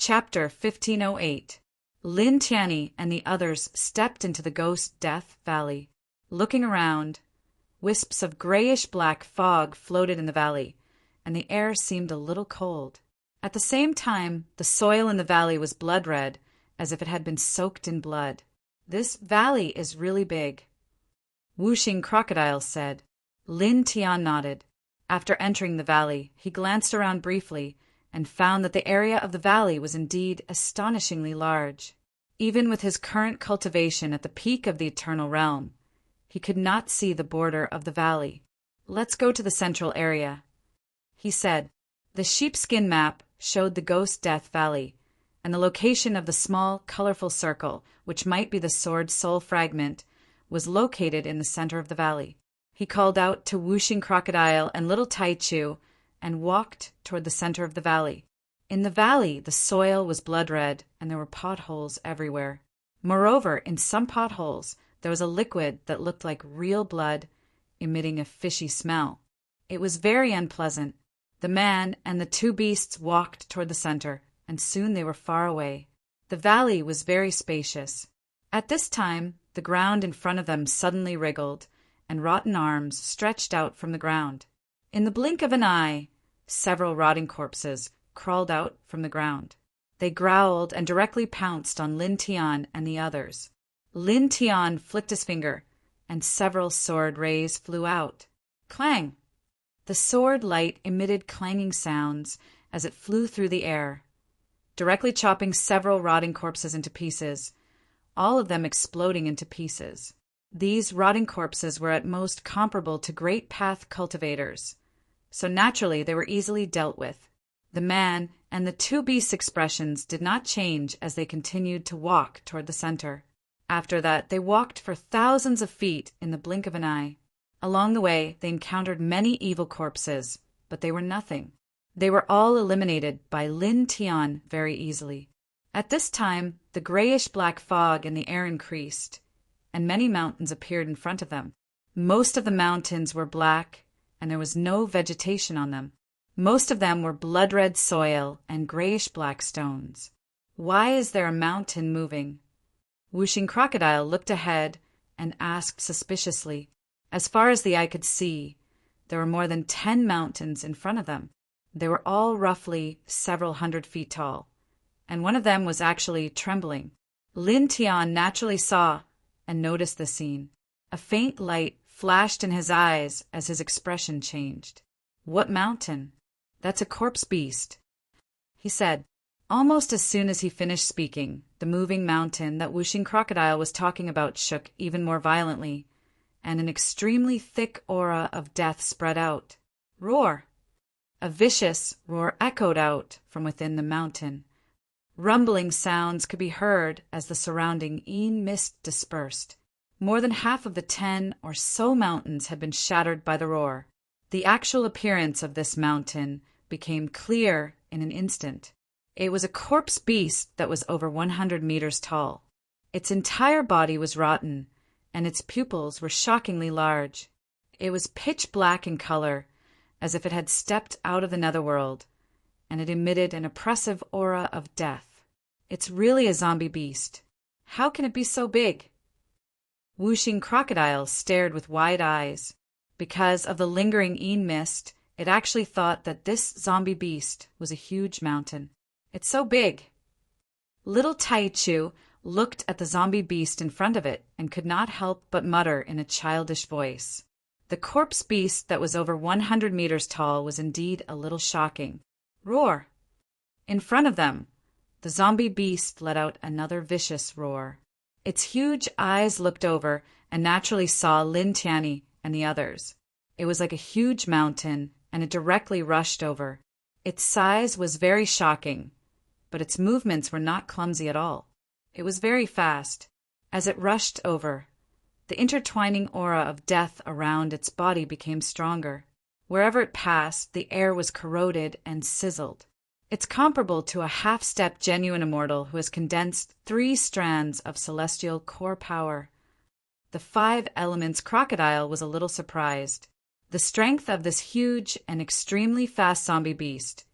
Chapter 1508. Lin Tianyi and the others stepped into the ghost Death Valley. Looking around, wisps of grayish-black fog floated in the valley, and the air seemed a little cold. At the same time, the soil in the valley was blood-red, as if it had been soaked in blood. "This valley is really big," Wuxing Crocodile said. Lin Tian nodded. After entering the valley, he glanced around briefly and found that the area of the valley was indeed astonishingly large. Even with his current cultivation at the peak of the Eternal Realm, he could not see the border of the valley. "Let's go to the central area," he said. The sheepskin map showed the Ghost Death Valley, and the location of the small, colorful circle, which might be the Sword Soul Fragment, was located in the center of the valley. He called out to Wuxing Crocodile and Little Taichu and walked toward the center of the valley. In the valley, the soil was blood-red, and there were potholes everywhere. Moreover, in some potholes, there was a liquid that looked like real blood, emitting a fishy smell. It was very unpleasant. The man and the two beasts walked toward the center, and soon they were far away. The valley was very spacious. At this time, the ground in front of them suddenly wriggled, and rotten arms stretched out from the ground. In the blink of an eye, several rotting corpses crawled out from the ground. They growled and directly pounced on Lin Tian and the others. Lin Tian flicked his finger, and several sword rays flew out. Clang! The sword light emitted clanging sounds as it flew through the air, directly chopping several rotting corpses into pieces, all of them exploding into pieces. These rotting corpses were at most comparable to great path cultivators, so naturally they were easily dealt with. The man and the two beasts' expressions did not change as they continued to walk toward the center. After that, they walked for thousands of feet in the blink of an eye. Along the way, they encountered many evil corpses, but they were nothing. They were all eliminated by Lin Tian very easily. At this time, the grayish-black fog in the air increased, and many mountains appeared in front of them. Most of the mountains were black, and there was no vegetation on them. Most of them were blood-red soil and grayish-black stones. "Why is there a mountain moving?" Wuxing Crocodile looked ahead and asked suspiciously. As far as the eye could see, there were more than 10 mountains in front of them. They were all roughly several hundred feet tall, and one of them was actually trembling. Lin Tian naturally saw and noticed the scene. A faint light flashed in his eyes as his expression changed. "What mountain?" "That's a corpse beast," he said. Almost as soon as he finished speaking, the moving mountain that Wuxing Crocodile was talking about shook even more violently, and an extremely thick aura of death spread out. "Roar!" A vicious roar echoed out from within the mountain. Rumbling sounds could be heard as the surrounding mist dispersed. More than half of the 10 or so mountains had been shattered by the roar. The actual appearance of this mountain became clear in an instant. It was a corpse beast that was over 100 meters tall. Its entire body was rotten, and its pupils were shockingly large. It was pitch black in color, as if it had stepped out of the netherworld, and it emitted an oppressive aura of death. "It's really a zombie beast. How can it be so big?" Wuxing Crocodile stared with wide eyes. Because of the lingering mist, it actually thought that this zombie beast was a huge mountain. "It's so big." Little Taichu looked at the zombie beast in front of it and could not help but mutter in a childish voice. The corpse beast that was over 100 meters tall was indeed a little shocking. "Roar!" In front of them, the zombie beast let out another vicious roar. Its huge eyes looked over and naturally saw Lin Tianyi and the others. It was like a huge mountain, and it directly rushed over. Its size was very shocking, but its movements were not clumsy at all. It was very fast. As it rushed over, the intertwining aura of death around its body became stronger. Wherever it passed, the air was corroded and sizzled. It's comparable to a half-step genuine immortal who has condensed 3 strands of celestial core power. The 5 elements crocodile was a little surprised. The strength of this huge and extremely fast zombie beast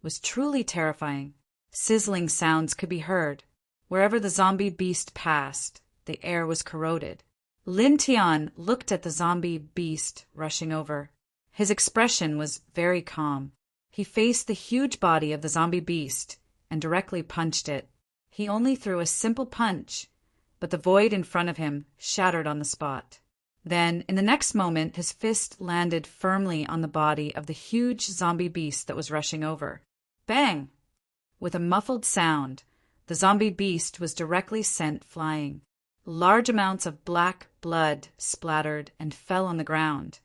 was truly terrifying. Sizzling sounds could be heard. Wherever the zombie beast passed, the air was corroded. Lin Tian looked at the zombie beast rushing over. His expression was very calm. He faced the huge body of the zombie beast and directly punched it. He only threw a simple punch, but the void in front of him shattered on the spot. Then, in the next moment, his fist landed firmly on the body of the huge zombie beast that was rushing over. Bang! With a muffled sound, the zombie beast was directly sent flying. Large amounts of black blood splattered and fell on the ground,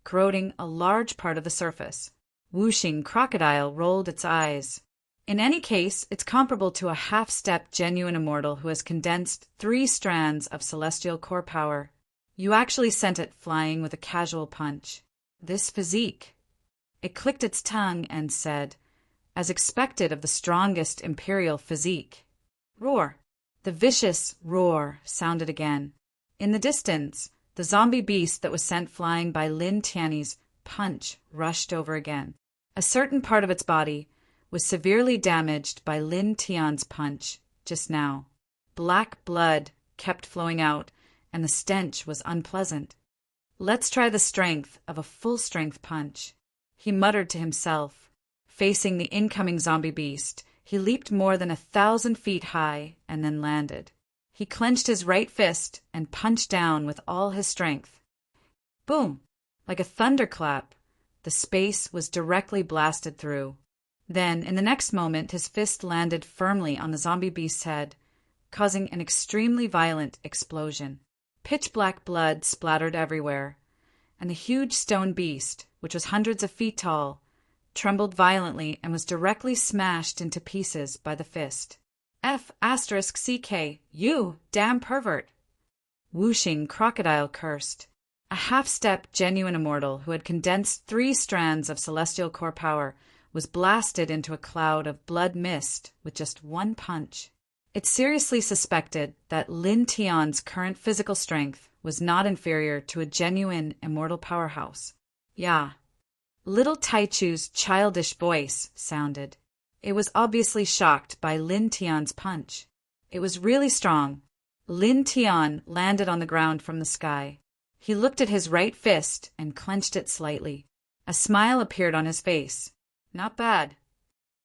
corroding a large part of the surface. Whooshing crocodile rolled its eyes. In any case, it's comparable to a half-step genuine immortal who has condensed 3 strands of celestial core power. You actually sent it flying with a casual punch. This physique. It clicked its tongue and said, as expected of the strongest imperial physique. Roar. The vicious roar sounded again. In the distance, the zombie beast that was sent flying by Lin Tian's punch rushed over again. A certain part of its body was severely damaged by Lin Tian's punch just now. Black blood kept flowing out, and the stench was unpleasant. Let's try the strength of a full-strength punch, he muttered to himself. Facing the incoming zombie beast, he leaped more than 1,000 feet high and then landed. He clenched his right fist and punched down with all his strength. Boom! Like a thunderclap, the space was directly blasted through. Then, in the next moment, his fist landed firmly on the zombie beast's head, causing an extremely violent explosion. Pitch-black blood splattered everywhere, and the huge stone beast, which was hundreds of feet tall, trembled violently and was directly smashed into pieces by the fist. F***CK, you damn pervert! Whooshing crocodile cursed. A half-step genuine immortal who had condensed 3 strands of celestial core power was blasted into a cloud of blood mist with just 1 punch. It seriously suspected that Lin Tian's current physical strength was not inferior to a genuine immortal powerhouse. Yeah. Little Taichu's childish voice sounded. It was obviously shocked by Lin Tian's punch. It was really strong. Lin Tian landed on the ground from the sky. He looked at his right fist and clenched it slightly. A smile appeared on his face. Not bad,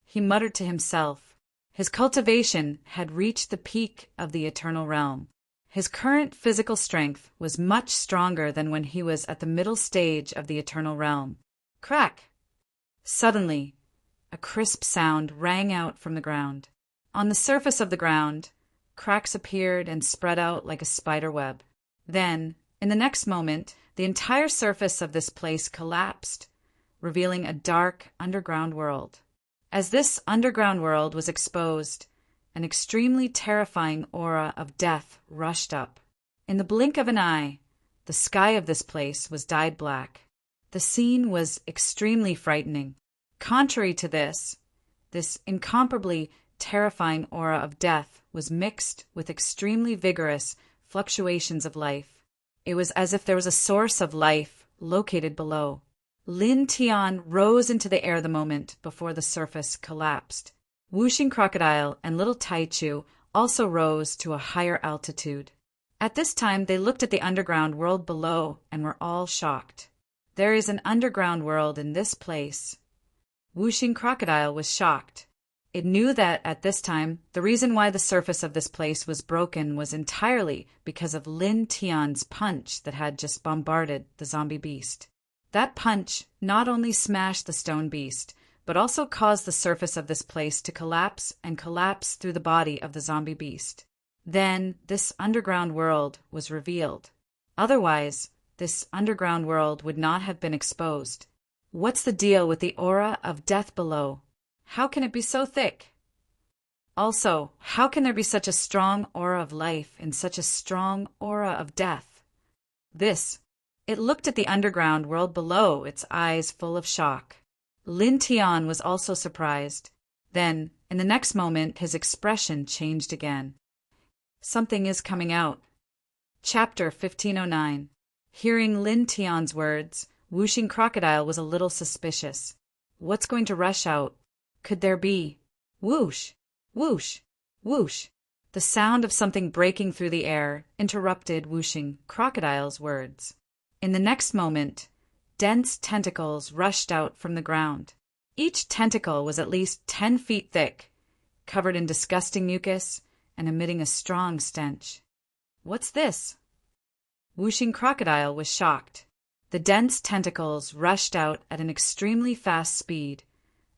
he muttered to himself. His cultivation had reached the peak of the eternal realm. His current physical strength was much stronger than when he was at the middle stage of the eternal realm. Crack! Suddenly, a crisp sound rang out from the ground. On the surface of the ground, cracks appeared and spread out like a spider web. Then, in the next moment, the entire surface of this place collapsed, revealing a dark underground world. As this underground world was exposed, an extremely terrifying aura of death rushed up. In the blink of an eye, the sky of this place was dyed black. The scene was extremely frightening. Contrary to this incomparably terrifying aura of death was mixed with extremely vigorous fluctuations of life. It was as if there was a source of life located below. Lin Tian rose into the air the moment before the surface collapsed. Whooshing Crocodile and Little Taichu also rose to a higher altitude. At this time, they looked at the underground world below and were all shocked. There is an underground world in this place. Whooshing Crocodile was shocked. It knew that, at this time, the reason why the surface of this place was broken was entirely because of Lin Tian's punch that had just bombarded the zombie beast. That punch not only smashed the stone beast, but also caused the surface of this place to collapse and collapse through the body of the zombie beast. Then this underground world was revealed. Otherwise, this underground world would not have been exposed. What's the deal with the aura of death below? How can it be so thick? Also, how can there be such a strong aura of life in such a strong aura of death? It looked at the underground world below, its eyes full of shock. Lin Tian was also surprised. Then, in the next moment, his expression changed again. Something is coming out. Chapter 1509. Hearing Lin Tian's words, Whooshing Crocodile was a little suspicious. What's going to rush out? Could there be? Whoosh! Whoosh! Whoosh! The sound of something breaking through the air interrupted Whooshing Crocodile's words. In the next moment, dense tentacles rushed out from the ground. Each tentacle was at least 10 feet thick, covered in disgusting mucus and emitting a strong stench. "What's this?" Whooshing Crocodile was shocked. The dense tentacles rushed out at an extremely fast speed,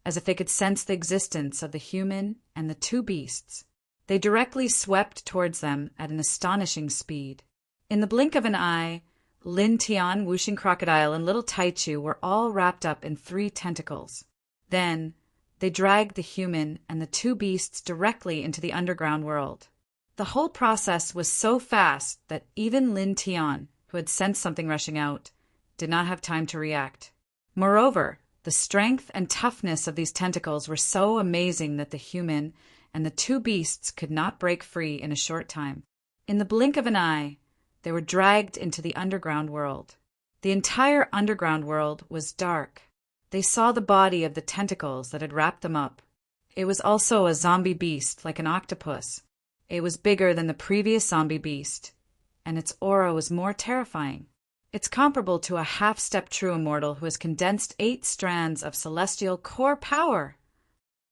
as if they could sense the existence of the human and the two beasts. They directly swept towards them at an astonishing speed. In the blink of an eye, Lin Tian, Whooshing Crocodile, and little Taichu were all wrapped up in 3 tentacles. Then, they dragged the human and the two beasts directly into the underground world. The whole process was so fast that even Lin Tian, who had sensed something rushing out, did not have time to react. Moreover, the strength and toughness of these tentacles were so amazing that the human and the two beasts could not break free in a short time. In the blink of an eye, they were dragged into the underground world. The entire underground world was dark. They saw the body of the tentacles that had wrapped them up. It was also a zombie beast like an octopus. It was bigger than the previous zombie beast, and its aura was more terrifying. It's comparable to a half-step true immortal who has condensed 8 strands of celestial core power.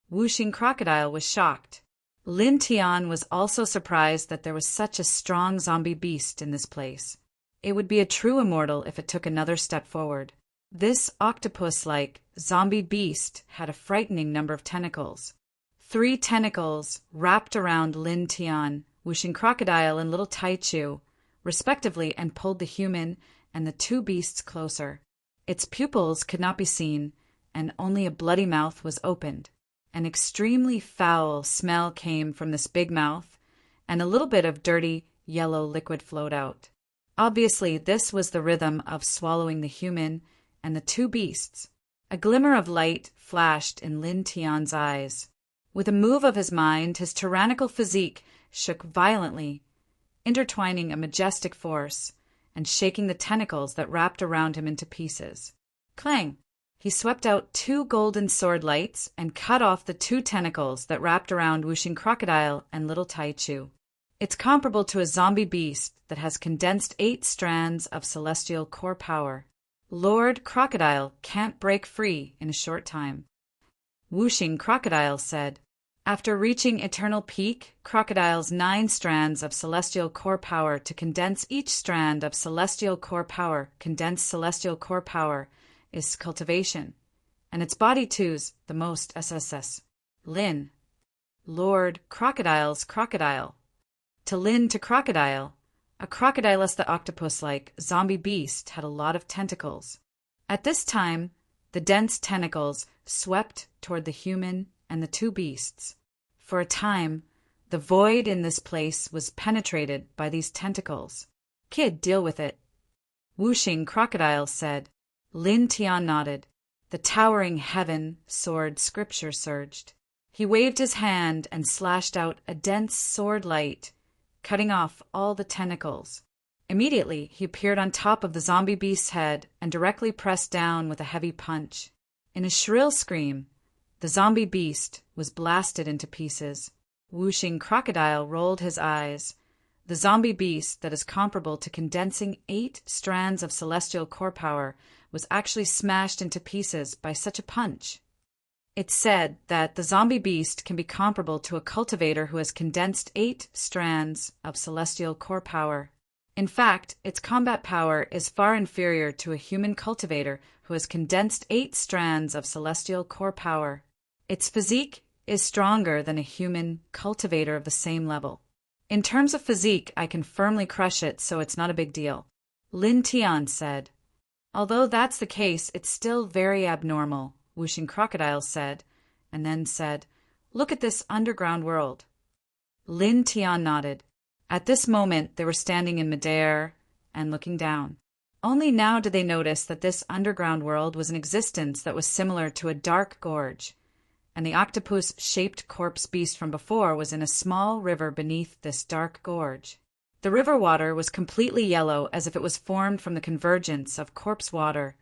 Whooshing Crocodile was shocked. Lin Tian was also surprised that there was such a strong zombie beast in this place. It would be a true immortal if it took another step forward. This octopus-like zombie beast had a frightening number of tentacles. 3 tentacles wrapped around Lin Tian, Whooshing Crocodile, and little Taichu, respectively, and pulled the human and the two beasts closer. Its pupils could not be seen, and only a bloody mouth was opened. An extremely foul smell came from this big mouth, and a little bit of dirty, yellow liquid flowed out. Obviously, this was the rhythm of swallowing the human and the two beasts. A glimmer of light flashed in Lin Tian's eyes. With a move of his mind, his tyrannical physique shook violently, intertwining a majestic force and shaking the tentacles that wrapped around him into pieces. Clang! He swept out 2 golden sword lights and cut off the 2 tentacles that wrapped around Whooshing Crocodile and little Taichu. It's comparable to a zombie beast that has condensed 8 strands of celestial core power. Lord Crocodile can't break free in a short time. Whooshing Crocodile said. After reaching eternal peak, Crocodile's 9 strands of celestial core power to condense each strand of celestial core power, condensed celestial core power, is cultivation, and its body two's the most SSS. Lin. Lord Crocodile's crocodile. To Lin to Crocodile, a crocodilus the octopus-like zombie beast had a lot of tentacles. At this time, the dense tentacles swept toward the human and the two beasts. For a time, the void in this place was penetrated by these tentacles. Kid, deal with it. Whooshing Crocodile said. Lin Tian nodded. The towering heaven sword scripture surged. He waved his hand and slashed out a dense sword light, cutting off all the tentacles. Immediately, he appeared on top of the zombie beast's head and directly pressed down with a heavy punch. In a shrill scream, the zombie beast was blasted into pieces. Whooshing Crocodile rolled his eyes. The zombie beast that is comparable to condensing 8 strands of celestial core power was actually smashed into pieces by such a punch. It's said that the zombie beast can be comparable to a cultivator who has condensed 8 strands of celestial core power. In fact, its combat power is far inferior to a human cultivator who has condensed 8 strands of celestial core power. Its physique is stronger than a human cultivator of the same level. In terms of physique, I can firmly crush it, so it's not a big deal. Lin Tian said. Although that's the case, it's still very abnormal, Whooshing Crocodile said, and then said, Look at this underground world. Lin Tian nodded. At this moment, they were standing in midair and looking down. Only now did they notice that this underground world was an existence that was similar to a dark gorge, and the octopus-shaped corpse beast from before was in a small river beneath this dark gorge. The river water was completely yellow, as if it was formed from the convergence of corpse water,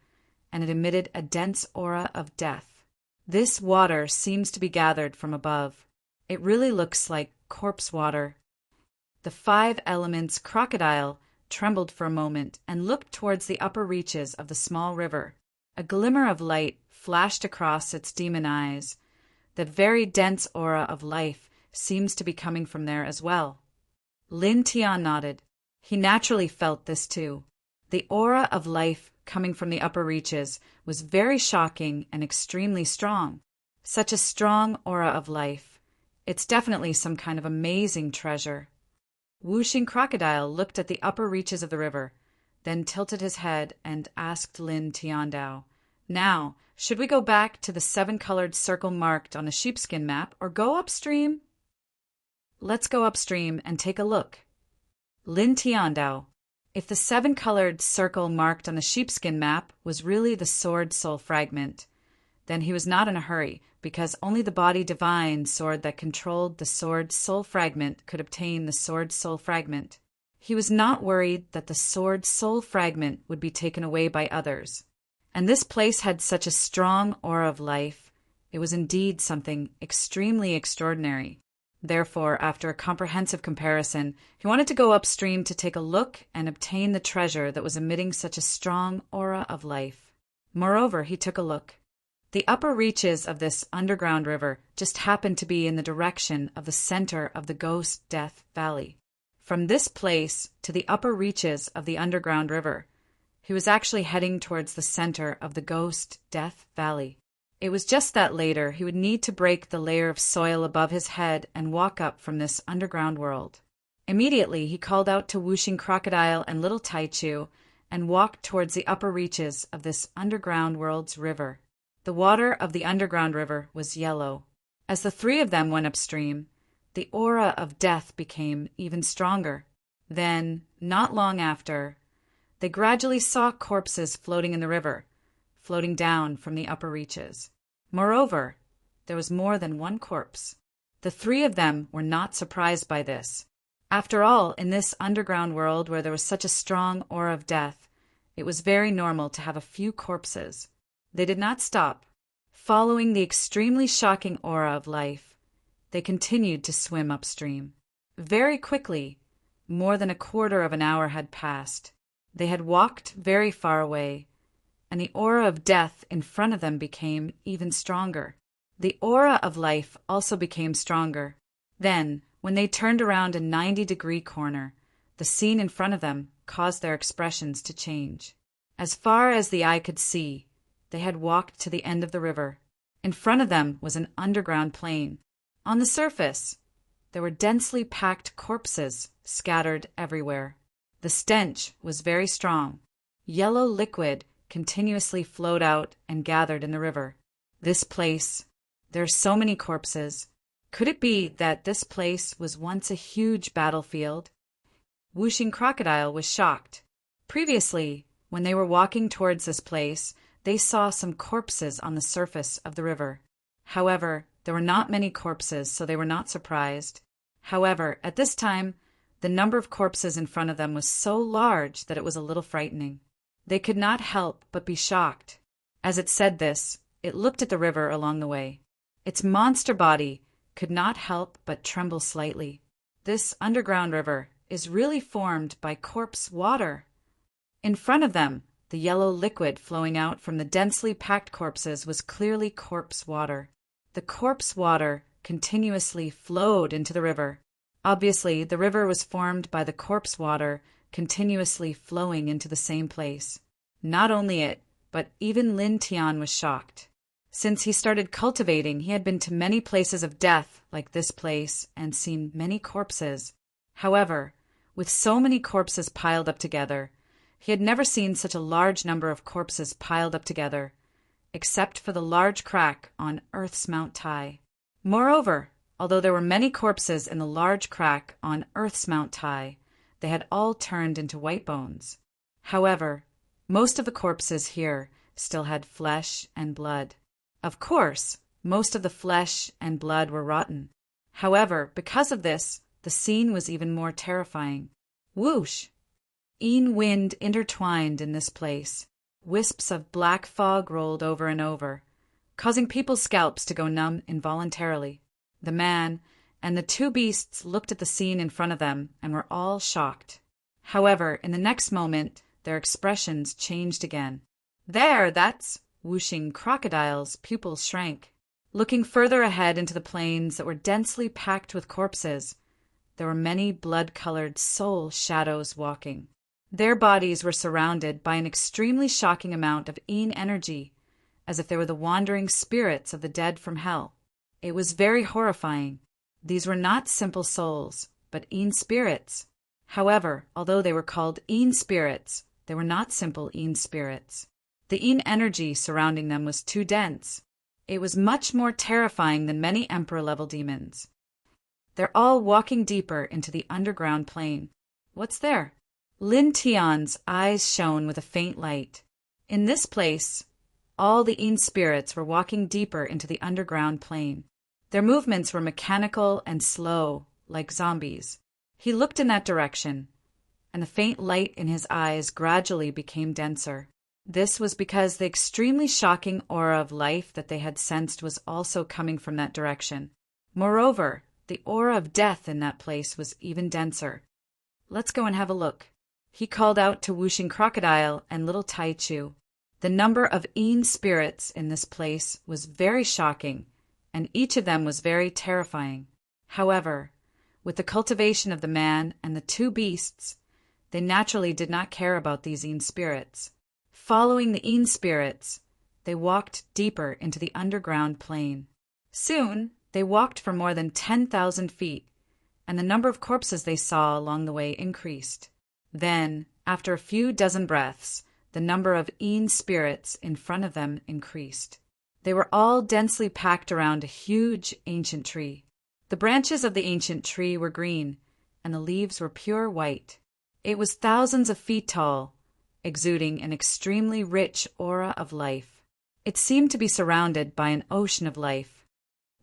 and it emitted a dense aura of death. This water seems to be gathered from above. It really looks like corpse water. The five elements crocodile trembled for a moment and looked towards the upper reaches of the small river. A glimmer of light flashed across its demon eyes. The very dense aura of life seems to be coming from there as well. Lin Tian nodded. He naturally felt this too. The aura of life coming from the upper reaches was very shocking and extremely strong. Such a strong aura of life. It's definitely some kind of amazing treasure. Wuxing Crocodile looked at the upper reaches of the river, then tilted his head and asked Lin Tiandao, "Now, should we go back to the 7-colored circle marked on a sheepskin map or go upstream?" "Let's go upstream and take a look." Lin Tiandao, if the 7-colored circle marked on the sheepskin map was really the sword soul fragment, then he was not in a hurry, because only the body divine sword that controlled the sword soul fragment could obtain the sword soul fragment. He was not worried that the sword soul fragment would be taken away by others. And this place had such a strong aura of life. It was indeed something extremely extraordinary. Therefore, after a comprehensive comparison, he wanted to go upstream to take a look and obtain the treasure that was emitting such a strong aura of life. Moreover, he took a look. The upper reaches of this underground river just happened to be in the direction of the center of the Ghost Death Valley. From this place to the upper reaches of the underground river, he was actually heading towards the center of the Ghost Death Valley. It was just that later he would need to break the layer of soil above his head and walk up from this underground world. Immediately he called out to Wuxing Crocodile and Little Taichu and walked towards the upper reaches of this underground world's river. The water of the underground river was yellow. As the three of them went upstream, the aura of death became even stronger. Then, not long after, they gradually saw corpses floating in the river, floating down from the upper reaches. Moreover, there was more than one corpse. The three of them were not surprised by this. After all, in this underground world where there was such a strong aura of death, it was very normal to have a few corpses. They did not stop. Following the extremely shocking aura of life, they continued to swim upstream. Very quickly, more than a quarter of an hour had passed. They had walked very far away, and the aura of death in front of them became even stronger. The aura of life also became stronger. Then, when they turned around a 90-degree corner, the scene in front of them caused their expressions to change. As far as the eye could see, they had walked to the end of the river. In front of them was an underground plain. On the surface, there were densely packed corpses scattered everywhere. The stench was very strong. Yellow liquid continuously flowed out and gathered in the river. This place, there are so many corpses. Could it be that this place was once a huge battlefield? Wuxing Crocodile was shocked. Previously, when they were walking towards this place, they saw some corpses on the surface of the river. However, there were not many corpses, so they were not surprised. However, at this time, the number of corpses in front of them was so large that it was a little frightening. They could not help but be shocked. As it said this, it looked at the river along the way. Its monster body could not help but tremble slightly. This underground river is really formed by corpse water. In front of them, the yellow liquid flowing out from the densely packed corpses was clearly corpse water. The corpse water continuously flowed into the river. Obviously, the river was formed by the corpse water continuously flowing into the same place. Not only it, but even Lin Tian was shocked. Since he started cultivating, he had been to many places of death like this place and seen many corpses. However, with so many corpses piled up together, he had never seen such a large number of corpses piled up together, except for the large crack on Earth's Mount Tai. Moreover, although there were many corpses in the large crack on Earth's Mount Tai, they had all turned into white bones. However, most of the corpses here still had flesh and blood. Of course, most of the flesh and blood were rotten. However, because of this, the scene was even more terrifying. Whoosh! Wind intertwined in this place. Wisps of black fog rolled over and over, causing people's scalps to go numb involuntarily. The man, and the two beasts looked at the scene in front of them and were all shocked. However, in the next moment, their expressions changed again. There, that's Whooshing Crocodile's pupils shrank. Looking further ahead into the plains that were densely packed with corpses, there were many blood-colored soul shadows walking. Their bodies were surrounded by an extremely shocking amount of Een energy, as if they were the wandering spirits of the dead from hell. It was very horrifying. These were not simple souls, but Een spirits. However, although they were called Een spirits, they were not simple Een spirits. The Een energy surrounding them was too dense. It was much more terrifying than many Emperor-level demons. They're all walking deeper into the underground plane. What's there? Lin Tian's eyes shone with a faint light. In this place, all the Een spirits were walking deeper into the underground plane. Their movements were mechanical and slow, like zombies. He looked in that direction, and the faint light in his eyes gradually became denser. This was because the extremely shocking aura of life that they had sensed was also coming from that direction. Moreover, the aura of death in that place was even denser. Let's go and have a look. He called out to Whooshing Crocodile and little Taichu. The number of Een spirits in this place was very shocking, and each of them was very terrifying. However, with the cultivation of the man and the two beasts, they naturally did not care about these Een spirits. Following the Een spirits, they walked deeper into the underground plane. Soon, they walked for more than 10,000 feet, and the number of corpses they saw along the way increased. Then, after a few dozen breaths, the number of Een spirits in front of them increased. They were all densely packed around a huge ancient tree. The branches of the ancient tree were green, and the leaves were pure white. It was thousands of feet tall, exuding an extremely rich aura of life. It seemed to be surrounded by an ocean of life.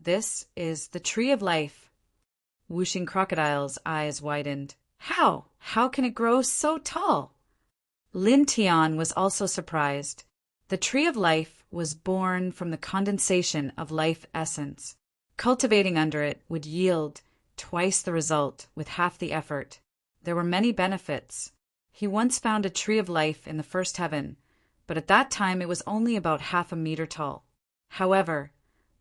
This is the Tree of Life. Whooshing Crocodile's eyes widened. How? How can it grow so tall? Lin Tian was also surprised. The Tree of Life was born from the condensation of life essence. Cultivating under it would yield twice the result with half the effort. There were many benefits. He once found a Tree of Life in the first heaven, but at that time it was only about half a meter tall. However,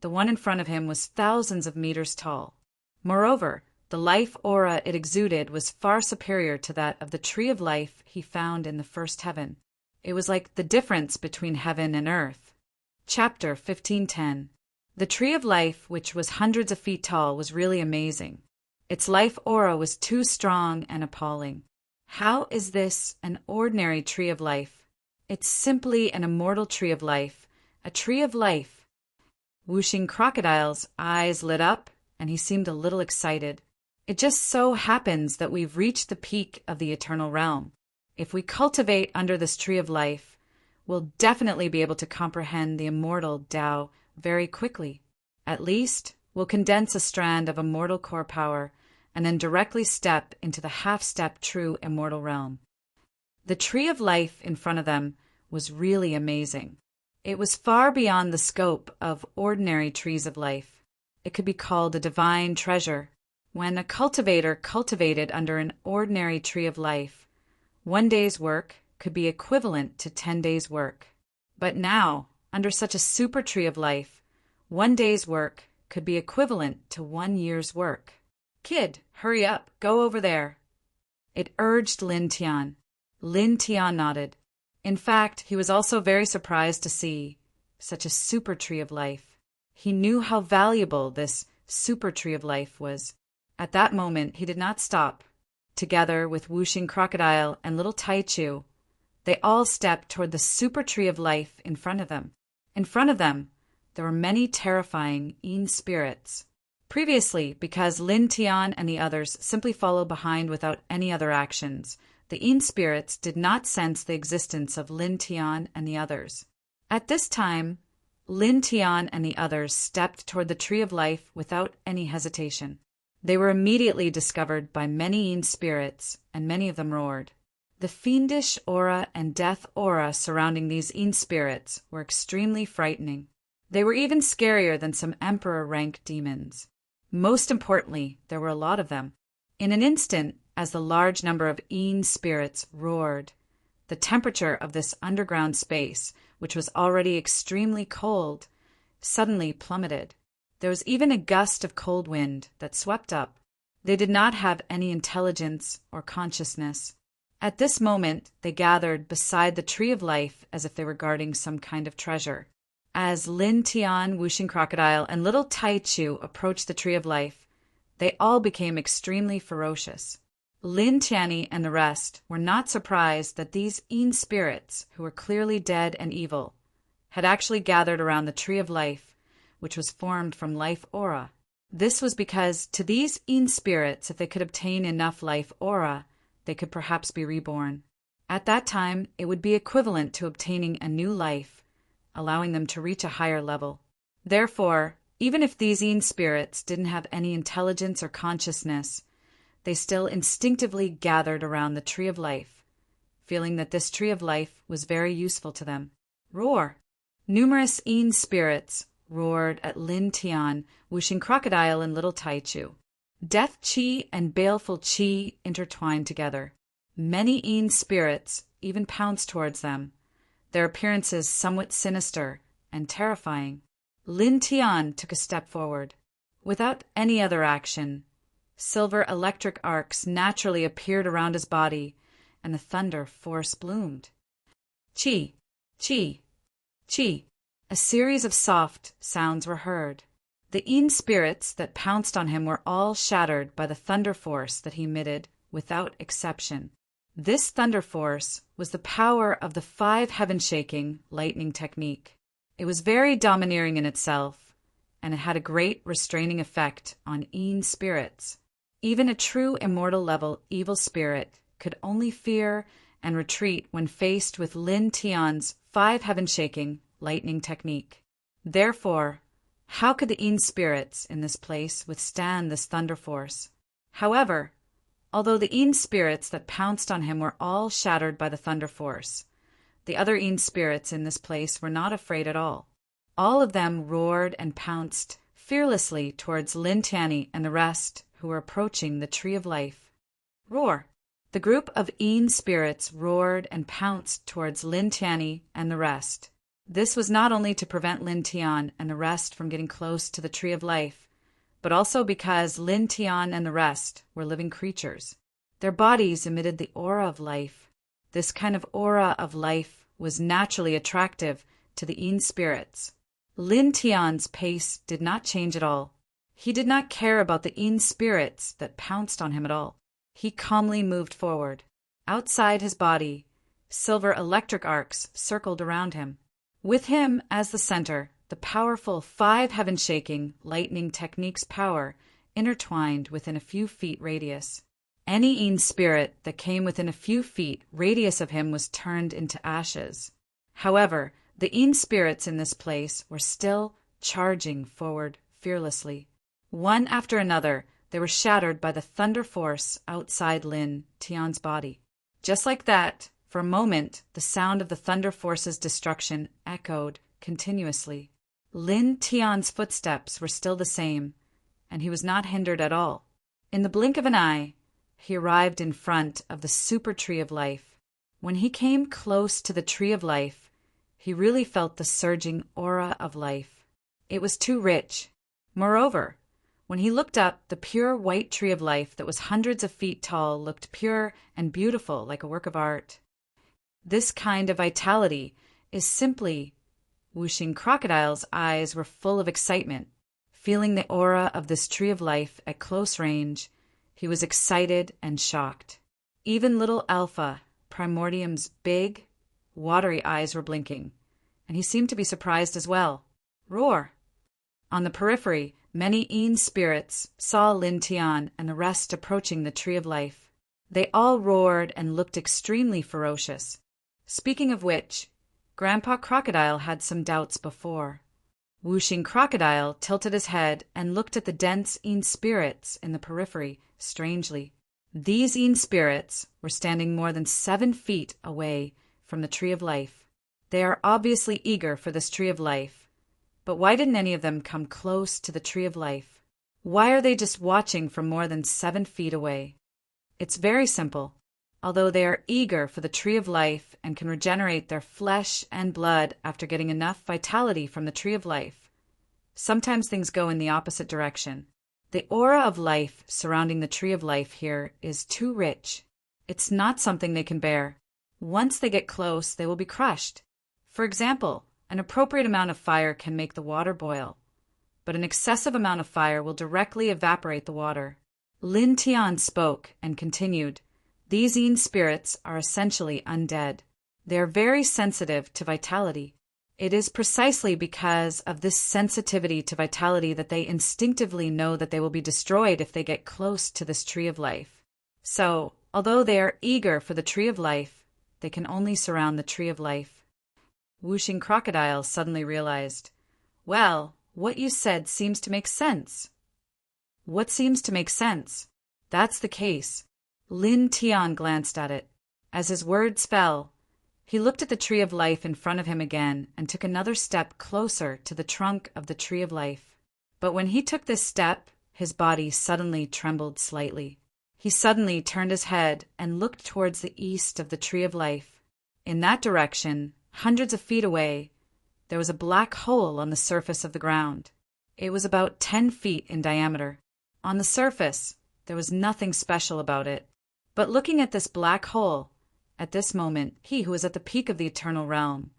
the one in front of him was thousands of meters tall. Moreover, the life aura it exuded was far superior to that of the Tree of Life he found in the first heaven. It was like the difference between heaven and earth. Chapter 15:10. The Tree of Life, which was hundreds of feet tall, was really amazing. Its life aura was too strong and appalling. How is this an ordinary Tree of Life? It's simply an immortal Tree of Life, a Tree of Life. Whooshing Crocodile's eyes lit up, and he seemed a little excited. It just so happens that we've reached the peak of the eternal realm. If we cultivate under this Tree of Life, we'll definitely be able to comprehend the immortal Tao very quickly. At least, we'll condense a strand of immortal core power and then directly step into the half-step true immortal realm. The Tree of Life in front of them was really amazing. It was far beyond the scope of ordinary trees of life. It could be called a divine treasure. When a cultivator cultivated under an ordinary Tree of Life, 1 day's work could be equivalent to 10 days' work. But now, under such a super Tree of Life, 1 day's work could be equivalent to 1 year's work. Kid, hurry up, go over there. It urged Lin Tian. Lin Tian nodded. In fact, he was also very surprised to see such a super Tree of Life. He knew how valuable this super Tree of Life was. At that moment, he did not stop. Together with Whooshing Crocodile and little Taichu, they all stepped toward the super Tree of Life in front of them. In front of them, there were many terrifying Een spirits. Previously, because Lin Tian and the others simply followed behind without any other actions, the Een spirits did not sense the existence of Lin Tian and the others. At this time, Lin Tian and the others stepped toward the Tree of Life without any hesitation. They were immediately discovered by many Een spirits, and many of them roared. The fiendish aura and death aura surrounding these Een spirits were extremely frightening. They were even scarier than some emperor-rank demons. Most importantly, there were a lot of them. In an instant, as the large number of Een spirits roared, the temperature of this underground space, which was already extremely cold, suddenly plummeted. There was even a gust of cold wind that swept up. They did not have any intelligence or consciousness. At this moment, they gathered beside the Tree of Life as if they were guarding some kind of treasure. As Lin Tian, Wuxing Crocodile, and little Tai Chu approached the Tree of Life, they all became extremely ferocious. Lin Tianyi and the rest were not surprised that these Een spirits, who were clearly dead and evil, had actually gathered around the Tree of Life, which was formed from life aura. This was because to these Een spirits, if they could obtain enough life aura, they could perhaps be reborn. At that time, it would be equivalent to obtaining a new life, allowing them to reach a higher level. Therefore, even if these Een spirits didn't have any intelligence or consciousness, they still instinctively gathered around the Tree of Life, feeling that this Tree of Life was very useful to them. Roar! Numerous Een spirits roared at Lin Tian, Wuxing Crocodile, and little Tai Chu. Death Qi and baleful Qi intertwined together. Many Een spirits even pounced towards them, their appearances somewhat sinister and terrifying. Lin Tian took a step forward. Without any other action, silver electric arcs naturally appeared around his body, and the thunder force bloomed. Chi, chi, chi. A series of soft sounds were heard. The Een spirits that pounced on him were all shattered by the thunder force that he emitted, without exception. This thunder force was the power of the 5 heaven-shaking lightning technique. It was very domineering in itself, and it had a great restraining effect on Een spirits. Even a true immortal level evil spirit could only fear and retreat when faced with Lin Tian's 5 heaven-shaking lightning technique. Therefore, how could the Een spirits in this place withstand this thunder force? However, although the Een spirits that pounced on him were all shattered by the thunder force, the other Een spirits in this place were not afraid at all. All of them roared and pounced fearlessly towards Lin Tianyi and the rest who were approaching the Tree of Life. Roar! The group of Een spirits roared and pounced towards Lin Tianyi and the rest. This was not only to prevent Lin Tian and the rest from getting close to the Tree of Life, but also because Lin Tian and the rest were living creatures. Their bodies emitted the aura of life. This kind of aura of life was naturally attractive to the Een spirits. Lin Tian's pace did not change at all. He did not care about the Een spirits that pounced on him at all. He calmly moved forward. Outside his body, silver electric arcs circled around him. With him as the center, the powerful 5 heaven-shaking lightning technique's power intertwined within a few feet radius. Any Een spirit that came within a few feet radius of him was turned into ashes. However, the Een spirits in this place were still charging forward fearlessly. One after another, they were shattered by the thunder force outside Lin Tian's body. Just like that, for a moment, the sound of the thunder force's destruction echoed continuously. Lin Tian's footsteps were still the same, and he was not hindered at all. In the blink of an eye, he arrived in front of the super Tree of Life. When he came close to the Tree of Life, he really felt the surging aura of life. It was too rich. Moreover, when he looked up, the pure white Tree of Life that was hundreds of feet tall looked pure and beautiful like a work of art. This kind of vitality is simply... Wuxing Crocodile's eyes were full of excitement. Feeling the aura of this Tree of Life at close range, he was excited and shocked. Even little Alpha, Primordium's big, watery eyes were blinking, and he seemed to be surprised as well. Roar! On the periphery, many Een spirits saw Lin Tian and the rest approaching the Tree of Life. They all roared and looked extremely ferocious. Speaking of which, Grandpa Crocodile had some doubts before. Wuxing Crocodile tilted his head and looked at the dense Een spirits in the periphery strangely. These Een spirits were standing more than 7 feet away from the Tree of Life. They are obviously eager for this Tree of Life, but why didn't any of them come close to the Tree of Life? Why are they just watching from more than 7 feet away? It's very simple. Although they are eager for the tree of life and can regenerate their flesh and blood after getting enough vitality from the tree of life, sometimes things go in the opposite direction. The aura of life surrounding the tree of life here is too rich. It's not something they can bear. Once they get close, they will be crushed. For example, an appropriate amount of fire can make the water boil, but an excessive amount of fire will directly evaporate the water. Lin Tian spoke and continued, "These Yin spirits are essentially undead. They are very sensitive to vitality. It is precisely because of this sensitivity to vitality that they instinctively know that they will be destroyed if they get close to this tree of life. So, although they are eager for the tree of life, they can only surround the tree of life." Whooshing Crocodile suddenly realized, "Well, what you said seems to make sense." "What seems to make sense?" "That's the case." Lin Tian glanced at it. As his words fell, he looked at the tree of life in front of him again and took another step closer to the trunk of the tree of life. But when he took this step, his body suddenly trembled slightly. He suddenly turned his head and looked towards the east of the tree of life. In that direction, hundreds of feet away, there was a black hole on the surface of the ground. It was about 10 feet in diameter. On the surface, there was nothing special about it. But looking at this black hole, at this moment, he who was at the peak of the eternal realm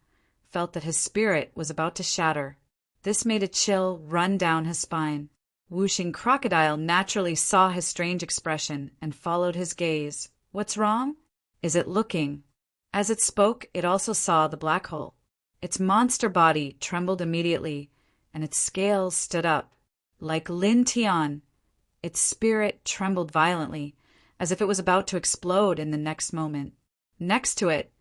felt that his spirit was about to shatter. This made a chill run down his spine. Whooshing Crocodile naturally saw his strange expression and followed his gaze. "What's wrong?" "Is it looking?" As it spoke, it also saw the black hole. Its monster body trembled immediately, and its scales stood up. Like Lin Tian, its spirit trembled violently, as if it was about to explode in the next moment. Next to it,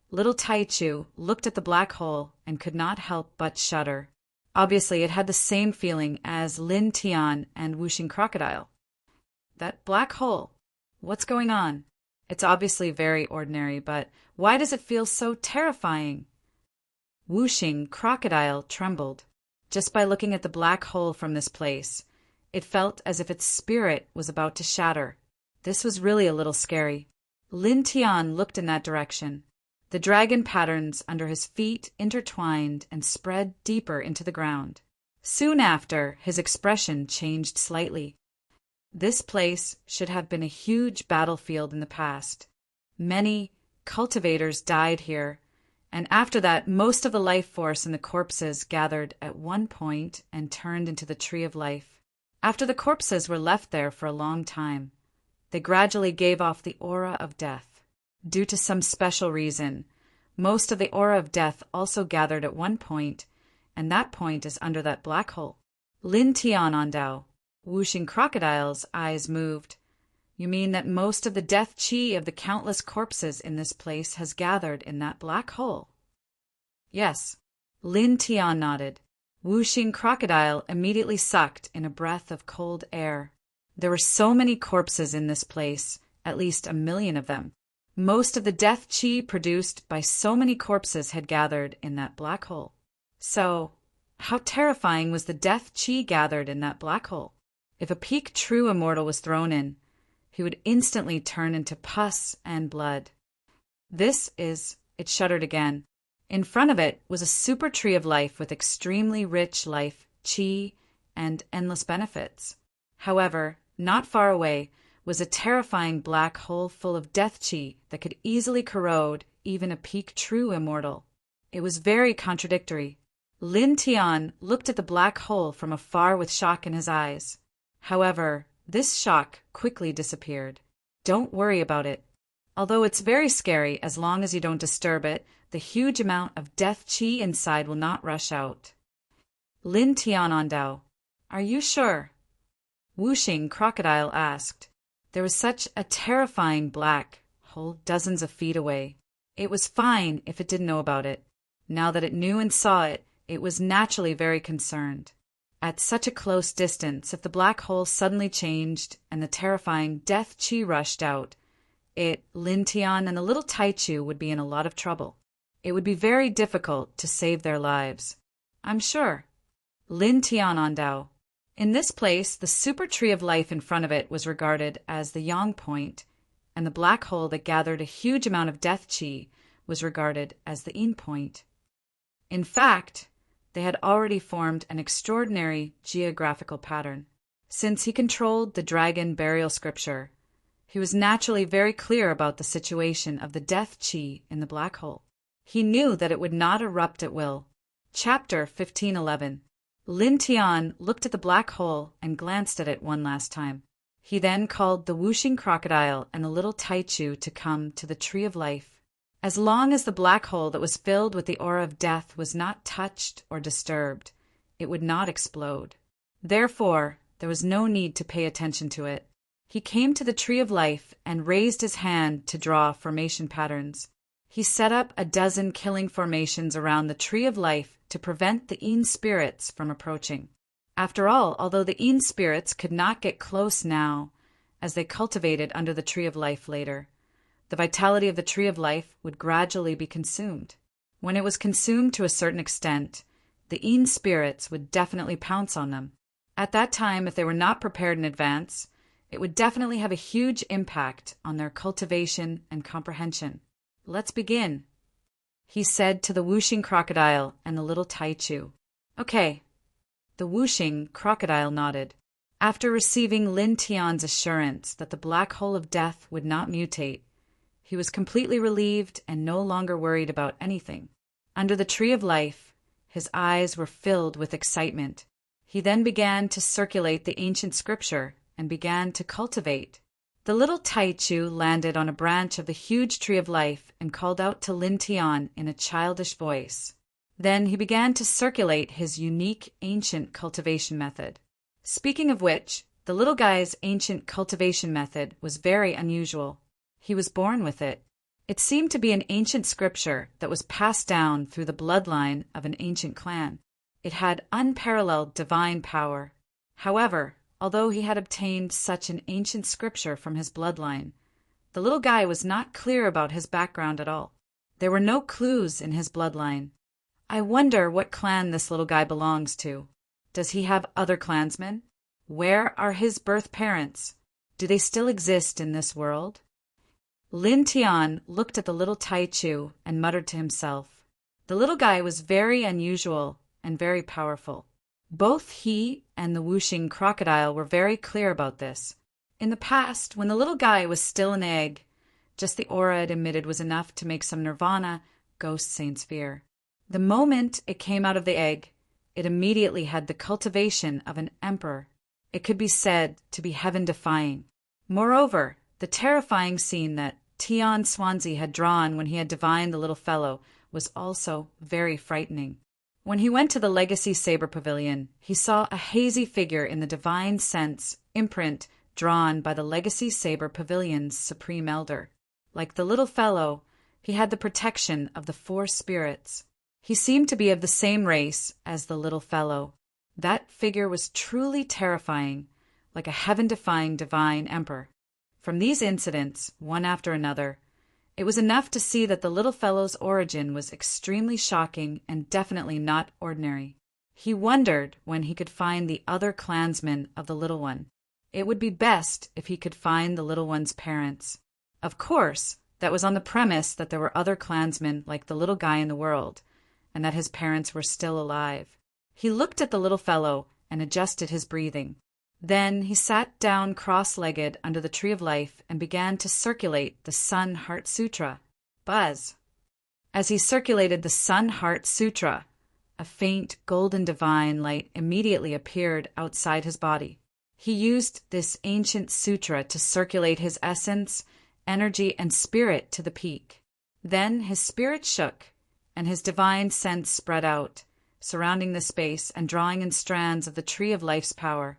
little Taichu looked at the black hole and could not help but shudder. Obviously, it had the same feeling as Lin Tian and Whooshing Crocodile. That black hole, what's going on? It's obviously very ordinary, but why does it feel so terrifying? Whooshing Crocodile trembled. Just by looking at the black hole from this place, it felt as if its spirit was about to shatter. This was really a little scary. Lin Tian looked in that direction. The dragon patterns under his feet intertwined and spread deeper into the ground. Soon after, his expression changed slightly. This place should have been a huge battlefield in the past. Many cultivators died here, and after that, most of the life force in the corpses gathered at one point and turned into the tree of life. After the corpses were left there for a long time, they gradually gave off the aura of death. Due to some special reason, most of the aura of death also gathered at one point, and that point is under that black hole. Lin Tian Ondao, Whooshing Crocodile's eyes moved. "You mean that most of the death chi of the countless corpses in this place has gathered in that black hole?" "Yes." Lin Tian nodded. Whooshing Crocodile immediately sucked in a breath of cold air. There were so many corpses in this place, at least 1,000,000 of them. Most of the death chi produced by so many corpses had gathered in that black hole. So, how terrifying was the death chi gathered in that black hole? If a peak true immortal was thrown in, he would instantly turn into pus and blood. It shuddered again. In front of it was a super tree of life with extremely rich life, chi, and endless benefits. However, not far away was a terrifying black hole full of death chi that could easily corrode even a peak true immortal. It was very contradictory. Lin Tian looked at the black hole from afar with shock in his eyes. However, this shock quickly disappeared. "Don't worry about it. Although it's very scary, as long as you don't disturb it, the huge amount of death chi inside will not rush out." Lin Tian Ondao, "Are you sure?" Whooshing Crocodile asked. There was such a terrifying black hole dozens of feet away. It was fine if it didn't know about it. Now that it knew and saw it, it was naturally very concerned. At such a close distance, if the black hole suddenly changed and the terrifying death chi rushed out, Lin Tian and the little Taichu would be in a lot of trouble. It would be very difficult to save their lives. "I'm sure." Lin Tian Ondao, In this place, the super tree of life in front of it was regarded as the yang point, and the black hole that gathered a huge amount of death chi was regarded as the yin point. In fact, they had already formed an extraordinary geographical pattern. Since he controlled the dragon burial scripture, he was naturally very clear about the situation of the death chi in the black hole. He knew that it would not erupt at will. Chapter 1511. Lin Tian looked at the black hole and glanced at it one last time. He then called the whooshing crocodile and the little Taichu to come to the tree of life. As long as the black hole that was filled with the aura of death was not touched or disturbed, it would not explode. Therefore, there was no need to pay attention to it. He came to the tree of life and raised his hand to draw formation patterns. He set up a dozen killing formations around the tree of life to prevent the yin spirits from approaching. After all, although the yin spirits could not get close now, as they cultivated under the tree of life later, the vitality of the tree of life would gradually be consumed. When it was consumed to a certain extent, the yin spirits would definitely pounce on them. At that time, if they were not prepared in advance, it would definitely have a huge impact on their cultivation and comprehension. Let's begin, he said to the whooshing crocodile and the little Taichu. Okay. The whooshing crocodile nodded. After receiving Lin Tian's assurance that the black hole of death would not mutate, he was completely relieved and no longer worried about anything. Under the tree of life, his eyes were filled with excitement. He then began to circulate the ancient scripture and began to cultivate. The little Taichu landed on a branch of the huge tree of life and called out to Lin Tian in a childish voice. Then he began to circulate his unique ancient cultivation method. Speaking of which, the little guy's ancient cultivation method was very unusual. He was born with it. It seemed to be an ancient scripture that was passed down through the bloodline of an ancient clan. It had unparalleled divine power. However, although he had obtained such an ancient scripture from his bloodline, the little guy was not clear about his background at all. There were no clues in his bloodline. I wonder what clan this little guy belongs to. Does he have other clansmen? Where are his birth parents? Do they still exist in this world? Lin Tian looked at the little Taichu and muttered to himself. The little guy was very unusual and very powerful. Both he and the whooshing crocodile were very clear about this. In the past, when the little guy was still an egg, just the aura it emitted was enough to make some nirvana ghost saints fear. The moment it came out of the egg, it immediately had the cultivation of an emperor. It could be said to be heaven-defying. Moreover, the terrifying scene that Tian Swansea had drawn when he had divined the little fellow was also very frightening. When he went to the Legacy Saber Pavilion, he saw a hazy figure in the divine sense imprint drawn by the Legacy Saber Pavilion's supreme elder. Like the little fellow, he had the protection of the four spirits. He seemed to be of the same race as the little fellow. That figure was truly terrifying, like a heaven-defying divine emperor. From these incidents, one after another, it was enough to see that the little fellow's origin was extremely shocking and definitely not ordinary. He wondered when he could find the other clansmen of the little one. It would be best if he could find the little one's parents. Of course, that was on the premise that there were other clansmen like the little guy in the world, and that his parents were still alive. He looked at the little fellow and adjusted his breathing. Then he sat down cross-legged under the tree of life and began to circulate the Sun Heart Sutra. Buzz. As he circulated the Sun Heart Sutra, a faint golden divine light immediately appeared outside his body. He used this ancient sutra to circulate his essence, energy, and spirit to the peak. Then his spirit shook, and his divine sense spread out, surrounding the space and drawing in strands of the tree of life's power,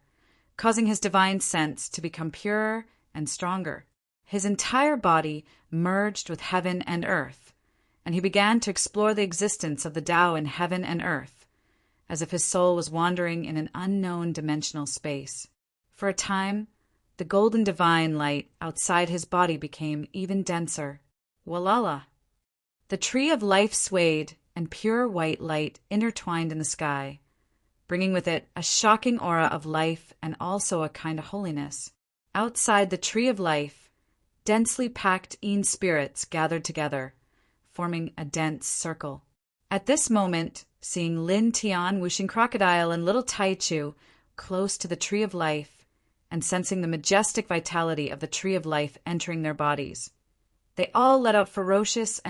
causing his divine sense to become purer and stronger. His entire body merged with heaven and earth, and he began to explore the existence of the Tao in heaven and earth, as if his soul was wandering in an unknown dimensional space. For a time, the golden divine light outside his body became even denser. Walala! The tree of life swayed, and pure white light intertwined in the sky. bringing with it a shocking aura of life and also a kind of holiness. Outside the Tree of Life, densely packed Een spirits gathered together, forming a dense circle. At this moment, seeing Lin Tian, Wuxing Crocodile, and little Taichu close to the Tree of Life, and sensing the majestic vitality of the Tree of Life entering their bodies, they all let out ferocious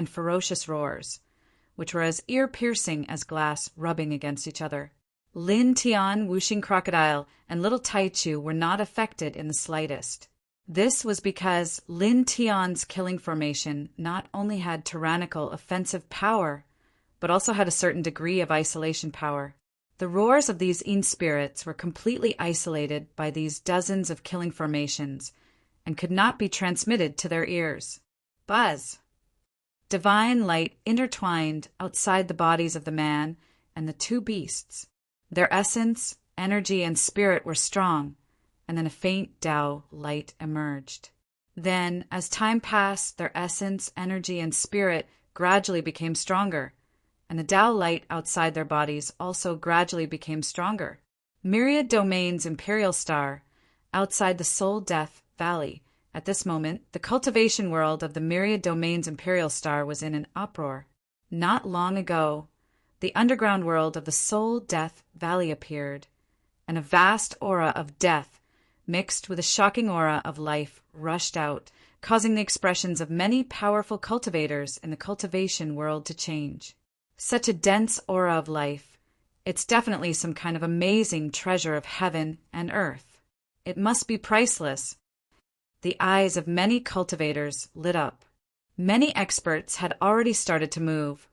roars, which were as ear-piercing as glass rubbing against each other. Lin Tian, Wuxing Crocodile, and little Taichu were not affected in the slightest. This was because Lin Tian's killing formation not only had tyrannical offensive power, but also had a certain degree of isolation power. The roars of these Een spirits were completely isolated by these dozens of killing formations and could not be transmitted to their ears. Buzz! Divine light intertwined outside the bodies of the man and the two beasts. Their essence, energy, and spirit were strong, and then a faint Tao light emerged. Then, as time passed, their essence, energy, and spirit gradually became stronger, and the Tao light outside their bodies also gradually became stronger. Myriad Domains Imperial Star, outside the Soul Death Valley. At this moment, the cultivation world of the Myriad Domains Imperial Star was in an uproar. Not long ago, the underground world of the Soul Death Valley appeared, and a vast aura of death mixed with a shocking aura of life rushed out, causing the expressions of many powerful cultivators in the cultivation world to change. Such a dense aura of life, it's definitely some kind of amazing treasure of heaven and earth. It must be priceless. The eyes of many cultivators lit up. Many experts had already started to move,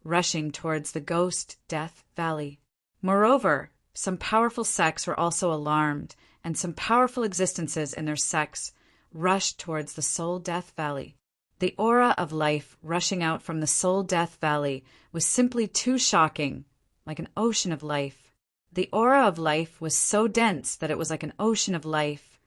rushing towards the Ghost Death Valley. Moreover, some powerful sects were also alarmed, and some powerful existences in their sects rushed towards the Soul Death Valley. The aura of life rushing out from the Soul Death Valley was simply too shocking, like an ocean of life. The aura of life was so dense that it was like an ocean of life,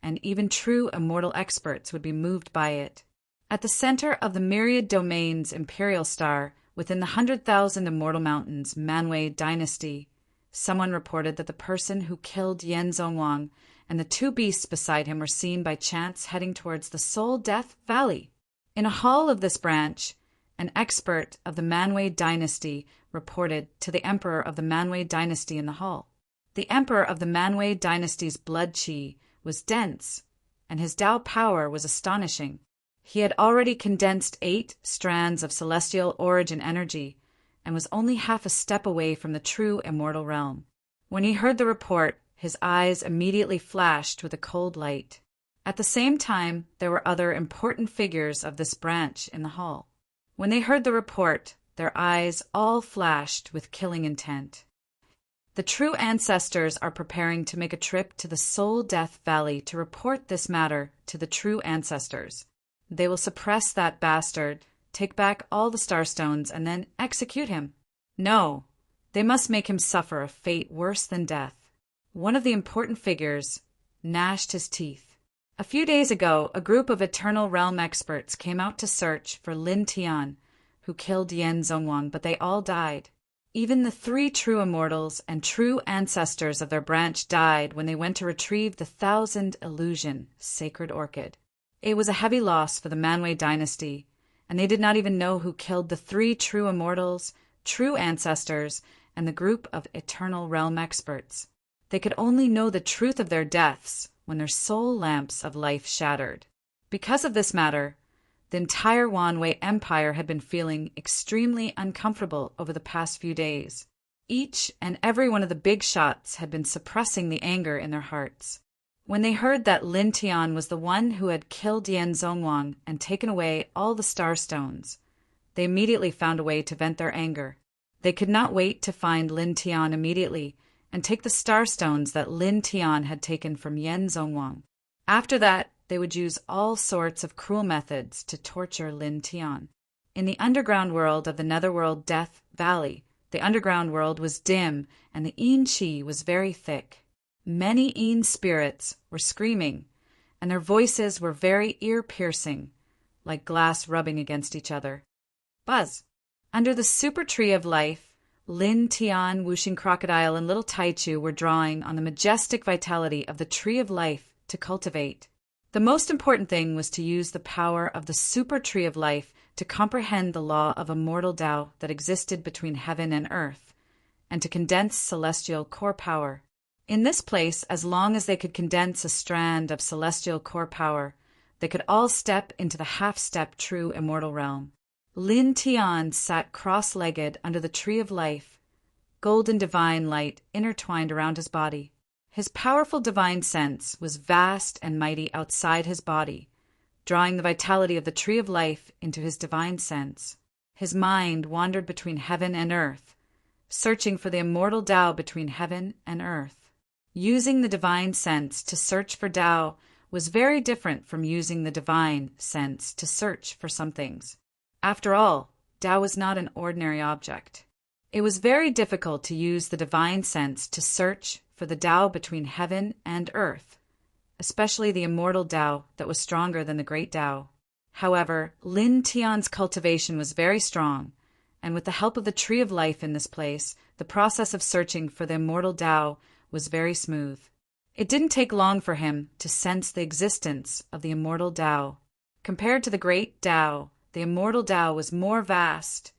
and even true immortal experts would be moved by it. At the center of the Myriad Domains Imperial Star, within the 100,000 Immortal Mountains Manwei Dynasty, someone reported that the person who killed Yen Zhongwang and the two beasts beside him were seen by chance heading towards the Soul Death Valley. In a hall of this branch, an expert of the Manwei Dynasty reported to the Emperor of the Manwei Dynasty in the hall. The Emperor of the Manwei Dynasty's blood qi was dense, and his Tao power was astonishing. He had already condensed 8 strands of celestial origin energy and was only half a step away from the true immortal realm. When he heard the report, his eyes immediately flashed with a cold light. At the same time, there were other important figures of this branch in the hall. When they heard the report, their eyes all flashed with killing intent. The true ancestors are preparing to make a trip to the Soul Death Valley to report this matter to the true ancestors. They will suppress that bastard, take back all the starstones, and then execute him. No, they must make him suffer a fate worse than death. One of the important figures gnashed his teeth. A few days ago, a group of Eternal Realm experts came out to search for Lin Tian, who killed Yen Zhongwang, but they all died. Even the 3 true immortals and true ancestors of their branch died when they went to retrieve the 1,000 Illusion Sacred Orchid. It was a heavy loss for the Manwei Dynasty, and they did not even know who killed the 3 true immortals, true ancestors, and the group of Eternal Realm experts. They could only know the truth of their deaths when their soul lamps of life shattered. Because of this matter, the entire Wanwei Empire had been feeling extremely uncomfortable over the past few days. Each and every one of the big shots had been suppressing the anger in their hearts. When they heard that Lin Tian was the one who had killed Yen Zhongwang and taken away all the starstones, they immediately found a way to vent their anger. They could not wait to find Lin Tian immediately and take the starstones that Lin Tian had taken from Yen Zhongwang. After that, they would use all sorts of cruel methods to torture Lin Tian. In the underground world of the Netherworld Death Valley, the underground world was dim and the Een Qi was very thick. Many Een spirits were screaming, and their voices were very ear-piercing, like glass rubbing against each other. Buzz! Under the super tree of life, Lin Tian, Wuxing Crocodile, and Little Taichu were drawing on the majestic vitality of the Tree of Life to cultivate. The most important thing was to use the power of the Super Tree of Life to comprehend the law of immortal Tao that existed between heaven and earth, and to condense celestial core power. In this place, as long as they could condense a strand of celestial core power, they could all step into the half-step true immortal realm. Lin Tian sat cross-legged under the Tree of Life, golden divine light intertwined around his body. His powerful divine sense was vast and mighty outside his body, drawing the vitality of the Tree of Life into his divine sense. His mind wandered between heaven and earth, searching for the immortal Tao between heaven and earth. Using the divine sense to search for Tao was very different from using the divine sense to search for some things. After all, Tao was not an ordinary object. It was very difficult to use the divine sense to search for the Tao between heaven and earth, especially the immortal Tao that was stronger than the great Tao. However, Lin Tian's cultivation was very strong, and with the help of the Tree of Life in this place, the process of searching for the immortal Tao was very smooth. It didn't take long for him to sense the existence of the immortal Tao. Compared to the great Tao, the immortal Tao was more vast,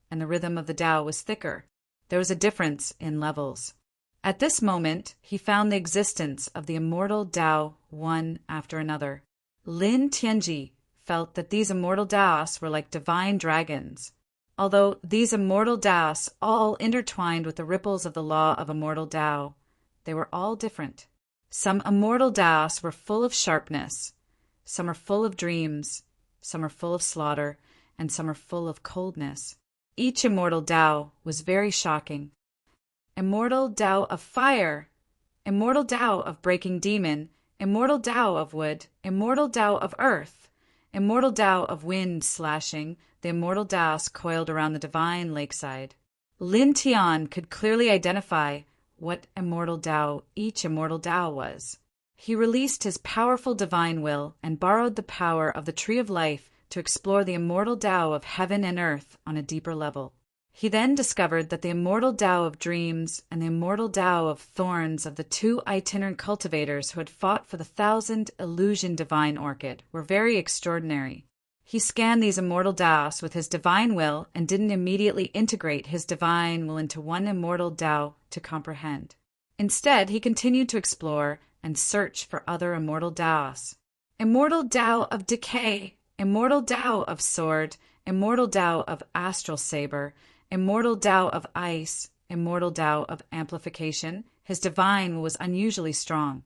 and the rhythm of the Tao was thicker. There was a difference in levels. At this moment, he found the existence of the immortal Tao one after another. Lin Tianji felt that these immortal Taos were like divine dragons. Although these immortal Taos all intertwined with the ripples of the law of immortal Tao, they were all different. Some immortal Taos were full of sharpness, some are full of dreams, some are full of slaughter, and some are full of coldness. Each immortal Tao was very shocking. Immortal Tao of fire, immortal Tao of breaking demon, immortal Tao of wood, immortal Tao of earth, immortal Tao of wind slashing, the immortal Taos coiled around the divine lakeside. Lin Tian could clearly identify what immortal Tao each immortal Tao was. He released his powerful divine will and borrowed the power of the Tree of Life to explore the immortal Tao of heaven and earth on a deeper level. He then discovered that the immortal Tao of dreams and the immortal Tao of thorns of the two itinerant cultivators who had fought for the 1,000 illusion divine orchid were very extraordinary. He scanned these immortal Taos with his divine will and didn't immediately integrate his divine will into one immortal Tao to comprehend. Instead, he continued to explore and search for other immortal Taos. Immortal Tao of decay, immortal Tao of sword, immortal Tao of astral saber, immortal Tao of ice, immortal Tao of amplification. His divine was unusually strong.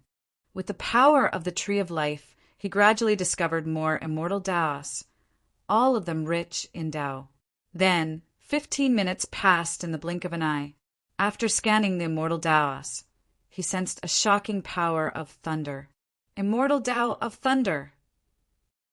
With the power of the Tree of Life, he gradually discovered more immortal Taos, all of them rich in Tao. Then, 15 minutes passed in the blink of an eye. After scanning the immortal Taos, he sensed a shocking power of thunder. Immortal Tao of thunder!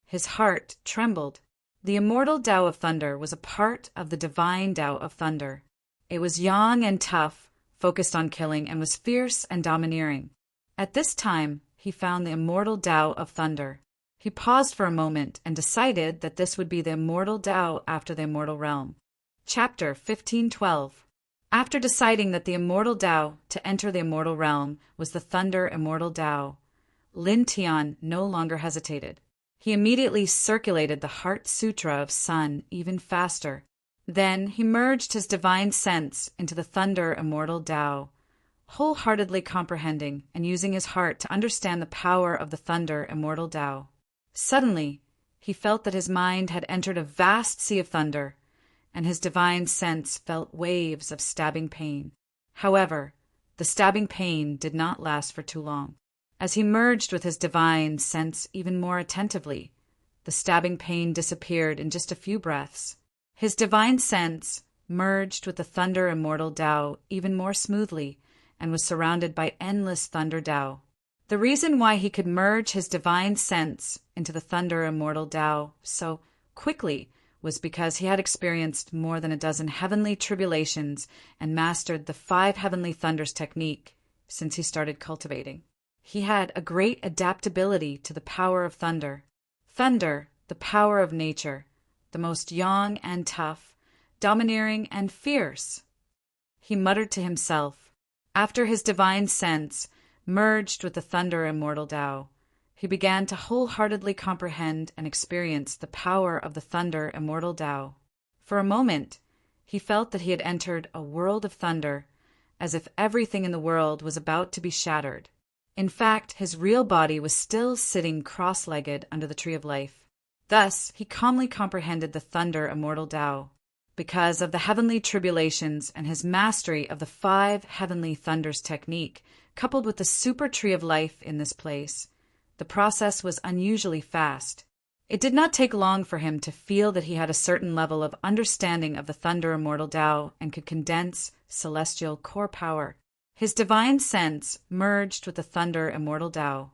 His heart trembled. The immortal Tao of thunder was a part of the divine Tao of thunder. It was young and tough, focused on killing, and was fierce and domineering. At this time, he found the immortal Tao of thunder. He paused for a moment and decided that this would be the immortal Tao after the immortal realm. Chapter 1512. After deciding that the immortal Tao to enter the immortal realm was the thunder immortal Tao, Lin Tian no longer hesitated. He immediately circulated the Heart Sutra of Sun even faster. Then he merged his divine sense into the thunder immortal Tao, wholeheartedly comprehending and using his heart to understand the power of the thunder immortal Tao. Suddenly, he felt that his mind had entered a vast sea of thunder, and his divine sense felt waves of stabbing pain. However, the stabbing pain did not last for too long. As he merged with his divine sense even more attentively, the stabbing pain disappeared in just a few breaths. His divine sense merged with the thunder immortal Tao even more smoothly and was surrounded by endless thunder Tao. The reason why he could merge his divine sense into the thunder immortal Tao so quickly was because he had experienced more than a dozen heavenly tribulations and mastered the 5 heavenly thunders technique since he started cultivating. He had a great adaptability to the power of thunder. Thunder, the power of nature, the most young and tough, domineering and fierce. he muttered to himself. After his divine sense merged with the thunder immortal Tao, he began to wholeheartedly comprehend and experience the power of the thunder immortal Tao. For a moment, he felt that he had entered a world of thunder, as if everything in the world was about to be shattered. In fact, his real body was still sitting cross-legged under the tree of life. Thus, he calmly comprehended the thunder immortal Tao. Because of the heavenly tribulations and his mastery of the 5 heavenly thunders technique, coupled with the super tree of life in this place, the process was unusually fast. It did not take long for him to feel that he had a certain level of understanding of the thunder immortal Tao and could condense celestial core power. His divine sense merged with the thunder immortal Tao.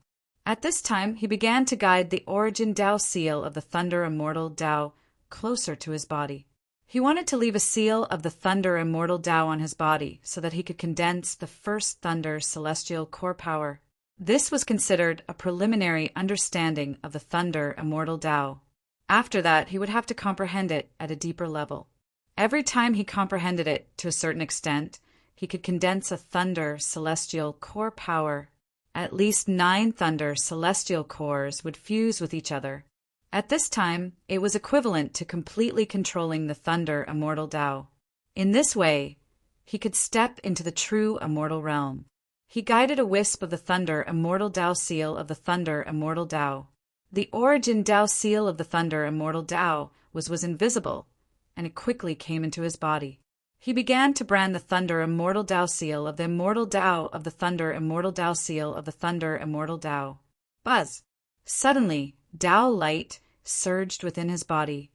At this time, he began to guide the origin Tao seal of the thunder immortal Tao closer to his body. He wanted to leave a seal of the thunder immortal Tao on his body so that he could condense the first thunder celestial core power. This was considered a preliminary understanding of the thunder immortal Tao. After that, he would have to comprehend it at a deeper level. Every time he comprehended it to a certain extent, he could condense a thunder celestial core power. At least 9 thunder celestial cores would fuse with each other. At this time, it was equivalent to completely controlling the thunder immortal Tao. In this way, he could step into the true immortal realm. He guided a wisp of the thunder immortal Tao seal of the thunder immortal Tao. The origin Tao seal of the thunder immortal Tao was invisible, and it quickly came into his body. He began to brand the thunder immortal Tao seal of the immortal Tao of the thunder immortal Tao seal of the thunder immortal Tao. Buzz! Suddenly, Tao light surged within his body,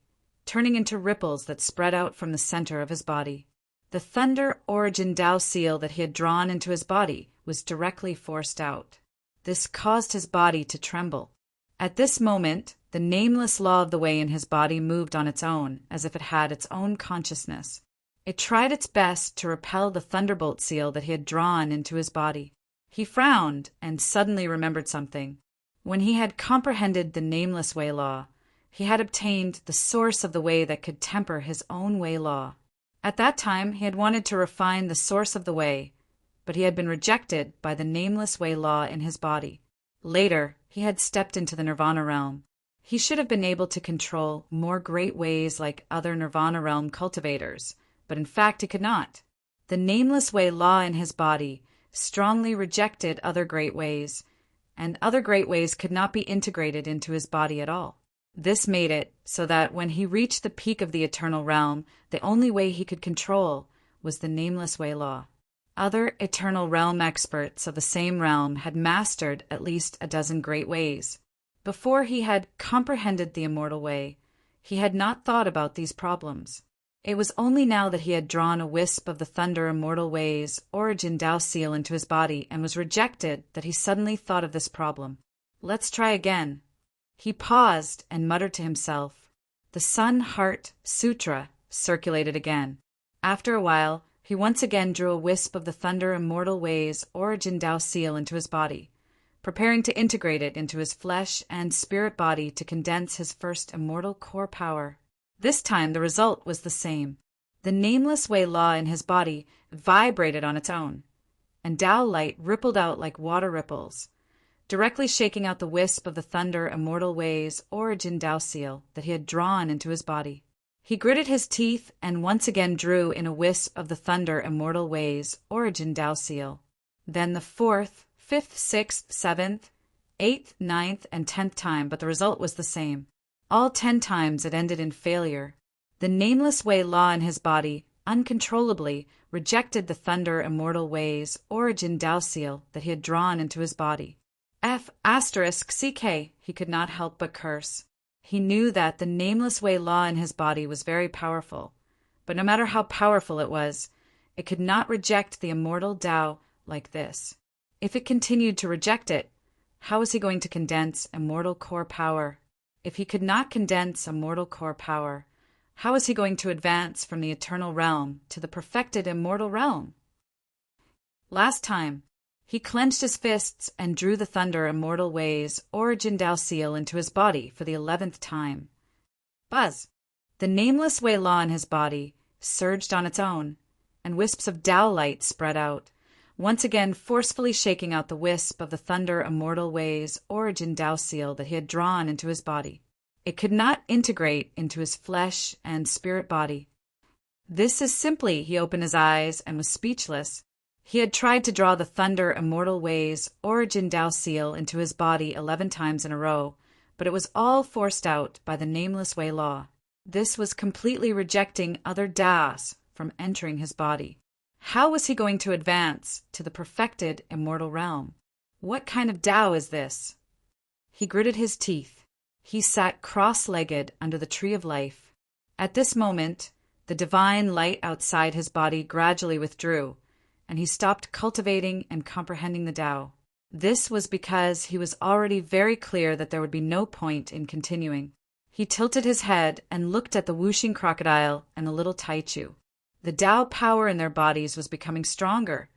turning into ripples that spread out from the center of his body. The thunder origin Tao seal that he had drawn into his body was directly forced out. This caused his body to tremble. At this moment, the nameless law of the way in his body moved on its own, as if it had its own consciousness. It tried its best to repel the thunderbolt seal that he had drawn into his body. He frowned and suddenly remembered something. When he had comprehended the nameless way law, he had obtained the source of the way that could temper his own way law. At that time, he had wanted to refine the source of the way, but he had been rejected by the nameless way law in his body. Later, he had stepped into the nirvana realm. He should have been able to control more great ways like other nirvana realm cultivators, but in fact he could not. The nameless way law in his body strongly rejected other great ways, and other great ways could not be integrated into his body at all. This made it so that when he reached the peak of the eternal realm, the only way he could control was the nameless way law. Other eternal realm experts of the same realm had mastered at least a dozen great ways. Before he had comprehended the immortal way, he had not thought about these problems. It was only now that he had drawn a wisp of the thunder immortal ways origin Tao seal into his body and was rejected that he suddenly thought of this problem. Let's try again. He paused and muttered to himself. The Sun Heart Sutra circulated again. After a while, he once again drew a wisp of the thunder immortal ways origin Tao seal into his body, preparing to integrate it into his flesh and spirit body to condense his first immortal core power. This time the result was the same. The nameless way law in his body vibrated on its own, and Tao light rippled out like water ripples, directly shaking out the wisp of the thunder immortal ways origin Tao seal that he had drawn into his body. He gritted his teeth and once again drew in a wisp of the thunder immortal ways origin Tao seal. Then the 4th, 5th, 6th, 7th, 8th, 9th, and 10th time, but the result was the same. All 10 times it ended in failure. The nameless way law in his body uncontrollably rejected the thunder immortal ways origin Tao seal that he had drawn into his body. *CK, he could not help but curse. He knew that the nameless way law in his body was very powerful, but no matter how powerful it was, it could not reject the immortal Tao like this. If it continued to reject it, how was he going to condense immortal core power? If he could not condense immortal core power, how was he going to advance from the eternal realm to the perfected immortal realm? Last time, he clenched his fists and drew the thunder immortal ways origin Tao seal into his body for the 11th time. Buzz! The nameless way law in his body surged on its own, and wisps of Tao light spread out, once again forcefully shaking out the wisp of the thunder immortal ways origin Tao seal that he had drawn into his body. It could not integrate into his flesh and spirit body. This is simply, he opened his eyes and was speechless. He had tried to draw the thunder immortal ways origin Tao seal into his body 11 times in a row, but it was all forced out by the nameless way law. This was completely rejecting other Taos from entering his body. How was he going to advance to the perfected immortal realm? What kind of Tao is this? He gritted his teeth. He sat cross-legged under the tree of life. At this moment, the divine light outside his body gradually withdrew, and he stopped cultivating and comprehending the Tao. This was because he was already very clear that there would be no point in continuing. He tilted his head and looked at the whooshing crocodile and the little Taichu. The Tao power in their bodies was becoming stronger,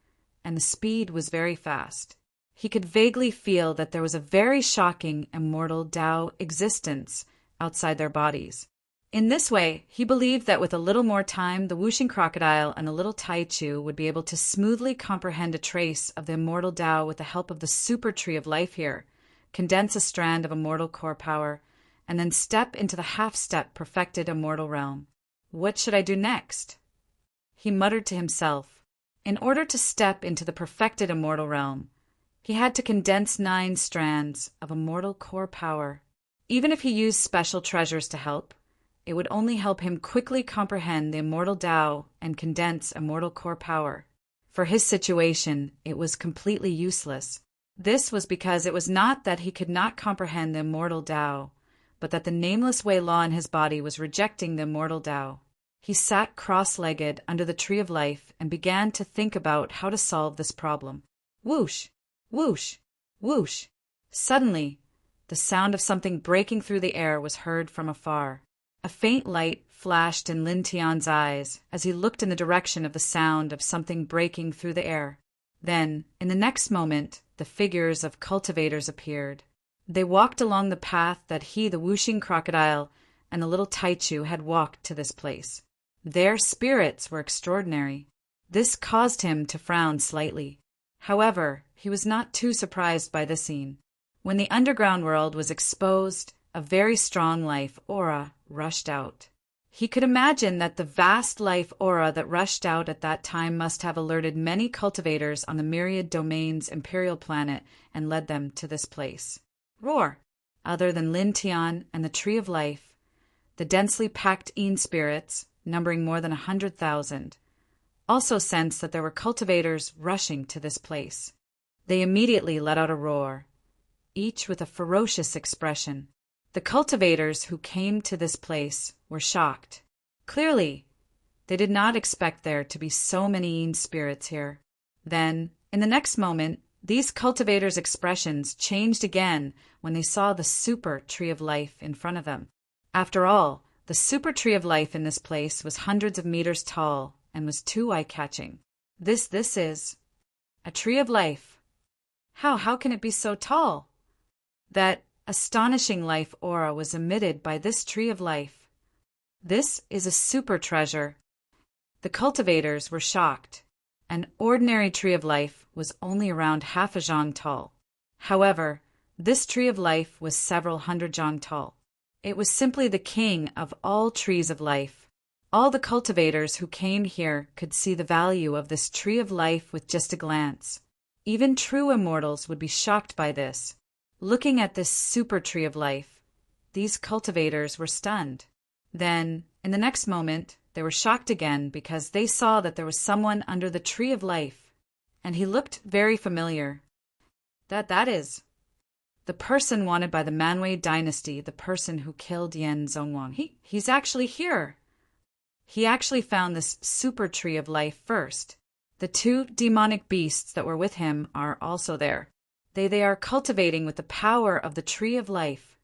and the speed was very fast. He could vaguely feel that there was a very shocking immortal Tao existence outside their bodies. In this way, he believed that with a little more time, the whooshing crocodile and the little Taichu would be able to smoothly comprehend a trace of the immortal Tao with the help of the super tree of life here, condense a strand of immortal core power, and then step into the half-step perfected immortal realm. What should I do next? He muttered to himself. In order to step into the perfected immortal realm, he had to condense 9 strands of immortal core power. Even if he used special treasures to help, it would only help him quickly comprehend the immortal Tao and condense immortal core power. For his situation, it was completely useless. This was because it was not that he could not comprehend the immortal Tao, but that the nameless way law in his body was rejecting the immortal Tao. He sat cross-legged under the tree of life and began to think about how to solve this problem. Whoosh! Whoosh! Whoosh! Suddenly, the sound of something breaking through the air was heard from afar. A faint light flashed in Lin Tian's eyes as he looked in the direction of the sound of something breaking through the air. Then, in the next moment, the figures of cultivators appeared. They walked along the path that he, the whooshing crocodile, and the little Taichu had walked to this place. Their spirits were extraordinary. This caused him to frown slightly. However, he was not too surprised by the scene. When the underground world was exposed, a very strong life aura rushed out. He could imagine that the vast life aura that rushed out at that time must have alerted many cultivators on the myriad domains imperial planet and led them to this place. Roar! Other than Lin Tian and the Tree of Life, the densely packed Een spirits, numbering more than 100,000, also sensed that there were cultivators rushing to this place. They immediately let out a roar, each with a ferocious expression. The cultivators who came to this place were shocked. Clearly, they did not expect there to be so many Een spirits here. Then, in the next moment, these cultivators' expressions changed again when they saw the super tree of life in front of them. After all, the super tree of life in this place was hundreds of meters tall and was too eye-catching. This is a tree of life. How can it be so tall? That astonishing life aura was emitted by this tree of life. This is a super treasure. The cultivators were shocked. An ordinary tree of life was only around half a zhang tall. However, this tree of life was several hundred zhang tall. It was simply the king of all trees of life. All the cultivators who came here could see the value of this tree of life with just a glance. Even true immortals would be shocked by this. Looking at this super tree of life, these cultivators were stunned. Then, in the next moment, they were shocked again because they saw that there was someone under the tree of life, and he looked very familiar. That is the person wanted by the Manwei dynasty, the person who killed Yan Zhongwang. He's actually here. He actually found this super tree of life first. The 2 demonic beasts that were with him are also there. They are cultivating with the power of the tree of life.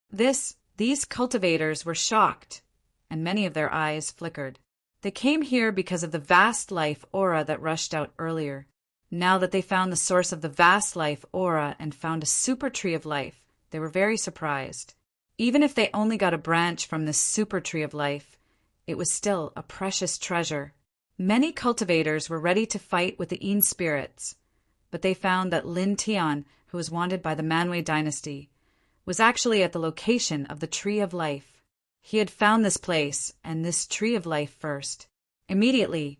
These cultivators were shocked, and many of their eyes flickered. They came here because of the vast life aura that rushed out earlier. Now that they found the source of the vast life aura and found a super tree of life, they were very surprised. Even if they only got a branch from this super tree of life, it was still a precious treasure. Many cultivators were ready to fight with the Een spirits, but they found that Lin Tian, who was wanted by the Manwë dynasty, was actually at the location of the Tree of Life. He had found this place and this Tree of Life first. Immediately,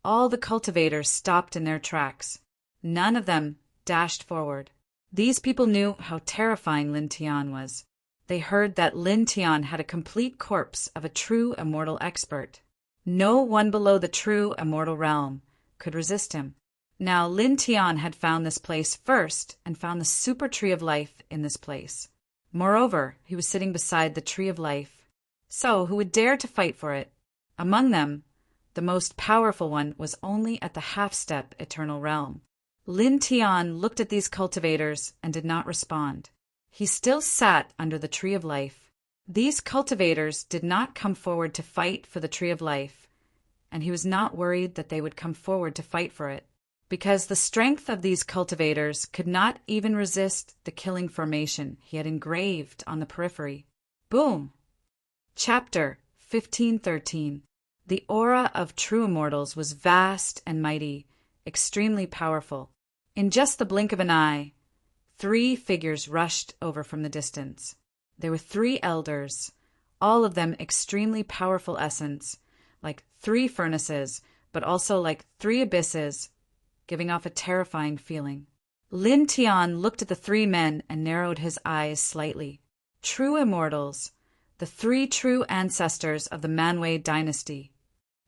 all the cultivators stopped in their tracks. None of them dashed forward. These people knew how terrifying Lin Tian was. They heard that Lin Tian had a complete corpse of a true immortal expert. No one below the true immortal realm could resist him. Now Lin Tian had found this place first and found the super Tree of Life in this place. Moreover, he was sitting beside the Tree of Life. So who would dare to fight for it? Among them, the most powerful one was only at the half-step eternal realm. Lin Tian looked at these cultivators and did not respond. He still sat under the Tree of Life. These cultivators did not come forward to fight for the Tree of Life, and he was not worried that they would come forward to fight for it, because the strength of these cultivators could not even resist the killing formation he had engraved on the periphery. Boom! Chapter 1513. The aura of true immortals was vast and mighty, extremely powerful. In just the blink of an eye, 3 figures rushed over from the distance. There were 3 elders, all of them extremely powerful essence, like 3 furnaces, but also like 3 abysses, giving off a terrifying feeling. Lin Tian looked at the 3 men and narrowed his eyes slightly. True immortals, the 3 true ancestors of the Manwë dynasty.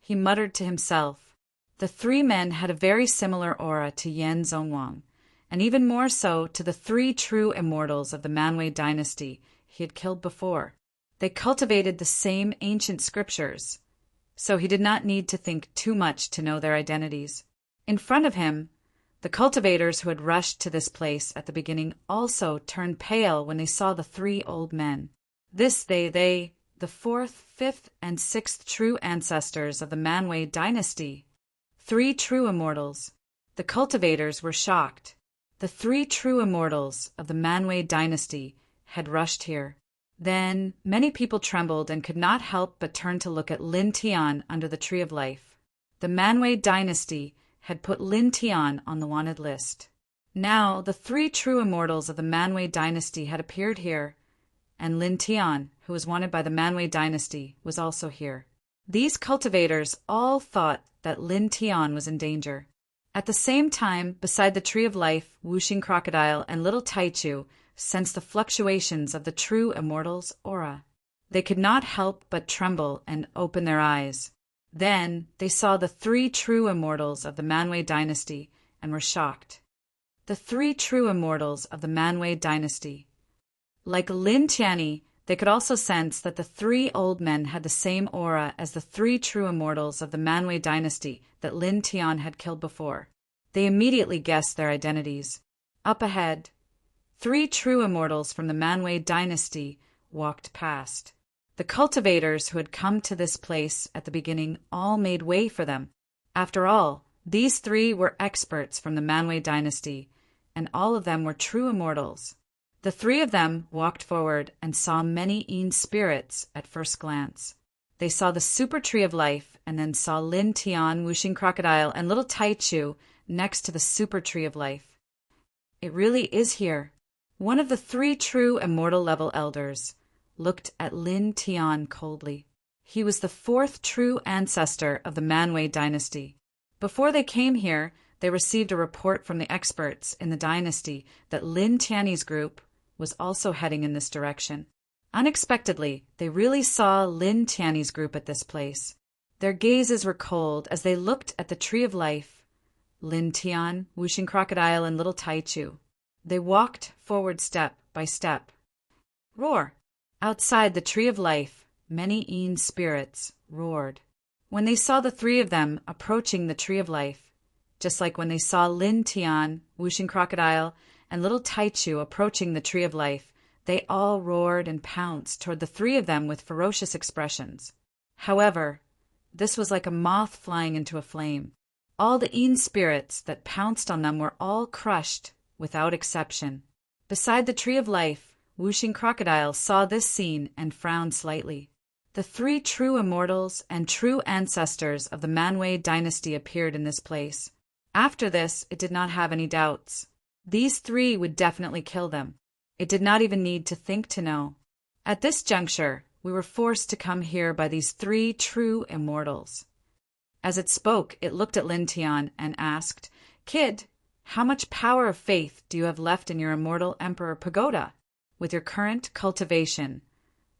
He muttered to himself. The 3 men had a very similar aura to Yan Zhongwang, and even more so to the 3 true immortals of the Manwë dynasty he had killed before. They cultivated the same ancient scriptures, so he did not need to think too much to know their identities. In front of him, the cultivators who had rushed to this place at the beginning also turned pale when they saw the 3 old men. They, the 4th, 5th, and 6th true ancestors of the Manwë dynasty. 3 true immortals. The cultivators were shocked. The 3 true immortals of the Manwë dynasty had rushed here. Then many people trembled and could not help but turn to look at Lin Tian under the Tree of Life. The Manwë dynasty had put Lin Tian on the wanted list. Now the 3 true immortals of the Manwë dynasty had appeared here, and Lin Tian, who was wanted by the Manwë dynasty, was also here. These cultivators all thought that Lin Tian was in danger. At the same time, beside the Tree of Life, Wuxing Crocodile and Little Taichu sensed the fluctuations of the true immortal's aura. They could not help but tremble and open their eyes. Then they saw the 3 true immortals of the Manwë dynasty and were shocked. The 3 true immortals of the Manwë dynasty. Like Lin Tianyi, they could also sense that the 3 old men had the same aura as the 3 true immortals of the Manwë dynasty that Lin Tian had killed before. They immediately guessed their identities. Up ahead, 3 true immortals from the Manwë dynasty walked past. The cultivators who had come to this place at the beginning all made way for them. After all, these 3 were experts from the Manwë dynasty, and all of them were true immortals. The 3 of them walked forward and saw many Een spirits at first glance. They saw the super Tree of Life and then saw Lin Tian, Wuxing Crocodile, and Little Taichu next to the super Tree of Life. It really is here. One of the 3 true immortal level elders looked at Lin Tian coldly. He was the 4th true ancestor of the Manwë dynasty. Before they came here, they received a report from the experts in the dynasty that Lin Tianyi's group was also heading in this direction. Unexpectedly, they really saw Lin Tianyi's group at this place. Their gazes were cold as they looked at the Tree of Life, Lin Tian, Wuxing Crocodile, and Little Taichu. They walked forward step by step. Roar! Outside the Tree of Life, many Een spirits roared. When they saw the 3 of them approaching the Tree of Life, just like when they saw Lin Tian, Wuxing Crocodile, and Little Taichu approaching the Tree of Life, they all roared and pounced toward the 3 of them with ferocious expressions. However, this was like a moth flying into a flame. All the Een spirits that pounced on them were all crushed, without exception. Beside the Tree of Life, Wuxing Crocodile saw this scene and frowned slightly. The three true immortals and true ancestors of the Manwë dynasty appeared in this place. After this, it did not have any doubts. These three would definitely kill them. It did not even need to think to know. At this juncture, we were forced to come here by these three true immortals. As it spoke, it looked at Lin Tian and asked, "Kid, how much power of faith do you have left in your immortal Emperor Pagoda? With your current cultivation,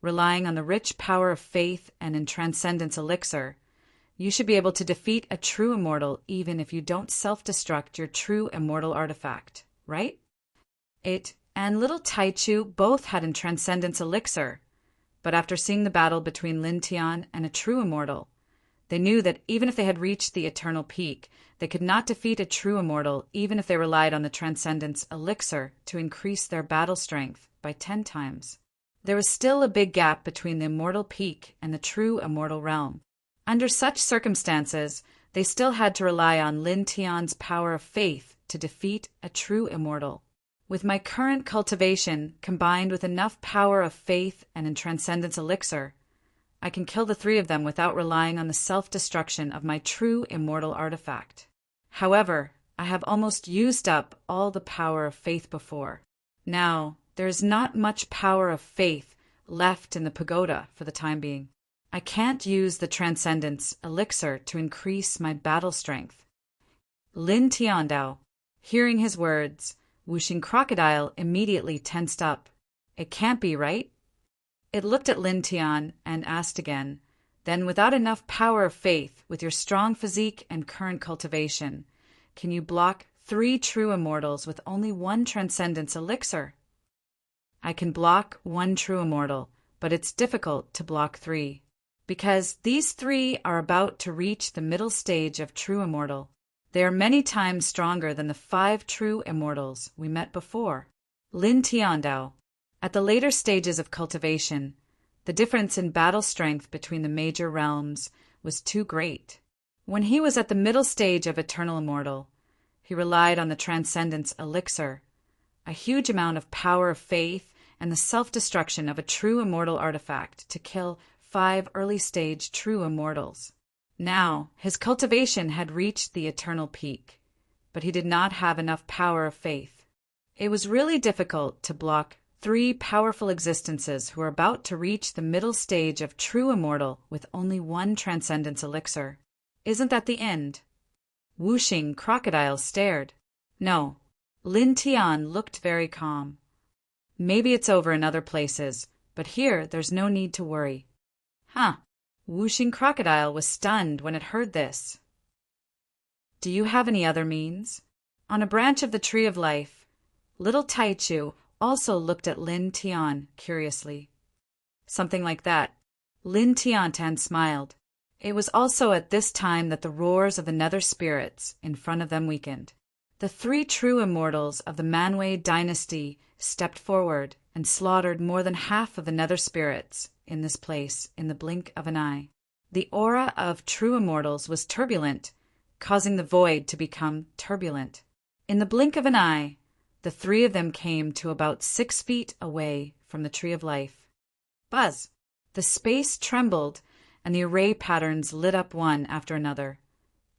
relying on the rich power of faith and in Transcendence Elixir, you should be able to defeat a true immortal even if you don't self-destruct your true immortal artifact, right?" It and little Taichu both had in Transcendence Elixir, but after seeing the battle between Lin Tian and a true immortal, they knew that even if they had reached the eternal peak, they could not defeat a true immortal even if they relied on the Transcendence Elixir to increase their battle strength by 10 times. There was still a big gap between the immortal peak and the true immortal realm. Under such circumstances, they still had to rely on Lin Tian's power of faith to defeat a true immortal. With my current cultivation combined with enough power of faith and in Transcendence Elixir, I can kill the three of them without relying on the self-destruction of my true immortal artifact. However, I have almost used up all the power of faith before. Now, there is not much power of faith left in the pagoda for the time being. I can't use the Transcendence Elixir to increase my battle strength. Lin Tiandao, hearing his words, Wuxing Crocodile immediately tensed up. It can't be, right? It looked at Lin Tian and asked again, "Then without enough power of faith, with your strong physique and current cultivation, can you block 3 true immortals with only 1 Transcendence Elixir?" "I can block 1 true immortal, but it's difficult to block 3. Because these 3 are about to reach the middle stage of true immortal. They are many times stronger than the 5 true immortals we met before." Lin Tiandao. At the later stages of cultivation, the difference in battle strength between the major realms was too great. When he was at the middle stage of eternal immortal, he relied on the Transcendence Elixir, a huge amount of power of faith, and the self-destruction of a true immortal artifact to kill 5 early-stage true immortals. Now, his cultivation had reached the eternal peak, but he did not have enough power of faith. It was really difficult to block 3 powerful existences who were about to reach the middle stage of true immortal with only 1 Transcendence Elixir. Isn't that the end? Wuxing Crocodile stared. No. Lin Tian looked very calm. Maybe it's over in other places, but here there's no need to worry. Huh. Wuxing Crocodile was stunned when it heard this. "Do you have any other means?" On a branch of the Tree of Life, little Taichu also looked at Lin Tian curiously. "Something like that." Lin Tiantan smiled. It was also at this time that the roars of the nether spirits in front of them weakened. The 3 true immortals of the Manwë dynasty stepped forward and slaughtered more than half of the nether spirits in this place in the blink of an eye. The aura of true immortals was turbulent, causing the void to become turbulent. In the blink of an eye, the 3 of them came to about 6 feet away from the Tree of Life. Buzz! The space trembled, and the array patterns lit up one after another,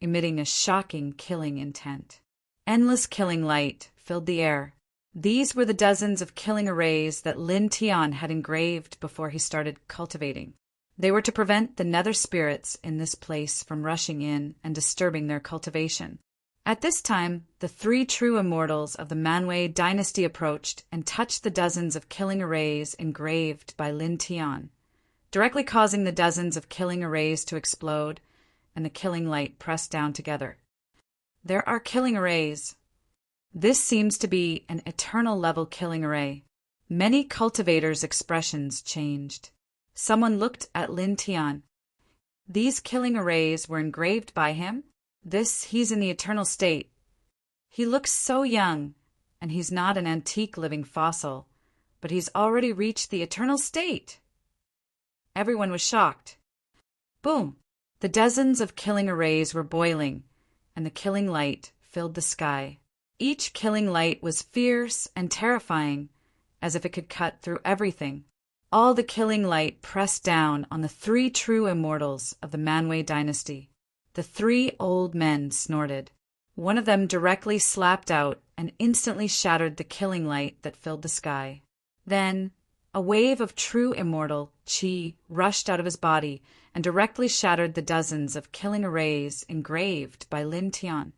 emitting a shocking killing intent. Endless killing light filled the air. These were the dozens of killing arrays that Lin Tian had engraved before he started cultivating. They were to prevent the nether spirits in this place from rushing in and disturbing their cultivation. At this time, the 3 true immortals of the Manwë dynasty approached and touched the dozens of killing arrays engraved by Lin Tian, directly causing the dozens of killing arrays to explode and the killing light press down together. There are killing arrays. This seems to be an eternal level killing array. Many cultivators' expressions changed. Someone looked at Lin Tian. These killing arrays were engraved by him? He's in the eternal state. He looks so young, and he's not an antique living fossil, but he's already reached the eternal state. Everyone was shocked. Boom! The dozens of killing arrays were boiling, and the killing light filled the sky. Each killing light was fierce and terrifying, as if it could cut through everything. All the killing light pressed down on the three true immortals of the Manwë dynasty. The three old men snorted. One of them directly slapped out and instantly shattered the killing light that filled the sky. Then, a wave of true immortal chi rushed out of his body and directly shattered the dozens of killing arrays engraved by Lin Tian.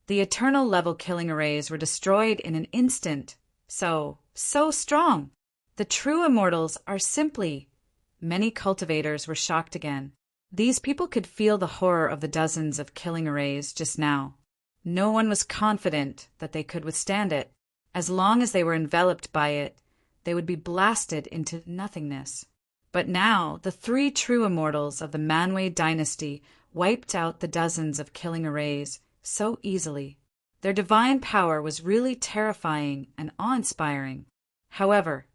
The eternal level killing arrays were destroyed in an instant. So strong! The true immortals are simply... Many cultivators were shocked again. These people could feel the horror of the dozens of killing arrays just now. No one was confident that they could withstand it. As long as they were enveloped by it, they would be blasted into nothingness. But now the three true immortals of the Manwë dynasty wiped out the dozens of killing arrays so easily. Their divine power was really terrifying and awe-inspiring. However,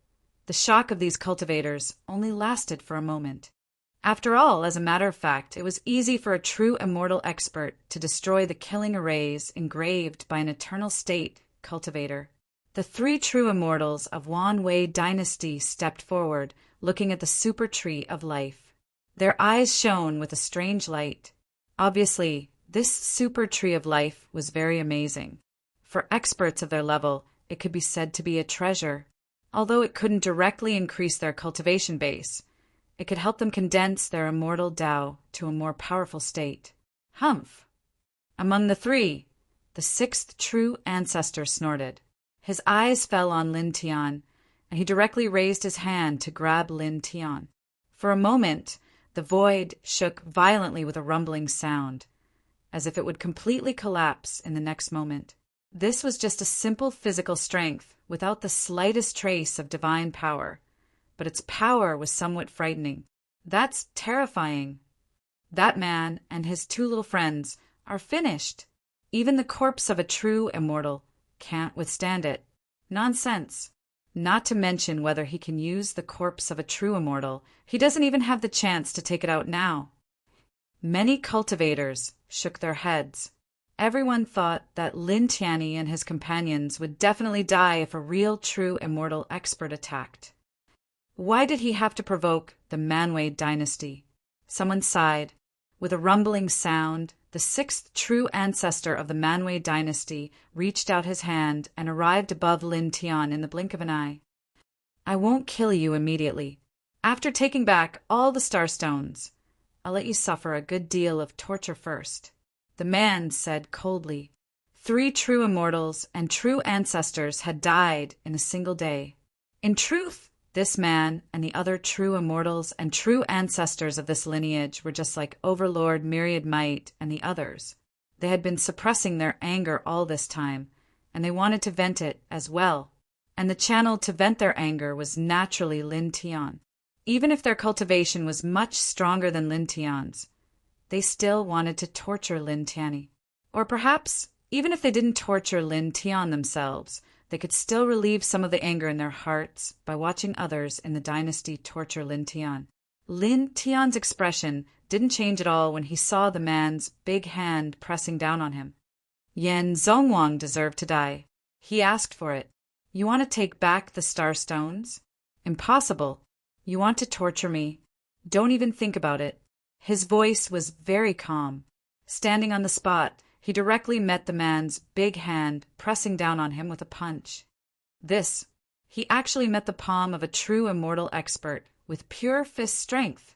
the shock of these cultivators only lasted for a moment. After all, as a matter of fact, it was easy for a true immortal expert to destroy the killing arrays engraved by an eternal state cultivator. The three true immortals of Manwë dynasty stepped forward, looking at the super tree of life. Their eyes shone with a strange light. Obviously, this super tree of life was very amazing. For experts of their level, it could be said to be a treasure. Although it couldn't directly increase their cultivation base, it could help them condense their immortal Tao to a more powerful state. Humph! Among the three, the sixth true ancestor snorted. His eyes fell on Lin Tian, and he directly raised his hand to grab Lin Tian. For a moment, the void shook violently with a rumbling sound, as if it would completely collapse in the next moment. This was just a simple physical strength without the slightest trace of divine power. But its power was somewhat frightening. That's terrifying. That man and his two little friends are finished. Even the corpse of a true immortal can't withstand it. Nonsense. Not to mention whether he can use the corpse of a true immortal. He doesn't even have the chance to take it out now. Many cultivators shook their heads. Everyone thought that Lin Tian and his companions would definitely die if a real true immortal expert attacked. Why did he have to provoke the Manwë dynasty? Someone sighed. With a rumbling sound, the sixth true ancestor of the Manwë dynasty reached out his hand and arrived above Lin Tian in the blink of an eye. I won't kill you immediately. After taking back all the starstones, I'll let you suffer a good deal of torture first. The man said coldly. 3 true immortals and true ancestors had died in a single day. In truth, this man and the other true immortals and true ancestors of this lineage were just like Overlord Myriad Might and the others. They had been suppressing their anger all this time, and they wanted to vent it as well. And the channel to vent their anger was naturally Lin Tian. Even if their cultivation was much stronger than Lin Tian's, they still wanted to torture Lin Tian. Or perhaps, even if they didn't torture Lin Tian themselves, they could still relieve some of the anger in their hearts by watching others in the dynasty torture Lin Tian. Lin Tian's expression didn't change at all when he saw the man's big hand pressing down on him. Yan Zhongwang deserved to die. He asked for it. You want to take back the starstones? Impossible. You want to torture me? Don't even think about it. His voice was very calm. Standing on the spot, he directly met the man's big hand pressing down on him with a punch. He actually met the palm of a true immortal expert with pure fist strength.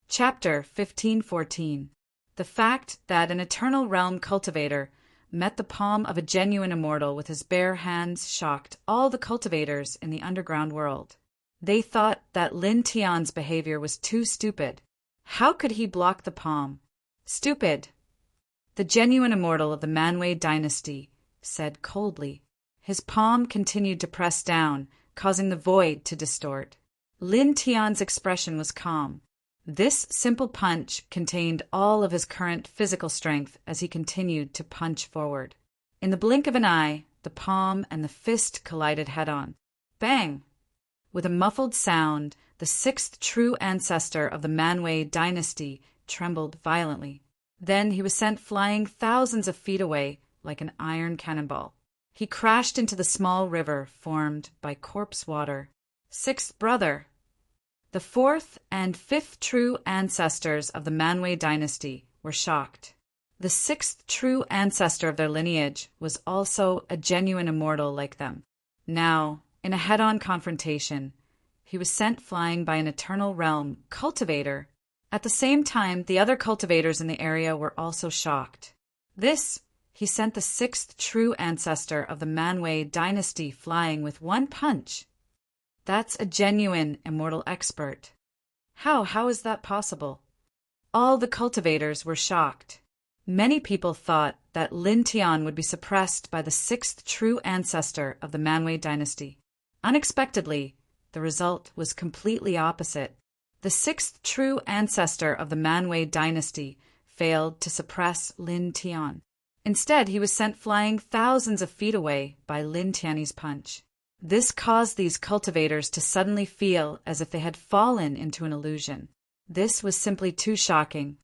Chapter 1514. The fact that an Eternal Realm cultivator met the palm of a genuine immortal with his bare hands shocked all the cultivators in the underground world. They thought that Lin Tian's behavior was too stupid. How could he block the palm? Stupid. The genuine immortal of the Manwë dynasty said coldly. His palm continued to press down, causing the void to distort. Lin Tian's expression was calm. This simple punch contained all of his current physical strength as he continued to punch forward. In the blink of an eye, the palm and the fist collided head-on. Bang! With a muffled sound, the 6th true ancestor of the Manwë dynasty trembled violently. Then he was sent flying thousands of feet away like an iron cannonball. He crashed into the small river formed by corpse water. Sixth brother. The fourth and fifth true ancestors of the Manwë dynasty were shocked. The sixth true ancestor of their lineage was also a genuine immortal like them. Now, in a head-on confrontation, he was sent flying by an eternal realm cultivator. At the same time, the other cultivators in the area were also shocked. He sent the sixth true ancestor of the Manwë dynasty flying with one punch. That's a genuine immortal expert. How is that possible? All the cultivators were shocked. Many people thought that Lin Tian would be suppressed by the sixth true ancestor of the Manwë dynasty. Unexpectedly, the result was completely opposite. The sixth true ancestor of the Manwë dynasty failed to suppress Lin Tian. Instead, he was sent flying thousands of feet away by Lin Tian's punch. This caused these cultivators to suddenly feel as if they had fallen into an illusion. This was simply too shocking.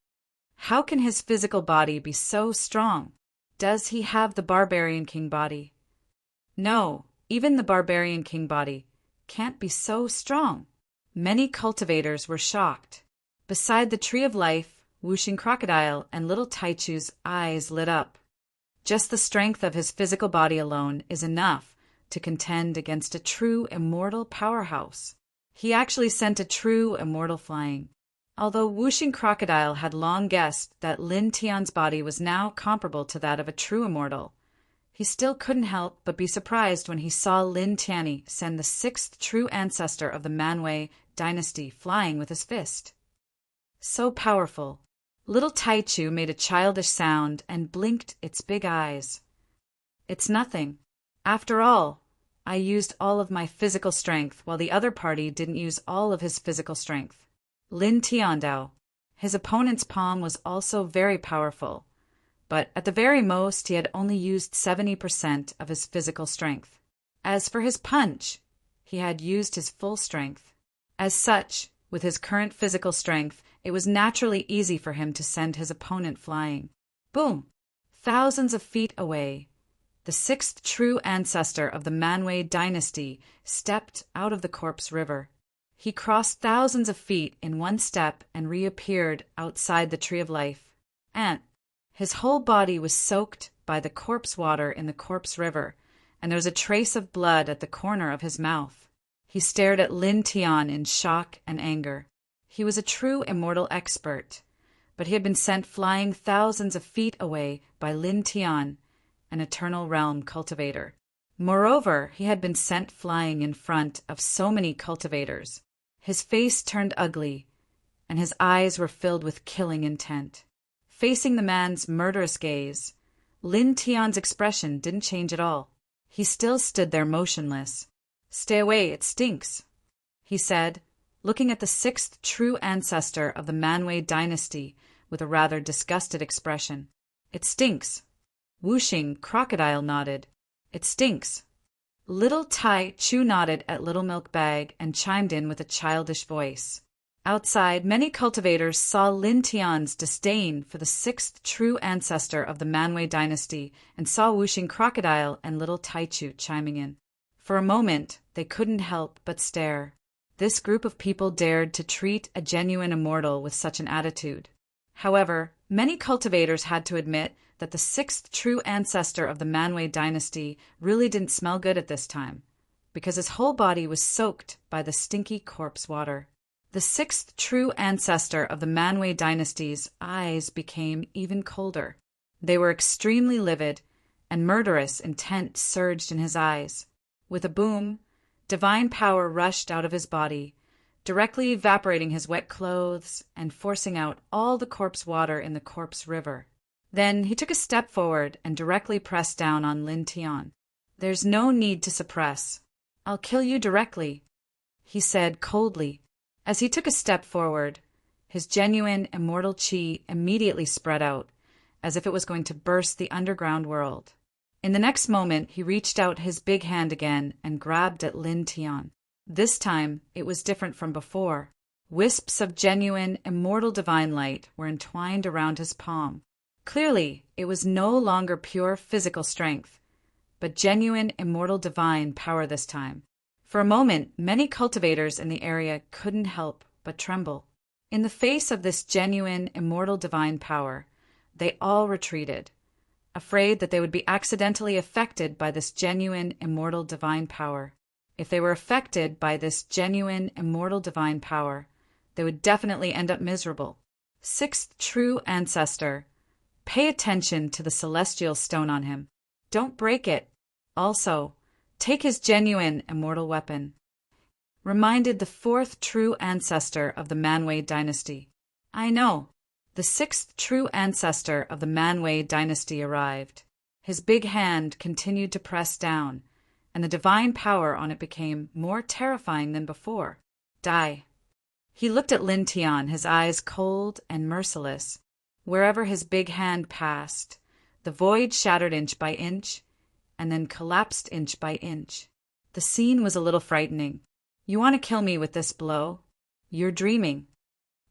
How can his physical body be so strong? Does he have the Barbarian King body? No, even the Barbarian King body can't be so strong. Many cultivators were shocked. Beside the Tree of Life, Whooshing Crocodile and little Taichu's eyes lit up. Just the strength of his physical body alone is enough to contend against a true immortal powerhouse. He actually sent a true immortal flying. Although Whooshing Crocodile had long guessed that Lin Tian's body was now comparable to that of a true immortal, he still couldn't help but be surprised when he saw Lin Tian send the sixth true ancestor of the Manwë dynasty flying with his fist. So powerful. Little Taichu made a childish sound and blinked its big eyes. It's nothing. After all, I used all of my physical strength while the other party didn't use all of his physical strength. Lin Tiandao. His opponent's palm was also very powerful, but at the very most he had only used 70% of his physical strength. As for his punch, he had used his full strength. As such, with his current physical strength, it was naturally easy for him to send his opponent flying. Boom! Thousands of feet away, the sixth true ancestor of the Manwë dynasty stepped out of the corpse river. He crossed thousands of feet in one step and reappeared outside the Tree of Life. And his whole body was soaked by the corpse water in the corpse river, and there was a trace of blood at the corner of his mouth. He stared at Lin Tian in shock and anger. He was a true immortal expert, but he had been sent flying thousands of feet away by Lin Tian, an eternal realm cultivator. Moreover, he had been sent flying in front of so many cultivators. His face turned ugly, and his eyes were filled with killing intent. Facing the man's murderous gaze, Lin Tian's expression didn't change at all. He still stood there motionless. "Stay away, it stinks," he said, looking at the sixth true ancestor of the Manwë dynasty with a rather disgusted expression. "It stinks." Whooshing Crocodile nodded. "It stinks." Little Tai Chu nodded at Little Milk Bag and chimed in with a childish voice. Outside, many cultivators saw Lin Tian's disdain for the sixth true ancestor of the Manwë dynasty and saw Whooshing Crocodile and Little Taichu chiming in. For a moment, they couldn't help but stare. This group of people dared to treat a genuine immortal with such an attitude. However, many cultivators had to admit that the sixth true ancestor of the Manwë dynasty really didn't smell good at this time, because his whole body was soaked by the stinky corpse water. The sixth true ancestor of the Manwë dynasty's eyes became even colder. They were extremely livid, and murderous intent surged in his eyes. With a boom, divine power rushed out of his body, directly evaporating his wet clothes and forcing out all the corpse water in the corpse river. Then he took a step forward and directly pressed down on Lin Tian. "There's no need to suppress. I'll kill you directly," he said coldly. As he took a step forward, his genuine immortal chi immediately spread out, as if it was going to burst the underground world. In the next moment, he reached out his big hand again and grabbed at Lin Tian. This time, it was different from before. Wisps of genuine, immortal divine light were entwined around his palm. Clearly, it was no longer pure physical strength, but genuine, immortal divine power this time. For a moment, many cultivators in the area couldn't help but tremble. In the face of this genuine, immortal divine power, they all retreated, afraid that they would be accidentally affected by this genuine, immortal divine power. If they were affected by this genuine, immortal divine power, they would definitely end up miserable. Sixth true ancestor, pay attention to the celestial stone on him. Don't break it. Also, take his genuine, immortal weapon. Reminded the fourth true ancestor of the Manwë dynasty. I know. The sixth true ancestor of the Manwë dynasty arrived. His big hand continued to press down, and the divine power on it became more terrifying than before. Die. He looked at Lin Tian, his eyes cold and merciless. Wherever his big hand passed, the void shattered inch by inch, and then collapsed inch by inch. The scene was a little frightening. You want to kill me with this blow? You're dreaming.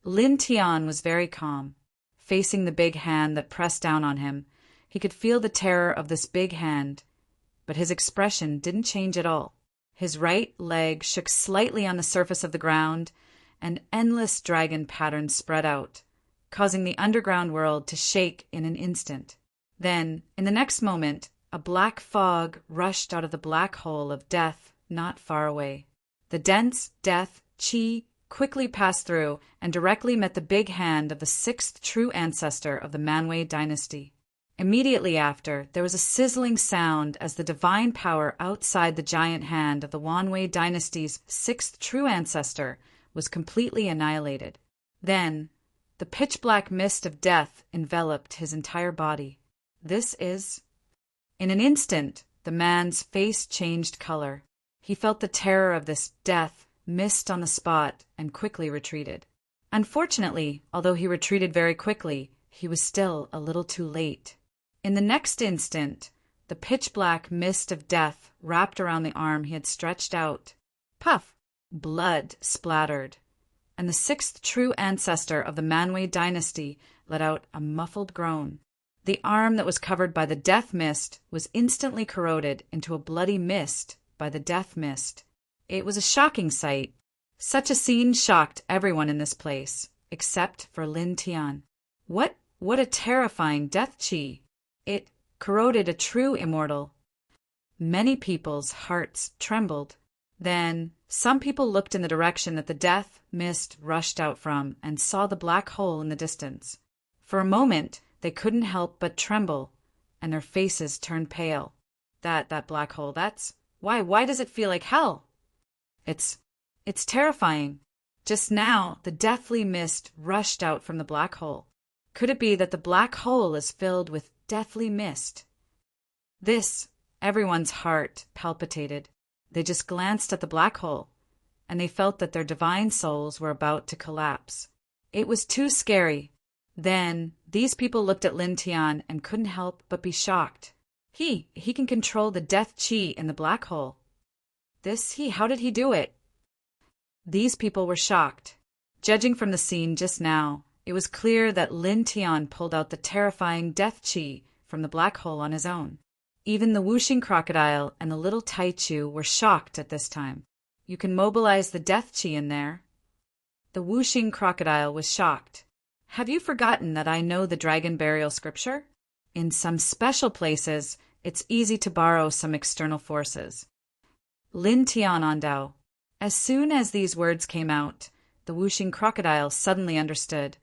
Lin Tian was very calm. Facing the big hand that pressed down on him, he could feel the terror of this big hand, but his expression didn't change at all. His right leg shook slightly on the surface of the ground, and endless dragon patterns spread out, causing the underground world to shake in an instant. Then, in the next moment, a black fog rushed out of the black hole of death not far away. The dense death chi quickly passed through and directly met the big hand of the sixth true ancestor of the Manwë dynasty. Immediately after, there was a sizzling sound as the divine power outside the giant hand of the Manwë dynasty's sixth true ancestor was completely annihilated. Then, the pitch-black mist of death enveloped his entire body. This is... In an instant, the man's face changed color. He felt the terror of this death mist on the spot and quickly retreated. Unfortunately, although he retreated very quickly, he was still a little too late. In the next instant, the pitch-black mist of death wrapped around the arm he had stretched out. Puff! Blood splattered, and the sixth true ancestor of the Manwë dynasty let out a muffled groan. The arm that was covered by the death mist was instantly corroded into a bloody mist by the death mist. It was a shocking sight. Such a scene shocked everyone in this place, except for Lin Tian. What a terrifying death chi! It corroded a true immortal. Many people's hearts trembled. Then, some people looked in the direction that the death mist rushed out from and saw the black hole in the distance. For a moment, they couldn't help but tremble, and their faces turned pale. That black hole, that's... Why does it feel like hell? It's terrifying. Just now, the deathly mist rushed out from the black hole. Could it be that the black hole is filled with deathly mist? Everyone's heart palpitated. They just glanced at the black hole, and they felt that their divine souls were about to collapse. It was too scary. Then, these people looked at Lin Tian and couldn't help but be shocked. He can control the death chi in the black hole. How did he do it? These people were shocked. Judging from the scene just now, it was clear that Lin Tian pulled out the terrifying death chi from the black hole on his own. Even the whooshing crocodile and the little Taichu were shocked at this time. You can mobilize the death chi in there. The whooshing crocodile was shocked. Have you forgotten that I know the dragon burial scripture? In some special places, it's easy to borrow some external forces. Lin Tian Andao. As soon as these words came out, the whooshing crocodile suddenly understood,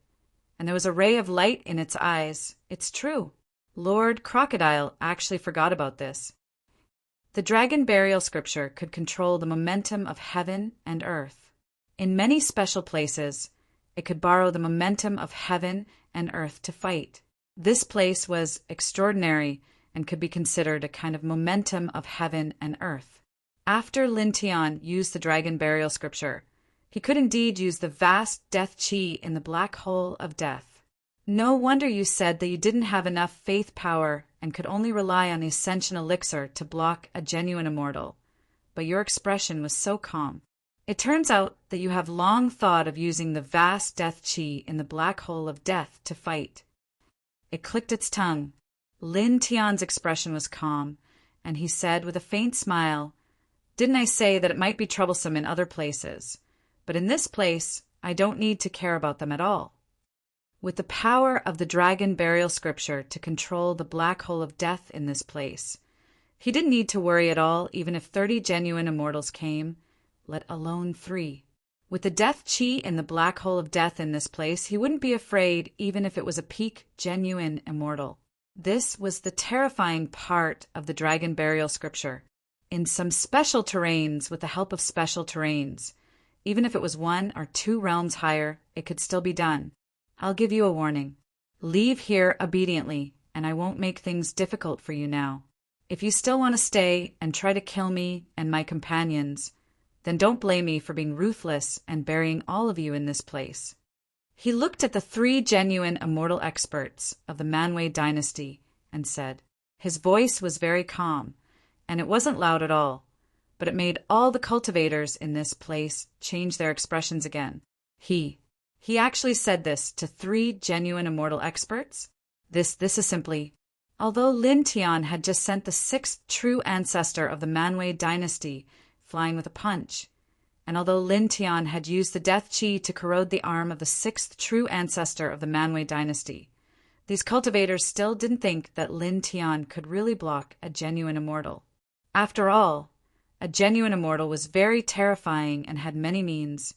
and there was a ray of light in its eyes. It's true. Lord Crocodile actually forgot about this. The dragon burial scripture could control the momentum of heaven and earth. In many special places, it could borrow the momentum of heaven and earth to fight. This place was extraordinary and could be considered a kind of momentum of heaven and earth. After Lin Tian used the dragon burial scripture, he could indeed use the vast death chi in the black hole of death. No wonder you said that you didn't have enough faith power and could only rely on the ascension elixir to block a genuine immortal, but your expression was so calm. It turns out that you have long thought of using the vast death chi in the black hole of death to fight. It clicked its tongue. Lin Tian's expression was calm, and he said with a faint smile, Didn't I say that it might be troublesome in other places? But in this place, I don't need to care about them at all. With the power of the dragon burial scripture to control the black hole of death in this place, he didn't need to worry at all even if 30 genuine immortals came, let alone 3. With the death chi in the black hole of death in this place, he wouldn't be afraid even if it was a peak genuine immortal. This was the terrifying part of the dragon burial scripture. In some special terrains, with the help of special terrains, even if it was 1 or 2 realms higher, it could still be done. I'll give you a warning. Leave here obediently, and I won't make things difficult for you now. If you still want to stay and try to kill me and my companions, then don't blame me for being ruthless and burying all of you in this place. He looked at the 3 genuine immortal experts of the Manwë dynasty and said, his voice was very calm, and it wasn't loud at all, but it made all the cultivators in this place change their expressions again. He actually said this to 3 genuine immortal experts. This is simply, although Lin Tian had just sent the 6th true ancestor of the Manwë dynasty flying with a punch, and although Lin Tian had used the death chi to corrode the arm of the 6th true ancestor of the Manwë dynasty, these cultivators still didn't think that Lin Tian could really block a genuine immortal. After all, a genuine immortal was very terrifying and had many means,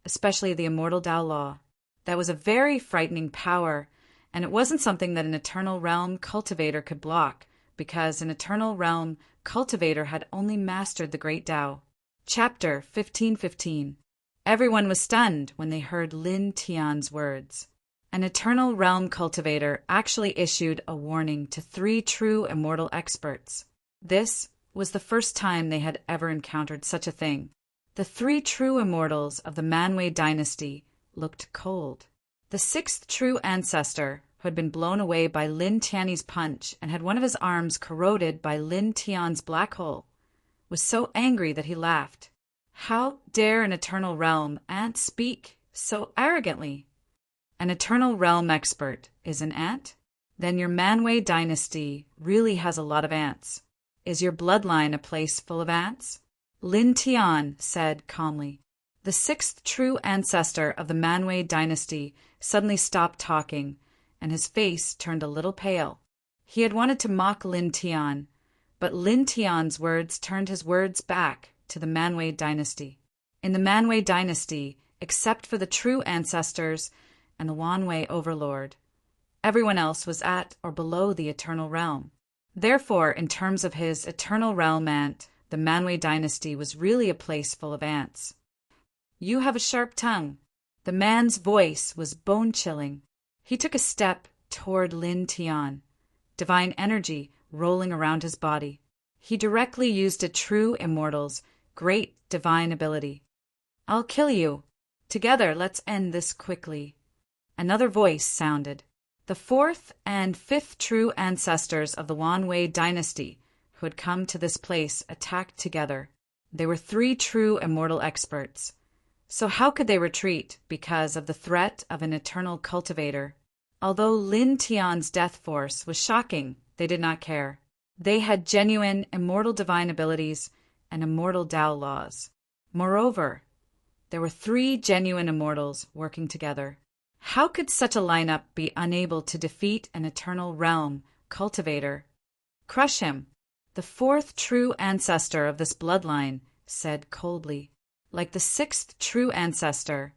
especially the immortal Dao Law. That was a very frightening power, and it wasn't something that an Eternal Realm cultivator could block, because an Eternal Realm cultivator had only mastered the Great Dao. Chapter 15:15. Everyone was stunned when they heard Lin Tian's words. An Eternal Realm cultivator actually issued a warning to 3 true immortal experts. This was the first time they had ever encountered such a thing. The 3 true immortals of the Manwë dynasty looked cold. The 6th true ancestor, who had been blown away by Lin Tian's punch and had one of his arms corroded by Lin Tian's black hole, was so angry that he laughed. How dare an Eternal Realm ant speak so arrogantly? An Eternal Realm expert is an ant? Then your Manwë dynasty really has a lot of ants. Is your bloodline a place full of ants? Lin Tian said calmly. The 6th true ancestor of the Manwë dynasty suddenly stopped talking, and his face turned a little pale. He had wanted to mock Lin Tian, but Lin Tian's words turned his words back to the Manwë dynasty. In the Manwë dynasty, except for the true ancestors and the Wanwei overlord, everyone else was at or below the Eternal Realm. Therefore, in terms of his Eternal Realm ant, the Manwë dynasty was really a place full of ants. You have a sharp tongue. The man's voice was bone-chilling. He took a step toward Lin Tian, divine energy rolling around his body. He directly used a true immortal's great divine ability. I'll kill you. Together, let's end this quickly. Another voice sounded. The 4th and 5th true ancestors of the Wanwei dynasty who had come to this place attacked together. They were 3 true immortal experts. So how could they retreat because of the threat of an eternal cultivator? Although Lin Tian's death force was shocking, they did not care. They had genuine immortal divine abilities and immortal Dao laws. Moreover, there were 3 genuine immortals working together. How could such a lineup be unable to defeat an Eternal Realm cultivator? Crush him. The 4th true ancestor of this bloodline said coldly. Like the 6th true ancestor,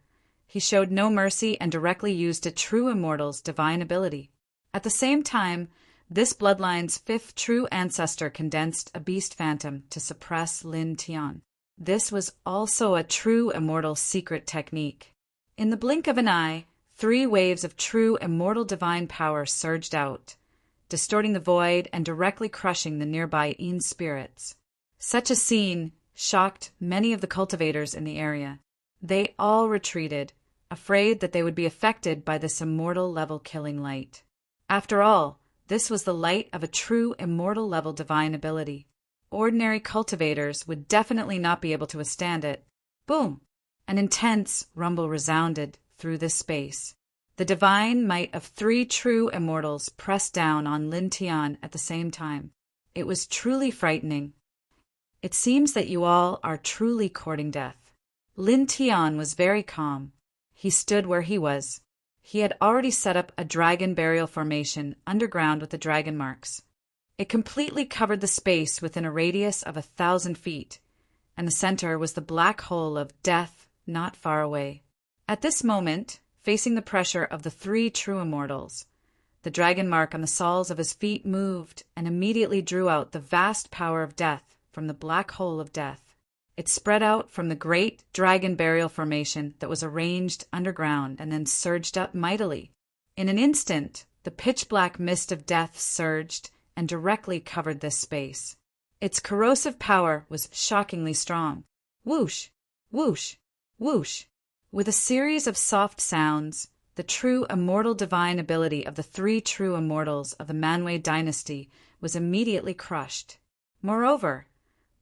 he showed no mercy and directly used a true immortal's divine ability. At the same time, this bloodline's 5th true ancestor condensed a beast phantom to suppress Lin Tian. This was also a true immortal's secret technique. In the blink of an eye, 3 waves of true immortal divine power surged out, distorting the void and directly crushing the nearby Yin spirits. Such a scene shocked many of the cultivators in the area. They all retreated, afraid that they would be affected by this immortal level killing light. After all, this was the light of a true immortal level divine ability. Ordinary cultivators would definitely not be able to withstand it. Boom! An intense rumble resounded through this space. The divine might of 3 true immortals pressed down on Lin Tian at the same time. It was truly frightening. It seems that you all are truly courting death." Lin Tian was very calm. He stood where he was. He had already set up a dragon burial formation underground with the dragon marks. It completely covered the space within a radius of 1,000 feet, and the center was the black hole of death not far away. At this moment, facing the pressure of the three true immortals, the dragon mark on the soles of his feet moved and immediately drew out the vast power of death from the black hole of death. It spread out from the great dragon burial formation that was arranged underground and then surged up mightily. In an instant, the pitch-black mist of death surged and directly covered this space. Its corrosive power was shockingly strong. Whoosh, whoosh, whoosh. With a series of soft sounds, the true immortal divine ability of the three true immortals of the Manwei dynasty was immediately crushed. Moreover,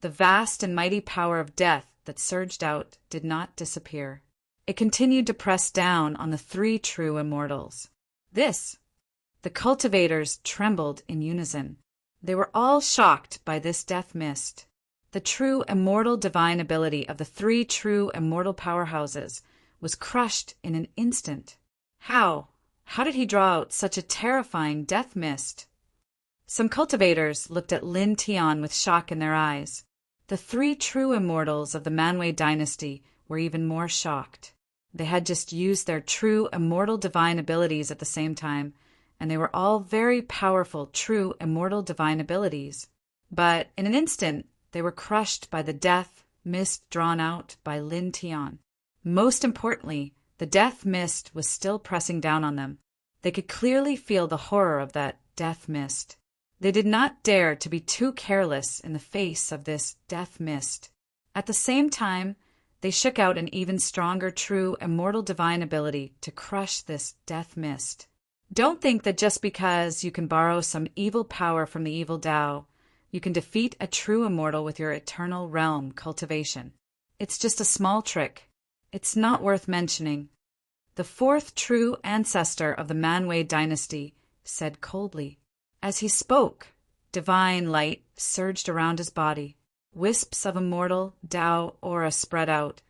the vast and mighty power of death that surged out did not disappear. It continued to press down on the three true immortals. The cultivators trembled in unison. They were all shocked by this death mist. The true immortal divine ability of the three true immortal powerhouses was crushed in an instant. How did he draw out such a terrifying death mist? Some cultivators looked at Lin Tian with shock in their eyes. The three true immortals of the Manwei dynasty were even more shocked. They had just used their true immortal divine abilities at the same time, and they were all very powerful true immortal divine abilities. But in an instant, they were crushed by the death mist drawn out by Lin Tian. Most importantly, the death mist was still pressing down on them. They could clearly feel the horror of that death mist. They did not dare to be too careless in the face of this death mist. At the same time, they shook out an even stronger true immortal divine ability to crush this death mist. Don't think that just because you can borrow some evil power from the evil Tao, you can defeat a true immortal with your eternal realm cultivation. It's just a small trick. It's not worth mentioning. The fourth true ancestor of the Manwei dynasty said coldly. As he spoke, divine light surged around his body. Wisps of immortal Tao aura spread out,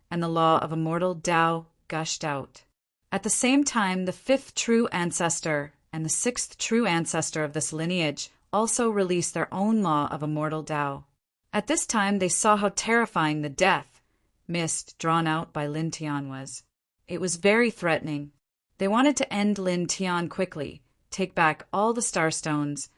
and the law of immortal Tao gushed out. At the same time, the fifth true ancestor and the sixth true ancestor of this lineage also released their own law of immortal Tao. At this time, they saw how terrifying the death mist drawn out by Lin Tian was. It was very threatening. They wanted to end Lin Tian quickly, take back all the starstones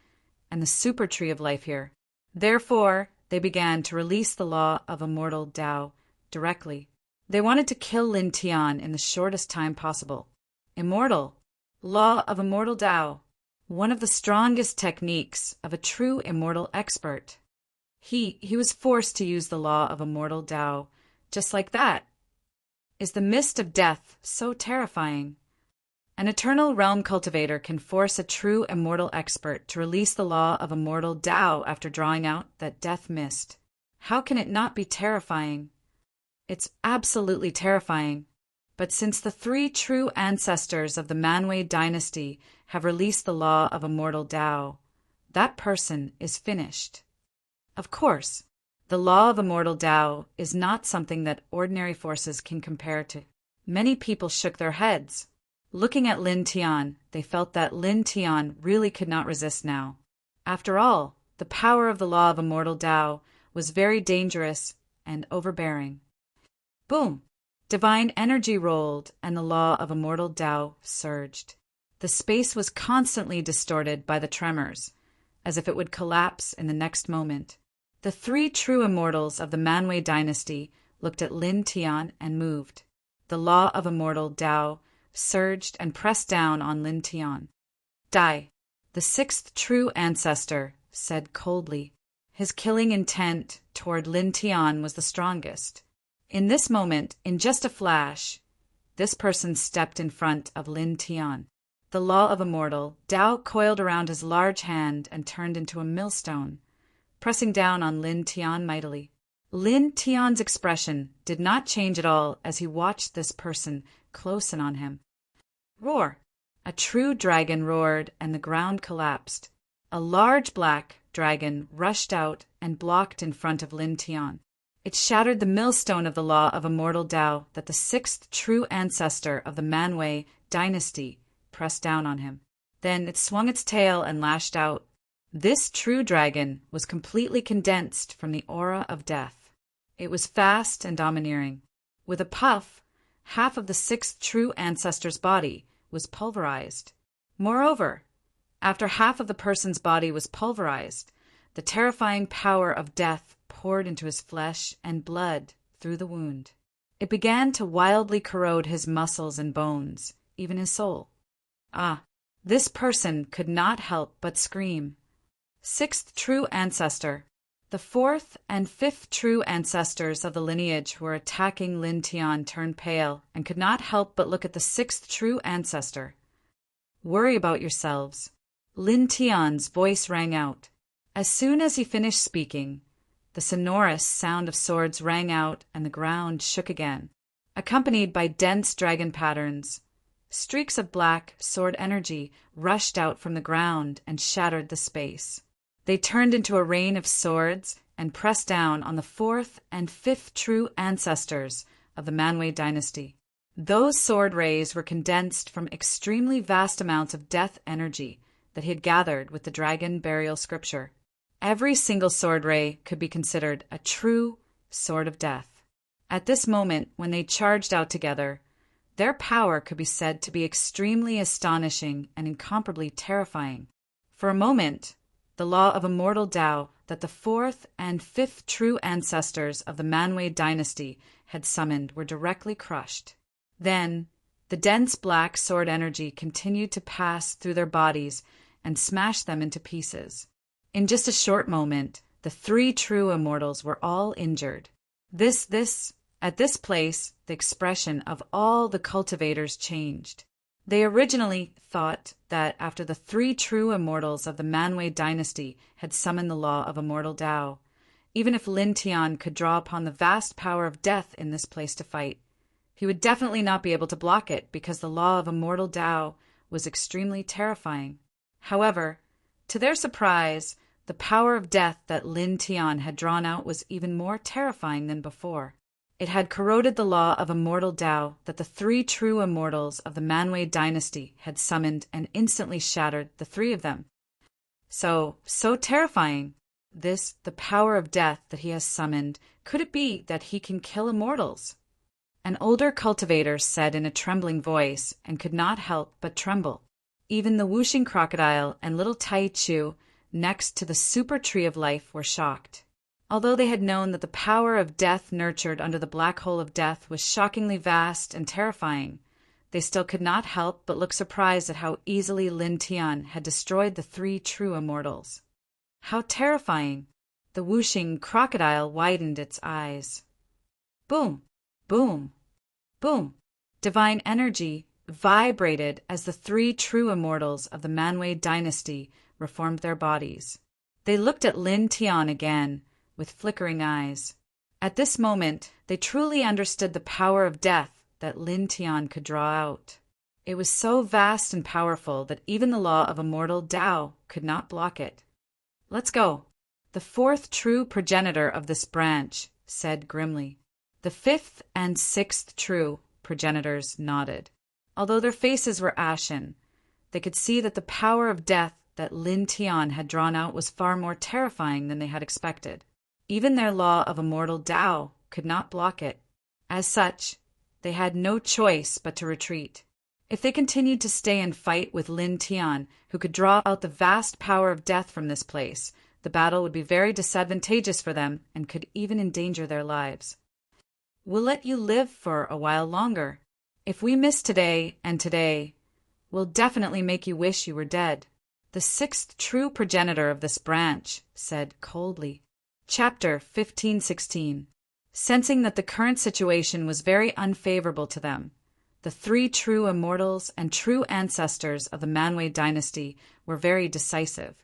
and the super tree of life here. Therefore, they began to release the law of immortal Tao directly. They wanted to kill Lin Tian in the shortest time possible. Immortal, law of immortal Tao, one of the strongest techniques of a true immortal expert. He was forced to use the law of immortal Tao, just like that. Is the mist of death so terrifying? An eternal realm cultivator can force a true immortal expert to release the law of immortal Tao after drawing out that death mist. How can it not be terrifying? It's absolutely terrifying. But since the three true ancestors of the Manwei dynasty have released the law of immortal Tao, that person is finished. Of course, the law of immortal Tao is not something that ordinary forces can compare to. Many people shook their heads. Looking at Lin Tian, they felt that Lin Tian really could not resist now. After all, the power of the law of immortal Tao was very dangerous and overbearing. Boom! Divine energy rolled, and the law of immortal Tao surged. The space was constantly distorted by the tremors, as if it would collapse in the next moment. The three true immortals of the Manwei dynasty looked at Lin Tian and moved. The law of immortal Tao surged and pressed down on Lin Tian. Die, the sixth true ancestor, said coldly. His killing intent toward Lin Tian was the strongest. In this moment, in just a flash, this person stepped in front of Lin Tian. The law of immortal Tao coiled around his large hand and turned into a millstone, pressing down on Lin Tian mightily. Lin Tian's expression did not change at all as he watched this person close in on him. Roar! A true dragon roared and the ground collapsed. A large black, dragon rushed out and blocked in front of Lin Tian. It shattered the millstone of the law of immortal Tao that the sixth true ancestor of the Manwei dynasty pressed down on him. Then it swung its tail and lashed out. This true dragon was completely condensed from the aura of death. It was fast and domineering. With a puff, half of the sixth true ancestor's body was pulverized. Moreover, after half of the person's body was pulverized, the terrifying power of death poured into his flesh and blood through the wound. It began to wildly corrode his muscles and bones, even his soul. This person could not help but scream. Sixth true ancestor. The fourth and fifth true ancestors of the lineage who were attacking Lin Tian turned pale and could not help but look at the sixth true ancestor. Worry about yourselves. Lin Tian's voice rang out. As soon as he finished speaking, the sonorous sound of swords rang out and the ground shook again, accompanied by dense dragon patterns. Streaks of black sword energy rushed out from the ground and shattered the space. They turned into a rain of swords and pressed down on the fourth and fifth true ancestors of the Manwei dynasty. Those sword rays were condensed from extremely vast amounts of death energy that he had gathered with the dragon burial scripture. Every single sword ray could be considered a true sword of death. At this moment, when they charged out together, their power could be said to be extremely astonishing and incomparably terrifying. For a moment, the law of immortal Tao that the fourth and fifth true ancestors of the Manwei dynasty had summoned were directly crushed. Then, the dense black sword energy continued to pass through their bodies and smash them into pieces. In just a short moment, the three true immortals were all injured. At this place, the expression of all the cultivators changed. They originally thought that after the three true immortals of the Manwei dynasty had summoned the law of immortal Tao, even if Lin Tian could draw upon the vast power of death in this place to fight, he would definitely not be able to block it because the law of immortal Tao was extremely terrifying. However, to their surprise, the power of death that Lin Tian had drawn out was even more terrifying than before. It had corroded the law of immortal Tao that the three true immortals of the Manwei dynasty had summoned and instantly shattered the three of them. So terrifying. The power of death that he has summoned, could it be that he can kill immortals? An older cultivator said in a trembling voice, and could not help but tremble. Even the whooshing crocodile and little Tai Chu, next to the super tree of life, were shocked. Although they had known that the power of death nurtured under the black hole of death was shockingly vast and terrifying, they still could not help but look surprised at how easily Lin Tian had destroyed the three true immortals. How terrifying! The whooshing crocodile widened its eyes. Boom! Boom! Boom! Divine energy vibrated as the three true immortals of the Manwei dynasty reformed their bodies. They looked at Lin Tian again, with flickering eyes. At this moment, they truly understood the power of death that Lin Tian could draw out. It was so vast and powerful that even the law of immortal Tao could not block it. Let's go. The fourth true progenitor of this branch said grimly. The fifth and sixth true progenitors nodded. Although their faces were ashen, they could see that the power of death that Lin Tian had drawn out was far more terrifying than they had expected. Even their law of immortal Tao could not block it. As such, they had no choice but to retreat. If they continued to stay and fight with Lin Tian, who could draw out the vast power of death from this place, the battle would be very disadvantageous for them and could even endanger their lives. We'll let you live for a while longer. If we miss today and today, we'll definitely make you wish you were dead. The sixth true progenitor of this branch said coldly. Chapter 1516. Sensing that the current situation was very unfavorable to them, the three true immortals and true ancestors of the Manwei dynasty were very decisive.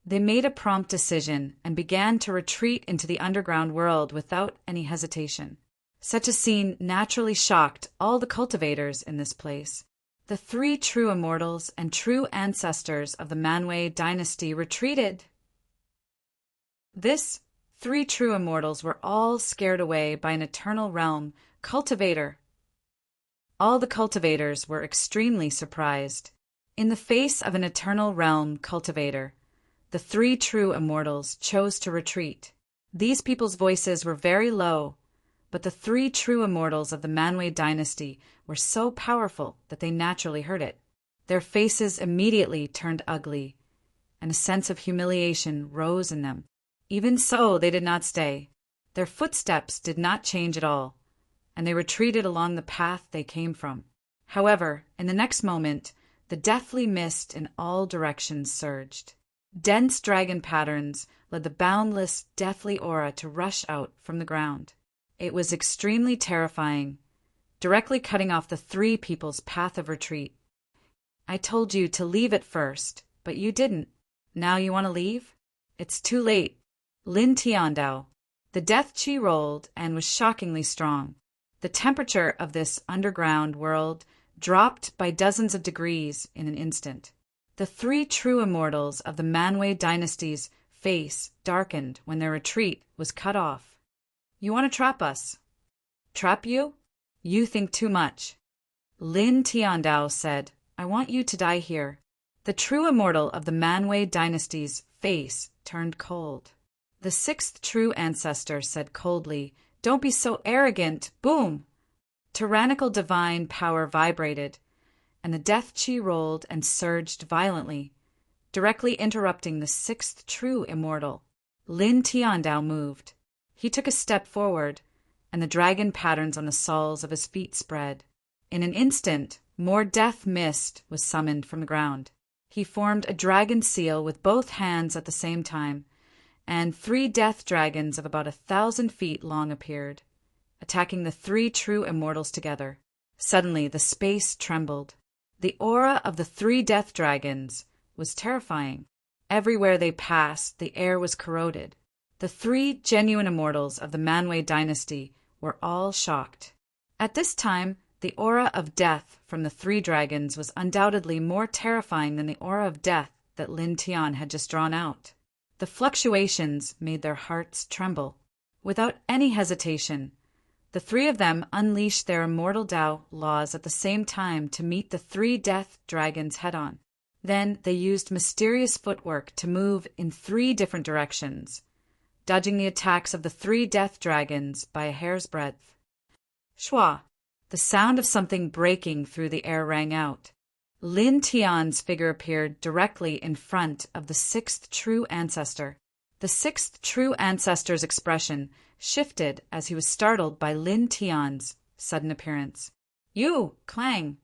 They made a prompt decision and began to retreat into the underground world without any hesitation. Such a scene naturally shocked all the cultivators in this place. The three true immortals and true ancestors of the Manwei dynasty retreated This three true immortals were all scared away by an eternal realm cultivator. All the cultivators were extremely surprised. In the face of an eternal realm cultivator, the three true immortals chose to retreat. These people's voices were very low, but the three true immortals of the Manwë dynasty were so powerful that they naturally heard it. Their faces immediately turned ugly, and a sense of humiliation rose in them. Even so, they did not stay. Their footsteps did not change at all, and they retreated along the path they came from. However, in the next moment, the deathly mist in all directions surged. Dense dragon patterns led the boundless, deathly aura to rush out from the ground. It was extremely terrifying, directly cutting off the three people's path of retreat. I told you to leave at first, but you didn't. Now you want to leave? It's too late. Lin Tiandao. The death chi rolled and was shockingly strong. The temperature of this underground world dropped by dozens of degrees in an instant. The three true immortals of the Manwë dynasty's face darkened when their retreat was cut off. You want to trap us? Trap you? You think too much. Lin Tiandao said, I want you to die here. The true immortal of the Manwë dynasty's face turned cold. The sixth true ancestor said coldly, Don't be so arrogant. Boom! Tyrannical divine power vibrated, and the death chi rolled and surged violently, directly interrupting the sixth true immortal. Lin Tiandao moved. He took a step forward, and the dragon patterns on the soles of his feet spread. In an instant, more death mist was summoned from the ground. He formed a dragon seal with both hands at the same time, and 3 death dragons of about 1,000 feet long appeared, attacking the 3 true immortals together. Suddenly, the space trembled. The aura of the 3 death dragons was terrifying. Everywhere they passed, the air was corroded. The 3 genuine immortals of the Manwë dynasty were all shocked. At this time, the aura of death from the 3 dragons was undoubtedly more terrifying than the aura of death that Lin Tian had just drawn out. The fluctuations made their hearts tremble. Without any hesitation, the 3 of them unleashed their immortal Tao laws at the same time to meet the 3 death dragons head-on. Then they used mysterious footwork to move in 3 different directions, dodging the attacks of the 3 death dragons by a hair's breadth. Shwa! The sound of something breaking through the air rang out. Lin Tian's figure appeared directly in front of the 6th true ancestor. The 6th true ancestor's expression shifted as he was startled by Lin Tian's sudden appearance. You! Clang!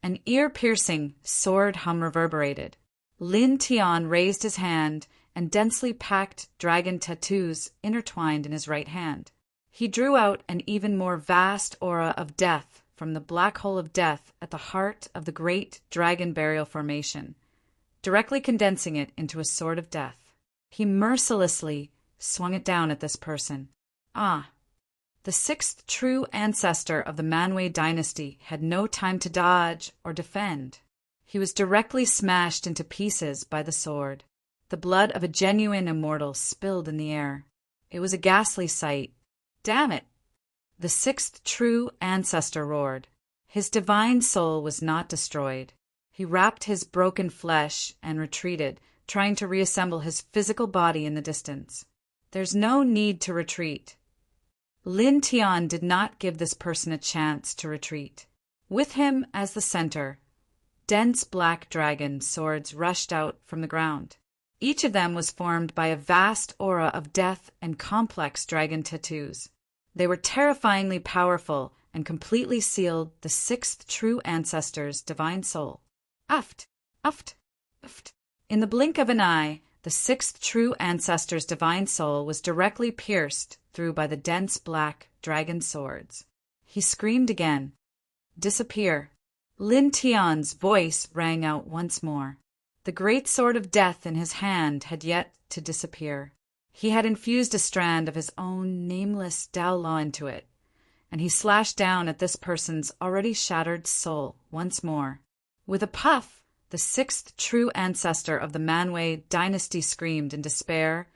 An ear-piercing sword hum reverberated. Lin Tian raised his hand, and densely packed dragon tattoos intertwined in his right hand. He drew out an even more vast aura of death from the black hole of death at the heart of the great dragon burial formation, directly condensing it into a sword of death. He mercilessly swung it down at this person. Ah! The 6th true ancestor of the Manwë dynasty had no time to dodge or defend. He was directly smashed into pieces by the sword. The blood of a genuine immortal spilled in the air. It was a ghastly sight. Damn it! The 6th true ancestor roared. His divine soul was not destroyed. He wrapped his broken flesh and retreated, trying to reassemble his physical body in the distance. There's no need to retreat. Lin Tian did not give this person a chance to retreat. With him as the center, dense black dragon swords rushed out from the ground. Each of them was formed by a vast aura of death and complex dragon tattoos. They were terrifyingly powerful and completely sealed the 6th true ancestor's divine soul. Uft! Uft! Uft! In the blink of an eye, the 6th true ancestor's divine soul was directly pierced through by the dense black dragon swords. He screamed again. Disappear! Lin Tian's voice rang out once more. The great sword of death in his hand had yet to disappear. He had infused a strand of his own nameless Tao law into it, and he slashed down at this person's already shattered soul once more. With a puff, the 6th true ancestor of the Manwë dynasty screamed in despair,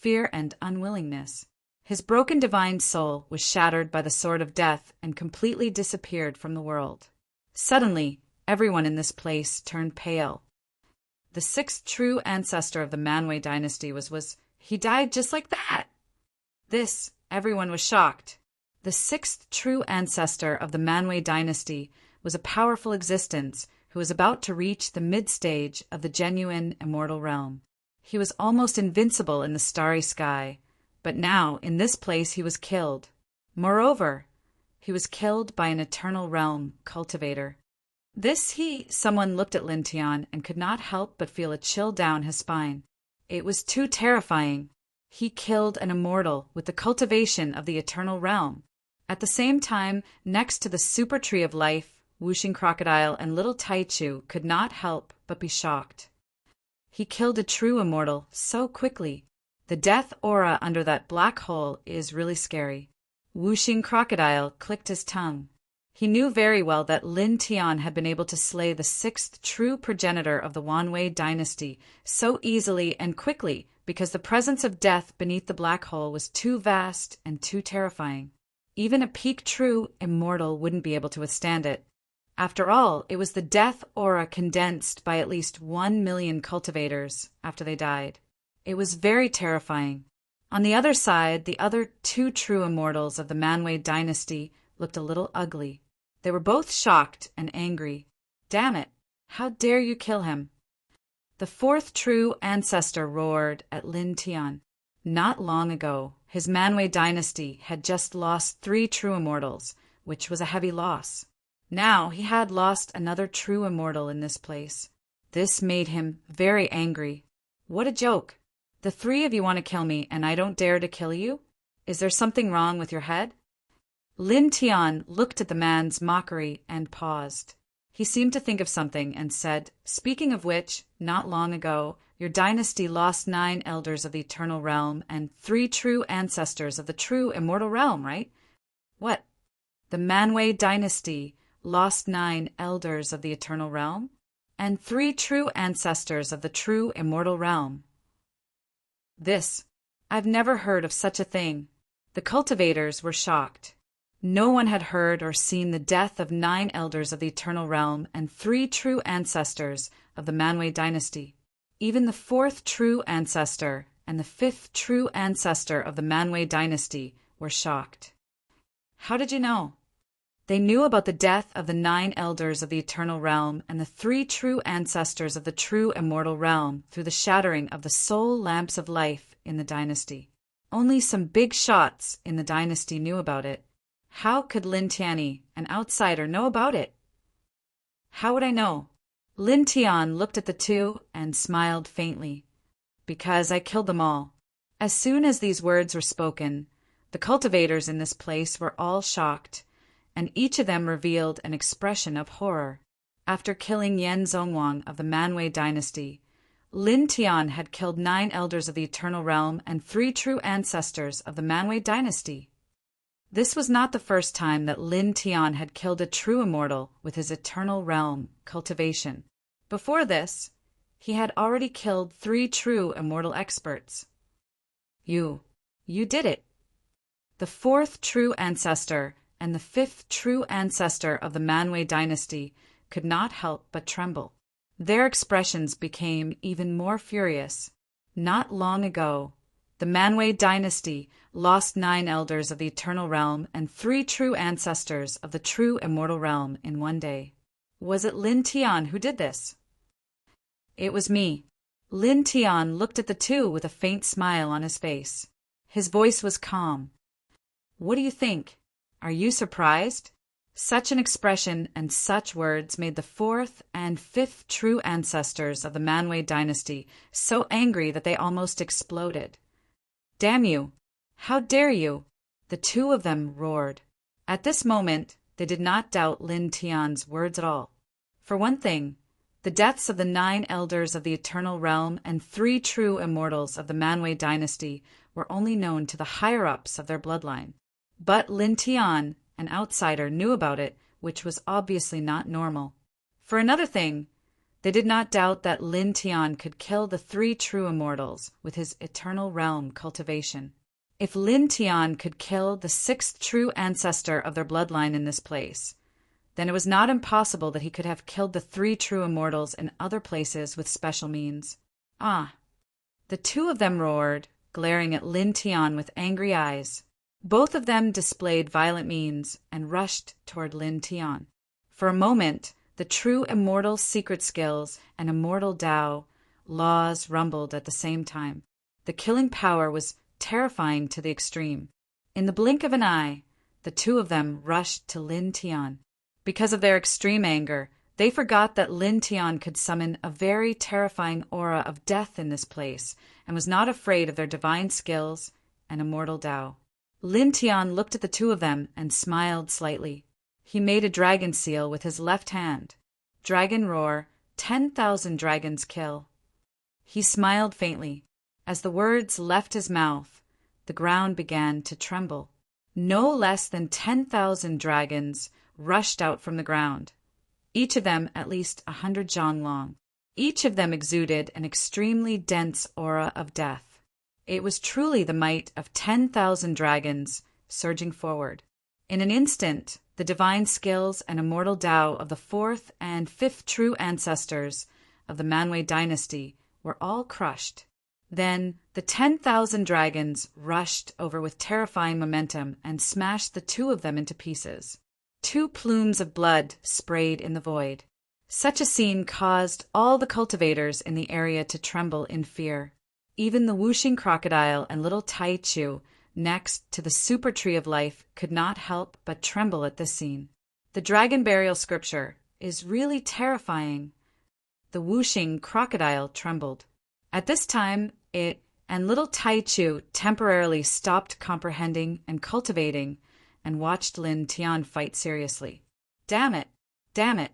fear and unwillingness. His broken divine soul was shattered by the sword of death and completely disappeared from the world. Suddenly, everyone in this place turned pale. The sixth true ancestor of the Manwë dynasty he died just like that. Everyone was shocked. The sixth true ancestor of the Manwë dynasty was a powerful existence who was about to reach the mid-stage of the genuine immortal realm. He was almost invincible in the starry sky, but now, in this place, he was killed. Moreover, he was killed by an eternal realm cultivator. Someone looked at Lin Tian and could not help but feel a chill down his spine. It was too terrifying. He killed an immortal with the cultivation of the eternal realm. At the same time, next to the super tree of life, Whooshing Crocodile and little Taichu could not help but be shocked. He killed a true immortal so quickly. The death aura under that black hole is really scary. Whooshing Crocodile clicked his tongue. He knew very well that Lin Tian had been able to slay the sixth true progenitor of the Wanwei dynasty so easily and quickly because the presence of death beneath the black hole was too vast and too terrifying. Even a peak true immortal wouldn't be able to withstand it. After all, it was the death aura condensed by at least 1 million cultivators after they died. It was very terrifying. On the other side, the other two true immortals of the Manwë dynasty looked a little ugly. They were both shocked and angry. Damn it! How dare you kill him? The fourth true ancestor roared at Lin Tian. Not long ago, his Manwë dynasty had just lost 3 true immortals, which was a heavy loss. Now he had lost another true immortal in this place. This made him very angry. What a joke! The 3 of you want to kill me, and I don't dare to kill you? Is there something wrong with your head? Lin Tian looked at the man's mockery and paused. He seemed to think of something and said, "Speaking of which, not long ago, your dynasty lost 9 elders of the eternal realm and 3 true ancestors of the true immortal realm, right?" "What? The Manwë dynasty lost 9 elders of the eternal realm and 3 true ancestors of the true immortal realm." I've never heard of such a thing. The cultivators were shocked. No one had heard or seen the death of 9 elders of the eternal realm and 3 true ancestors of the Manwë dynasty. Even the 4th true ancestor and the 5th true ancestor of the Manwë dynasty were shocked. How did you know? They knew about the death of the 9 elders of the eternal realm and the 3 true ancestors of the true immortal realm through the shattering of the soul lamps of life in the dynasty. Only some big shots in the dynasty knew about it. How could Lin Tian, an outsider, know about it? How would I know? Lin Tian looked at the 2 and smiled faintly. Because I killed them all. As soon as these words were spoken, the cultivators in this place were all shocked, and each of them revealed an expression of horror. After killing Yen Zhongwang of the Manwë dynasty, Lin Tian had killed 9 elders of the eternal realm and 3 true ancestors of the Manwë dynasty. This was not the first time that Lin Tian had killed a true immortal with his eternal realm cultivation. Before this, he had already killed 3 true immortal experts. You did it. The 4th true ancestor and the 5th true ancestor of the Manwë dynasty could not help but tremble. Their expressions became even more furious. Not long ago, the Manwë dynasty lost 9 elders of the eternal realm and 3 true ancestors of the true immortal realm in one day. Was it Lin Tian who did this? It was me. Lin Tian looked at the 2 with a faint smile on his face. His voice was calm. What do you think? Are you surprised? Such an expression and such words made the 4th and 5th true ancestors of the Manwë dynasty so angry that they almost exploded. Damn you! How dare you! The 2 of them roared. At this moment, they did not doubt Lin Tian's words at all. For one thing, the deaths of the 9 elders of the eternal realm and 3 true immortals of the Manwë dynasty were only known to the higher-ups of their bloodline. But Lin Tian, an outsider, knew about it, which was obviously not normal. For another thing, They did not doubt that Lin Tian could kill the three true immortals with his eternal realm cultivation. If Lin Tian could kill the sixth true ancestor of their bloodline in this place, then it was not impossible that he could have killed the three true immortals in other places with special means. Ah! The two of them roared, glaring at Lin Tian with angry eyes. Both of them displayed violent means and rushed toward Lin Tian. For a moment, the true immortal secret skills and immortal Tao laws rumbled at the same time. The killing power was terrifying to the extreme. In the blink of an eye, the two of them rushed to Lin Tian. Because of their extreme anger, they forgot that Lin Tian could summon a very terrifying aura of death in this place and was not afraid of their divine skills and immortal Tao. Lin Tian looked at the two of them and smiled slightly. He made a dragon seal with his left hand. Dragon roar, 10,000 dragons kill. He smiled faintly. As the words left his mouth, the ground began to tremble. No less than 10,000 dragons rushed out from the ground, each of them at least 100 zhang long. Each of them exuded an extremely dense aura of death. It was truly the might of 10,000 dragons surging forward. In an instant, the divine skills and immortal Tao of the fourth and fifth true ancestors of the Manwei dynasty were all crushed. Then the 10,000 dragons rushed over with terrifying momentum and smashed the two of them into pieces. Two plumes of blood sprayed in the void. Such a scene caused all the cultivators in the area to tremble in fear. Even the whooshing crocodile and little Tai Chu, next to the super tree of life, could not help but tremble at this scene. The dragon burial scripture is really terrifying. The whooshing crocodile trembled. At this time, it and little Tai Chu temporarily stopped comprehending and cultivating and watched Lin Tian fight seriously. Damn it! Damn it!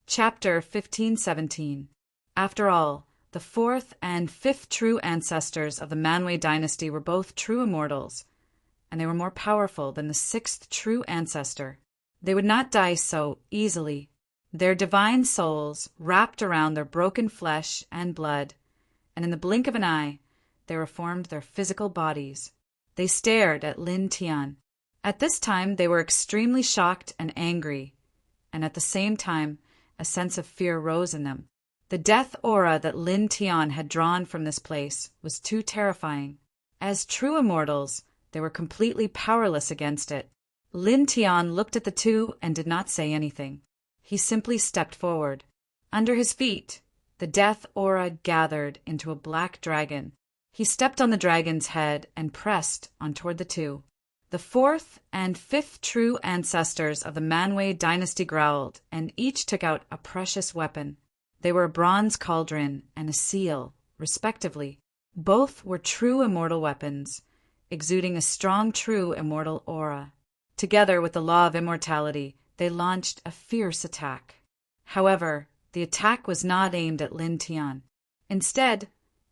Chapter 1517. After all, the fourth and fifth true ancestors of the Manwei dynasty were both true immortals, and they were more powerful than the sixth true ancestor. They would not die so easily. Their divine souls wrapped around their broken flesh and blood, and in the blink of an eye, they reformed their physical bodies. They stared at Lin Tian. At this time, they were extremely shocked and angry, and at the same time, a sense of fear rose in them. The death aura that Lin Tian had drawn from this place was too terrifying. As true immortals, they were completely powerless against it. Lin Tian looked at the two and did not say anything. He simply stepped forward. Under his feet, the death aura gathered into a black dragon. He stepped on the dragon's head and pressed on toward the two. The fourth and fifth true ancestors of the Manwei dynasty growled, and each took out a precious weapon. They were a bronze cauldron and a seal, respectively. Both were true immortal weapons, exuding a strong true immortal aura. Together with the law of immortality, they launched a fierce attack. However, the attack was not aimed at Lin Tian. Instead,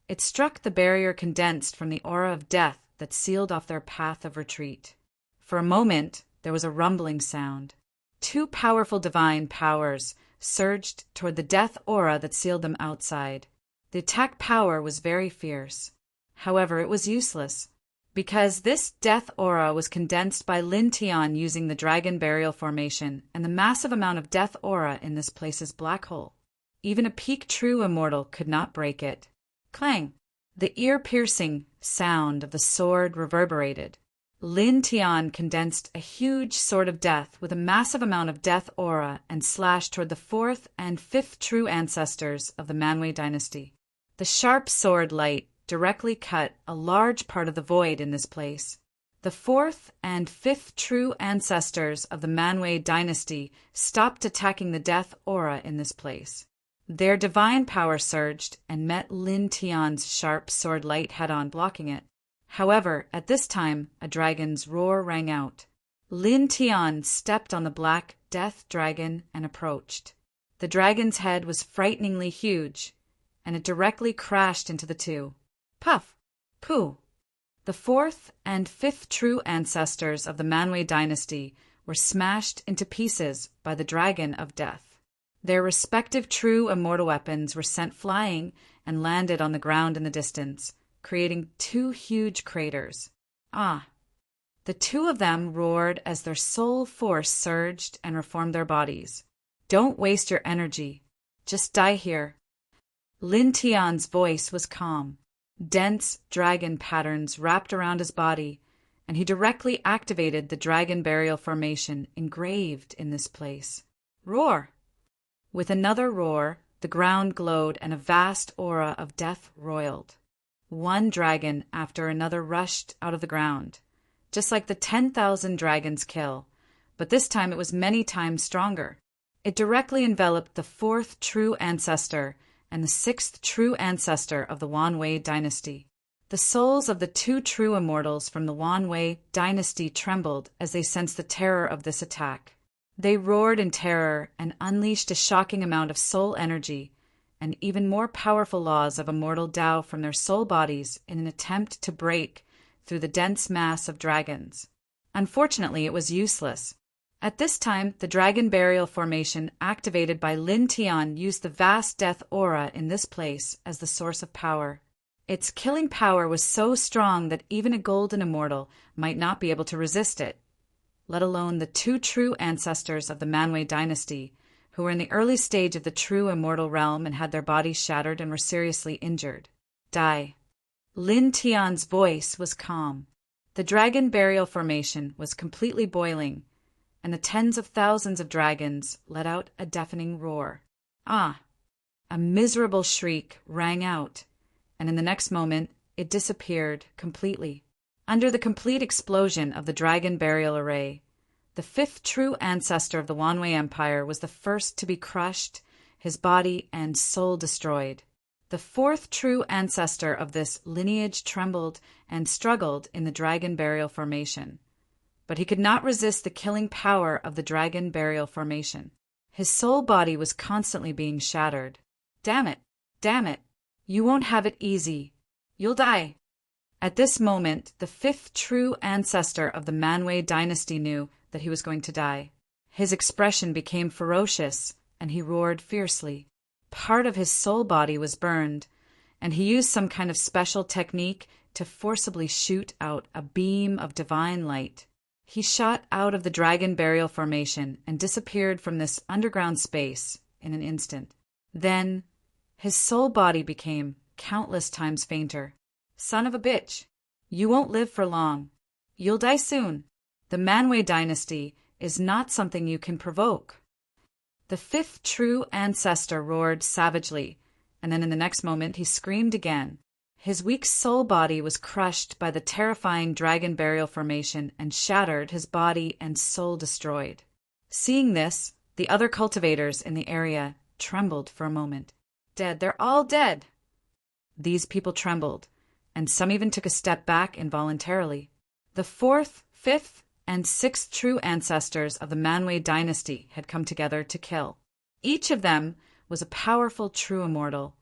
it struck the barrier condensed from the aura of death that sealed off their path of retreat. For a moment, there was a rumbling sound. Two powerful divine powers surged toward the death aura that sealed them outside. The attack power was very fierce. However, it was useless, because this death aura was condensed by Lin Tian using the dragon burial formation and the massive amount of death aura in this place's black hole. Even a peak true immortal could not break it. Clang! The ear-piercing sound of the sword reverberated. Lin Tian condensed a huge sword of death with a massive amount of death aura and slashed toward the fourth and fifth true ancestors of the Manwei dynasty. The sharp sword light directly cut a large part of the void in this place. The fourth and fifth true ancestors of the Manwei dynasty stopped attacking the death aura in this place. Their divine power surged and met Lin Tian's sharp sword light head-on, blocking it. However, at this time, a dragon's roar rang out. Lin Tian stepped on the black death dragon and approached. The dragon's head was frighteningly huge, and it directly crashed into the two. Puff! Pooh! The fourth and fifth true ancestors of the Manwei dynasty were smashed into pieces by the dragon of death. Their respective true immortal weapons were sent flying and landed on the ground in the distance, creating two huge craters. Ah! The two of them roared as their soul force surged and reformed their bodies. Don't waste your energy. Just die here. Lin Tian's voice was calm. Dense dragon patterns wrapped around his body, and he directly activated the dragon burial formation engraved in this place. Roar! With another roar, the ground glowed and a vast aura of death roiled. One dragon after another rushed out of the ground, just like the 10,000 dragons kill, but this time it was many times stronger. It directly enveloped the fourth true ancestor and the sixth true ancestor of the Wanwei dynasty. The souls of the two true immortals from the Wanwei dynasty trembled as they sensed the terror of this attack. They roared in terror and unleashed a shocking amount of soul energy and even more powerful laws of immortal Tao from their soul bodies in an attempt to break through the dense mass of dragons. Unfortunately, it was useless. At this time, the dragon burial formation activated by Lin Tian used the vast death aura in this place as the source of power. Its killing power was so strong that even a golden immortal might not be able to resist it, let alone the two true ancestors of the Manwei dynasty, who were in the early stage of the true immortal realm and had their bodies shattered and were seriously injured. Die. Lin Tian's voice was calm. The dragon burial formation was completely boiling, and the tens of thousands of dragons let out a deafening roar. Ah! A miserable shriek rang out, and in the next moment it disappeared completely. Under the complete explosion of the dragon burial array, the fifth true ancestor of the Wanwei Empire was the first to be crushed, his body and soul destroyed. The fourth true ancestor of this lineage trembled and struggled in the dragon burial formation, but he could not resist the killing power of the dragon burial formation. His soul body was constantly being shattered. Damn it! Damn it! You won't have it easy. You'll die. At this moment, the fifth true ancestor of the Manwei dynasty knew that he was going to die. His expression became ferocious, and he roared fiercely. Part of his soul body was burned, and he used some kind of special technique to forcibly shoot out a beam of divine light. He shot out of the dragon burial formation and disappeared from this underground space in an instant. Then, his soul body became countless times fainter. Son of a bitch, you won't live for long. You'll die soon. The Manwei dynasty is not something you can provoke. The fifth true ancestor roared savagely, and then in the next moment he screamed again. His weak soul body was crushed by the terrifying dragon burial formation and shattered, his body and soul destroyed. Seeing this, the other cultivators in the area trembled for a moment. Dead, they're all dead. These people trembled, and some even took a step back involuntarily. The fourth, fifth, and sixth true ancestors of the Manwei dynasty had come together to kill. Each of them was a powerful true immortal,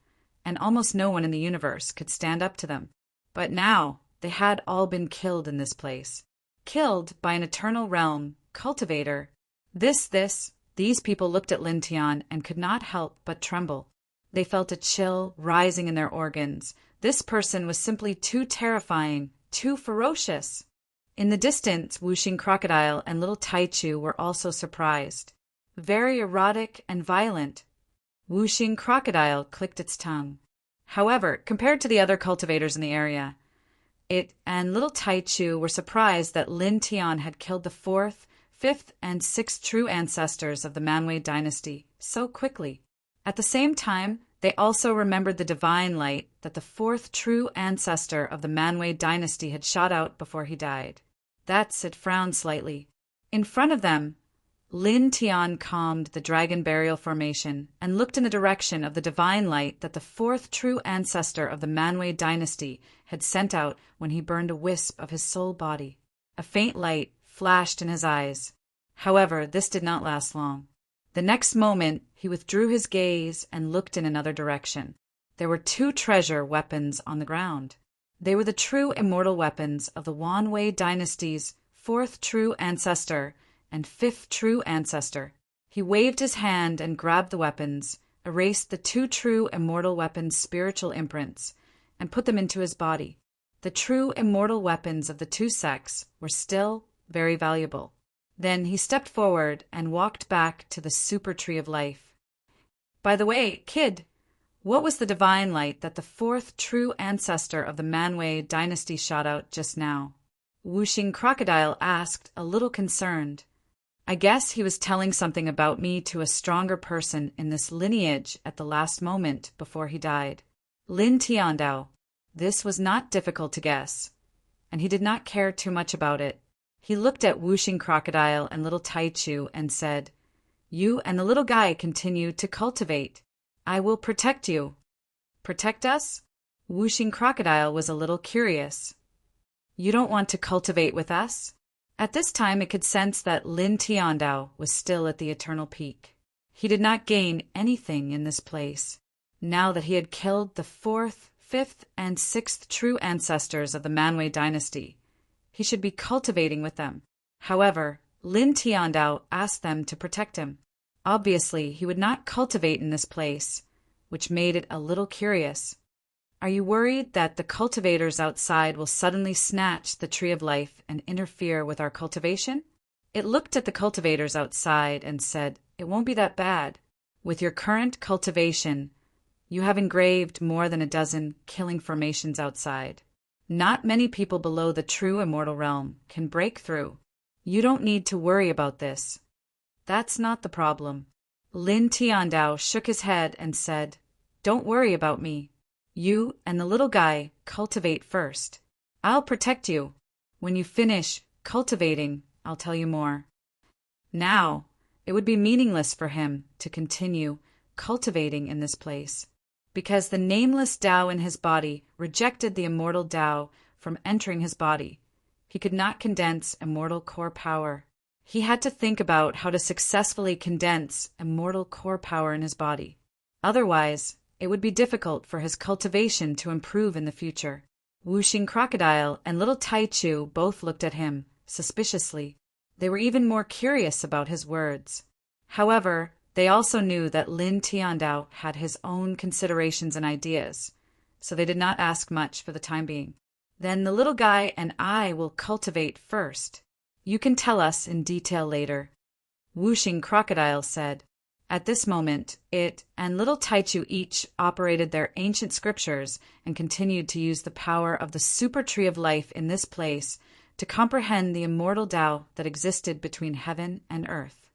and almost no one in the universe could stand up to them. But now they had all been killed in this place. Killed by an eternal realm cultivator. These people looked at Lin Tian and could not help but tremble. They felt a chill rising in their organs. This person was simply too terrifying, too ferocious. In the distance, Wuxing Crocodile and little Taichu were also surprised. Very erotic and violent. Wuxing Crocodile clicked its tongue. However, compared to the other cultivators in the area, it and little Taichu were surprised that Lin Tian had killed the fourth, fifth, and sixth true ancestors of the Manwei dynasty so quickly. At the same time, they also remembered the divine light that the fourth true ancestor of the Manwei dynasty had shot out before he died. It frowned slightly. In front of them, Lin Tian calmed the dragon burial formation and looked in the direction of the divine light that the fourth true ancestor of the Manwei dynasty had sent out when he burned a wisp of his soul body. A faint light flashed in his eyes. However, this did not last long. The next moment, he withdrew his gaze and looked in another direction. There were two treasure weapons on the ground. They were the true immortal weapons of the Wanwei dynasty's fourth true ancestor and fifth true ancestor. He waved his hand and grabbed the weapons, erased the two true immortal weapons' spiritual imprints, and put them into his body. The true immortal weapons of the two sects were still very valuable. Then he stepped forward and walked back to the super tree of life. By the way, kid, what was the divine light that the fourth true ancestor of the Manwë dynasty shot out just now? Whooshing Crocodile asked, a little concerned. I guess he was telling something about me to a stronger person in this lineage at the last moment before he died. Lin Tiandao. This was not difficult to guess, and he did not care too much about it. He looked at Whooshing Crocodile and little Taichu and said, You and the little guy continue to cultivate. I will protect you. Protect us? Whooshing Crocodile was a little curious. You don't want to cultivate with us? At this time it could sense that Lin Tiandao was still at the eternal peak. He did not gain anything in this place. Now that he had killed the fourth, fifth, and sixth true ancestors of the Manwë dynasty, he should be cultivating with them. However, Lin Tiandao asked them to protect him. Obviously, he would not cultivate in this place, which made it a little curious. Are you worried that the cultivators outside will suddenly snatch the tree of life and interfere with our cultivation? It looked at the cultivators outside and said, It won't be that bad. With your current cultivation, you have engraved more than a dozen killing formations outside. Not many people below the true immortal realm can break through. You don't need to worry about this. That's not the problem. Lin Tiandao shook his head and said, Don't worry about me. You and the little guy cultivate first. I'll protect you. When you finish cultivating, I'll tell you more. Now, it would be meaningless for him to continue cultivating in this place, because the nameless Tao in his body rejected the immortal Tao from entering his body. He could not condense immortal core power. He had to think about how to successfully condense immortal core power in his body. Otherwise, it would be difficult for his cultivation to improve in the future. Whooshing Crocodile and little Taichu both looked at him suspiciously. They were even more curious about his words. However, they also knew that Lin Tiandao had his own considerations and ideas, so they did not ask much for the time being. Then the little guy and I will cultivate first. You can tell us in detail later. Whooshing Crocodile said. At this moment, it and little Taichu each operated their ancient scriptures and continued to use the power of the super tree of life in this place to comprehend the immortal Tao that existed between heaven and earth.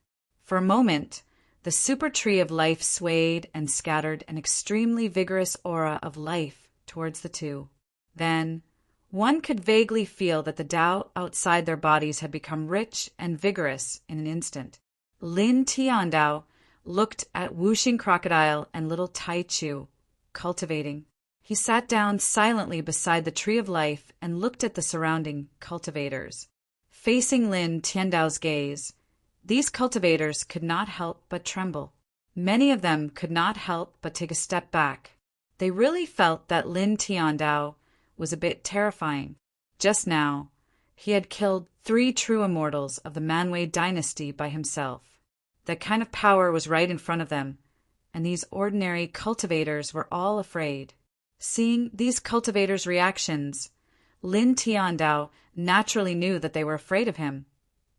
For a moment, the super tree of life swayed and scattered an extremely vigorous aura of life towards the two. Then, one could vaguely feel that the Tao outside their bodies had become rich and vigorous in an instant. Lin Tiandao looked at Whooshing Crocodile and little Taichu, cultivating. He sat down silently beside the tree of life and looked at the surrounding cultivators. Facing Lin Tiandao's gaze, these cultivators could not help but tremble. Many of them could not help but take a step back. They really felt that Lin Tiandao was a bit terrifying. Just now, he had killed 3 true immortals of the Manwë dynasty by himself. That kind of power was right in front of them, and these ordinary cultivators were all afraid. Seeing these cultivators' reactions, Lin Tiandao naturally knew that they were afraid of him,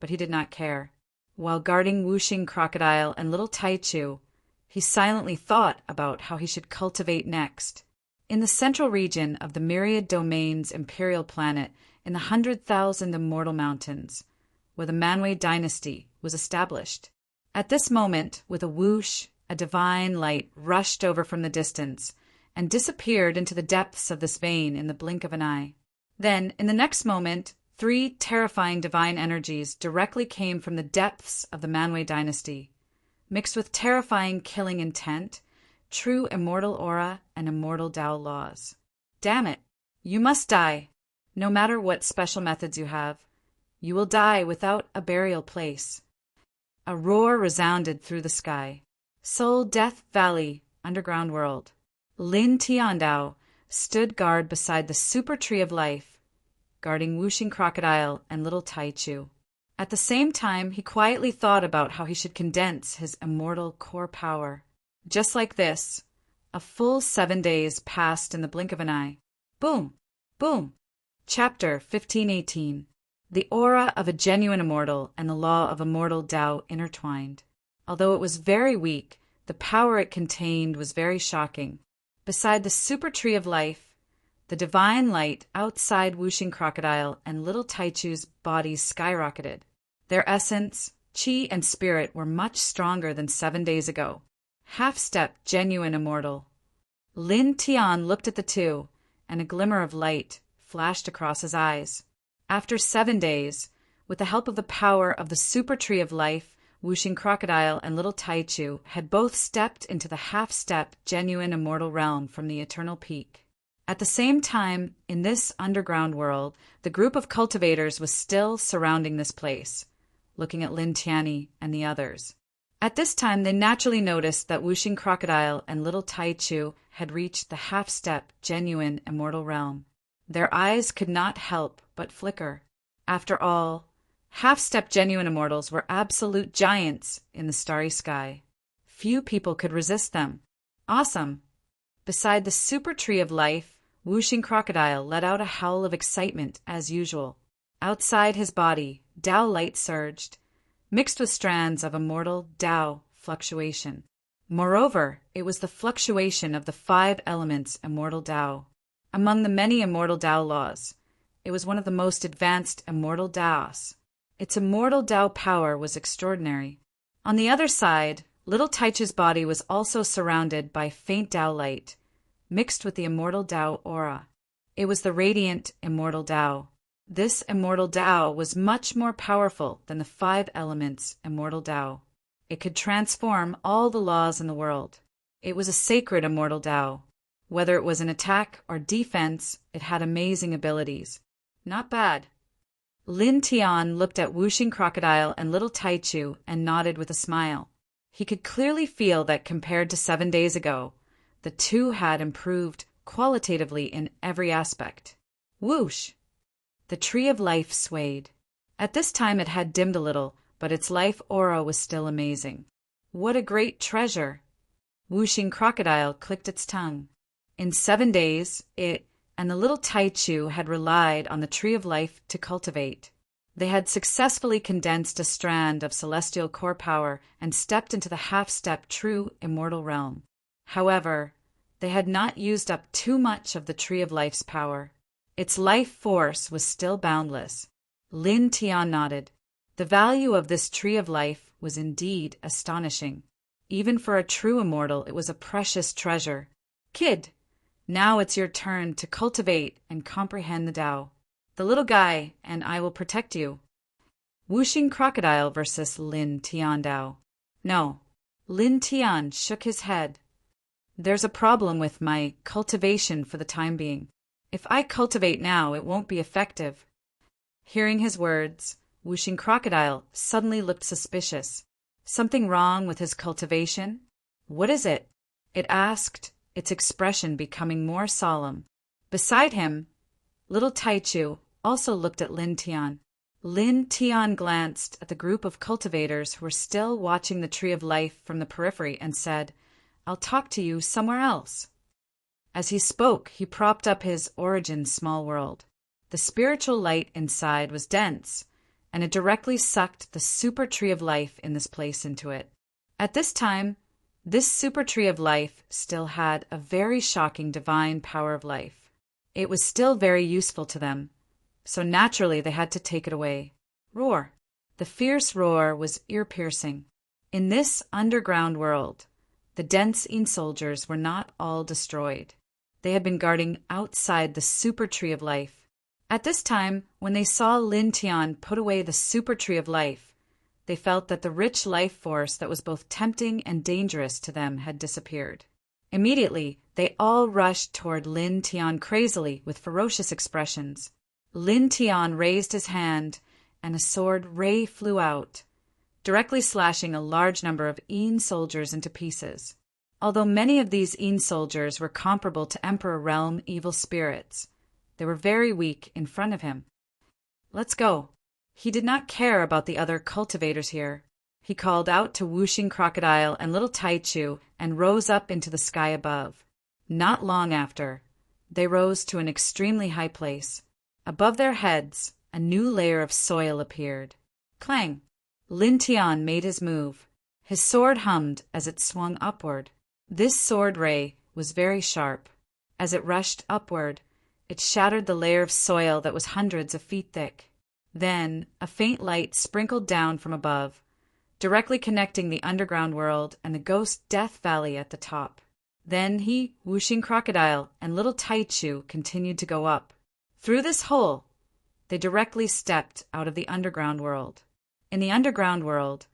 but he did not care. While guarding Whooshing Crocodile and little Taichu, he silently thought about how he should cultivate next. In the central region of the Myriad Domains imperial planet in the 100,000 Immortal Mountains, where the Manwë dynasty was established. At this moment, with a whoosh, a divine light rushed over from the distance and disappeared into the depths of this vein in the blink of an eye. Then, in the next moment, 3 terrifying divine energies directly came from the depths of the Manwë dynasty, mixed with terrifying killing intent, true immortal aura, and immortal Tao laws. Damn it! You must die. No matter what special methods you have, you will die without a burial place. A roar resounded through the sky. Soul Death Valley, underground world. Lin Tiandao stood guard beside the super tree of life, guarding Whooshing Crocodile and little Taichu. At the same time, he quietly thought about how he should condense his immortal core power. Just like this, a full 7 days passed in the blink of an eye. Boom! Boom! Chapter 1518. The aura of a genuine immortal and the law of immortal Tao intertwined. Although it was very weak, the power it contained was very shocking. Beside the super tree of life, the divine light outside Whooshing Crocodile and little Taichu's bodies skyrocketed. Their essence, chi, and spirit were much stronger than 7 days ago. Half-step, genuine immortal. Lin Tian looked at the two, and a glimmer of light flashed across his eyes. After 7 days, with the help of the power of the super tree of life, Whooshing Crocodile and little Taichu had both stepped into the half-step, genuine immortal realm from the eternal peak. At the same time, in this underground world, the group of cultivators was still surrounding this place, looking at Lin Tianyi and the others. At this time, they naturally noticed that Whooshing Crocodile and little Taichu had reached the half-step, genuine immortal realm. Their eyes could not help but flicker. After all, half-step genuine immortals were absolute giants in the starry sky. Few people could resist them. Awesome! Beside the super tree of life, Whooshing Crocodile let out a howl of excitement as usual. Outside his body, Tao light surged, mixed with strands of immortal Tao fluctuation. Moreover, it was the fluctuation of the 5 elements immortal Tao. Among the many immortal Tao laws, it was one of the most advanced immortal Taos. Its immortal Tao power was extraordinary. On the other side, little Taichu's body was also surrounded by faint Tao light, mixed with the immortal Tao aura. It was the radiant immortal Tao. This immortal Tao was much more powerful than the 5 elements immortal Tao. It could transform all the laws in the world. It was a sacred immortal Tao. Whether it was an attack or defense, it had amazing abilities. Not bad. Lin Tian looked at Whooshing Crocodile and little Taichu and nodded with a smile. He could clearly feel that compared to 7 days ago, the two had improved qualitatively in every aspect. Whoosh! The tree of life swayed. At this time it had dimmed a little, but its life aura was still amazing. What a great treasure! Whooshing Crocodile clicked its tongue. In 7 days, it and the little Taichu had relied on the tree of life to cultivate. They had successfully condensed a strand of celestial core power and stepped into the half-step true immortal realm. However, they had not used up too much of the tree of life's power. Its life force was still boundless. Lin Tian nodded. The value of this tree of life was indeed astonishing. Even for a true immortal, it was a precious treasure. Kid, now it's your turn to cultivate and comprehend the Tao. The little guy and I will protect you. Whooshing Crocodile versus Lin Tian Tao. No. Lin Tian shook his head. There's a problem with my cultivation for the time being. If I cultivate now, it won't be effective. Hearing his words, Whooshing Crocodile suddenly looked suspicious. Something wrong with his cultivation? What is it? It asked, its expression becoming more solemn. Beside him, little Taichu also looked at Lin Tian. Lin Tian glanced at the group of cultivators who were still watching the tree of life from the periphery and said, "I'll talk to you somewhere else." As he spoke, he propped up his origin small world. The spiritual light inside was dense, and it directly sucked the super tree of life in this place into it. At this time, this super tree of life still had a very shocking divine power of life. It was still very useful to them, so naturally they had to take it away. Roar! The fierce roar was ear-piercing. In this underground world, the dense Yin soldiers were not all destroyed. They had been guarding outside the super tree of life. At this time, when they saw Lin Tian put away the super tree of life, they felt that the rich life force that was both tempting and dangerous to them had disappeared. Immediately, they all rushed toward Lin Tian crazily with ferocious expressions. Lin Tian raised his hand, and a sword ray flew out, directly slashing a large number of Yin soldiers into pieces. Although many of these Yin soldiers were comparable to Emperor Realm evil spirits, they were very weak in front of him. "Let's go." He did not care about the other cultivators here. He called out to Whooshing Crocodile and Little Taichu and rose up into the sky above. Not long after, they rose to an extremely high place. Above their heads, a new layer of soil appeared. Clang! Lin Tian made his move. His sword hummed as it swung upward. This sword ray was very sharp. As it rushed upward, it shattered the layer of soil that was hundreds of feet thick. Then, a faint light sprinkled down from above, directly connecting the underground world and the ghost Death Valley at the top. Then he, Whooshing Crocodile, and Little Taichu continued to go up. Through this hole, they directly stepped out of the underground world. In the underground world,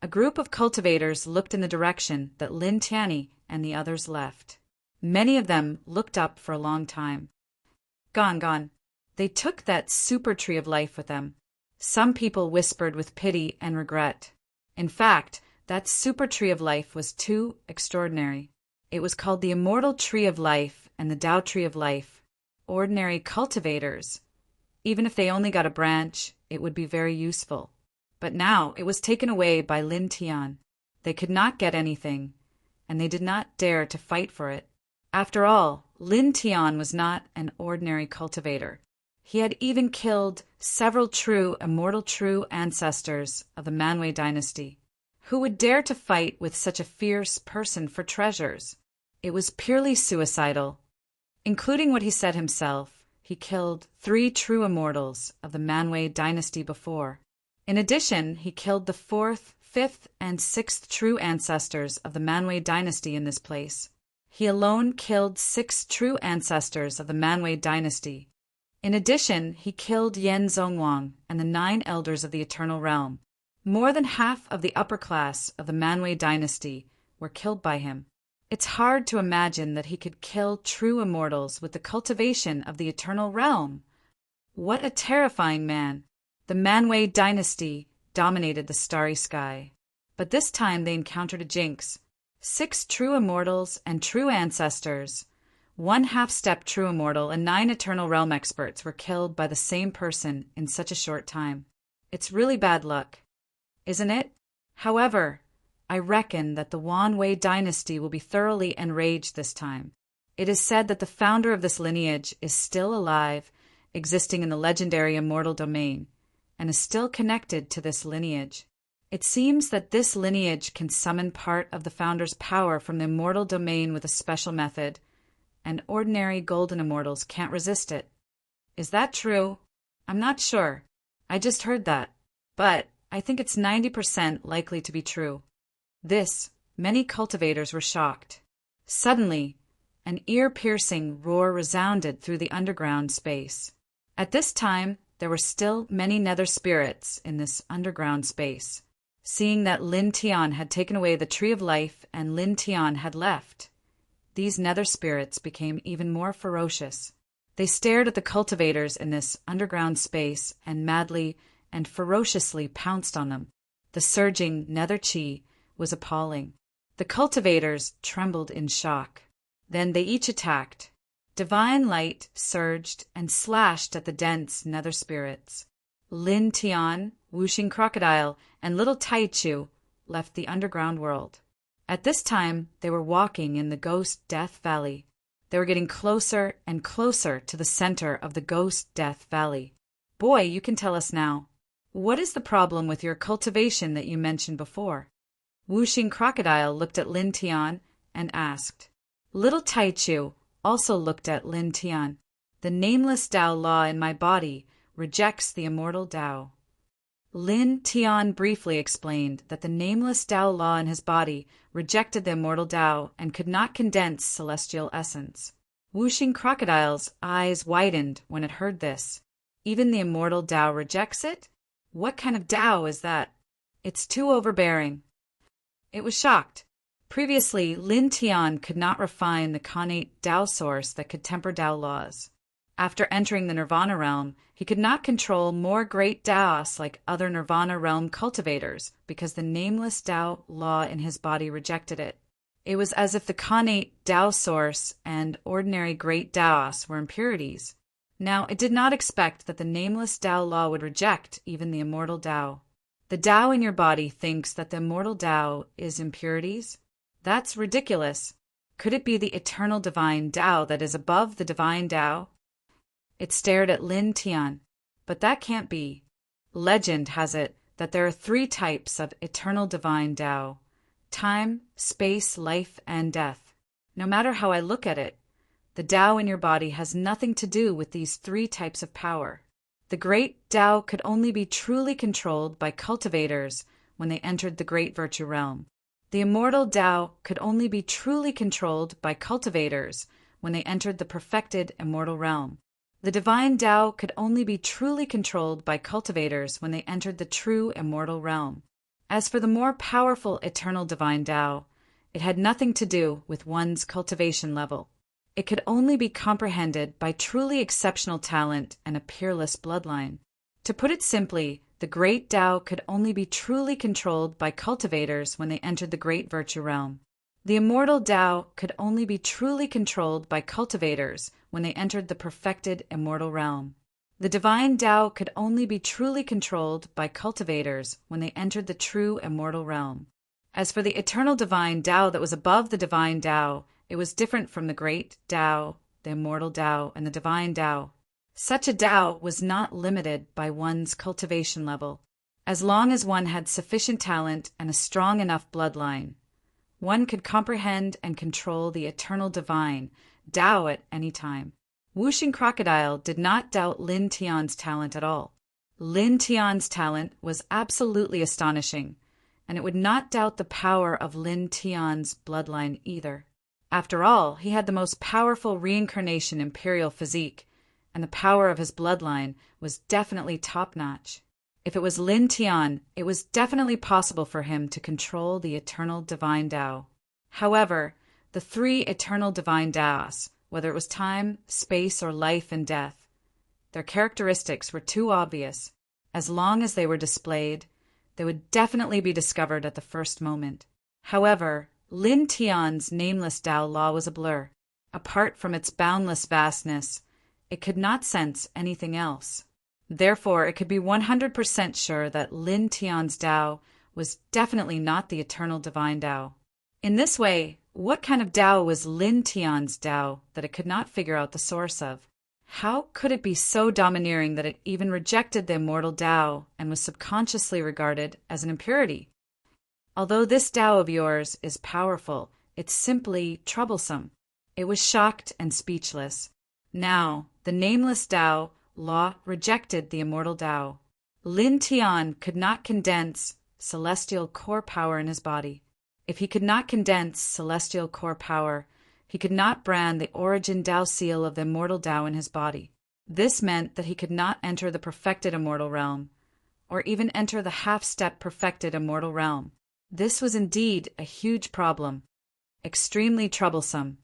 a group of cultivators looked in the direction that Lin Tianyi and the others left. Many of them looked up for a long time. Gone. They took that super tree of life with them. Some people whispered with pity and regret. In fact, that super tree of life was too extraordinary. It was called the Immortal Tree of Life and the Tao Tree of Life. Ordinary cultivators, even if they only got a branch, it would be very useful. But now it was taken away by Lin Tian. They could not get anything, and they did not dare to fight for it. After all, Lin Tian was not an ordinary cultivator. He had even killed several true, immortal true ancestors of the Manwei dynasty. Who would dare to fight with such a fierce person for treasures? It was purely suicidal. Including what he said himself, he killed 3 true immortals of the Manwei dynasty before. In addition, he killed the 4th, 5th, and 6th true ancestors of the Manwei dynasty in this place. He alone killed 6 true ancestors of the Manwei dynasty. In addition, he killed Yan Zhongwang and the 9 elders of the Eternal Realm. More than half of the upper class of the Manwei dynasty were killed by him. It's hard to imagine that he could kill true immortals with the cultivation of the Eternal Realm. What a terrifying man! The Manwei dynasty dominated the starry sky. But this time they encountered a jinx. 6 true immortals and true ancestors, 1 half-step true immortal, and 9 Eternal Realm experts were killed by the same person in such a short time. It's really bad luck, isn't it? However, I reckon that the Wanwei dynasty will be thoroughly enraged this time. It is said that the founder of this lineage is still alive, existing in the legendary immortal domain, and is still connected to this lineage. It seems that this lineage can summon part of the founder's power from the immortal domain with a special method, and ordinary golden immortals can't resist it. Is that true? I'm not sure. I just heard that. But I think it's 90% likely to be true. Many cultivators were shocked. Suddenly, an ear-piercing roar resounded through the underground space. At this time, there were still many nether spirits in this underground space. Seeing that Lin Tian had taken away the Tree of Life and Lin Tian had left, these nether spirits became even more ferocious. They stared at the cultivators in this underground space and madly and ferociously pounced on them. The surging nether chi was appalling. The cultivators trembled in shock. Then they each attacked. Divine light surged and slashed at the dense nether spirits. Lin Tian, Whooshing Crocodile, and Little Taichu left the underground world. At this time, they were walking in the Ghost Death Valley. They were getting closer and closer to the center of the Ghost Death Valley. Boy, you can tell us now. What is the problem with your cultivation that you mentioned before? Whooshing Crocodile looked at Lin Tian and asked. Little Taichu also looked at Lin Tian. The nameless Tao law in my body rejects the immortal Tao. Lin Tian briefly explained that the nameless Tao law in his body rejected the immortal Tao and could not condense celestial essence. Whooshing Crocodile's eyes widened when it heard this. Even the immortal Tao rejects it? What kind of Tao is that? It's too overbearing. It was shocked. Previously, Lin Tian could not refine the connate Tao source that could temper Tao laws. After entering the Nirvana realm, he could not control more great Taos like other Nirvana realm cultivators because the nameless Tao law in his body rejected it. It was as if the connate Tao source and ordinary great Taos were impurities. Now, it did not expect that the nameless Tao law would reject even the immortal Tao. The Tao in your body thinks that the immortal Tao is impurities? That's ridiculous. Could it be the eternal divine Tao that is above the divine Tao? It stared at Lin Tian. But that can't be. Legend has it that there are 3 types of eternal divine Tao: time, space, life, and death. No matter how I look at it, the Tao in your body has nothing to do with these 3 types of power. The great Tao could only be truly controlled by cultivators when they entered the great virtue realm. The immortal Tao could only be truly controlled by cultivators when they entered the perfected immortal realm. The divine Tao could only be truly controlled by cultivators when they entered the true immortal realm. As for the more powerful eternal divine Tao, it had nothing to do with one's cultivation level. It could only be comprehended by truly exceptional talent and a peerless bloodline. To put it simply, the great Tao could only be truly controlled by cultivators when they entered the great virtue realm. The immortal Tao could only be truly controlled by cultivators when they entered the perfected immortal realm. The divine Tao could only be truly controlled by cultivators when they entered the true immortal realm. As for the eternal divine Tao that was above the divine Tao, it was different from the great Tao, the immortal Tao, and the divine Tao. Such a Tao was not limited by one's cultivation level. As long as one had sufficient talent and a strong enough bloodline, one could comprehend and control the eternal divine Tao at any time. Whooshing Crocodile did not doubt Lin Tian's talent at all. Lin Tian's talent was absolutely astonishing, and it would not doubt the power of Lin Tian's bloodline either. After all, he had the most powerful reincarnation imperial physique, and the power of his bloodline was definitely top-notch. If it was Lin Tian, it was definitely possible for him to control the eternal divine Tao. However, the 3 eternal divine Taos, whether it was time, space, or life and death, their characteristics were too obvious. As long as they were displayed, they would definitely be discovered at the first moment. However, Lin Tian's nameless Tao law was a blur. Apart from its boundless vastness, it could not sense anything else. Therefore, it could be 100% sure that Lin Tian's Tao was definitely not the eternal divine Tao. In this way, what kind of Tao was Lin Tian's Tao that it could not figure out the source of? How could it be so domineering that it even rejected the immortal Tao and was subconsciously regarded as an impurity? Although this Tao of yours is powerful, it's simply troublesome. It was shocked and speechless. Now, the nameless Tao law rejected the immortal Tao. Lin Tian could not condense celestial core power in his body. If he could not condense celestial core power, he could not brand the origin Tao seal of the immortal Tao in his body. This meant that he could not enter the perfected immortal realm, or even enter the half-step perfected immortal realm. This was indeed a huge problem, extremely troublesome.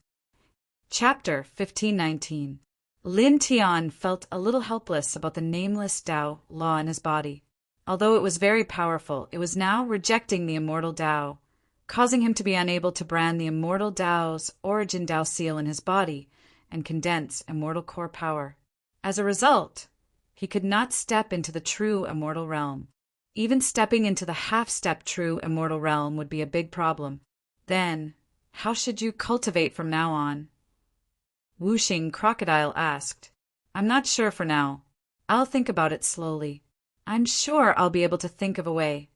Chapter 1519. Lin Tian felt a little helpless about the nameless Tao law in his body. Although it was very powerful, it was now rejecting the immortal Tao, causing him to be unable to brand the immortal Tao's origin Tao seal in his body and condense immortal core power. As a result, he could not step into the true immortal realm. Even stepping into the half-step true immortal realm would be a big problem. Then, how should you cultivate from now on? Whooshing Crocodile asked. I'm not sure for now. I'll think about it slowly. I'm sure I'll be able to think of a way.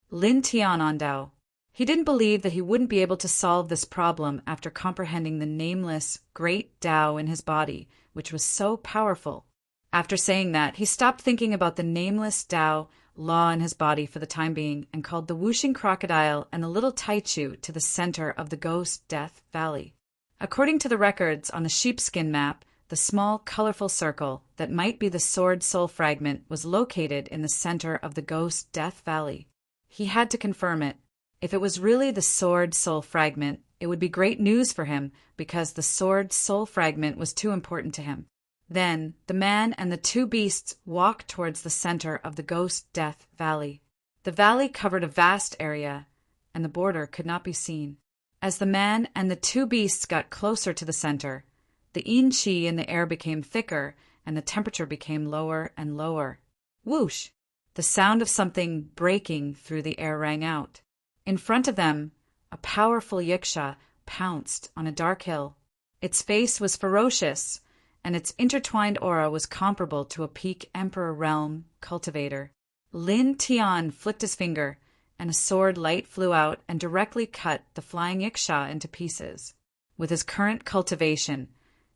Lin Tian on Tao. He didn't believe that he wouldn't be able to solve this problem after comprehending the nameless, great Tao in his body, which was so powerful. After saying that, he stopped thinking about the nameless Tao law in his body for the time being and called the Whooshing Crocodile and the little Taichu to the center of the Ghost Death Valley. According to the records on the sheepskin map, the small, colorful circle that might be the sword soul fragment was located in the center of the Ghost Death Valley. He had to confirm it. If it was really the sword soul fragment, it would be great news for him because the sword soul fragment was too important to him. Then, the man and the 2 beasts walked towards the center of the Ghost Death Valley. The valley covered a vast area, and the border could not be seen. As the man and the 2 beasts got closer to the center, the yin qi in the air became thicker, and the temperature became lower and lower. Whoosh! The sound of something breaking through the air rang out. In front of them, a powerful yiksha pounced on a dark hill. Its face was ferocious, and its intertwined aura was comparable to a peak Emperor Realm cultivator. Lin Tian flicked his finger, and a sword light flew out and directly cut the flying yiksha into pieces. With his current cultivation,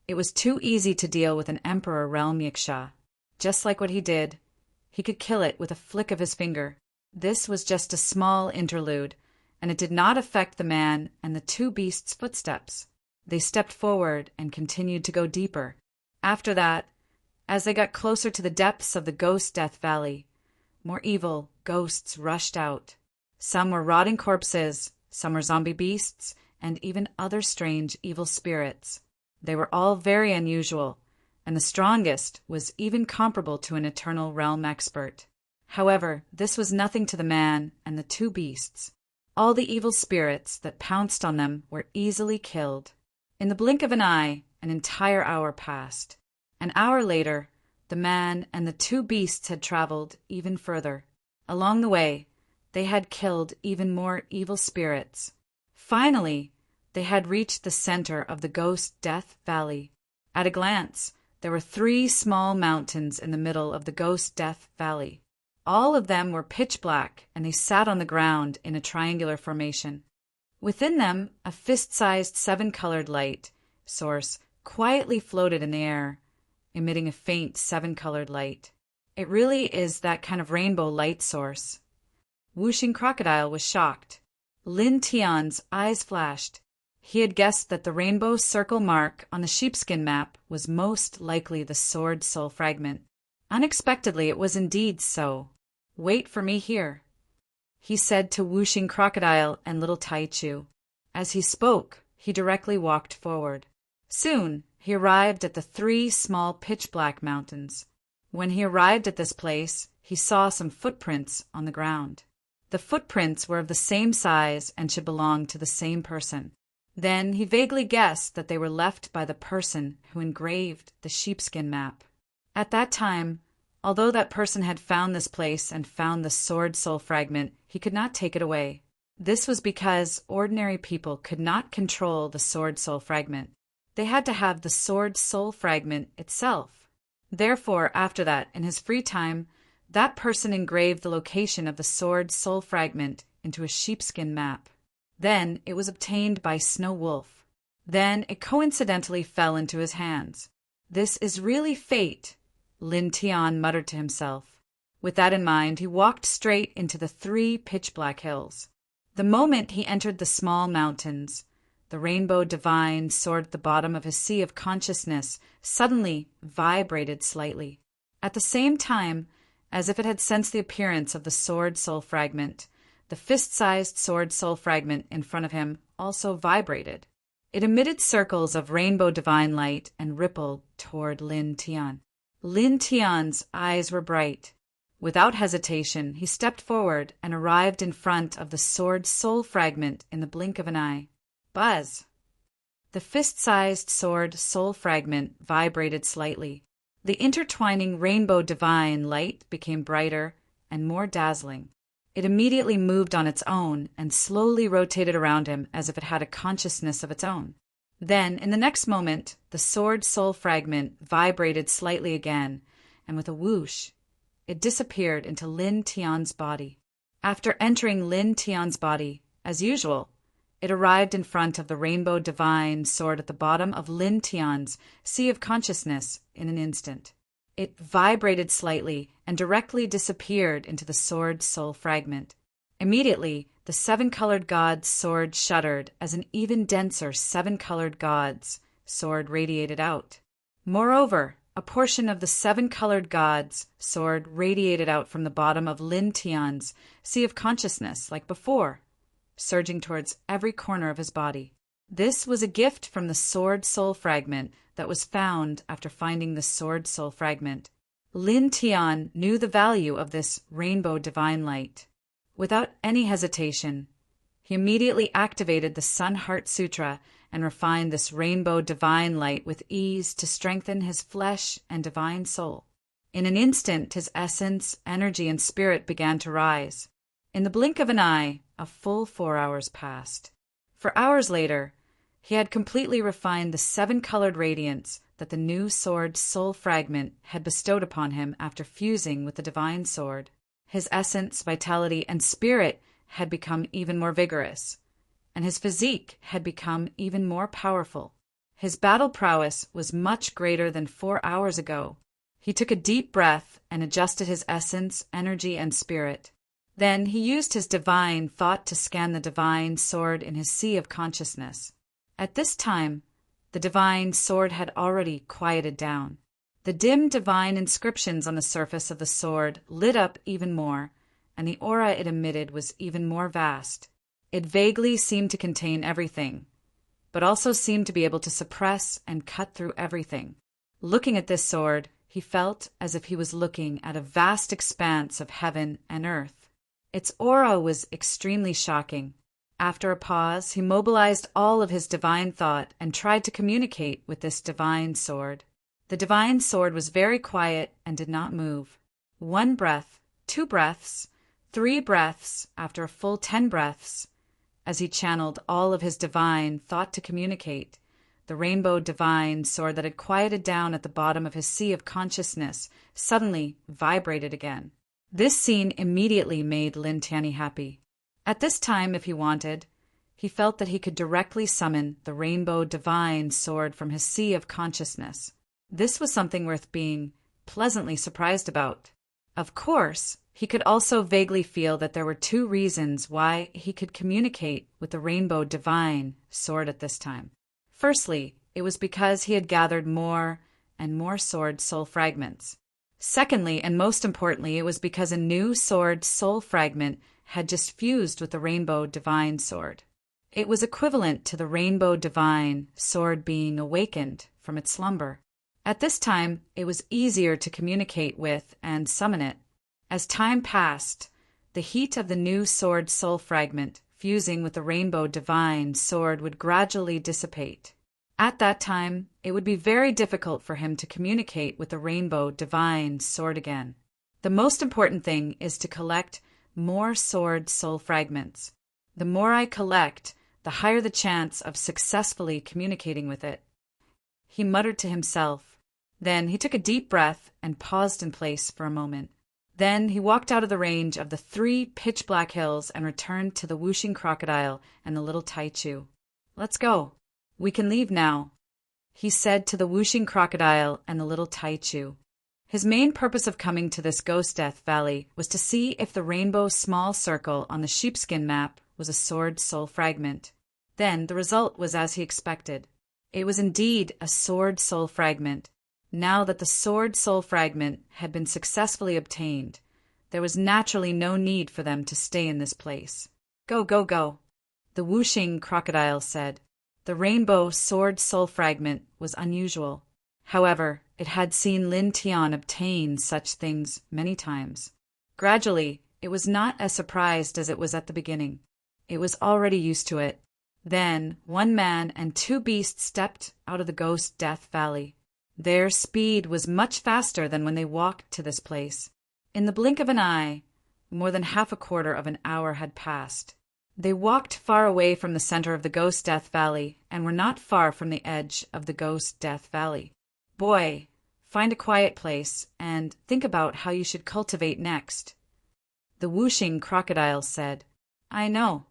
it was too easy to deal with an Emperor Realm yiksha. Just like what he did, he could kill it with a flick of his finger. This was just a small interlude, and it did not affect the man and the two beasts' footsteps. They stepped forward and continued to go deeper. After that, as they got closer to the depths of the Ghost Death Valley, more evil ghosts rushed out. Some were rotting corpses, some were zombie beasts, and even other strange evil spirits. They were all very unusual, and the strongest was even comparable to an Eternal Realm expert. However, this was nothing to the man and the two beasts. All the evil spirits that pounced on them were easily killed. In the blink of an eye, an entire hour passed. An hour later, the man and the two beasts had traveled even further. Along the way, they had killed even more evil spirits. Finally, they had reached the center of the Ghost Death Valley. At a glance, there were 3 small mountains in the middle of the Ghost Death Valley. All of them were pitch black, and they sat on the ground in a triangular formation. Within them, a fist-sized 7-colored light source quietly floated in the air, emitting a faint 7-colored light. It really is that kind of rainbow light source. Whooshing Crocodile was shocked. Lin Tian's eyes flashed. He had guessed that the rainbow circle mark on the sheepskin map was most likely the Sword Soul Fragment. Unexpectedly, it was indeed so. "Wait for me here," he said to Whooshing Crocodile and Little Taichu. As he spoke, he directly walked forward. Soon, he arrived at the 3 small pitch-black mountains. When he arrived at this place, he saw some footprints on the ground. The footprints were of the same size and should belong to the same person. Then he vaguely guessed that they were left by the person who engraved the sheepskin map. At that time, although that person had found this place and found the Sword Soul Fragment, he could not take it away. This was because ordinary people could not control the Sword Soul Fragment. They had to have the Sword Soul Fragment itself. Therefore, after that, in his free time, that person engraved the location of the Sword Soul Fragment into a sheepskin map. Then it was obtained by Snow Wolf. Then it coincidentally fell into his hands. "This is really fate," Lin Tian muttered to himself. With that in mind, he walked straight into the 3 pitch-black hills. The moment he entered the small mountains, the rainbow divine sword at the bottom of his sea of consciousness suddenly vibrated slightly. At the same time, as if it had sensed the appearance of the Sword Soul Fragment, the fist-sized Sword Soul Fragment in front of him also vibrated. It emitted circles of rainbow divine light and rippled toward Lin Tian. Lin Tian's eyes were bright. Without hesitation, he stepped forward and arrived in front of the Sword Soul Fragment in the blink of an eye. Buzz! The fist-sized Sword Soul Fragment vibrated slightly. The intertwining rainbow divine light became brighter and more dazzling. It immediately moved on its own and slowly rotated around him as if it had a consciousness of its own. Then, in the next moment, the Sword Soul Fragment vibrated slightly again, and with a whoosh, it disappeared into Lin Tian's body. After entering Lin Tian's body, as usual, it arrived in front of the rainbow divine sword at the bottom of Lin Tian's sea of consciousness in an instant. It vibrated slightly and directly disappeared into the Sword Soul Fragment. Immediately, the 7-colored god's sword shuddered as an even denser 7-colored god's sword radiated out. Moreover, a portion of the 7-colored god's sword radiated out from the bottom of Lin Tian's sea of consciousness like before, surging towards every corner of his body. This was a gift from the Sword Soul Fragment that was found after finding the Sword Soul Fragment. Lin Tian knew the value of this rainbow divine light. Without any hesitation, he immediately activated the Sun Heart Sutra and refine this rainbow divine light with ease to strengthen his flesh and divine soul. In an instant, his essence, energy, and spirit began to rise. In the blink of an eye, a full 4 hours passed. For hours later, he had completely refined the 7-colored radiance that the new sword soul fragment had bestowed upon him after fusing with the divine sword. His essence, vitality, and spirit had become even more vigorous, and his physique had become even more powerful. His battle prowess was much greater than 4 hours ago. He took a deep breath and adjusted his essence, energy, and spirit. Then he used his divine thought to scan the divine sword in his sea of consciousness. At this time, the divine sword had already quieted down. The dim divine inscriptions on the surface of the sword lit up even more, and the aura it emitted was even more vast. It vaguely seemed to contain everything, but also seemed to be able to suppress and cut through everything. Looking at this sword, he felt as if he was looking at a vast expanse of heaven and earth. Its aura was extremely shocking. After a pause, he mobilized all of his divine thought and tried to communicate with this divine sword. The divine sword was very quiet and did not move. 1 breath, 2 breaths, 3 breaths, after a full 10 breaths, as he channeled all of his divine thought to communicate, the rainbow divine sword that had quieted down at the bottom of his sea of consciousness suddenly vibrated again. This scene immediately made Lin Tianyi happy. At this time, if he wanted, he felt that he could directly summon the rainbow divine sword from his sea of consciousness. This was something worth being pleasantly surprised about. Of course, he could also vaguely feel that there were 2 reasons why he could communicate with the rainbow divine sword at this time. Firstly, it was because he had gathered more and more sword soul fragments. Secondly, and most importantly, it was because a new sword soul fragment had just fused with the rainbow divine sword. It was equivalent to the rainbow divine sword being awakened from its slumber. At this time, it was easier to communicate with and summon it. As time passed, the heat of the new sword soul fragment fusing with the rainbow divine sword would gradually dissipate. At that time, it would be very difficult for him to communicate with the rainbow divine sword again. The most important thing is to collect more sword soul fragments. The more I collect, the higher the chance of successfully communicating with it. He muttered to himself. Then he took a deep breath and paused in place for a moment. Then he walked out of the range of the 3 pitch-black hills and returned to the whooshing crocodile and the little Taichu. "Let's go. We can leave now," he said to the whooshing crocodile and the little Taichu. His main purpose of coming to this Ghost Death Valley was to see if the rainbow small circle on the sheepskin map was a sword soul fragment. Then the result was as he expected. It was indeed a sword soul fragment. Now that the sword soul fragment had been successfully obtained, there was naturally no need for them to stay in this place. "Go, go, go," the whooshing crocodile said. The rainbow sword soul fragment was unusual. However, it had seen Lin Tian obtain such things many times. Gradually, it was not as surprised as it was at the beginning. It was already used to it. Then 1 man and 2 beasts stepped out of the Ghost Death Valley. Their speed was much faster than when they walked to this place. In the blink of an eye, more than half a quarter of an hour had passed. They walked far away from the center of the Ghost Death Valley and were not far from the edge of the Ghost Death Valley. "Boy, find a quiet place and think about how you should cultivate next," the whooshing crocodile said. "I know."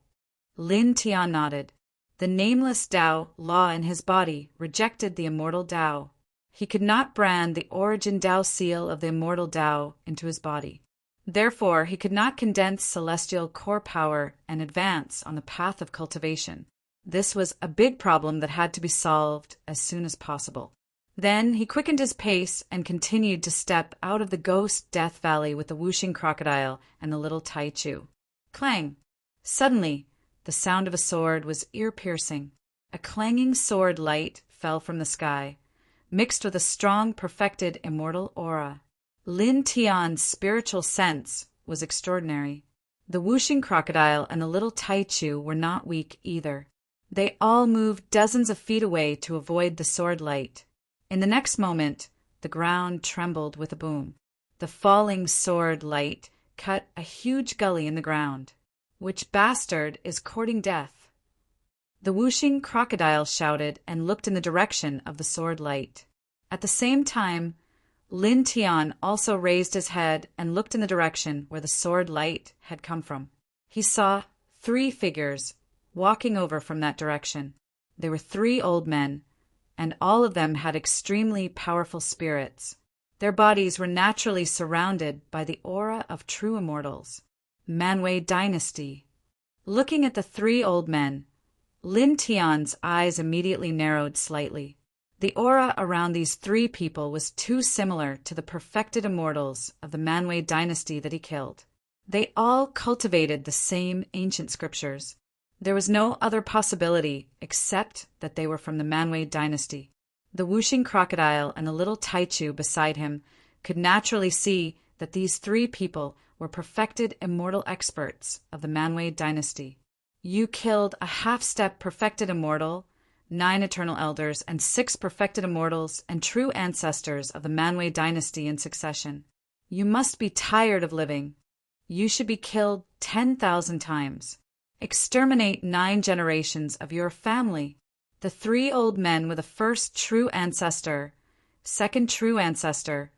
Lin Tian nodded. The nameless Tao law in his body rejected the immortal Tao. He could not brand the origin Tao seal of the immortal Tao into his body. Therefore, he could not condense celestial core power and advance on the path of cultivation. This was a big problem that had to be solved as soon as possible. Then he quickened his pace and continued to step out of the Ghost Death Valley with the whooshing crocodile and the little Taichu. Clang! Suddenly, the sound of a sword was ear-piercing. A clanging sword light fell from the sky, mixed with a strong, perfected, immortal aura. Lin Tian's spiritual sense was extraordinary. The whooshing crocodile and the little Taichu were not weak either. They all moved dozens of feet away to avoid the sword light. In the next moment, the ground trembled with a boom. The falling sword light cut a huge gully in the ground. "Which bastard is courting death?" The whooshing crocodile shouted and looked in the direction of the sword light. At the same time, Lin Tian also raised his head and looked in the direction where the sword light had come from. He saw 3 figures walking over from that direction. They were 3 old men, and all of them had extremely powerful spirits. Their bodies were naturally surrounded by the aura of true immortals. Manwei Dynasty. Looking at the 3 old men, Lin Tian's eyes immediately narrowed slightly. The aura around these 3 people was too similar to the perfected immortals of the Manwei Dynasty that he killed. They all cultivated the same ancient scriptures. There was no other possibility except that they were from the Manwei Dynasty. The whooshing crocodile and the little Taichu beside him could naturally see that these 3 people were perfected immortal experts of the Manwei Dynasty. "You killed a half-step perfected immortal, 9 eternal elders, and 6 perfected immortals and true ancestors of the Manwei Dynasty in succession. You must be tired of living. You should be killed 10,000 times. Exterminate 9 generations of your family." The 3 old men were the first true ancestor, second true ancestor,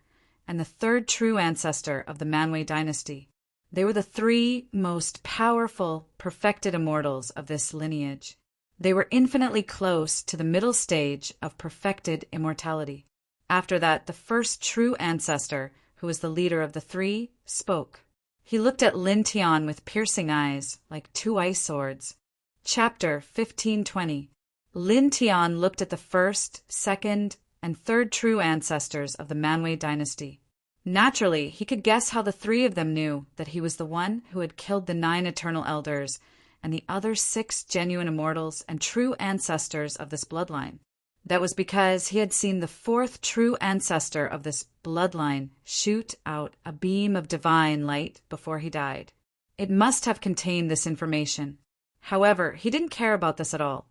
and the third true ancestor of the Manwei Dynasty. They were the 3 most powerful, perfected immortals of this lineage. They were infinitely close to the middle stage of perfected immortality. After that, the first true ancestor, who was the leader of the 3, spoke. He looked at Lin Tian with piercing eyes, like 2 ice swords. Chapter 1520. Lin Tian looked at the first, second, and third true ancestors of the Manwei Dynasty. Naturally, he could guess how the 3 of them knew that he was the one who had killed the 9 eternal elders and the other 6 genuine immortals and true ancestors of this bloodline. That was because he had seen the 4th true ancestor of this bloodline shoot out a beam of divine light before he died. It must have contained this information. However, he didn't care about this at all,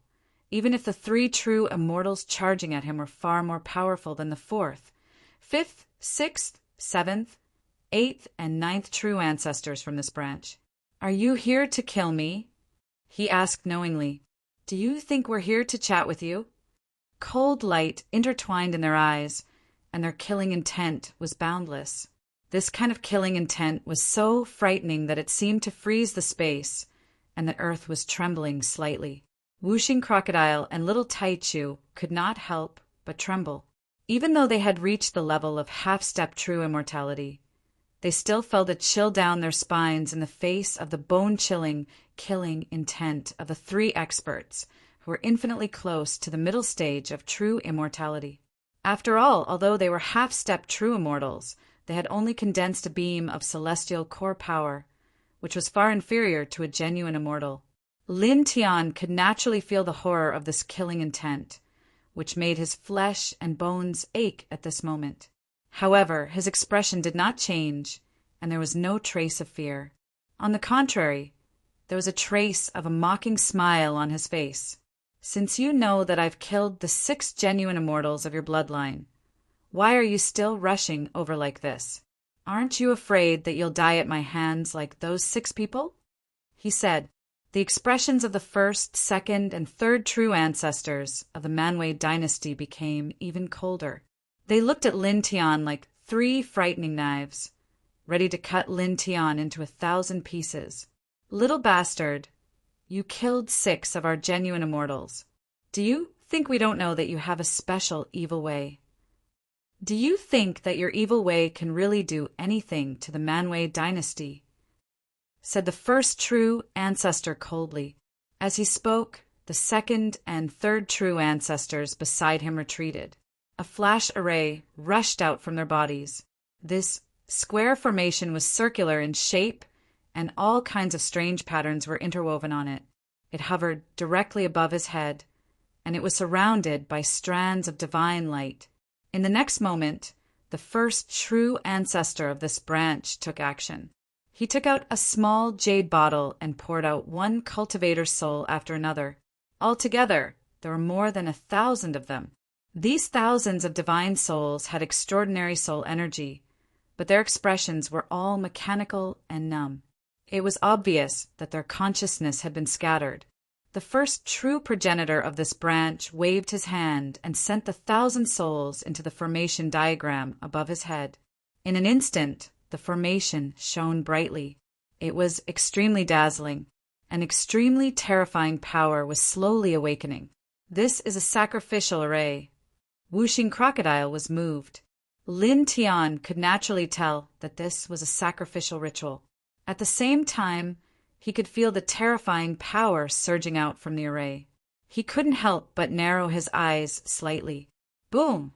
even if the 3 true immortals charging at him were far more powerful than the 4th, 5th, 6th, 7th, 8th, and 9th true ancestors from this branch. "Are you here to kill me?" he asked knowingly. "Do you think we're here to chat with you?" Cold light intertwined in their eyes, and their killing intent was boundless. This kind of killing intent was so frightening that it seemed to freeze the space, and the earth was trembling slightly. Whooshing crocodile and little Taichu could not help but tremble. Even though they had reached the level of half-step true immortality, they still felt a chill down their spines in the face of the bone-chilling, killing intent of the 3 experts who were infinitely close to the middle stage of true immortality. After all, although they were half-step true immortals, they had only condensed a beam of celestial core power, which was far inferior to a genuine immortal. Lin Tian could naturally feel the horror of this killing intent, which made his flesh and bones ache at this moment. However, his expression did not change, and there was no trace of fear. On the contrary, there was a trace of a mocking smile on his face. "Since you know that I've killed the 6 genuine immortals of your bloodline, why are you still rushing over like this? Aren't you afraid that you'll die at my hands like those 6 people?" he said. The expressions of the first, second, and third true ancestors of the Manwei Dynasty became even colder. They looked at Lin Tian like 3 frightening knives, ready to cut Lin Tian into 1,000 pieces. "Little bastard, you killed 6 of our genuine immortals. Do you think we don't know that you have a special evil way? Do you think that your evil way can really do anything to the Manwei Dynasty?" said the first true ancestor coldly. As he spoke, the second and third true ancestors beside him retreated. A flash array rushed out from their bodies. This square formation was circular in shape, and all kinds of strange patterns were interwoven on it. It hovered directly above his head, and it was surrounded by strands of divine light. In the next moment, the first true ancestor of this branch took action. He took out a small jade bottle and poured out one cultivator's soul after another. Altogether, there were more than 1,000 of them. These thousands of divine souls had extraordinary soul energy, but their expressions were all mechanical and numb. It was obvious that their consciousness had been scattered. The first true progenitor of this branch waved his hand and sent the 1,000 souls into the formation diagram above his head. In an instant, the formation shone brightly. It was extremely dazzling. An extremely terrifying power was slowly awakening. This is a sacrificial array. Wuxing Crocodile was moved. Lin Tian could naturally tell that this was a sacrificial ritual. At the same time, he could feel the terrifying power surging out from the array. He couldn't help but narrow his eyes slightly. Boom!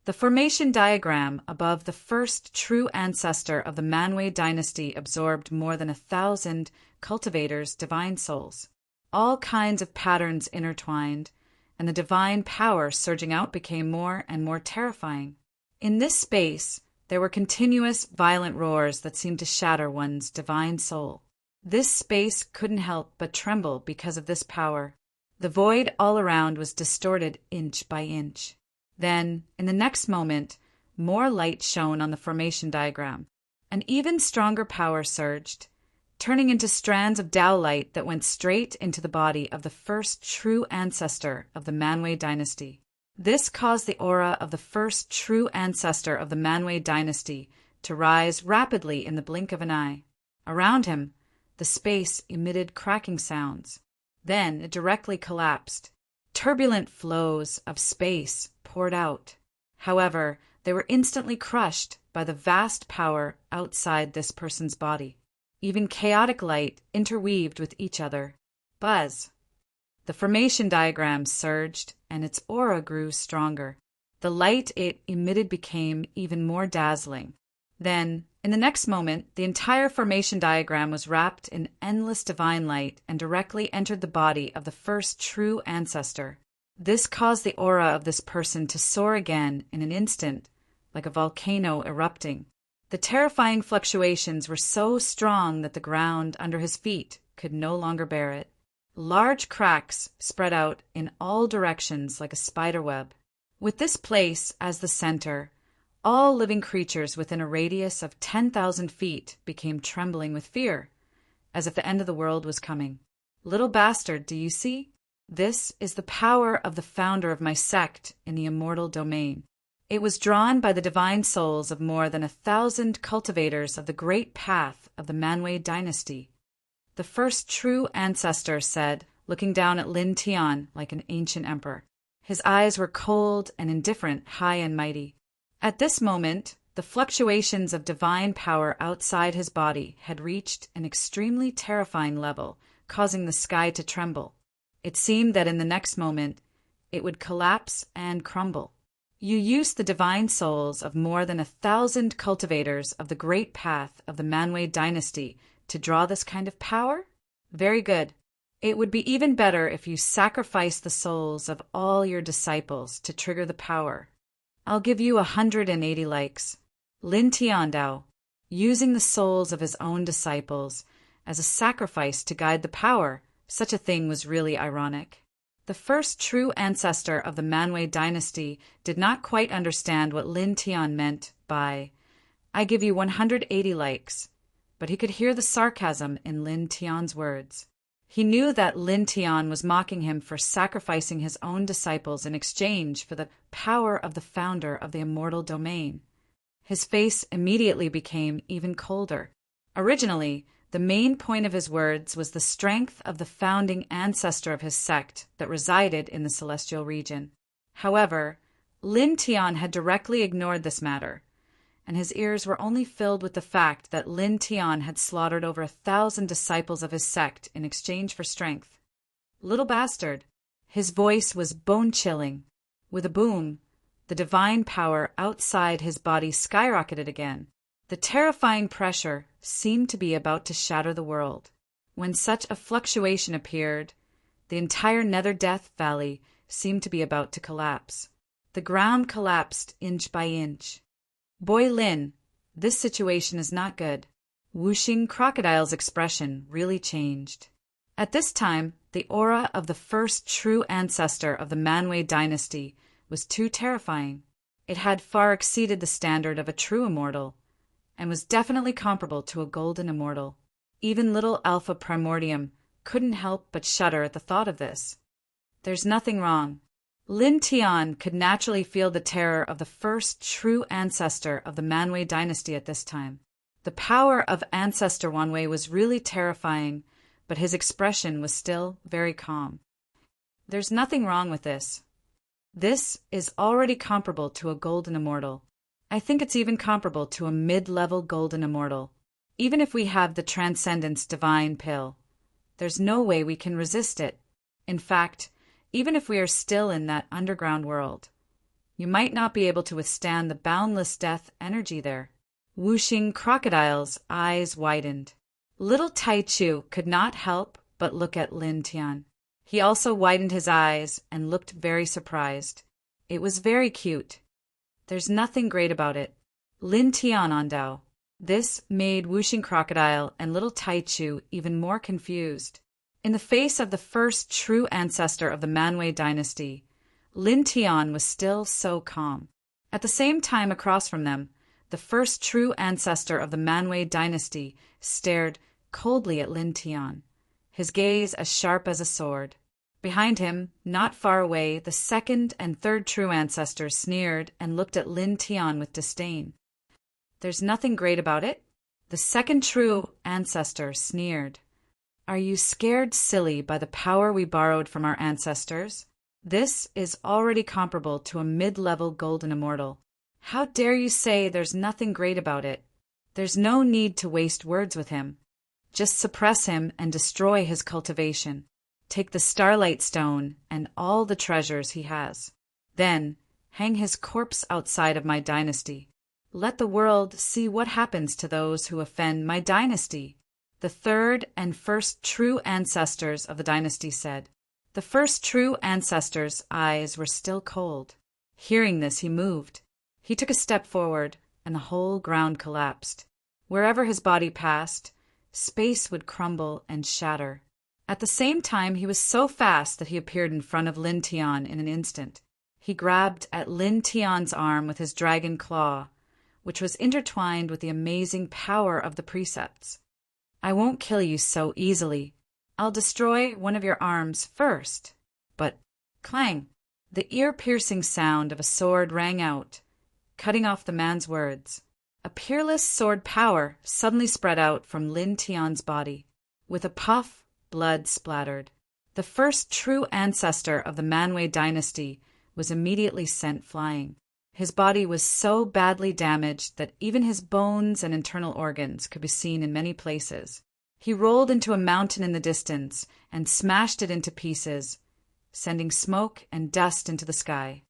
The formation diagram above the first true ancestor of the Manwei dynasty absorbed more than 1,000 cultivators' divine souls. All kinds of patterns intertwined, and the divine power surging out became more and more terrifying. In this space, there were continuous, violent roars that seemed to shatter one's divine soul. This space couldn't help but tremble because of this power. The void all around was distorted inch by inch. Then, in the next moment, more light shone on the formation diagram. An even stronger power surged, turning into strands of Tao light that went straight into the body of the first true ancestor of the Manwei dynasty. This caused the aura of the first true ancestor of the Manwei dynasty to rise rapidly in the blink of an eye. Around him, the space emitted cracking sounds. Then it directly collapsed. Turbulent flows of space poured out. However, they were instantly crushed by the vast power outside this person's body. Even chaotic light interweaved with each other. Buzz. The formation diagram surged, and its aura grew stronger. The light it emitted became even more dazzling. Then, in the next moment, the entire formation diagram was wrapped in endless divine light and directly entered the body of the first true ancestor. This caused the aura of this person to soar again in an instant, like a volcano erupting. The terrifying fluctuations were so strong that the ground under his feet could no longer bear it. Large cracks spread out in all directions like a spider web. With this place as the center, all living creatures within a radius of 10,000 feet became trembling with fear, as if the end of the world was coming. Little bastard, do you see? This is the power of the founder of my sect in the immortal domain. It was drawn by the divine souls of more than 1,000 cultivators of the great path of the Manwei dynasty. The first true ancestor said, looking down at Lin Tian like an ancient emperor. His eyes were cold and indifferent, high and mighty. At this moment, the fluctuations of divine power outside his body had reached an extremely terrifying level, causing the sky to tremble. It seemed that in the next moment, it would collapse and crumble. You used the divine souls of more than 1,000 cultivators of the great path of the Manwei dynasty to draw this kind of power? Very good. It would be even better if you sacrificed the souls of all your disciples to trigger the power. I'll give you 180 likes. Lin Tiandao, using the souls of his own disciples as a sacrifice to guide the power, such a thing was really ironic. The first true ancestor of the Manwei dynasty did not quite understand what Lin Tian meant by, "I give you 180 likes," but he could hear the sarcasm in Lin Tian's words. He knew that Lin Tian was mocking him for sacrificing his own disciples in exchange for the power of the founder of the immortal domain. His face immediately became even colder. Originally, the main point of his words was the strength of the founding ancestor of his sect that resided in the celestial region. However, Lin Tian had directly ignored this matter, and his ears were only filled with the fact that Lin Tian had slaughtered over 1,000 disciples of his sect in exchange for strength. Little bastard! His voice was bone-chilling. With a boom, the divine power outside his body skyrocketed again. The terrifying pressure seemed to be about to shatter the world. When such a fluctuation appeared, the entire Nether Death Valley seemed to be about to collapse. The ground collapsed inch by inch. Boy Lin, this situation is not good. Wuxing Crocodile's expression really changed. At this time, The aura of the first true ancestor of the Manwë dynasty was too terrifying. It had far exceeded the standard of a true immortal, and was definitely comparable to a golden immortal. Even little Alpha Primordium couldn't help but shudder at the thought of this. There's nothing wrong. Lin Tian could naturally feel the terror of the first true ancestor of the Manwë dynasty at this time. The power of Ancestor Wanwei was really terrifying, but his expression was still very calm. There's nothing wrong with this. This is already comparable to a golden immortal. I think it's even comparable to a mid-level golden immortal. Even if we have the Transcendence Divine Pill, there's no way we can resist it. In fact, even if we are still in that underground world, you might not be able to withstand the boundless death energy there. Whooshing Crocodile's eyes widened. Little Tai Chu could not help but look at Lin Tian. He also widened his eyes and looked very surprised. It was very cute. There's nothing great about it. Lin Tian on Dao. This made Whooshing Crocodile and little Tai Chu even more confused. In the face of the first true ancestor of the Manwë dynasty, Lin Tian was still so calm. At the same time across from them, the first true ancestor of the Manwë dynasty stared coldly at Lin Tian, his gaze as sharp as a sword. Behind him, not far away, the second and third true ancestors sneered and looked at Lin Tian with disdain. There's nothing great about it? The second true ancestor sneered. Are you scared silly by the power we borrowed from our ancestors? This is already comparable to a mid-level golden immortal. How dare you say there's nothing great about it? There's no need to waste words with him. Just suppress him and destroy his cultivation. Take the Starlight Stone and all the treasures he has. Then, hang his corpse outside of my dynasty. Let the world see what happens to those who offend my dynasty. The third and first true ancestors of the dynasty said. The first true ancestor's eyes were still cold. Hearing this, he moved. He took a step forward, and the whole ground collapsed. Wherever his body passed, space would crumble and shatter. At the same time, he was so fast that he appeared in front of Lin Tian in an instant. He grabbed at Lin Tian's arm with his dragon claw, which was intertwined with the amazing power of the precepts. I won't kill you so easily. I'll destroy one of your arms first. But, clang! The ear-piercing sound of a sword rang out, cutting off the man's words. A peerless sword power suddenly spread out from Lin Tian's body. With a puff, blood splattered. The first true ancestor of the Manwë dynasty was immediately sent flying. His body was so badly damaged that even his bones and internal organs could be seen in many places. He rolled into a mountain in the distance and smashed it into pieces, sending smoke and dust into the sky.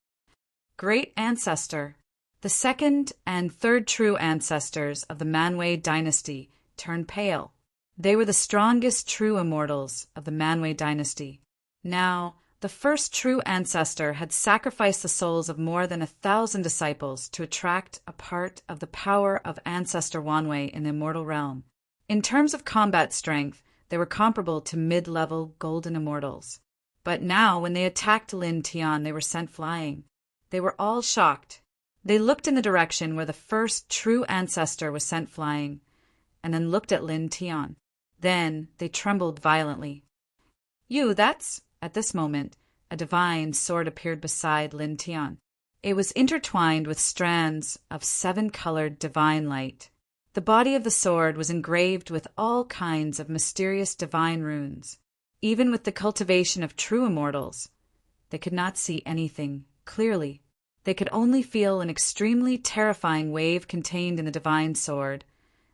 Great ancestor! The second and third true ancestors of the Manwë dynasty turned pale. They were the strongest true immortals of the Manwë dynasty. Now, the first true ancestor had sacrificed the souls of more than 1,000 disciples to attract a part of the power of Ancestor Wanwei in the immortal realm. In terms of combat strength, they were comparable to mid-level golden immortals. But now, when they attacked Lin Tian, they were sent flying. They were all shocked. They looked in the direction where the first true ancestor was sent flying, and then looked at Lin Tian. Then they trembled violently. That's... At this moment, a divine sword appeared beside Lin Tian. It was intertwined with strands of 7-colored divine light. The body of the sword was engraved with all kinds of mysterious divine runes. Even with the cultivation of true immortals, they could not see anything clearly. They could only feel an extremely terrifying wave contained in the divine sword,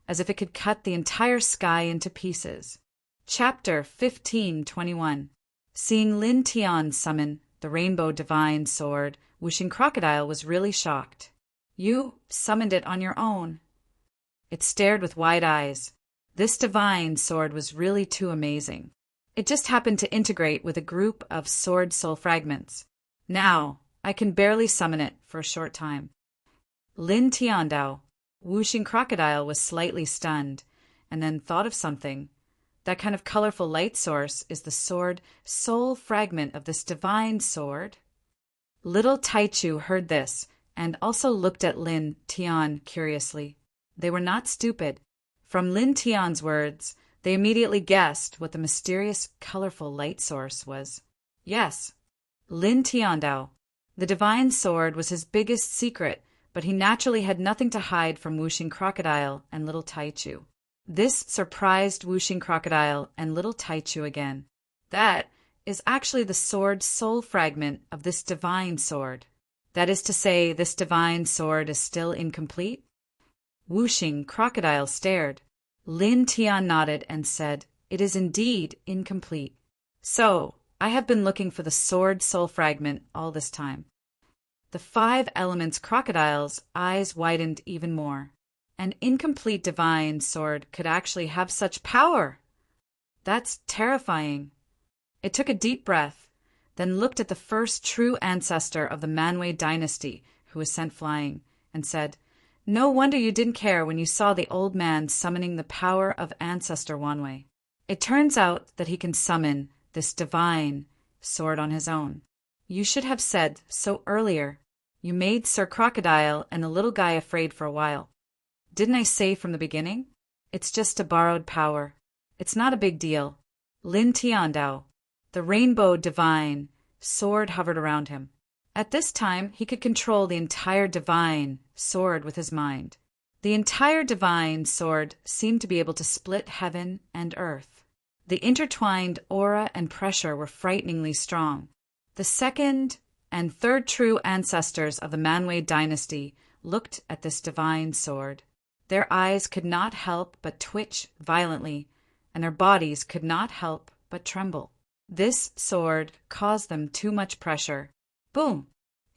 as if it could cut the entire sky into pieces. Chapter 15:21. Seeing Lin Tian summon the rainbow divine sword, Whooshing Crocodile was really shocked. You summoned it on your own. It stared with wide eyes. This divine sword was really too amazing. It just happened to integrate with a group of sword soul fragments. Now, I can barely summon it for a short time. Lin Tiandao, Whooshing Crocodile was slightly stunned, and then thought of something. That kind of colorful light source is the sword soul fragment of this divine sword. Little Taichu heard this and also looked at Lin Tian curiously. They were not stupid. From Lin Tian's words, they immediately guessed what the mysterious, colorful light source was. Yes, Lin Tiandao. The divine sword was his biggest secret, but he naturally had nothing to hide from Wuxing Crocodile and little Taichu. This surprised Wuxing Crocodile and little Taichu again. That is actually the sword soul fragment of this divine sword. That is to say, this divine sword is still incomplete? Wuxing Crocodile stared. Lin Tian nodded and said, "It is indeed incomplete. So, I have been looking for the sword soul fragment all this time." The 5 Elements Crocodile's eyes widened even more. An incomplete divine sword could actually have such power. That's terrifying. It took a deep breath, then looked at the first true ancestor of the Manwei dynasty who was sent flying, and said, "No wonder you didn't care when you saw the old man summoning the power of Ancestor Wanwei. It turns out that he can summon this divine sword on his own. You should have said so earlier. You made Sir Crocodile and the little guy afraid for a while. Didn't I say from the beginning? It's just a borrowed power. It's not a big deal." Lin Tiandao. The rainbow divine sword hovered around him. At this time, he could control the entire divine sword with his mind. The entire divine sword seemed to be able to split heaven and earth. The intertwined aura and pressure were frighteningly strong. The 2nd and 3rd true ancestors of the Manwei dynasty looked at this divine sword. Their eyes could not help but twitch violently, and their bodies could not help but tremble. This sword caused them too much pressure. Boom!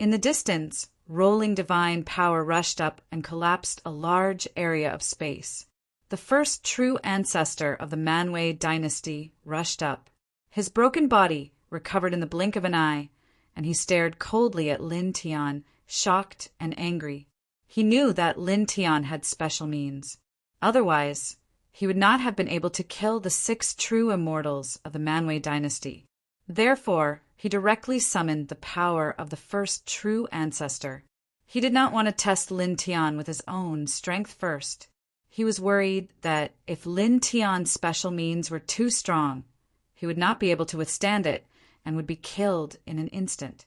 In the distance, rolling divine power rushed up and collapsed a large area of space. The first true ancestor of the Manwei dynasty rushed up. His broken body recovered in the blink of an eye, and he stared coldly at Lin Tian, shocked and angry. He knew that Lin Tian had special means. Otherwise, he would not have been able to kill the 6 true immortals of the Manwei dynasty. Therefore, he directly summoned the power of the first true ancestor. He did not want to test Lin Tian with his own strength first. He was worried that if Lin Tian's special means were too strong, he would not be able to withstand it and would be killed in an instant.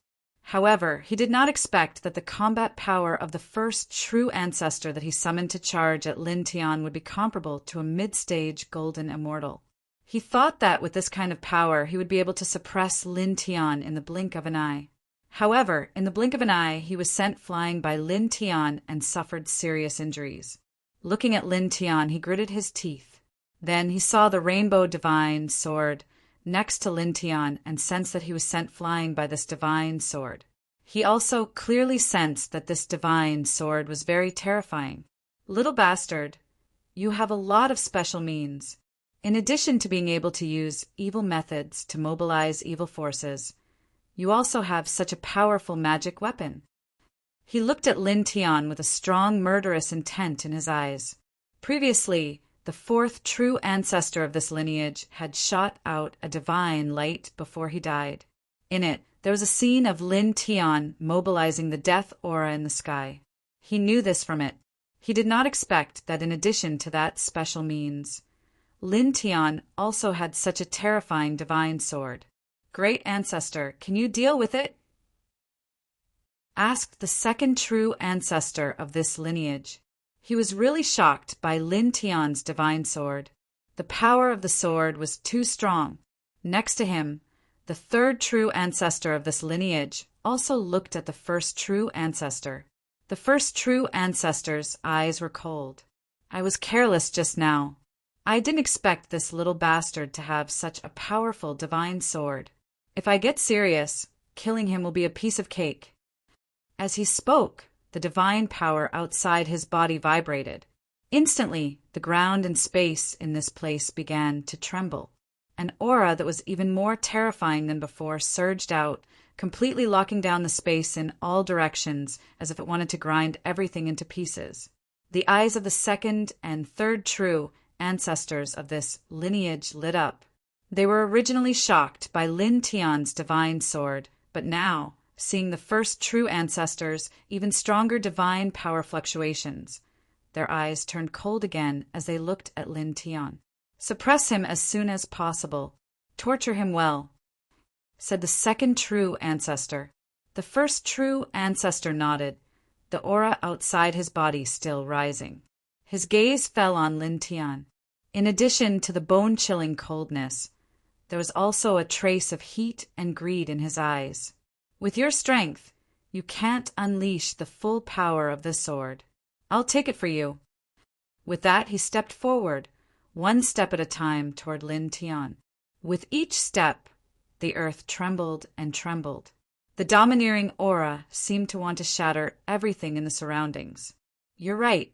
However, he did not expect that the combat power of the first true ancestor that he summoned to charge at Lin Tian would be comparable to a mid-stage golden immortal. He thought that with this kind of power he would be able to suppress Lin Tian in the blink of an eye. However, in the blink of an eye he was sent flying by Lin Tian and suffered serious injuries. Looking at Lin Tian, he gritted his teeth. Then he saw the rainbow divine sword next to Lin Tian and sensed that he was sent flying by this divine sword. He also clearly sensed that this divine sword was very terrifying. "Little bastard, you have a lot of special means. In addition to being able to use evil methods to mobilize evil forces, you also have such a powerful magic weapon." He looked at Lin Tian with a strong murderous intent in his eyes. Previously, the 4th true ancestor of this lineage had shot out a divine light before he died. In it, there was a scene of Lin Tian mobilizing the death aura in the sky. He knew this from it. He did not expect that in addition to that special means, Lin Tian also had such a terrifying divine sword. "Great ancestor, can you deal with it?" asked the 2nd true ancestor of this lineage. He was really shocked by Lin Tian's divine sword. The power of the sword was too strong. Next to him, the 3rd true ancestor of this lineage also looked at the first true ancestor. The first true ancestor's eyes were cold. "I was careless just now. I didn't expect this little bastard to have such a powerful divine sword. If I get serious, killing him will be a piece of cake." As he spoke, the divine power outside his body vibrated. Instantly, the ground and space in this place began to tremble. An aura that was even more terrifying than before surged out, completely locking down the space in all directions as if it wanted to grind everything into pieces. The eyes of the 2nd and 3rd true ancestors of this lineage lit up. They were originally shocked by Lin Tian's divine sword, but now, seeing the first true ancestors' even stronger divine power fluctuations, their eyes turned cold again as they looked at Lin Tian. "Suppress him as soon as possible. Torture him well," said the second true ancestor. The first true ancestor nodded, the aura outside his body still rising. His gaze fell on Lin Tian. In addition to the bone-chilling coldness, there was also a trace of heat and greed in his eyes. "With your strength, you can't unleash the full power of this sword. I'll take it for you." With that, he stepped forward, one step at a time toward Lin Tian. With each step, the earth trembled and trembled. The domineering aura seemed to want to shatter everything in the surroundings. "You're right.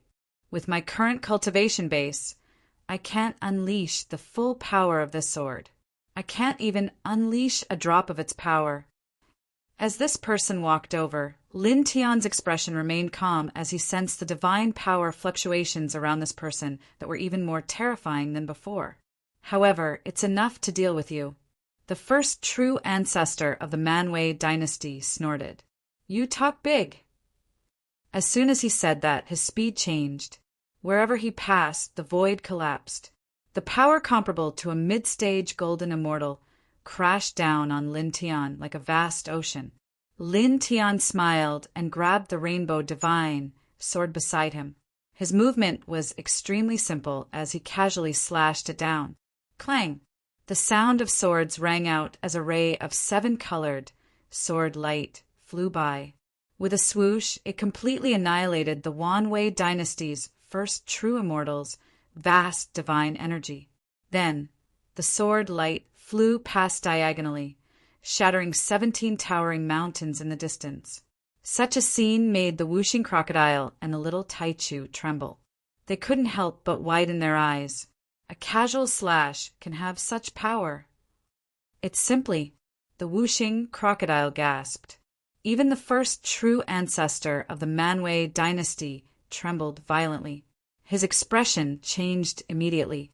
With my current cultivation base, I can't unleash the full power of this sword. I can't even unleash a drop of its power." As this person walked over, Lin Tian's expression remained calm as he sensed the divine power fluctuations around this person that were even more terrifying than before. "However, it's enough to deal with you." The first true ancestor of the Manwei dynasty snorted. "You talk big." As soon as he said that, his speed changed. Wherever he passed, the void collapsed. The power comparable to a mid-stage golden immortal crashed down on Lin Tian like a vast ocean. Lin Tian smiled and grabbed the rainbow divine sword beside him. His movement was extremely simple as he casually slashed it down. Clang! The sound of swords rang out as a ray of seven-colored sword light flew by. With a swoosh, it completely annihilated the Wanwei dynasty's first true immortal's vast divine energy. Then, the sword light flew past diagonally, shattering 17 towering mountains in the distance. Such a scene made the whooshing crocodile and the little Taichu tremble. They couldn't help but widen their eyes. A casual slash can have such power. "It's simply," the whooshing crocodile gasped. Even the first true ancestor of the Manwei dynasty trembled violently. His expression changed immediately.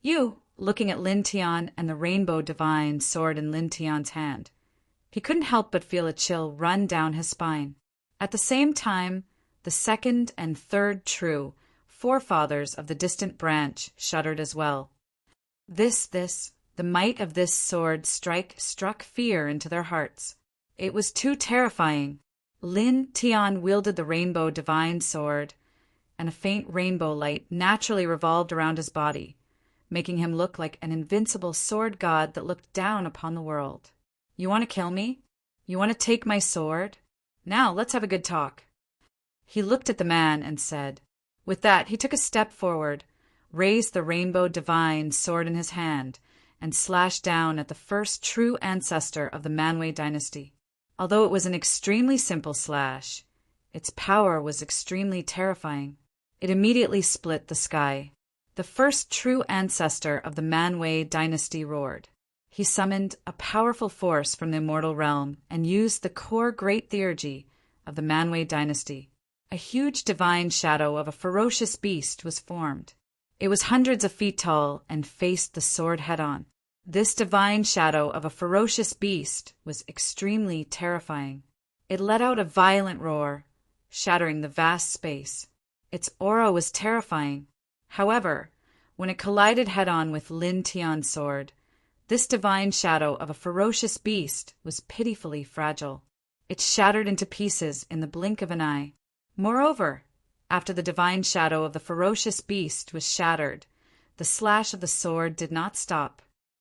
"You," looking at Lin Tian and the rainbow divine sword in Lin Tian's hand. He couldn't help but feel a chill run down his spine. At the same time, the second and third true forefathers of the distant branch shuddered as well. The might of this sword struck fear into their hearts. It was too terrifying. Lin Tian wielded the rainbow divine sword, and a faint rainbow light naturally revolved around his body, making him look like an invincible sword god that looked down upon the world. "You want to kill me? You want to take my sword? Now let's have a good talk." He looked at the man and said. With that, he took a step forward, raised the rainbow divine sword in his hand, and slashed down at the first true ancestor of the Manwei dynasty. Although it was an extremely simple slash, its power was extremely terrifying. It immediately split the sky. The first true ancestor of the Manwei dynasty roared. He summoned a powerful force from the immortal realm and used the core great theurgy of the Manwei dynasty. A huge divine shadow of a ferocious beast was formed. It was hundreds of feet tall and faced the sword head-on. This divine shadow of a ferocious beast was extremely terrifying. It let out a violent roar, shattering the vast space. Its aura was terrifying. However, when it collided head-on with Lin Tian's sword, this divine shadow of a ferocious beast was pitifully fragile. It shattered into pieces in the blink of an eye. Moreover, after the divine shadow of the ferocious beast was shattered, the slash of the sword did not stop.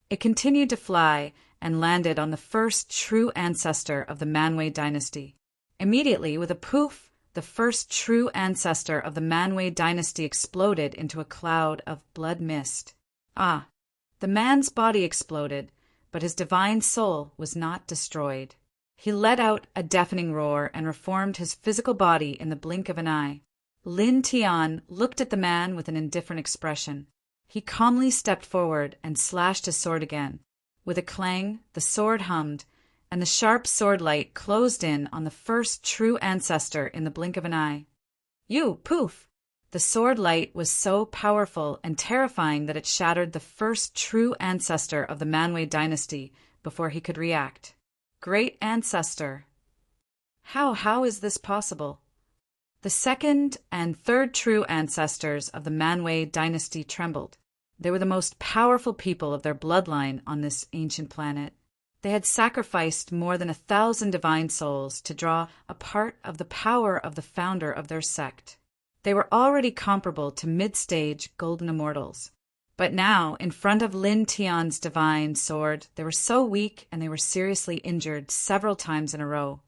It continued to fly and landed on the first true ancestor of the Manwei dynasty. Immediately, with a poof, the first true ancestor of the Manwei dynasty exploded into a cloud of blood mist. The man's body exploded, but his divine soul was not destroyed. He let out a deafening roar and reformed his physical body in the blink of an eye. Lin Tian looked at the man with an indifferent expression. He calmly stepped forward and slashed his sword again. With a clang, the sword hummed, and the sharp sword light closed in on the first true ancestor in the blink of an eye. "You, poof!" The sword light was so powerful and terrifying that it shattered the first true ancestor of the Manwë dynasty before he could react. Great ancestor. How is this possible? The second and third true ancestors of the Manwë dynasty trembled. They were the most powerful people of their bloodline on this ancient planet. They had sacrificed more than 1,000 divine souls to draw a part of the power of the founder of their sect. They were already comparable to mid-stage golden immortals. But now, in front of Lin Tian's divine sword, they were so weak and they were seriously injured several times in a row.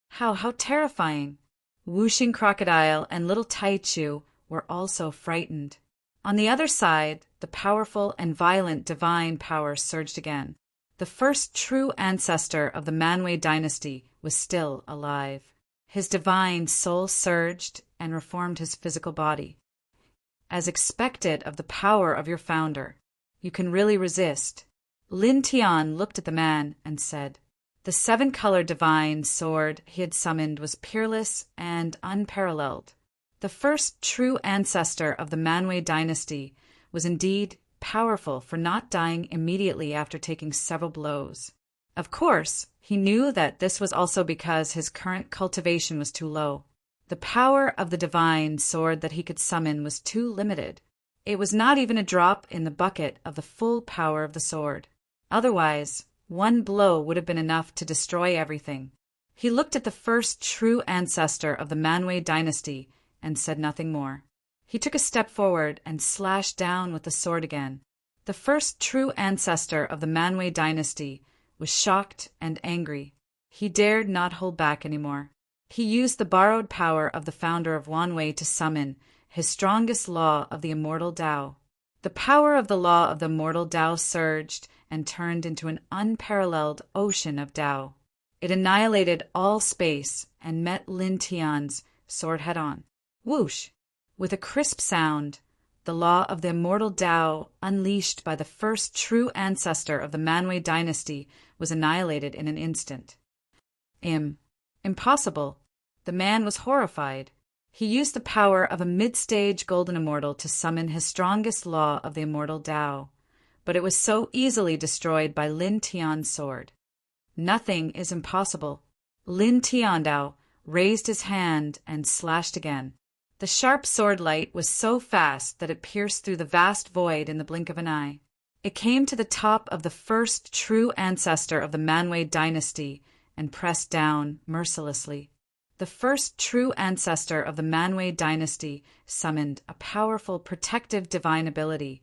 How terrifying! Wuxing Crocodile and little Taichu were also frightened. On the other side, the powerful and violent divine power surged again. The first true ancestor of the Manwë dynasty was still alive. His divine soul surged and reformed his physical body. As expected of the power of your founder, you can really resist. Lin Tian looked at the man and said, the seven-colored divine sword he had summoned was peerless and unparalleled. The first true ancestor of the Manwë dynasty was indeed powerful for not dying immediately after taking several blows. Of course, he knew that this was also because his current cultivation was too low. The power of the divine sword that he could summon was too limited. It was not even a drop in the bucket of the full power of the sword. Otherwise, one blow would have been enough to destroy everything. He looked at the first true ancestor of the Manwë dynasty and said nothing more. He took a step forward and slashed down with the sword again. The first true ancestor of the Manwë dynasty was shocked and angry. He dared not hold back anymore. He used the borrowed power of the founder of Wanwei to summon his strongest law of the immortal Tao. The power of the law of the immortal Tao surged and turned into an unparalleled ocean of Tao. It annihilated all space and met Lin Tian's sword head-on. Whoosh! With a crisp sound, the law of the immortal Tao, unleashed by the first true ancestor of the Manwë dynasty, was annihilated in an instant. Impossible. The man was horrified. He used the power of a mid-stage golden immortal to summon his strongest law of the immortal Tao, but it was so easily destroyed by Lin Tian's sword. Nothing is impossible. Lin Tiandao raised his hand and slashed again. The sharp sword light was so fast that it pierced through the vast void in the blink of an eye. It came to the top of the first true ancestor of the Manwë dynasty and pressed down mercilessly. The first true ancestor of the Manwë dynasty summoned a powerful protective divine ability,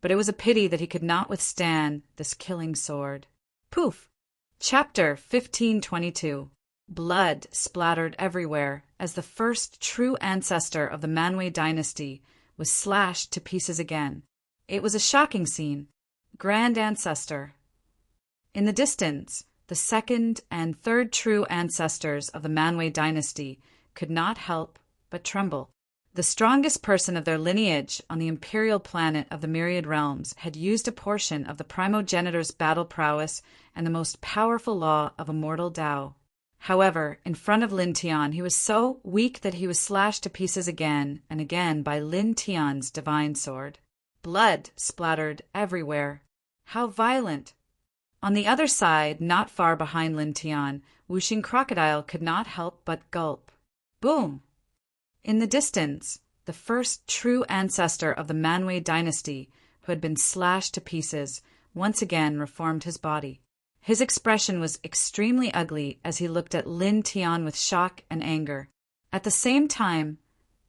but it was a pity that he could not withstand this killing sword. Poof! Chapter 1522. Blood splattered everywhere as the first true ancestor of the Manwë dynasty was slashed to pieces again. It was a shocking scene. Grand ancestor. In the distance, the second and third true ancestors of the Manwë dynasty could not help but tremble. The strongest person of their lineage on the imperial planet of the Myriad Realms had used a portion of the primogenitor's battle prowess and the most powerful law of immortal Tao. However, in front of Lin Tian, he was so weak that he was slashed to pieces again and again by Lin Tian's divine sword. Blood splattered everywhere. How violent! On the other side, not far behind Lin Tian, Wuxing Crocodile could not help but gulp. Boom! In the distance, the first true ancestor of the Manwë dynasty, who had been slashed to pieces, once again reformed his body. His expression was extremely ugly as he looked at Lin Tian with shock and anger. At the same time,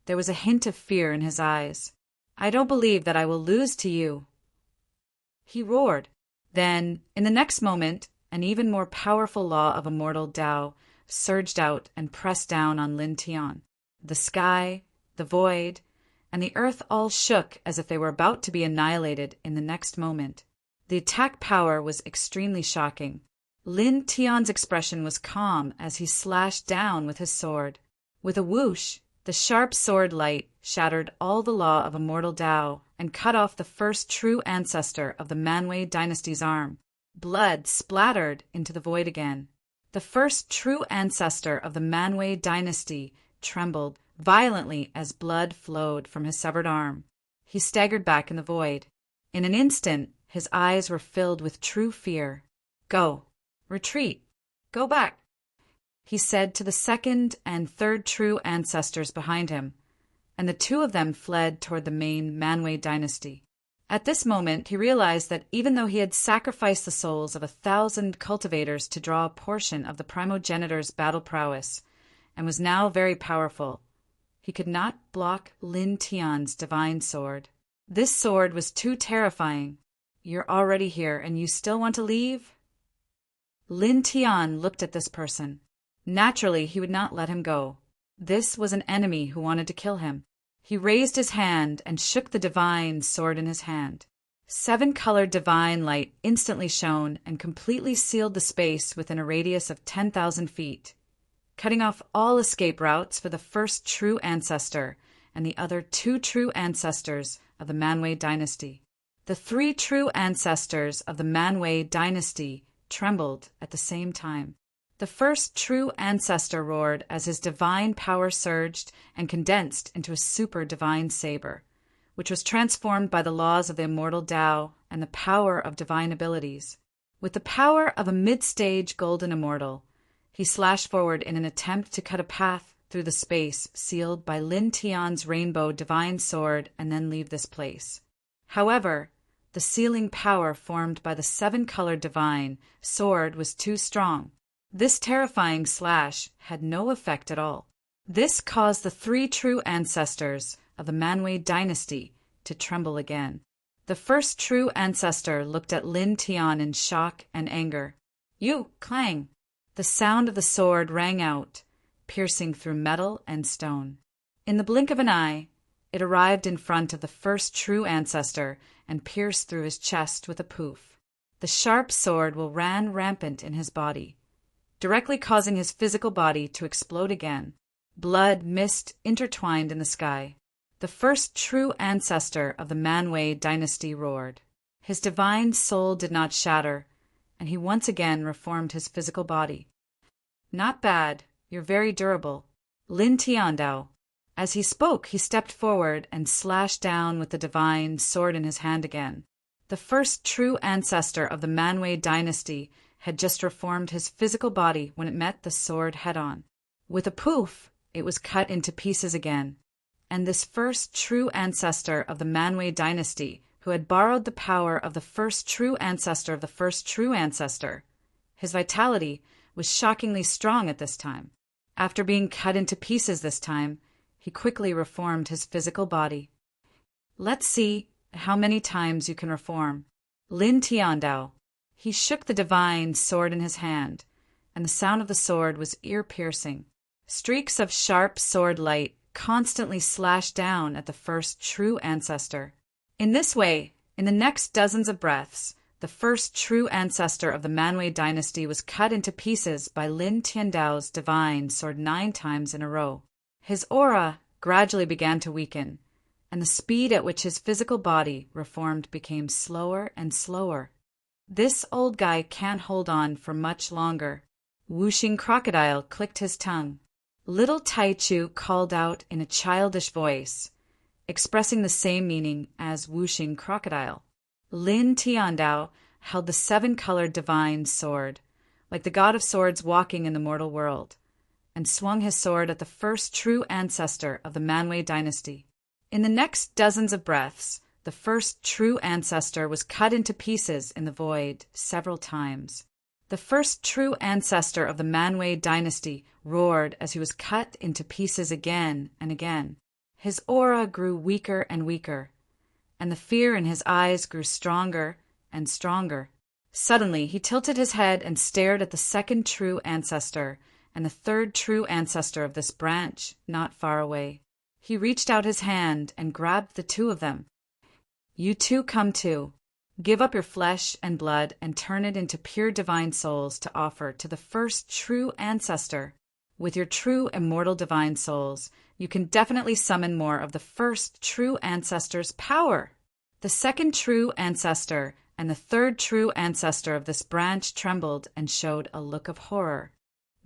there was a hint of fear in his eyes. I don't believe that I will lose to you, he roared. Then, in the next moment, an even more powerful law of immortal Tao surged out and pressed down on Lin Tian. The sky, the void, and the earth all shook as if they were about to be annihilated in the next moment. The attack power was extremely shocking. Lin Tian's expression was calm as he slashed down with his sword. With a whoosh, the sharp sword light shattered all the law of immortal Tao and cut off the first true ancestor of the Manwë dynasty's arm. Blood splattered into the void again. The first true ancestor of the Manwë dynasty trembled violently as blood flowed from his severed arm. He staggered back in the void. In an instant, his eyes were filled with true fear. "Go. Retreat. Go back," he said to the second and third true ancestors behind him, and the two of them fled toward the main Manwë dynasty. At this moment, he realized that even though he had sacrificed the souls of 1,000 cultivators to draw a portion of the primogenitor's battle prowess, and was now very powerful, he could not block Lin Tian's divine sword. This sword was too terrifying. "You're already here, and you still want to leave?" Lin Tian looked at this person. Naturally, he would not let him go. This was an enemy who wanted to kill him. He raised his hand and shook the divine sword in his hand. 7-colored divine light instantly shone and completely sealed the space within a radius of 10,000 feet, cutting off all escape routes for the first true ancestor and the other 2 true ancestors of the Manwë dynasty. The 3 true ancestors of the Manwë dynasty trembled at the same time. The first true ancestor roared as his divine power surged and condensed into a super divine saber, which was transformed by the laws of the immortal Tao and the power of divine abilities. With the power of a mid-stage golden immortal, he slashed forward in an attempt to cut a path through the space sealed by Lin Tian's rainbow divine sword and then leave this place. However, the sealing power formed by the 7-colored divine sword was too strong. This terrifying slash had no effect at all. This caused the 3 true ancestors of the Manwë dynasty to tremble again. The first true ancestor looked at Lin Tian in shock and anger. "You, clang!" The sound of the sword rang out, piercing through metal and stone. In the blink of an eye, it arrived in front of the first true ancestor and pierced through his chest with a poof. The sharp sword ran rampant in his body, directly causing his physical body to explode again. Blood mist intertwined in the sky. The first true ancestor of the Manwë dynasty roared. His divine soul did not shatter, and he once again reformed his physical body. "Not bad. You're very durable. Lin Tiandao." As he spoke, he stepped forward and slashed down with the divine sword in his hand again. The first true ancestor of the Manwë dynasty had just reformed his physical body when it met the sword head-on. With a poof, it was cut into pieces again, and this first true ancestor of the Manwë dynasty, who had borrowed the power of the first true ancestor of the first true ancestor, his vitality was shockingly strong at this time. After being cut into pieces this time, he quickly reformed his physical body. "Let's see how many times you can reform. Lin Tiandao." He shook the divine sword in his hand, and the sound of the sword was ear-piercing. Streaks of sharp sword light constantly slashed down at the first true ancestor. In this way, in the next dozens of breaths, the first true ancestor of the Manwë dynasty was cut into pieces by Lin Tiandao's divine sword 9 times in a row. His aura gradually began to weaken, and the speed at which his physical body reformed became slower and slower. "This old guy can't hold on for much longer." Whooshing Crocodile clicked his tongue. Little Taichu called out in a childish voice, expressing the same meaning as Whooshing Crocodile. Lin Tiandao held the 7-colored divine sword, like the god of swords walking in the mortal world, and swung his sword at the first true ancestor of the Manwë dynasty. In the next dozens of breaths, the first true ancestor was cut into pieces in the void several times. The first true ancestor of the Manwë dynasty roared as he was cut into pieces again and again. His aura grew weaker and weaker, and the fear in his eyes grew stronger and stronger. Suddenly, he tilted his head and stared at the second true ancestor and the third true ancestor of this branch not far away. He reached out his hand and grabbed the 2 of them. "You 2 come too. Give up your flesh and blood and turn it into pure divine souls to offer to the first true ancestor. With your true immortal divine souls, you can definitely summon more of the first true ancestor's power." The second true ancestor and the third true ancestor of this branch trembled and showed a look of horror.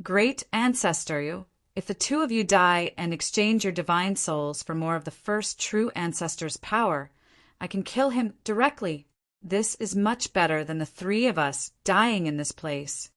"Great ancestor, If the two of you die and exchange your divine souls for more of the first true ancestor's power, I can kill him directly. This is much better than the three of us dying in this place.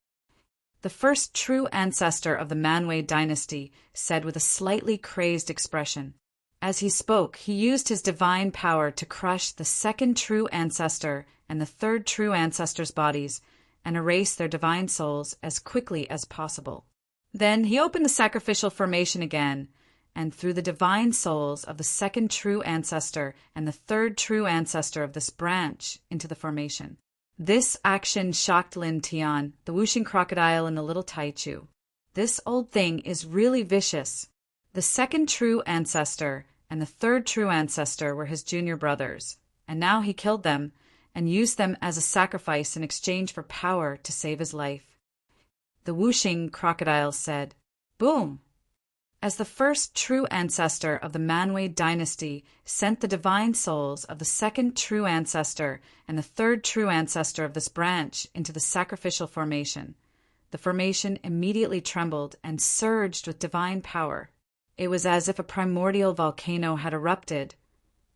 The first true ancestor of the Manwë dynasty said with a slightly crazed expression. As he spoke, he used his divine power to crush the second true ancestor and the third true ancestor's bodies and erase their divine souls as quickly as possible. Then he opened the sacrificial formation again, and threw the divine souls of the second true ancestor and the third true ancestor of this branch into the formation. This action shocked Lin Tian, the whooshing crocodile, and the little Taichu. This old thing is really vicious. The second true ancestor and the third true ancestor were his junior brothers, and now he killed them and used them as a sacrifice in exchange for power to save his life. The whooshing crocodile said, "Boom!" As the first true ancestor of the Manwë dynasty sent the divine souls of the second true ancestor and the third true ancestor of this branch into the sacrificial formation, the formation immediately trembled and surged with divine power. It was as if a primordial volcano had erupted,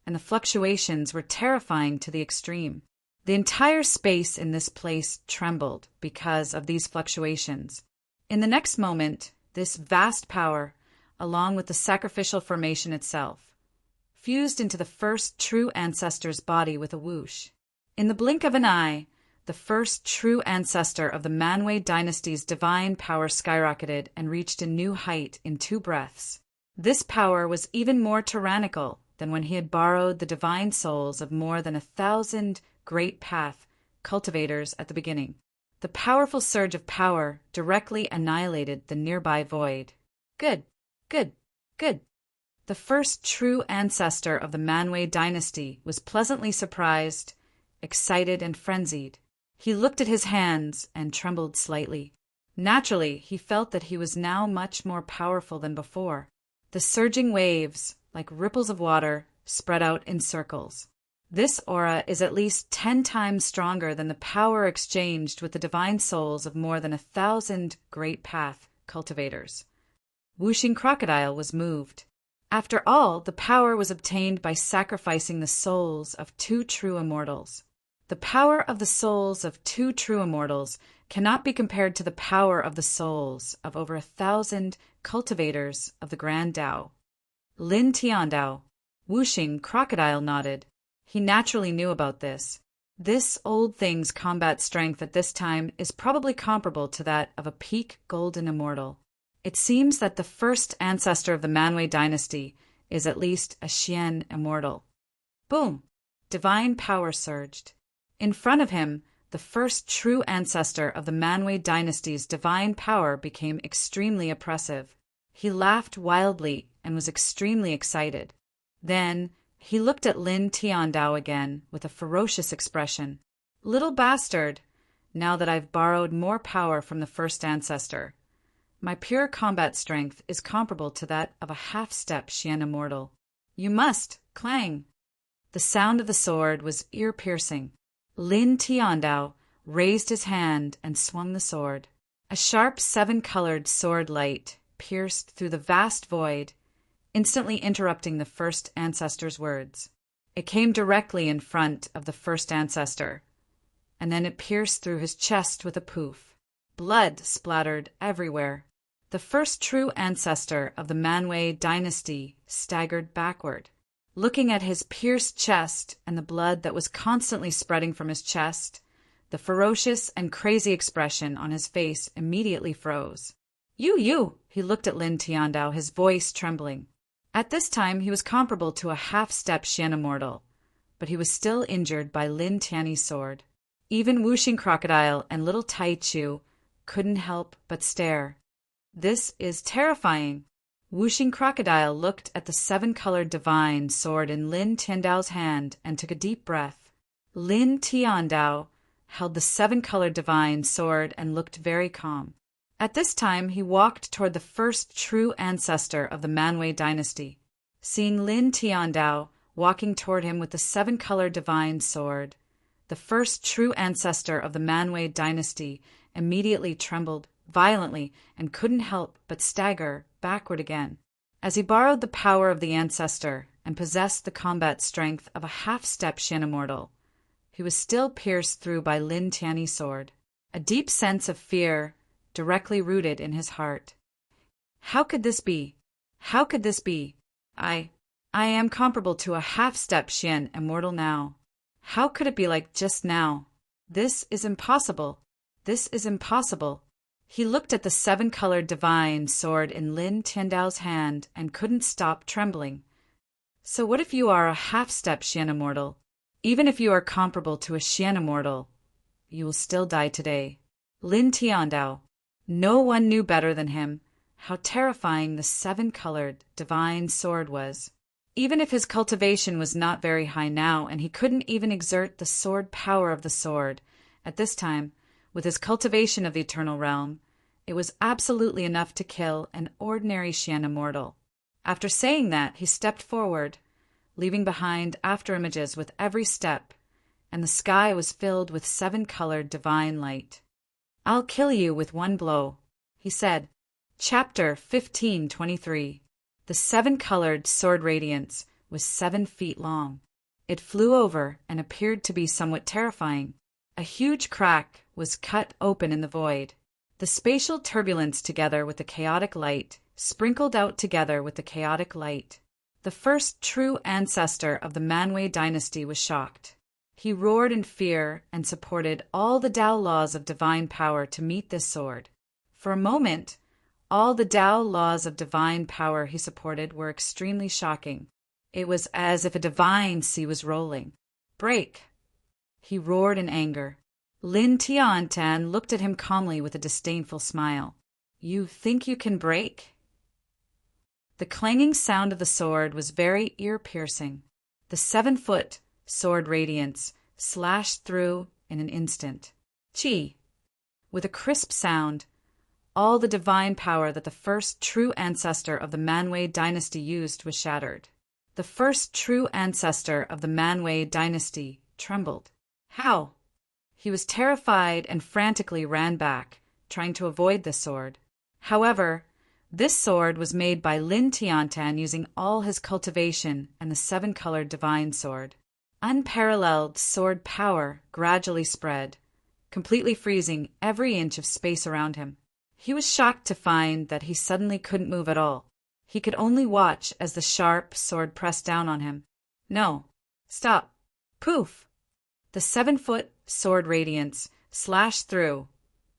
and the fluctuations were terrifying to the extreme. The entire space in this place trembled because of these fluctuations. In the next moment, this vast power, along with the sacrificial formation itself, fused into the first true ancestor's body with a whoosh. In the blink of an eye, the first true ancestor of the Manwë dynasty's divine power skyrocketed and reached a new height in 2 breaths. This power was even more tyrannical than when he had borrowed the divine souls of more than 1,000 great path cultivators at the beginning. The powerful surge of power directly annihilated the nearby void. Good, good, good. The first true ancestor of the Manwë dynasty was pleasantly surprised, excited, and frenzied. He looked at his hands and trembled slightly. Naturally, he felt that he was now much more powerful than before. The surging waves, like ripples of water, spread out in circles. This aura is at least 10 times stronger than the power exchanged with the divine souls of more than 1,000 great path cultivators. Whooshing Crocodile was moved. After all, the power was obtained by sacrificing the souls of 2 true immortals. The power of the souls of 2 true immortals cannot be compared to the power of the souls of over 1,000 cultivators of the Grand Tao. Lin Tiandao, Whooshing Crocodile, nodded. He naturally knew about this. This old thing's combat strength at this time is probably comparable to that of a peak golden immortal. It seems that the first ancestor of the Manwë dynasty is at least a Xian immortal. Boom! Divine power surged. In front of him, the first true ancestor of the Manwë dynasty's divine power became extremely oppressive. He laughed wildly and was extremely excited. Then he looked at Lin Tiandao again with a ferocious expression. "Little bastard, now that I've borrowed more power from the first ancestor, my pure combat strength is comparable to that of a half-step Xian immortal. You must, clang!" The sound of the sword was ear-piercing. Lin Tiandao raised his hand and swung the sword. A sharp 7-colored sword light pierced through the vast void, instantly interrupting the first ancestor's words. It came directly in front of the first ancestor, and then it pierced through his chest with a poof. Blood splattered everywhere. The first true ancestor of the Manwë dynasty staggered backward. Looking at his pierced chest and the blood that was constantly spreading from his chest, the ferocious and crazy expression on his face immediately froze. You! He looked at Lin Tiandao, his voice trembling. At this time he was comparable to a half-step Xian immortal, but he was still injured by Lin Tiany's sword. Even Whooshing Crocodile and little Taichu couldn't help but stare. This is terrifying. Whooshing Crocodile looked at the 7-colored divine sword in Lin Tiandao's hand and took a deep breath. Lin Tiandao held the 7-colored divine sword and looked very calm. At this time he walked toward the first true ancestor of the Manwë dynasty. Seeing Lin Tiandao walking toward him with the 7-colored divine sword, the first true ancestor of the Manwë dynasty immediately trembled violently and couldn't help but stagger backward again. As he borrowed the power of the ancestor and possessed the combat strength of a half-step Shan immortal, he was still pierced through by Lin Tiany's sword. A deep sense of fear directly rooted in his heart. How could this be? How could this be? I am comparable to a half-step Shan immortal now. How could it be like just now? This is impossible. This is impossible. He looked at the seven-colored divine sword in Lin Tiandao's hand and couldn't stop trembling. So what if you are a half-step Shan immortal? Even if you are comparable to a Shan immortal, you will still die today. Lin Tiandao. No one knew better than him how terrifying the seven-colored divine sword was. Even if his cultivation was not very high now and he couldn't even exert the sword power of the sword, at this time, with his cultivation of the eternal realm, it was absolutely enough to kill an ordinary Shan immortal. After saying that, he stepped forward, leaving behind after-images with every step, and the sky was filled with seven-colored divine light. "I'll kill you with one blow," he said. Chapter 15:23. The seven-colored sword radiance was 7 feet long. It flew over and appeared to be somewhat terrifying. A huge crack was cut open in the void. The spatial turbulence together with the chaotic light sprinkled out together with the chaotic light. The first true ancestor of the Manwei dynasty was shocked. He roared in fear and supported all the Tao laws of divine power to meet this sword. For a moment, all the Tao laws of divine power he supported were extremely shocking. It was as if a divine sea was rolling. "Break!" he roared in anger. Lin Tiantan looked at him calmly with a disdainful smile. "You think you can break?" The clanging sound of the sword was very ear-piercing. The 7-foot sword radiance slashed through in an instant. Chi! With a crisp sound, all the divine power that the first true ancestor of the Manwei dynasty used was shattered. The first true ancestor of the Manwei dynasty trembled. How? He was terrified and frantically ran back, trying to avoid the sword. However, this sword was made by Lin Tiantan using all his cultivation and the 7-colored divine sword. Unparalleled sword power gradually spread, completely freezing every inch of space around him. He was shocked to find that he suddenly couldn't move at all. He could only watch as the sharp sword pressed down on him. No. Stop. Poof! The 7-foot sword radiance slashed through,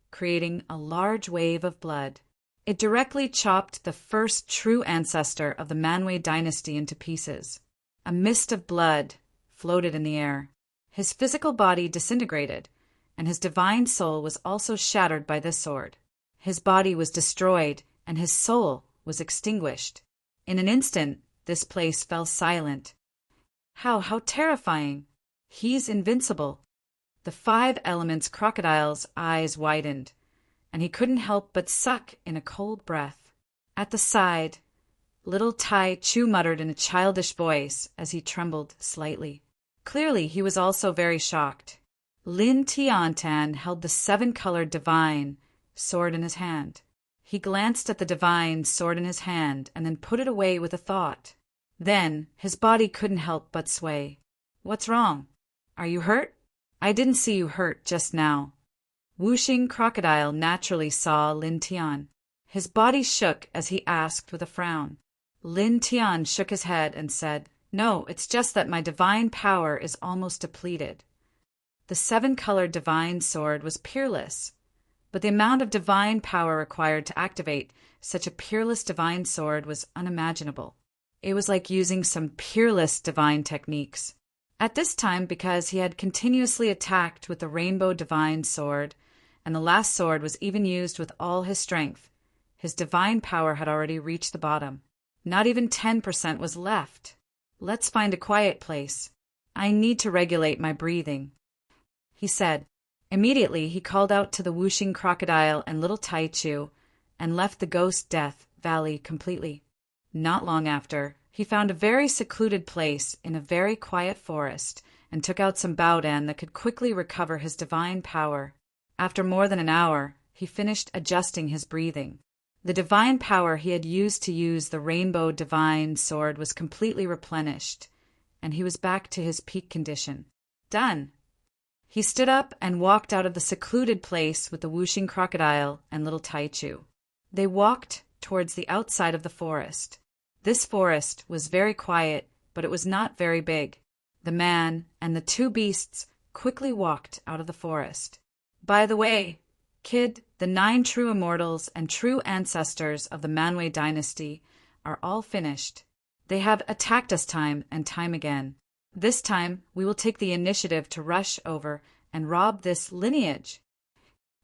creating a large wave of blood. It directly chopped the first true ancestor of the Manwei dynasty into pieces. A mist of blood floated in the air. His physical body disintegrated, and his divine soul was also shattered by this sword. His body was destroyed, and his soul was extinguished. In an instant, this place fell silent. How terrifying! He's invincible. The 5 elements crocodile's eyes widened, and he couldn't help but suck in a cold breath. At the side, little Tai Chu muttered in a childish voice as he trembled slightly. Clearly, he was also very shocked. Lin Tiantan held the 7-colored divine sword in his hand. He glanced at the divine sword in his hand and then put it away with a thought. Then his body couldn't help but sway. "What's wrong? Are you hurt? I didn't see you hurt just now." Wuxing Crocodile naturally saw Lin Tian. His body shook as he asked with a frown. Lin Tian shook his head and said, "No, it's just that my divine power is almost depleted." The 7-colored divine sword was peerless, but the amount of divine power required to activate such a peerless divine sword was unimaginable. It was like using some peerless divine techniques. At this time, because he had continuously attacked with the rainbow divine sword, and the last sword was even used with all his strength, his divine power had already reached the bottom. Not even 10% was left. "Let's find a quiet place. I need to regulate my breathing," he said. Immediately, he called out to the Wuxing Crocodile and little Tai Chu and left the Ghost Death Valley completely. Not long after, he found a very secluded place in a very quiet forest and took out some baodan that could quickly recover his divine power. After more than an hour, he finished adjusting his breathing. The divine power he had used to use the rainbow divine sword was completely replenished, and he was back to his peak condition. Done. He stood up and walked out of the secluded place with the whooshing crocodile and little Taichu. They walked towards the outside of the forest. This forest was very quiet, but it was not very big. The man and the two beasts quickly walked out of the forest. By the way, kid, the 9 true immortals and true ancestors of the Manwë dynasty are all finished. They have attacked us time and time again. This time, we will take the initiative to rush over and rob this lineage.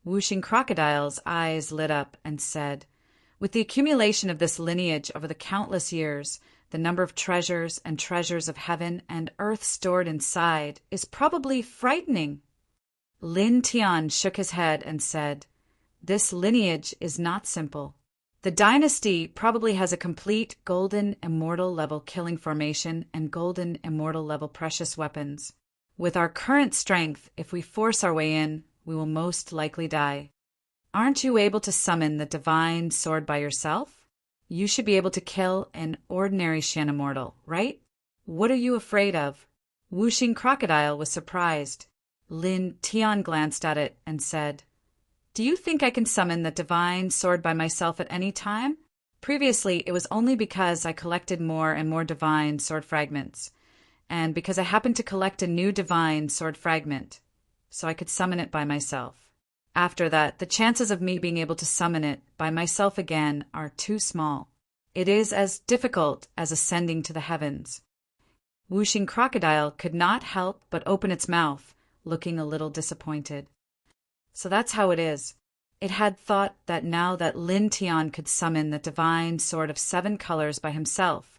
Whooshing Crocodile's eyes lit up and said, with the accumulation of this lineage over the countless years, the number of treasures and treasures of heaven and earth stored inside is probably frightening. Lin Tian shook his head and said, this lineage is not simple. The dynasty probably has a complete golden immortal level killing formation and golden immortal level precious weapons. With our current strength, if we force our way in, we will most likely die. Aren't you able to summon the divine sword by yourself? You should be able to kill an ordinary Shan immortal, right? What are you afraid of? Whooshing Crocodile was surprised. Lin Tian glanced at it and said, do you think I can summon the divine sword by myself at any time? Previously, it was only because I collected more and more divine sword fragments, and because I happened to collect a new divine sword fragment, so I could summon it by myself. After that, the chances of me being able to summon it by myself again are too small. It is as difficult as ascending to the heavens. Whooshing Crocodile could not help but open its mouth, looking a little disappointed. So that's how it is. It had thought that now that Lin Tian could summon the divine sword of 7 colors by himself,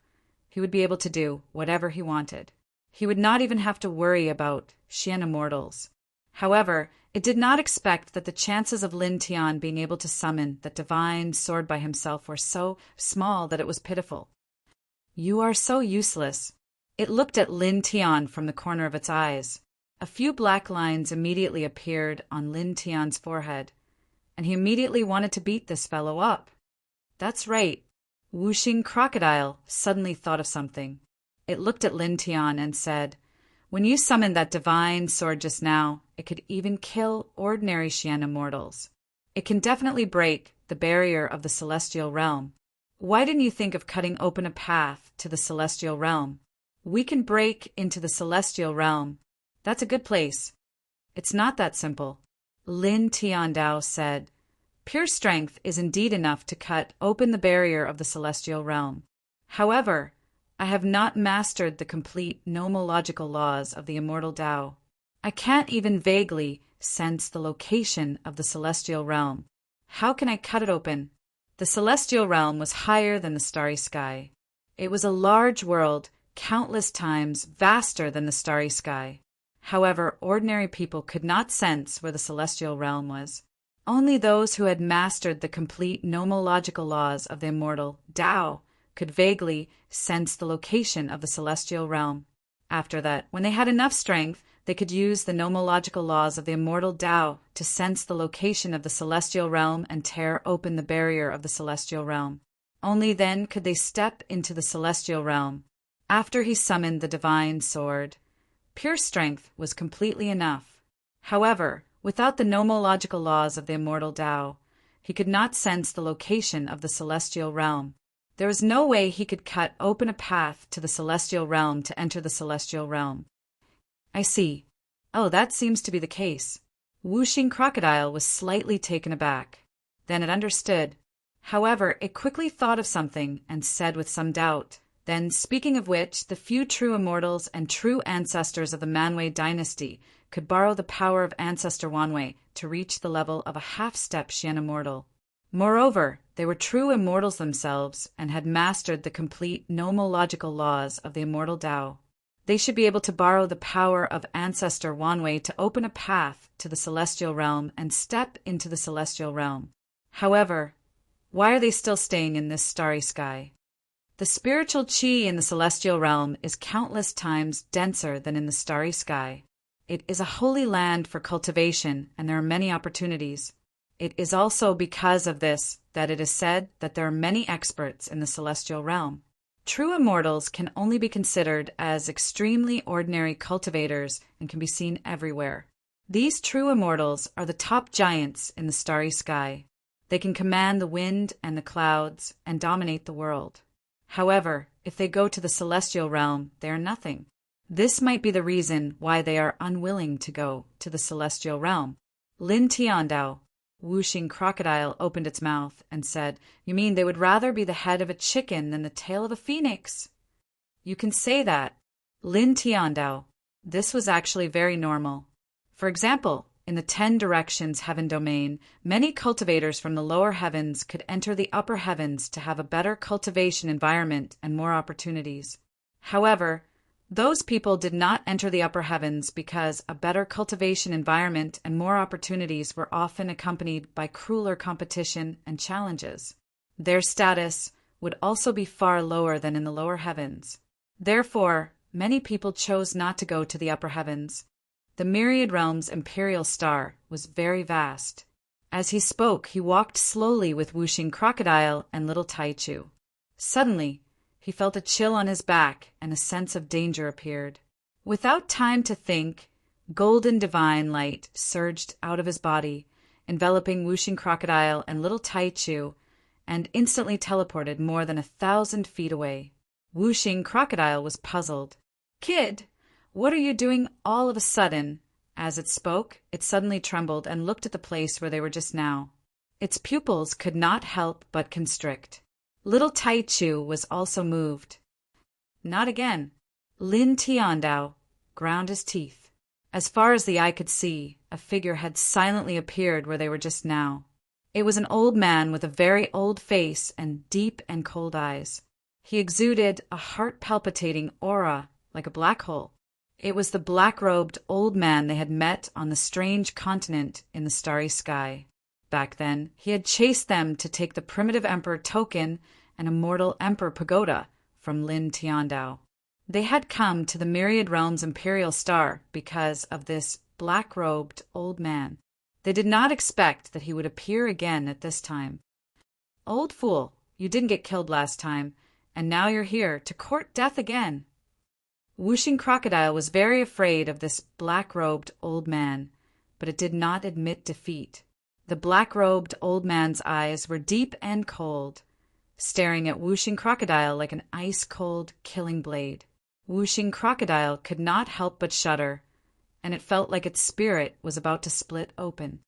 he would be able to do whatever he wanted. He would not even have to worry about Shan immortals. However, it did not expect that the chances of Lin Tian being able to summon the divine sword by himself were so small that it was pitiful. You are so useless. It looked at Lin Tian from the corner of its eyes. A few black lines immediately appeared on Lin Tian's forehead, and he immediately wanted to beat this fellow up. That's right. Whooshing Crocodile suddenly thought of something. It looked at Lin Tian and said, when you summoned that divine sword just now, it could even kill ordinary Shan immortals. It can definitely break the barrier of the celestial realm. Why didn't you think of cutting open a path to the celestial realm? We can break into the celestial realm. That's a good place. It's not that simple. Lin Tiandao said, pure strength is indeed enough to cut open the barrier of the celestial realm. However, I have not mastered the complete nomological laws of the immortal Tao. I can't even vaguely sense the location of the celestial realm. How can I cut it open? The celestial realm was higher than the starry sky. It was a large world, countless times vaster than the starry sky. However, ordinary people could not sense where the celestial realm was. Only those who had mastered the complete nomological laws of the immortal Tao could vaguely sense the location of the celestial realm. After that, when they had enough strength, they could use the nomological laws of the immortal Tao to sense the location of the celestial realm and tear open the barrier of the celestial realm. Only then could they step into the celestial realm. After he summoned the divine sword, pure strength was completely enough. However, without the nomological laws of the immortal Tao, he could not sense the location of the celestial realm. There was no way he could cut open a path to the celestial realm to enter the celestial realm. I see. Oh, that seems to be the case. Whooshing Crocodile was slightly taken aback. Then it understood. However, it quickly thought of something and said with some doubt, then, speaking of which, the few true immortals and true ancestors of the Manwë dynasty could borrow the power of Ancestor Wanwë to reach the level of a half-step Shan immortal. Moreover, they were true immortals themselves and had mastered the complete nomological laws of the immortal Tao. They should be able to borrow the power of Ancestor Wanwë to open a path to the celestial realm and step into the celestial realm. However, why are they still staying in this starry sky? The spiritual chi in the celestial realm is countless times denser than in the starry sky. It is a holy land for cultivation, and there are many opportunities. It is also because of this that it is said that there are many experts in the celestial realm. True immortals can only be considered as extremely ordinary cultivators and can be seen everywhere. These true immortals are the top giants in the starry sky. They can command the wind and the clouds and dominate the world. However, if they go to the celestial realm, they are nothing. This might be the reason why they are unwilling to go to the celestial realm. Lin Tiandao, whooshing crocodile, opened its mouth and said, "You mean they would rather be the head of a chicken than the tail of a phoenix?" "You can say that." Lin Tiandao. This was actually very normal. For example, in the 10 directions heaven domain, many cultivators from the lower heavens could enter the upper heavens to have a better cultivation environment and more opportunities. However, those people did not enter the upper heavens because a better cultivation environment and more opportunities were often accompanied by crueler competition and challenges. Their status would also be far lower than in the lower heavens. Therefore, many people chose not to go to the upper heavens. The Myriad Realm's imperial star was very vast. As he spoke, he walked slowly with whooshing crocodile and little Taichu. Suddenly, he felt a chill on his back and a sense of danger appeared. Without time to think, golden divine light surged out of his body, enveloping whooshing crocodile and little Taichu, and instantly teleported more than 1,000 feet away. Whooshing crocodile was puzzled. "Kid, what are you doing all of a sudden?" As it spoke, it suddenly trembled and looked at the place where they were just now. Its pupils could not help but constrict. Little Taichu was also moved. "Not again." Lin Tiandao ground his teeth. As far as the eye could see, a figure had silently appeared where they were just now. It was an old man with a very old face and deep and cold eyes. He exuded a heart-palpitating aura like a black hole. It was the black-robed old man they had met on the strange continent in the starry sky. Back then, he had chased them to take the primitive emperor token and immortal emperor pagoda from Lin Tiandao. They had come to the Myriad Realm's imperial star because of this black-robed old man. They did not expect that he would appear again at this time. "Old fool, you didn't get killed last time, and now you're here to court death again." Whooshing crocodile was very afraid of this black-robed old man, but it did not admit defeat. The black-robed old man's eyes were deep and cold, staring at whooshing crocodile like an ice-cold killing blade. Whooshing crocodile could not help but shudder, and it felt like its spirit was about to split open.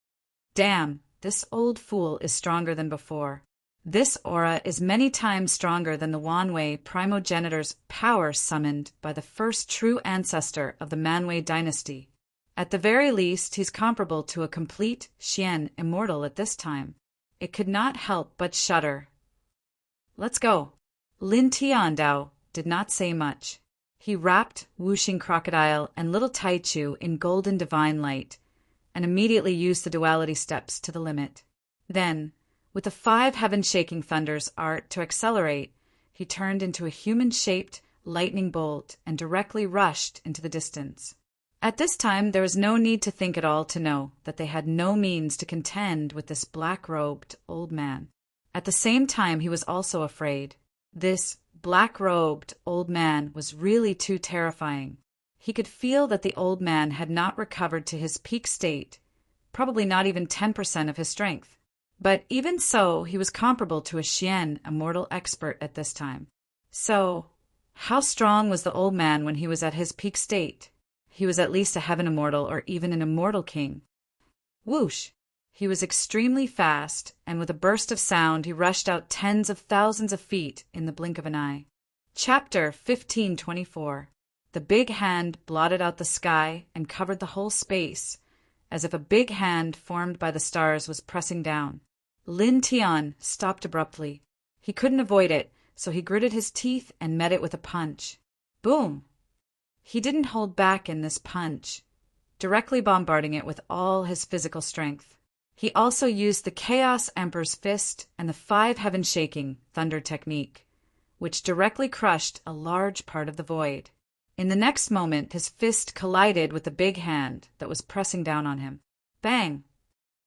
"Damn, this old fool is stronger than before. This aura is many times stronger than the Wanwei primogenitor's power summoned by the first true ancestor of the Manwei dynasty. At the very least, he's comparable to a complete Xian immortal at this time." It could not help but shudder. "Let's go." Lin Tiandao did not say much. He wrapped whooshing crocodile and little Taichu in golden divine light, and immediately used the duality steps to the limit. Then, with the 5 heaven-shaking thunders art to accelerate, he turned into a human-shaped lightning bolt and directly rushed into the distance. At this time, there was no need to think at all to know that they had no means to contend with this black-robed old man. At the same time, he was also afraid. This black-robed old man was really too terrifying. He could feel that the old man had not recovered to his peak state, probably not even 10% of his strength. But even so, he was comparable to a Xian immortal expert at this time. So, how strong was the old man when he was at his peak state? He was at least a heaven immortal or even an immortal king. Whoosh! He was extremely fast, and with a burst of sound he rushed out tens of thousands of feet in the blink of an eye. Chapter 1524. The big hand blotted out the sky and covered the whole space, as if a big hand formed by the stars was pressing down. Lin Tian stopped abruptly. He couldn't avoid it, so he gritted his teeth and met it with a punch. Boom! He didn't hold back in this punch, directly bombarding it with all his physical strength. He also used the Chaos Emperor's Fist and the 5 heaven-shaking thunder technique, which directly crushed a large part of the void. In the next moment, his fist collided with the big hand that was pressing down on him. Bang!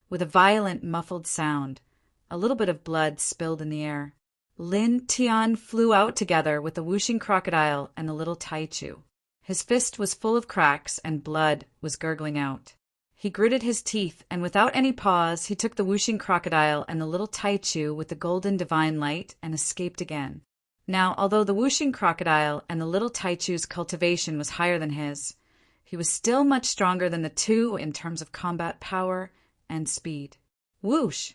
With a violent, muffled sound, A little bit of blood spilled in the air. Lin Tian flew out together with the whooshing crocodile and the little Taichu. His fist was full of cracks and blood was gurgling out. He gritted his teeth, and without any pause, he took the whooshing crocodile and the little Taichu with the golden divine light and escaped again. Now, although the whooshing crocodile and the little Taichu's cultivation was higher than his, he was still much stronger than the two in terms of combat power and speed. Whoosh!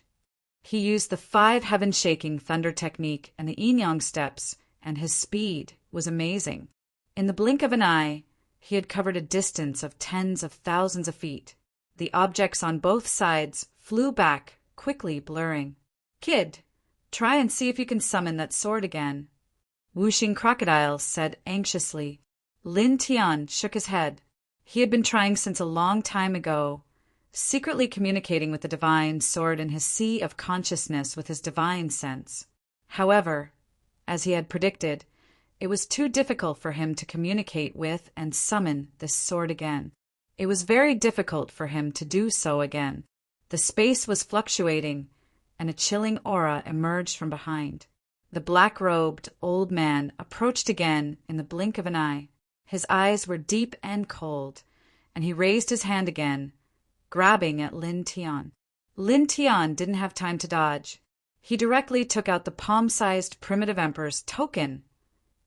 He used the 5 heaven-shaking thunder technique and the yin-yang steps, and his speed was amazing. In the blink of an eye, he had covered a distance of tens of thousands of feet. The objects on both sides flew back, quickly blurring. "Kid, try and see if you can summon that sword again," Whooshing Crocodile said anxiously. Lin Tian shook his head. He had been trying since a long time ago, secretly communicating with the divine sword in his sea of consciousness with his divine sense. However, as he had predicted, it was too difficult for him to communicate with and summon this sword again. It was very difficult for him to do so again. The space was fluctuating, and a chilling aura emerged from behind. The black-robed old man approached again in the blink of an eye. His eyes were deep and cold, and he raised his hand again, grabbing at Lin Tian. Lin Tian didn't have time to dodge. He directly took out the palm-sized primitive emperor's token,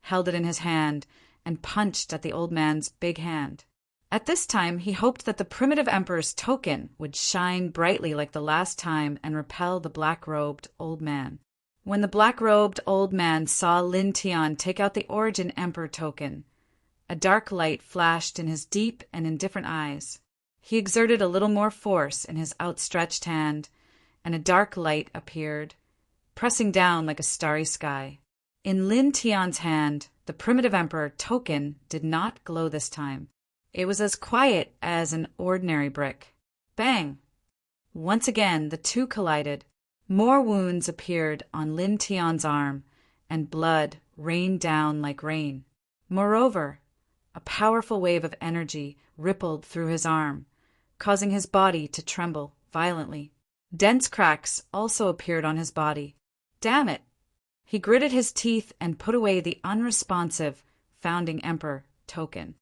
held it in his hand, and punched at the old man's big hand. At this time, he hoped that the primitive emperor's token would shine brightly like the last time and repel the black-robed old man. When the black-robed old man saw Lin Tian take out the origin emperor token, a dark light flashed in his deep and indifferent eyes. He exerted a little more force in his outstretched hand, and a dark light appeared, pressing down like a starry sky. In Lin Tian's hand, the primitive emperor token did not glow this time. It was as quiet as an ordinary brick. Bang! Once again, the two collided. More wounds appeared on Lin Tian's arm, and blood rained down like rain. Moreover, a powerful wave of energy rippled through his arm, causing his body to tremble violently. Dense cracks also appeared on his body. Damn it! He gritted his teeth and put away the unresponsive founding emperor token.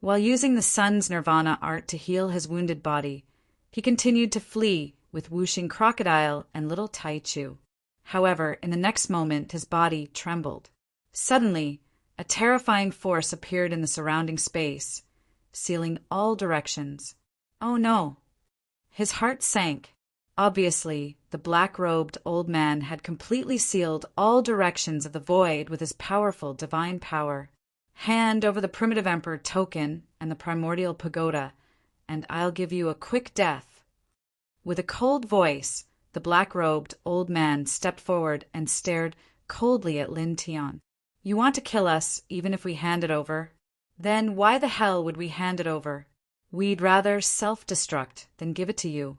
While using the sun's nirvana art to heal his wounded body, he continued to flee with Whooshing Crocodile and little Taichu. However, in the next moment his body trembled. Suddenly, a terrifying force appeared in the surrounding space, sealing all directions. Oh no! His heart sank. Obviously, the black-robed old man had completely sealed all directions of the void with his powerful divine power. Hand over the primitive emperor token and the primordial pagoda, and I'll give you a quick death. With a cold voice, the black-robed old man stepped forward and stared coldly at Lin Tian. You want to kill us, even if we hand it over? Then why the hell would we hand it over? We'd rather self-destruct than give it to you.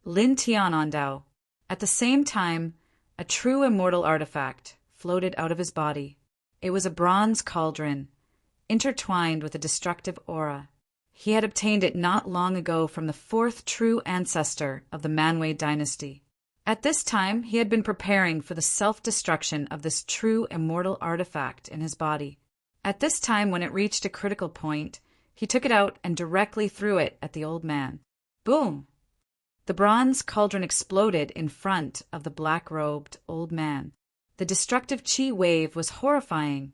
Lin Tian Ondao. At the same time, a true immortal artifact floated out of his body. It was a bronze cauldron, intertwined with a destructive aura. He had obtained it not long ago from the 4th true ancestor of the Manwei dynasty. At this time, he had been preparing for the self-destruction of this true immortal artifact in his body. At this time, when it reached a critical point, he took it out and directly threw it at the old man. Boom! The bronze cauldron exploded in front of the black-robed old man. The destructive chi wave was horrifying,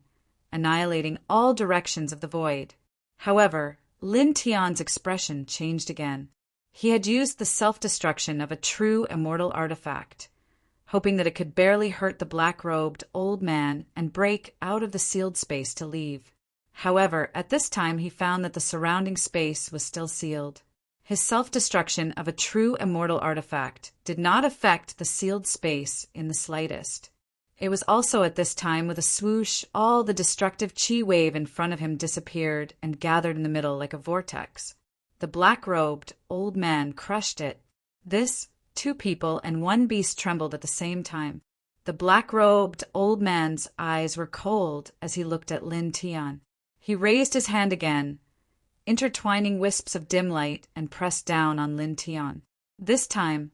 annihilating all directions of the void. However, Lin Tian's expression changed again. He had used the self-destruction of a true immortal artifact, hoping that it could barely hurt the black-robed old man and break out of the sealed space to leave. However, at this time he found that the surrounding space was still sealed. His self-destruction of a true immortal artifact did not affect the sealed space in the slightest. It was also at this time, with a swoosh, all the destructive chi wave in front of him disappeared and gathered in the middle like a vortex. The black-robed old man crushed it. This, 2 people and 1 beast trembled at the same time. The black-robed old man's eyes were cold as he looked at Lin Tian. He raised his hand again, intertwining wisps of dim light, and pressed down on Lin Tian. This time,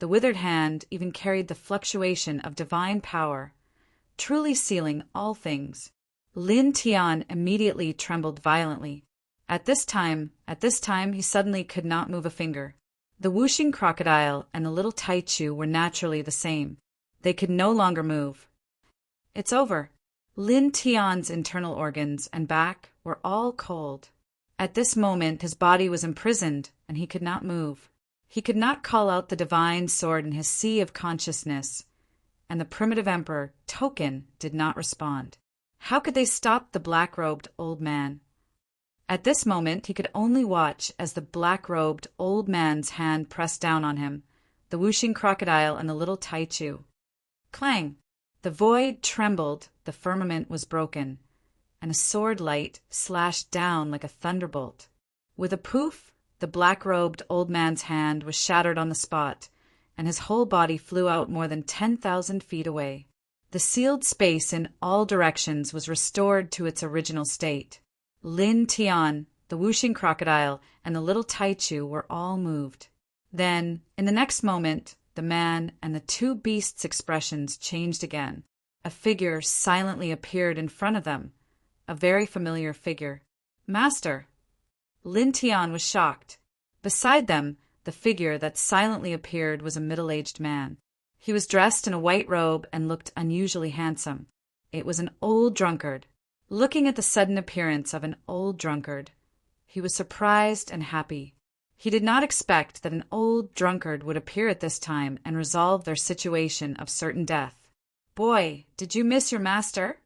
The withered hand even carried the fluctuation of divine power, truly sealing all things. Lin Tian immediately trembled violently. At this time, he suddenly could not move a finger. The whooshing crocodile and the little Taichu were naturally the same. They could no longer move. It's over. Lin Tian's internal organs and back were all cold. At this moment his body was imprisoned, and he could not move. He could not call out the divine sword in his sea of consciousness, and the primitive emperor, Token, did not respond. How could they stop the black-robed old man? At this moment he could only watch as the black-robed old man's hand pressed down on him, the whooshing crocodile and the little Taichu. Clang! The void trembled, the firmament was broken, and a sword light slashed down like a thunderbolt. With a poof, the black-robed old man's hand was shattered on the spot, and his whole body flew out more than 10,000 feet away. The sealed space in all directions was restored to its original state. Lin Tian, the whooshing crocodile, and the little Taichu were all moved. Then, in the next moment, the man and the two beasts' expressions changed again. A figure silently appeared in front of them, a very familiar figure. Master! Lin Tian was shocked. Beside them, the figure that silently appeared was a middle-aged man. He was dressed in a white robe and looked unusually handsome. It was an old drunkard. Looking at the sudden appearance of an old drunkard, he was surprised and happy. He did not expect that an old drunkard would appear at this time and resolve their situation of certain death. "Boy, did you miss your master?"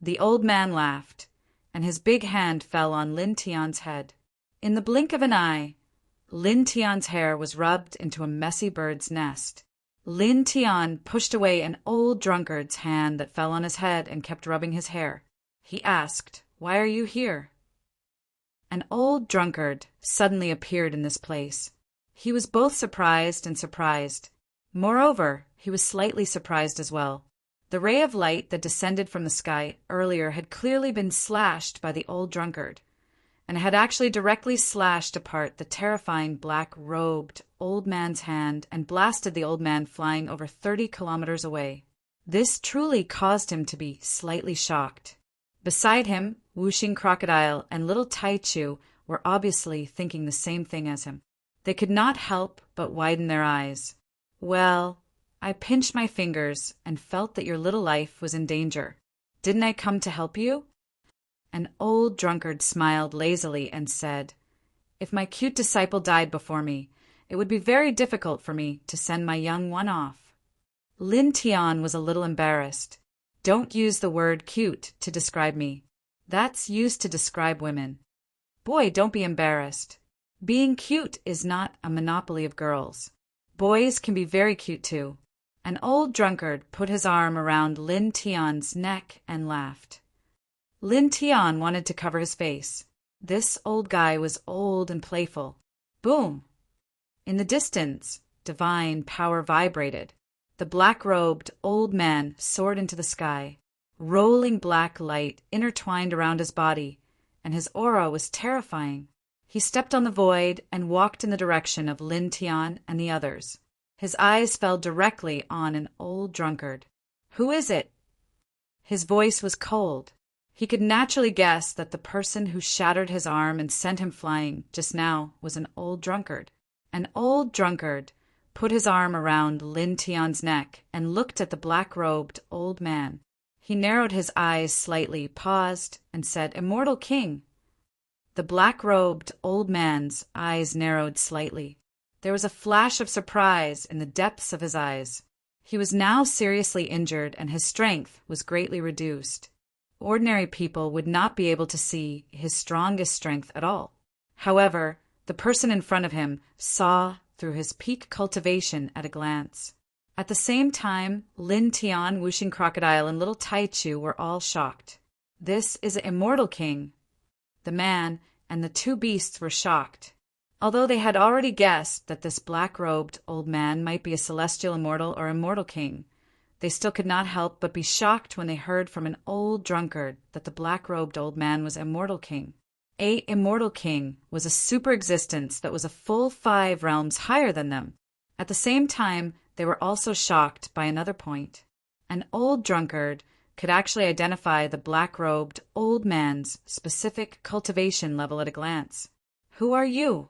The old man laughed, and his big hand fell on Lin Tian's head. In the blink of an eye, Lin Tian's hair was rubbed into a messy bird's nest. Lin Tian pushed away an old drunkard's hand that fell on his head and kept rubbing his hair. He asked, "Why are you here?" An old drunkard suddenly appeared in this place. He was both surprised and surprised. Moreover, he was slightly surprised as well. The ray of light that descended from the sky earlier had clearly been slashed by the old drunkard, and had actually directly slashed apart the terrifying black-robed old man's hand and blasted the old man flying over 30 kilometers away. This truly caused him to be slightly shocked. Beside him, whooshing crocodile and little Taichu were obviously thinking the same thing as him. They could not help but widen their eyes. "Well, I pinched my fingers and felt that your little life was in danger. Didn't I come to help you?" An old drunkard smiled lazily and said, "If my cute disciple died before me, it would be very difficult for me to send my young one off." Lin Tian was a little embarrassed. "Don't use the word cute to describe me. That's used to describe women." "Boy, don't be embarrassed. Being cute is not a monopoly of girls. Boys can be very cute too." An old drunkard put his arm around Lin Tian's neck and laughed. Lin Tian wanted to cover his face. This old guy was old and playful. Boom! In the distance, divine power vibrated. The black-robed old man soared into the sky. Rolling black light intertwined around his body, and his aura was terrifying. He stepped on the void and walked in the direction of Lin Tian and the others. His eyes fell directly on an old drunkard. "Who is it?" His voice was cold. He could naturally guess that the person who shattered his arm and sent him flying just now was an old drunkard. An old drunkard put his arm around Lin Tian's neck and looked at the black-robed old man. He narrowed his eyes slightly, paused, and said, "Immortal King." The black-robed old man's eyes narrowed slightly. There was a flash of surprise in the depths of his eyes. He was now seriously injured, and his strength was greatly reduced. Ordinary people would not be able to see his strongest strength at all. However, the person in front of him saw through his peak cultivation at a glance. At the same time, Lin Tian, whooshing crocodile, and little Taichu were all shocked. "This is an immortal king." The man and the two beasts were shocked. Although they had already guessed that this black-robed old man might be a celestial immortal or immortal king, they still could not help but be shocked when they heard from an old drunkard that the black-robed old man was immortal king. A immortal king was a super existence that was a full 5 realms higher than them. At the same time, they were also shocked by another point. An old drunkard could actually identify the black-robed old man's specific cultivation level at a glance. "Who are you?"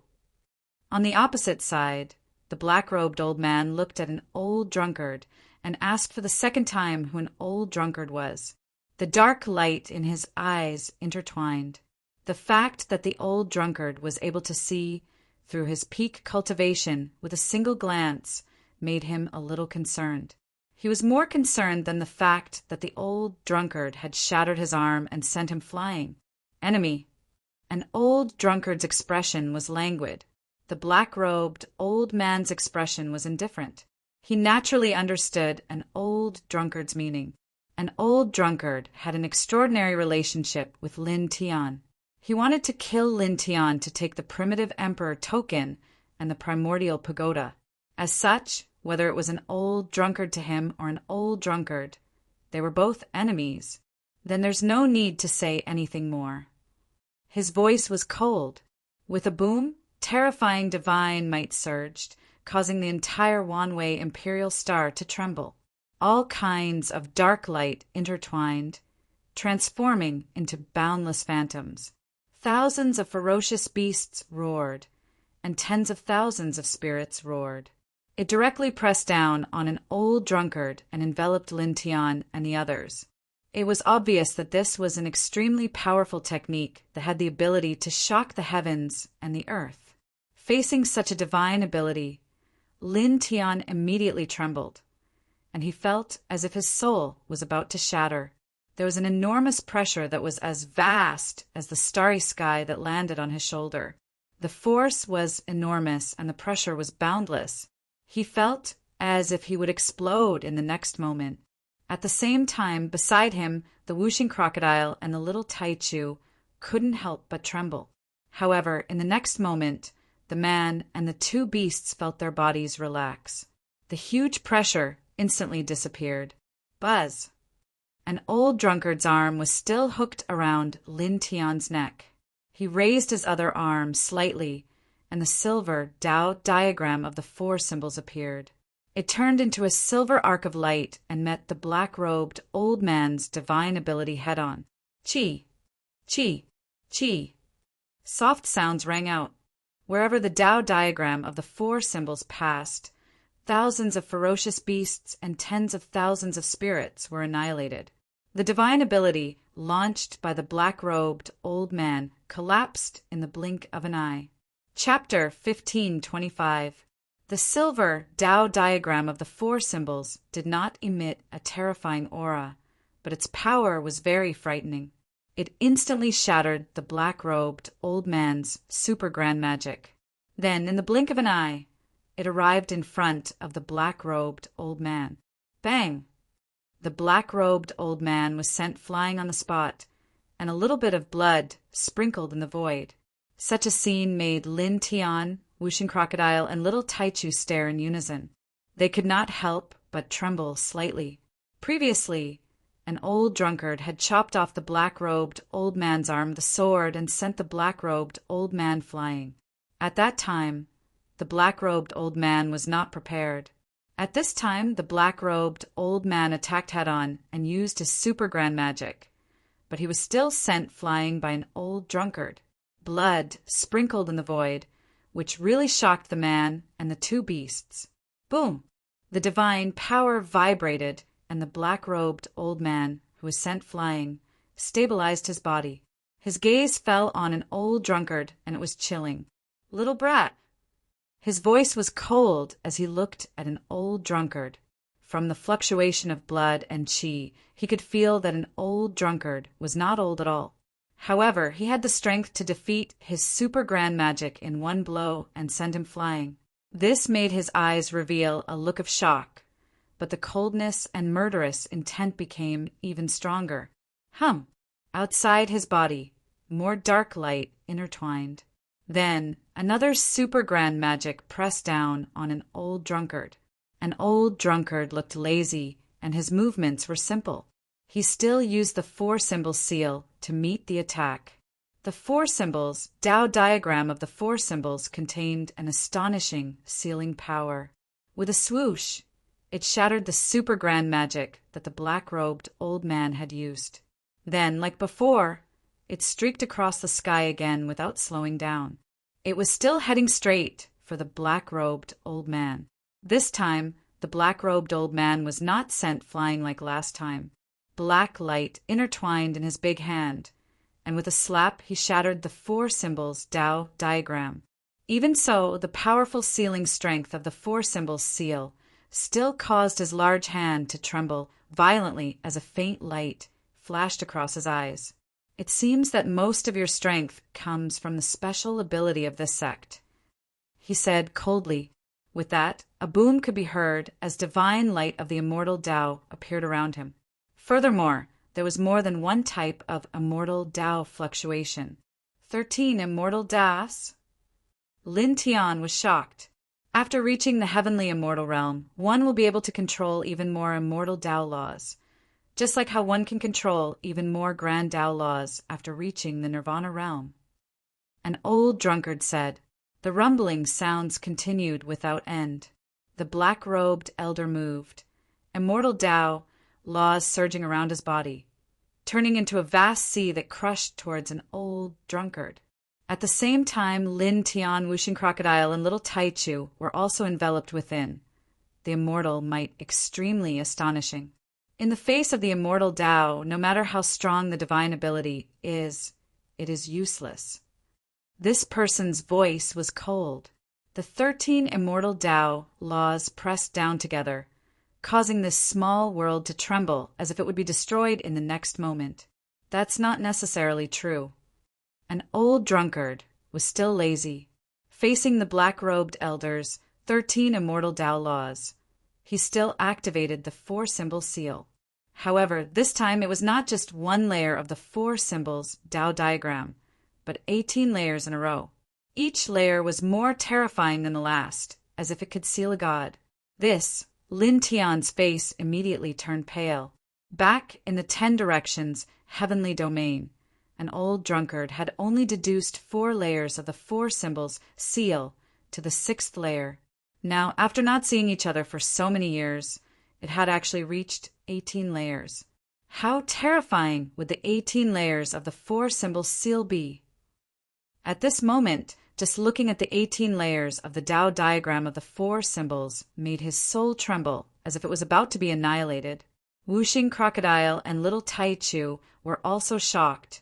On the opposite side, the black-robed old man looked at an old drunkard and asked for the second time who an old drunkard was. The dark light in his eyes intertwined. The fact that the old drunkard was able to see through his peak cultivation with a single glance made him a little concerned. He was more concerned than the fact that the old drunkard had shattered his arm and sent him flying. Enemy. An old drunkard's expression was languid. The black-robed old man's expression was indifferent. He naturally understood an old drunkard's meaning. An old drunkard had an extraordinary relationship with Lin Tian. He wanted to kill Lin Tian to take the primitive emperor token and the primordial pagoda. As such, whether it was an old drunkard to him or an old drunkard, they were both enemies. Then there's no need to say anything more. His voice was cold. With a boom, terrifying divine might surged, causing the entire Wanwei imperial star to tremble. All kinds of dark light intertwined, transforming into boundless phantoms. Thousands of ferocious beasts roared, and tens of thousands of spirits roared. It directly pressed down on an old drunkard and enveloped Lin Tian and the others. It was obvious that this was an extremely powerful technique that had the ability to shock the heavens and the earth. Facing such a divine ability, Lin Tian immediately trembled, and he felt as if his soul was about to shatter. There was an enormous pressure that was as vast as the starry sky that landed on his shoulder. The force was enormous and the pressure was boundless. He felt as if he would explode in the next moment. At the same time, beside him, the whooshing crocodile and the little Taichu couldn't help but tremble. However, in the next moment, the man and the two beasts felt their bodies relax. The huge pressure instantly disappeared. Buzz! An old drunkard's arm was still hooked around Lin Tian's neck. He raised his other arm slightly, and the silver Tao diagram of the four symbols appeared. It turned into a silver arc of light and met the black-robed old man's divine ability head-on. Chi! Chi! Chi! Soft sounds rang out. Wherever the Tao diagram of the four symbols passed, thousands of ferocious beasts and tens of thousands of spirits were annihilated. The divine ability, launched by the black-robed old man, collapsed in the blink of an eye. Chapter 1525. The silver Tao diagram of the four symbols did not emit a terrifying aura, but its power was very frightening. It instantly shattered the black-robed old man's super grand magic. Then, in the blink of an eye, it arrived in front of the black-robed old man. Bang! The black-robed old man was sent flying on the spot, and a little bit of blood sprinkled in the void. Such a scene made Lin Tian, whooshing crocodile, and little Taichu stare in unison. They could not help but tremble slightly. Previously, an old drunkard had chopped off the black-robed old man's arm with a sword and sent the black-robed old man flying. At that time, the black-robed old man was not prepared. At this time, the black-robed old man attacked head-on and used his super grand magic, but he was still sent flying by an old drunkard. Blood sprinkled in the void, which really shocked the man and the two beasts. Boom! The divine power vibrated, and the black-robed old man, who was sent flying, stabilized his body. His gaze fell on an old drunkard, and it was chilling. "Little brat!" His voice was cold as he looked at an old drunkard. From the fluctuation of blood and qi, he could feel that an old drunkard was not old at all. However, he had the strength to defeat his super grand magic in one blow and send him flying. This made his eyes reveal a look of shock, but the coldness and murderous intent became even stronger. Outside his body, more dark light intertwined. Then, another super grand magic pressed down on an old drunkard. An old drunkard looked lazy, and his movements were simple. He still used the four-symbol seal to meet the attack. The four symbols, Tao diagram of the four symbols, contained an astonishing sealing power. With a swoosh, it shattered the super grand magic that the black-robed old man had used. Then, like before, it streaked across the sky again without slowing down. It was still heading straight for the black-robed old man. This time, the black-robed old man was not sent flying like last time. Black light intertwined in his big hand, and with a slap he shattered the 4 symbols Tao diagram. Even so, the powerful sealing strength of the 4 symbols seal still caused his large hand to tremble violently as a faint light flashed across his eyes. It seems that most of your strength comes from the special ability of this sect, he said coldly. With that, a boom could be heard as divine light of the immortal Tao appeared around him. Furthermore, there was more than one type of immortal Tao fluctuation. 13 immortal Taos? Lin Tian was shocked. After reaching the heavenly immortal realm, one will be able to control even more immortal Tao laws, just like how one can control even more grand Tao laws after reaching the nirvana realm. An old drunkard said. The rumbling sounds continued without end. The black-robed elder moved, immortal Tao laws surging around his body, turning into a vast sea that crushed towards an old drunkard. At the same time, Lin Tian, Wuxing Crocodile, and Little Taichu were also enveloped within, the immortal might extremely astonishing. In the face of the immortal Tao, no matter how strong the divine ability is, it is useless. This person's voice was cold. The 13 immortal Tao laws pressed down together, causing this small world to tremble as if it would be destroyed in the next moment. That's not necessarily true. An old drunkard was still lazy, facing the black-robed elders' 13 immortal Tao laws. He still activated the 4-symbol seal. However, this time it was not just one layer of the 4 symbols Tao diagram, but 18 layers in a row. Each layer was more terrifying than the last, as if it could seal a god. This, Lin Tian's face immediately turned pale. Back in the 10 directions heavenly domain, an old drunkard had only deduced 4 layers of the 4 symbols seal to the 6th layer. Now, after not seeing each other for so many years, it had actually reached 18 layers. How terrifying would the 18 layers of the 4 symbols seal be? At this moment, just looking at the 18 layers of the Tao diagram of the 4 symbols made his soul tremble as if it was about to be annihilated. Wuxing Crocodile and Little Taichu were also shocked,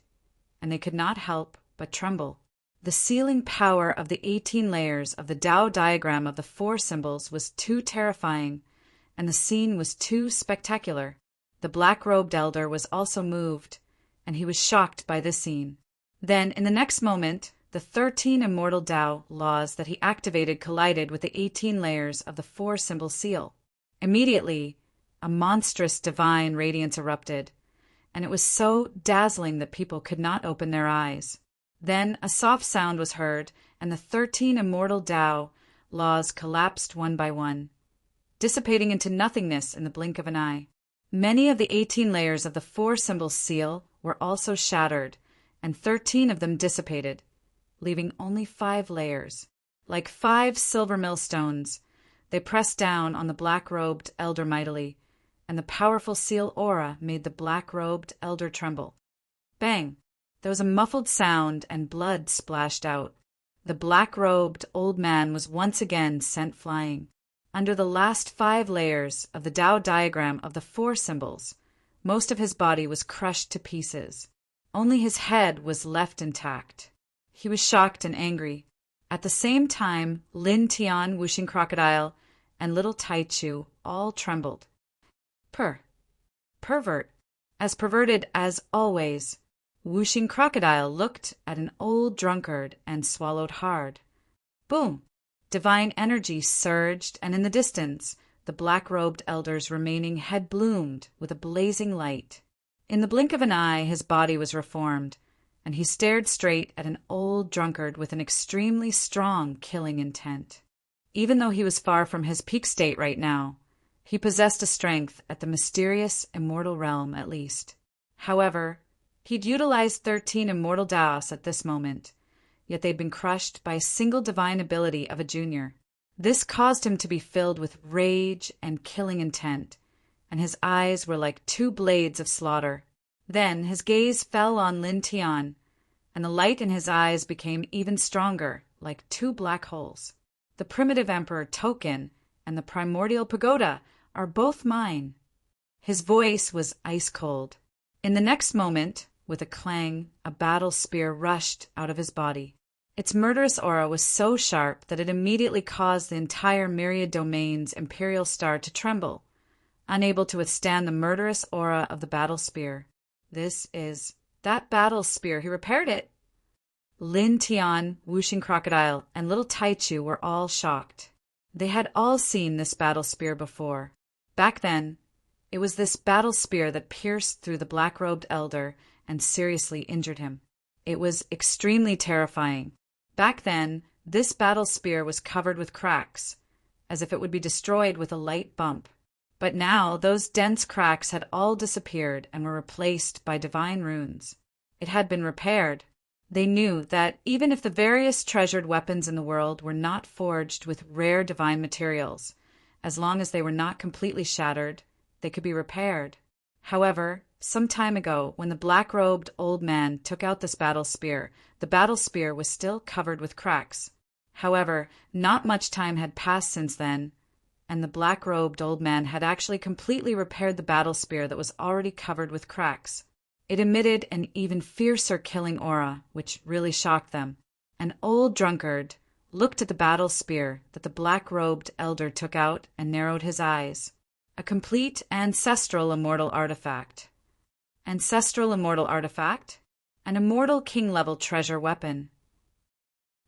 and they could not help but tremble. The sealing power of the 18 layers of the Tao diagram of the 4 symbols was too terrifying, and the scene was too spectacular. The black-robed elder was also moved, and he was shocked by this scene. Then, in the next moment, the 13 immortal Tao laws that he activated collided with the 18 layers of the 4-symbol seal. Immediately, a monstrous divine radiance erupted, and it was so dazzling that people could not open their eyes. Then a soft sound was heard, and the 13 immortal Tao laws collapsed one by one, dissipating into nothingness in the blink of an eye. Many of the 18 layers of the 4-symbol seal were also shattered, and 13 of them dissipated, leaving only 5 layers. Like 5 silver millstones, they pressed down on the black-robed elder mightily, and the powerful seal aura made the black-robed elder tremble. Bang! There was a muffled sound, and blood splashed out. The black-robed old man was once again sent flying. Under the last 5 layers of the Tao diagram of the 4 symbols, most of his body was crushed to pieces. Only his head was left intact. He was shocked and angry. At the same time, Lin Tian, Wuxing Crocodile, and Little Taichu all trembled. Pervert. As perverted as always, Wuxing Crocodile looked at an old drunkard and swallowed hard. Boom! Divine energy surged, and in the distance, the black-robed elder's remaining head bloomed with a blazing light. In the blink of an eye, his body was reformed, and he stared straight at an old drunkard with an extremely strong killing intent. Even though he was far from his peak state right now, he possessed a strength at the mysterious immortal realm at least. However, he'd utilized 13 immortal Taos at this moment, yet they'd been crushed by a single divine ability of a junior. This caused him to be filled with rage and killing intent, and his eyes were like two blades of slaughter. Then his gaze fell on Lin Tian, and the light in his eyes became even stronger, like two black holes. The primitive emperor Token and the primordial pagoda are both mine. His voice was ice cold. In the next moment, with a clang, a battle spear rushed out of his body. Its murderous aura was so sharp that it immediately caused the entire Myriad Domain's imperial star to tremble, unable to withstand the murderous aura of the battle spear. This is that battle spear. He repaired it. Lin Tian, Whooshing Crocodile, and little Taichu were all shocked. They had all seen this battle spear before. Back then, it was this battle spear that pierced through the black-robed elder and seriously injured him. It was extremely terrifying. Back then, this battle spear was covered with cracks, as if it would be destroyed with a light bump. But now those dense cracks had all disappeared and were replaced by divine runes. It had been repaired. They knew that even if the various treasured weapons in the world were not forged with rare divine materials, as long as they were not completely shattered, they could be repaired. However, some time ago, when the black-robed old man took out this battle spear, the battle spear was still covered with cracks. However, not much time had passed since then, and the black-robed old man had actually completely repaired the battle spear that was already covered with cracks. It emitted an even fiercer killing aura, which really shocked them. An old drunkard looked at the battle spear that the black-robed elder took out and narrowed his eyes. A complete ancestral immortal artifact. Ancestral immortal artifact? An immortal king-level treasure weapon.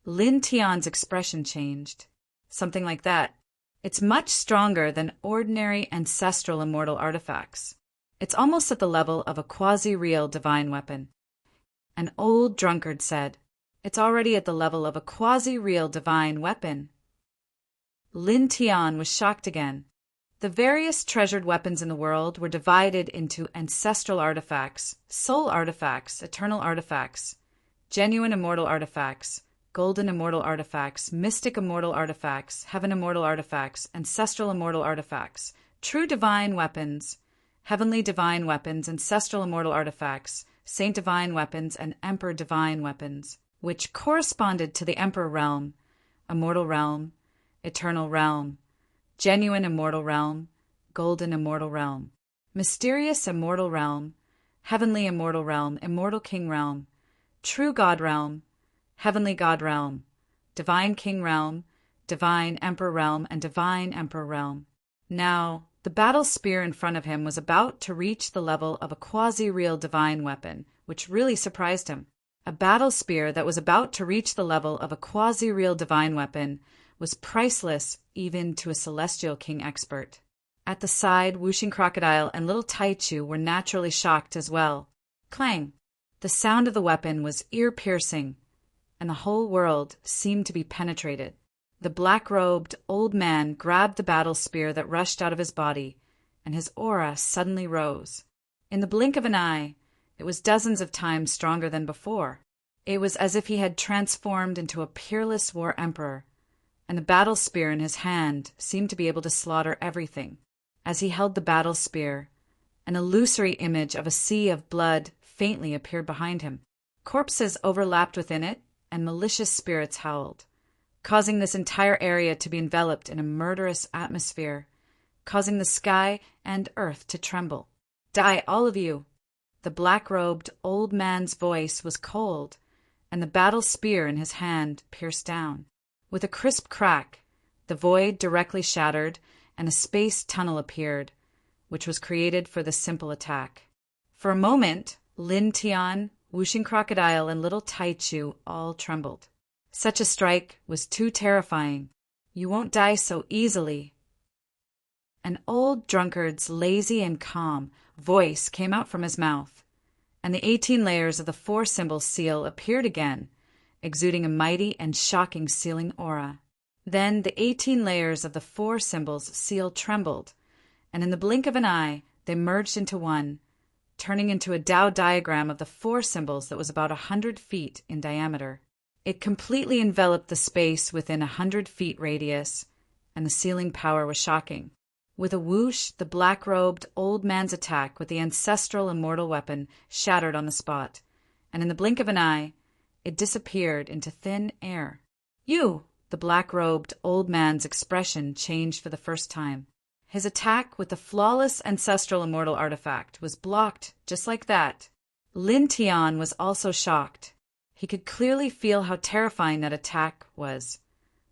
Lin Tian's expression changed. Something like that. It's much stronger than ordinary ancestral immortal artifacts. It's almost at the level of a quasi-real divine weapon. An old drunkard said, "It's already at the level of a quasi-real divine weapon." Lin Tian was shocked again. The various treasured weapons in the world were divided into ancestral artifacts, soul artifacts, eternal artifacts, genuine immortal artifacts, golden immortal artifacts, mystic immortal artifacts, heaven immortal artifacts, ancestral immortal artifacts, true divine weapons, heavenly divine weapons, ancestral immortal artifacts, saint divine weapons, and emperor divine weapons, which corresponded to the emperor realm, immortal realm, eternal realm, genuine immortal realm, golden immortal realm, mysterious immortal realm, heavenly immortal realm, immortal king realm, true god realm, heavenly god realm, divine king realm, divine emperor realm, and divine emperor realm. Now, the battle spear in front of him was about to reach the level of a quasi-real divine weapon, which really surprised him. A battle spear that was about to reach the level of a quasi-real divine weapon was priceless even to a celestial king expert. At the side, Whooshing Crocodile and little Taichu were naturally shocked as well. Clang! The sound of the weapon was ear-piercing, and the whole world seemed to be penetrated. The black-robed old man grabbed the battle spear that rushed out of his body, and his aura suddenly rose. In the blink of an eye, it was dozens of times stronger than before. It was as if he had transformed into a peerless war emperor, and the battle spear in his hand seemed to be able to slaughter everything. As he held the battle spear, an illusory image of a sea of blood faintly appeared behind him. Corpses overlapped within it, and malicious spirits howled, causing this entire area to be enveloped in a murderous atmosphere, causing the sky and earth to tremble. "Die, all of you!" The black-robed old man's voice was cold, and the battle spear in his hand pierced down. With a crisp crack, the void directly shattered, and a space tunnel appeared, which was created for the simple attack. For a moment, Lin Tian, Whooshing Crocodile, and little Taichu all trembled. Such a strike was too terrifying. "You won't die so easily." An old drunkard's lazy and calm voice came out from his mouth, and the 18 layers of the 4-symbol seal appeared again, exuding a mighty and shocking sealing aura. Then the 18 layers of the 4 symbols seal trembled, and in the blink of an eye they merged into one, turning into a Tao diagram of the 4 symbols that was about 100 feet in diameter. It completely enveloped the space within 100 feet radius, and the sealing power was shocking. With a whoosh, the black-robed old man's attack with the ancestral immortal weapon shattered on the spot, and in the blink of an eye, it disappeared into thin air. "You!" The black-robed old man's expression changed for the first time. His attack with the flawless ancestral immortal artifact was blocked just like that. Lin Tian was also shocked. He could clearly feel how terrifying that attack was,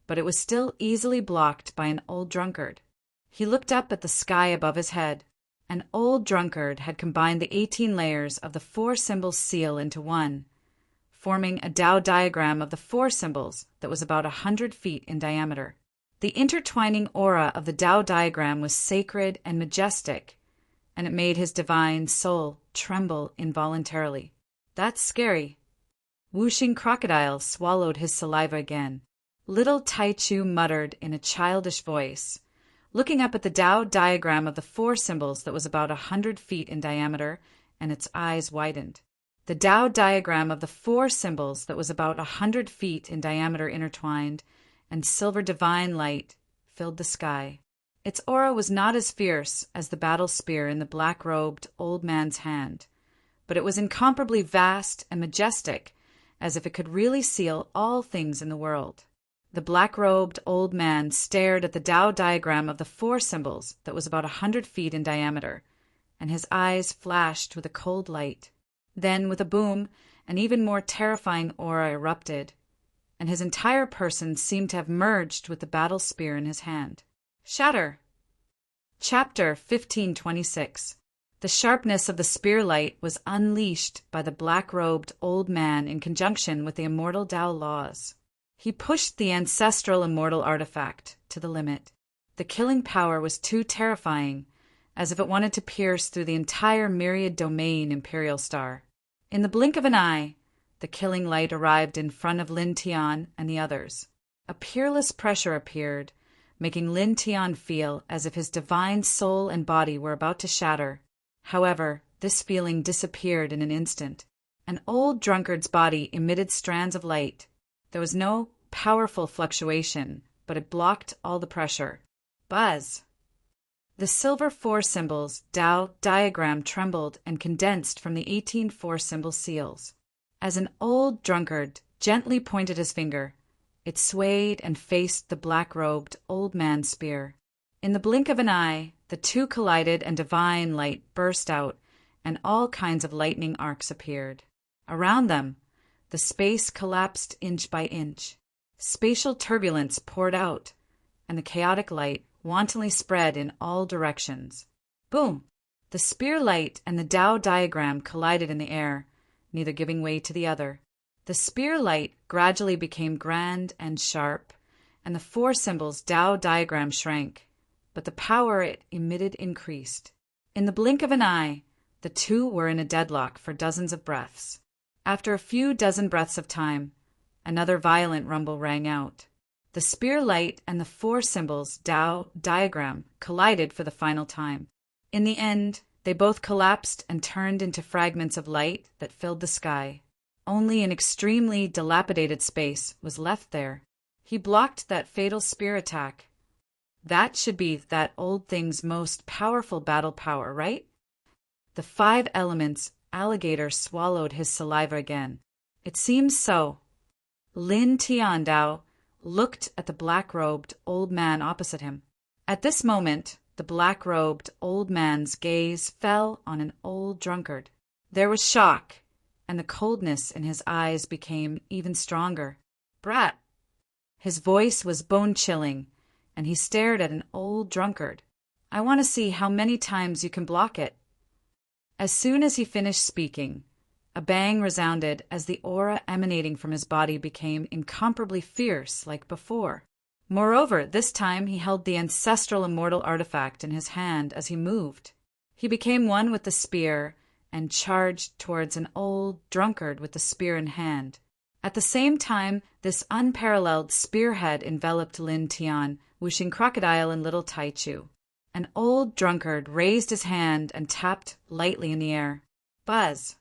but it was still easily blocked by an old drunkard. He looked up at the sky above his head. An old drunkard had combined the 18 layers of the 4 symbols seal into one, forming a Tao diagram of the 4 symbols that was about 100 feet in diameter. The intertwining aura of the Tao diagram was sacred and majestic, and it made his divine soul tremble involuntarily. "That's scary." Whooshing Crocodile swallowed his saliva again. Little Taichu muttered in a childish voice, looking up at the Tao diagram of the 4 symbols that was about 100 feet in diameter, and its eyes widened. The Tao diagram of the 4 symbols that was about 100 feet in diameter intertwined, and silver divine light filled the sky. Its aura was not as fierce as the battle spear in the black-robed old man's hand, but it was incomparably vast and majestic, as if it could really seal all things in the world. The black-robed old man stared at the Tao diagram of the 4 symbols that was about 100 feet in diameter, and his eyes flashed with a cold light. Then, with a boom, an even more terrifying aura erupted, and his entire person seemed to have merged with the battle spear in his hand. Shatter! Chapter 1526. The sharpness of the spear light was unleashed by the black-robed old man in conjunction with the immortal Tao laws. He pushed the ancestral immortal artifact to the limit. The killing power was too terrifying, as if it wanted to pierce through the entire myriad domain Imperial Star. In the blink of an eye, the killing light arrived in front of Lin Tian and the others. A peerless pressure appeared, making Lin Tian feel as if his divine soul and body were about to shatter. However, this feeling disappeared in an instant. An old drunkard's body emitted strands of light. There was no powerful fluctuation, but it blocked all the pressure. Buzz! The silver 4 symbols Tao diagram trembled and condensed from the 18 4-symbol seals. As an old drunkard gently pointed his finger, it swayed and faced the black-robed old man's spear. In the blink of an eye, the two collided and divine light burst out, and all kinds of lightning arcs appeared. Around them, the space collapsed inch by inch. Spatial turbulence poured out, and the chaotic light wantonly spread in all directions. Boom! The spear light and the Tao diagram collided in the air, neither giving way to the other. The spear light gradually became grand and sharp, and the 4 symbols Tao diagram shrank, but the power it emitted increased. In the blink of an eye, the two were in a deadlock for dozens of breaths. After a few dozen breaths of time, another violent rumble rang out. The spear light and the 4 symbols Tao diagram collided for the final time. In the end, they both collapsed and turned into fragments of light that filled the sky. Only an extremely dilapidated space was left there. He blocked that fatal spear attack. That should be that old thing's most powerful battle power, right? The 5 elements alligator swallowed his saliva again. It seems so. Lin Tiandao looked at the black-robed old man opposite him. At this moment, the black-robed old man's gaze fell on an old drunkard. There was shock, and the coldness in his eyes became even stronger. "Brat!" His voice was bone-chilling, and he stared at an old drunkard. "I want to see how many times you can block it." As soon as he finished speaking, a bang resounded as the aura emanating from his body became incomparably fierce like before. Moreover, this time he held the ancestral immortal artifact in his hand as he moved. He became one with the spear and charged towards an old drunkard with the spear in hand. At the same time, this unparalleled spearhead enveloped Lin Tian, whooshing Crocodile and little Taichu. An old drunkard raised his hand and tapped lightly in the air. Buzz!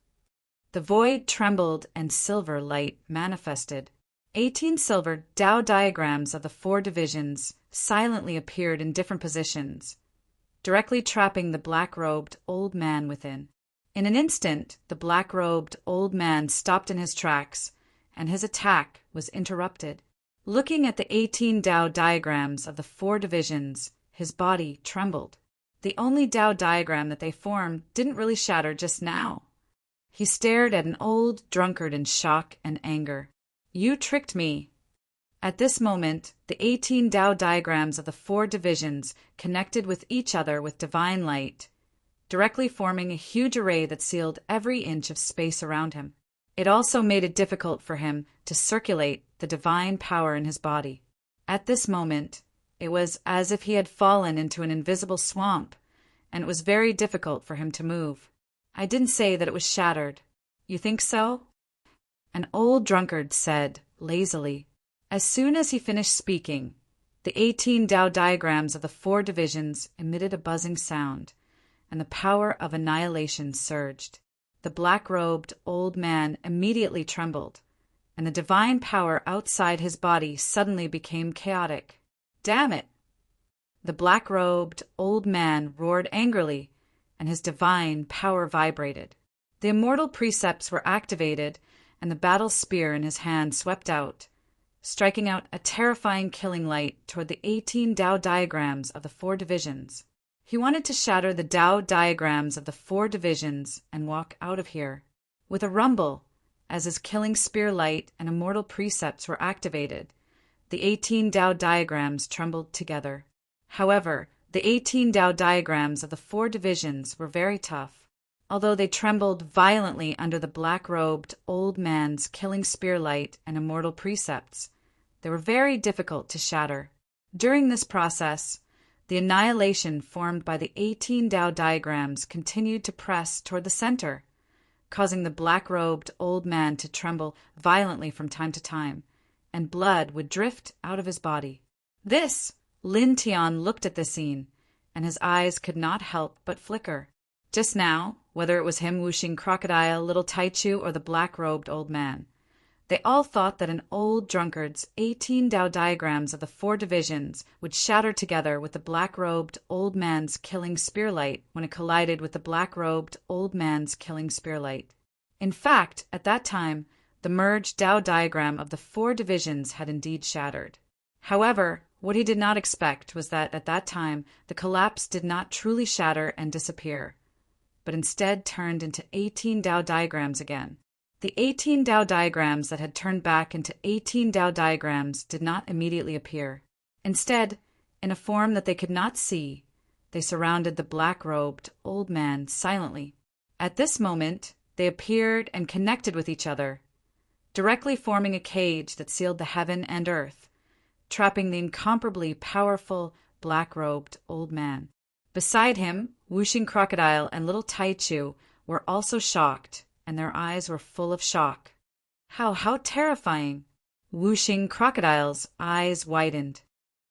The void trembled and silver light manifested. 18 silver Tao diagrams of the 4 divisions silently appeared in different positions, directly trapping the black-robed old man within. In an instant, the black-robed old man stopped in his tracks, and his attack was interrupted. Looking at the 18 Tao diagrams of the 4 divisions, his body trembled. The only Tao diagram that they formed didn't really shatter just now. He stared at an old drunkard in shock and anger. "You tricked me." At this moment, the 18 Tao diagrams of the 4 divisions connected with each other with divine light, directly forming a huge array that sealed every inch of space around him. It also made it difficult for him to circulate the divine power in his body. At this moment, it was as if he had fallen into an invisible swamp, and it was very difficult for him to move. "I didn't say that it was shattered." "You think so?" An old drunkard said, lazily. As soon as he finished speaking, the 18 Tao diagrams of the 4 divisions emitted a buzzing sound, and the power of annihilation surged. The black-robed old man immediately trembled, and the divine power outside his body suddenly became chaotic. "Damn it!" The black-robed old man roared angrily, and his divine power vibrated. The immortal precepts were activated, and the battle spear in his hand swept out, striking out a terrifying killing light toward the 18 Tao diagrams of the 4 divisions. He wanted to shatter the Tao diagrams of the 4 divisions and walk out of here. With a rumble, as his killing spear light and immortal precepts were activated, the 18 Tao diagrams trembled together. However, the 18 Tao diagrams of the 4 divisions were very tough. Although they trembled violently under the black-robed old man's killing spear light and immortal precepts, they were very difficult to shatter. During this process, the annihilation formed by the 18 Tao diagrams continued to press toward the center, causing the black-robed old man to tremble violently from time to time, and blood would drift out of his body. Lin Tian looked at the scene, and his eyes could not help but flicker. Just now, whether it was him whooshing crocodile, little Taichu, or the black-robed old man, they all thought that an old drunkard's 18 Tao diagrams of the 4 divisions would shatter together with the black-robed old man's killing spear light when it collided with the black-robed old man's killing spear light. In fact, at that time, the merged Tao diagram of the 4 divisions had indeed shattered. However, what he did not expect was that at that time the collapse did not truly shatter and disappear, but instead turned into 18 Tao diagrams again. The 18 Tao diagrams that had turned back into 18 Tao diagrams did not immediately appear. Instead, in a form that they could not see, they surrounded the black-robed old man silently. At this moment, they appeared and connected with each other, directly forming a cage that sealed the heaven and earth, trapping the incomparably powerful black-robed old man. Beside him, whooshing crocodile and little Taichu were also shocked, and their eyes were full of shock. How terrifying! Whooshing crocodile's eyes widened.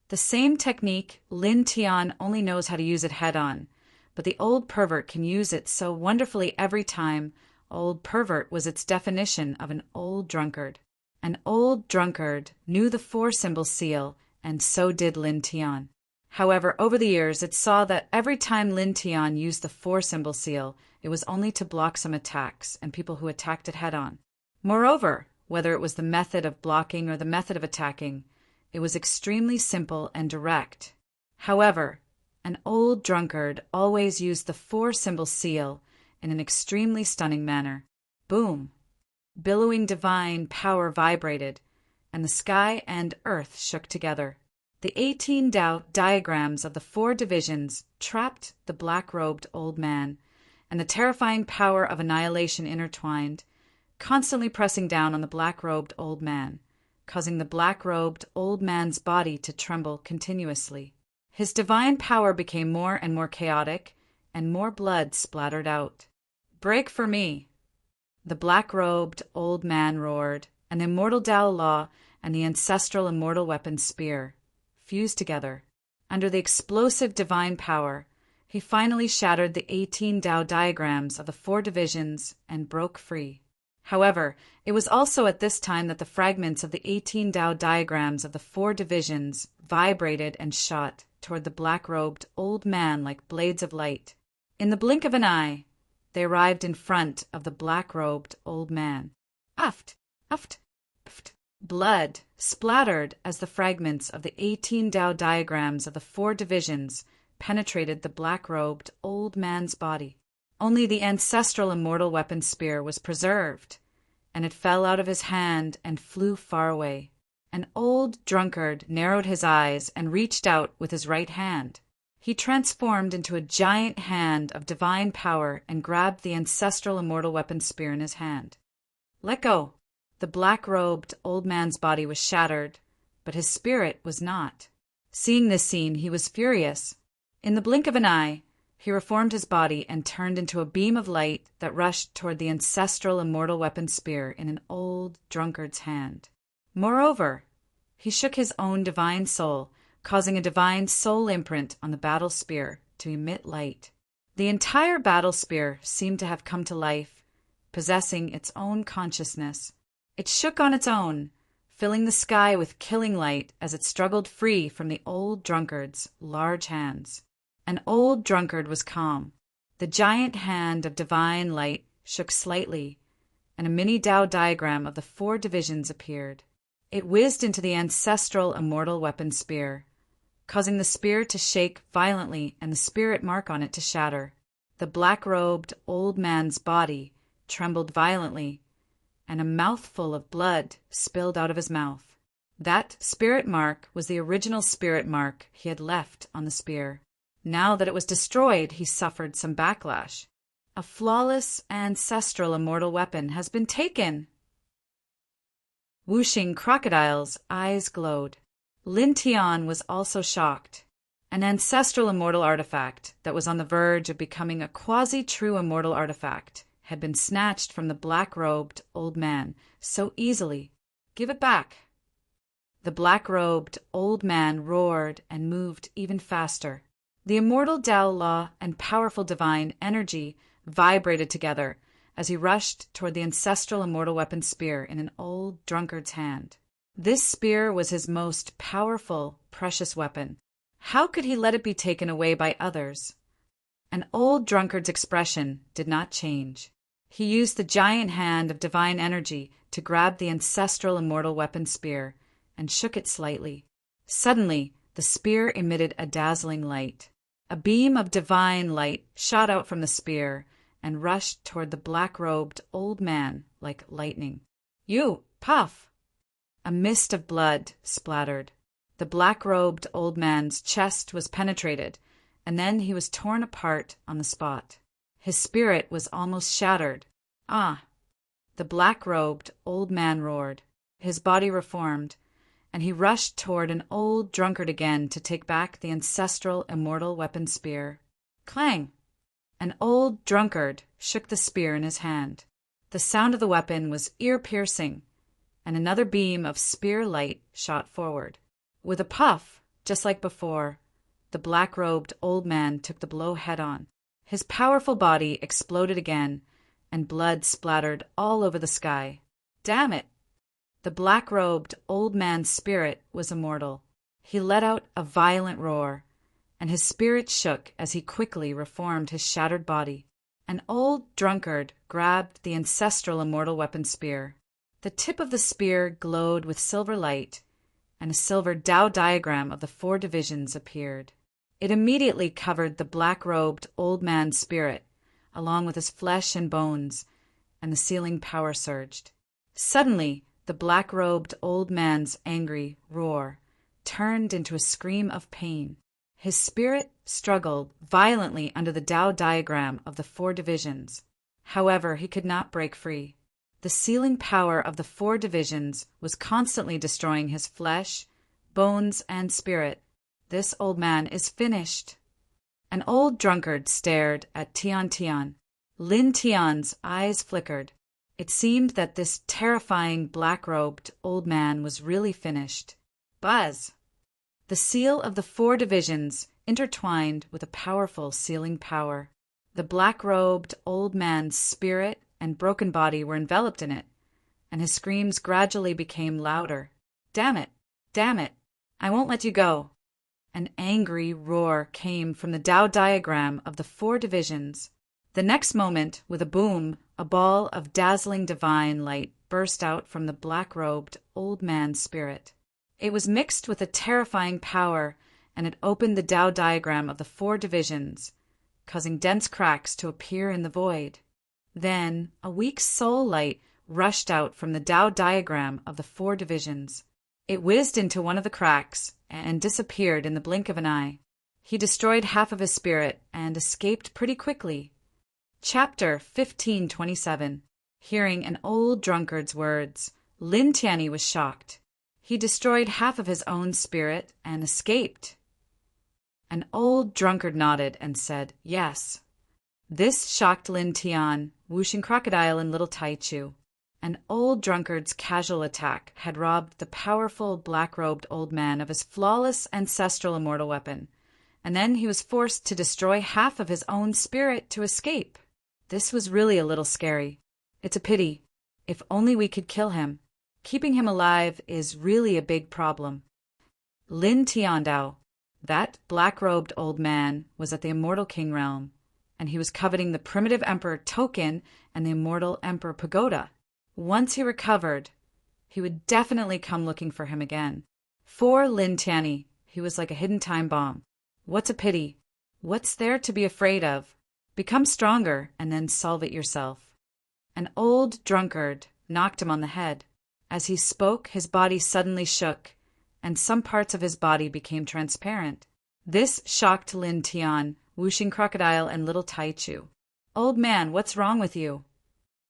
The same technique, Lin Tian only knows how to use it head-on, but the old pervert can use it so wonderfully every time. Old pervert was its definition of an old drunkard. An old drunkard knew the 4-symbol seal, and so did Lin Tian. However, over the years, it saw that every time Lin Tian used the 4-symbol seal, it was only to block some attacks and people who attacked it head-on. Moreover, whether it was the method of blocking or the method of attacking, it was extremely simple and direct. However, an old drunkard always used the 4-symbol seal in an extremely stunning manner. Boom! Billowing divine power vibrated, and the sky and earth shook together. The 18 Tao diagrams of the 4 divisions trapped the black-robed old man, and the terrifying power of annihilation intertwined, constantly pressing down on the black-robed old man, causing the black-robed old man's body to tremble continuously. His divine power became more and more chaotic, and more blood splattered out. "Break for me!" The black-robed old man roared, and the immortal Tao law and the ancestral immortal weapon spear fused together. Under the explosive divine power, he finally shattered the 18 Tao diagrams of the 4 divisions and broke free. However, it was also at this time that the fragments of the 18 Tao diagrams of the 4 divisions vibrated and shot toward the black-robed old man like blades of light. In the blink of an eye, they arrived in front of the black-robed old man. Uft, uft, uft. Blood splattered as the fragments of the 18 Tao diagrams of the 4 divisions penetrated the black-robed old man's body. Only the ancestral immortal weapon spear was preserved, and it fell out of his hand and flew far away. An old drunkard narrowed his eyes and reached out with his right hand. He transformed into a giant hand of divine power and grabbed the ancestral immortal weapon spear in his hand. "Let go!" The black-robed old man's body was shattered, but his spirit was not. Seeing this scene, he was furious. In the blink of an eye, he reformed his body and turned into a beam of light that rushed toward the ancestral immortal weapon spear in an old drunkard's hand. Moreover, he shook his own divine soul, causing a divine soul imprint on the battle spear to emit light. The entire battle spear seemed to have come to life, possessing its own consciousness. It shook on its own, filling the sky with killing light as it struggled free from the old drunkard's large hands. An old drunkard was calm. The giant hand of divine light shook slightly, and a mini Tao diagram of the 4 divisions appeared. It whizzed into the ancestral immortal weapon spear, causing the spear to shake violently and the spirit mark on it to shatter. The black-robed old man's body trembled violently, and a mouthful of blood spilled out of his mouth. That spirit mark was the original spirit mark he had left on the spear. Now that it was destroyed, he suffered some backlash. A flawless ancestral immortal weapon has been taken! Whooshing crocodile's eyes glowed. Lin Tian was also shocked. An ancestral immortal artifact that was on the verge of becoming a quasi-true immortal artifact had been snatched from the black-robed old man so easily. "Give it back!" The black-robed old man roared and moved even faster. The immortal Tao law and powerful divine energy vibrated together as he rushed toward the ancestral immortal weapon spear in an old drunkard's hand. This spear was his most powerful, precious weapon. How could he let it be taken away by others? An old drunkard's expression did not change. He used the giant hand of divine energy to grab the ancestral immortal weapon spear and shook it slightly. Suddenly, the spear emitted a dazzling light. A beam of divine light shot out from the spear and rushed toward the black-robed old man like lightning. "You, Puff!" A mist of blood splattered. The black-robed old man's chest was penetrated, and then he was torn apart on the spot. His spirit was almost shattered. "Ah!" The black-robed old man roared. His body reformed, and he rushed toward an old drunkard again to take back the ancestral immortal weapon spear. Clang! An old drunkard shook the spear in his hand. The sound of the weapon was ear-piercing, and another beam of spear light shot forward. With a puff, just like before, the black-robed old man took the blow head-on. His powerful body exploded again, and blood splattered all over the sky. Damn it! The black-robed old man's spirit was immortal. He let out a violent roar, and his spirit shook as he quickly reformed his shattered body. An old drunkard grabbed the ancestral immortal weapon spear. The tip of the spear glowed with silver light, and a silver Tao diagram of the 4 divisions appeared. It immediately covered the black-robed old man's spirit, along with his flesh and bones, and the sealing power surged. Suddenly, the black-robed old man's angry roar turned into a scream of pain. His spirit struggled violently under the Tao diagram of the 4 divisions. However, he could not break free. The sealing power of the 4 divisions was constantly destroying his flesh, bones, and spirit. This old man is finished. An old drunkard stared at Tian Tian. Lin Tian's eyes flickered. It seemed that this terrifying black-robed old man was really finished. Buzz! The seal of the 4 divisions intertwined with a powerful sealing power. The black-robed old man's spirit, and broken body were enveloped in it, and his screams gradually became louder. "Damn it! Damn it! I won't let you go!" An angry roar came from the Tao diagram of the 4 divisions. The next moment, with a boom, a ball of dazzling divine light burst out from the black-robed old man's spirit. It was mixed with a terrifying power, and it opened the Tao diagram of the 4 divisions, causing dense cracks to appear in the void. Then a weak soul light rushed out from the Tao diagram of the 4 divisions. It whizzed into one of the cracks and disappeared in the blink of an eye. He destroyed half of his spirit and escaped pretty quickly. Chapter 1527. Hearing an old drunkard's words, Lin Tianyi was shocked. He destroyed half of his own spirit and escaped. An old drunkard nodded and said, "Yes." This shocked Lin Tian, Wuxing Crocodile, and Little Taichu. An old drunkard's casual attack had robbed the powerful black-robed old man of his flawless ancestral immortal weapon, and then he was forced to destroy half of his own spirit to escape. This was really a little scary. It's a pity. If only we could kill him. Keeping him alive is really a big problem. Lin Tiandao, that black-robed old man, was at the Immortal King realm, and he was coveting the primitive emperor token and the immortal emperor pagoda. Once he recovered, he would definitely come looking for him again. For Lin Tianyi, he was like a hidden time bomb. What's a pity? What's there to be afraid of? Become stronger and then solve it yourself. An old drunkard knocked him on the head. As he spoke, his body suddenly shook, and some parts of his body became transparent. This shocked Lin Tian, Wuxing Crocodile, and Little Taichu. "Old man, what's wrong with you?"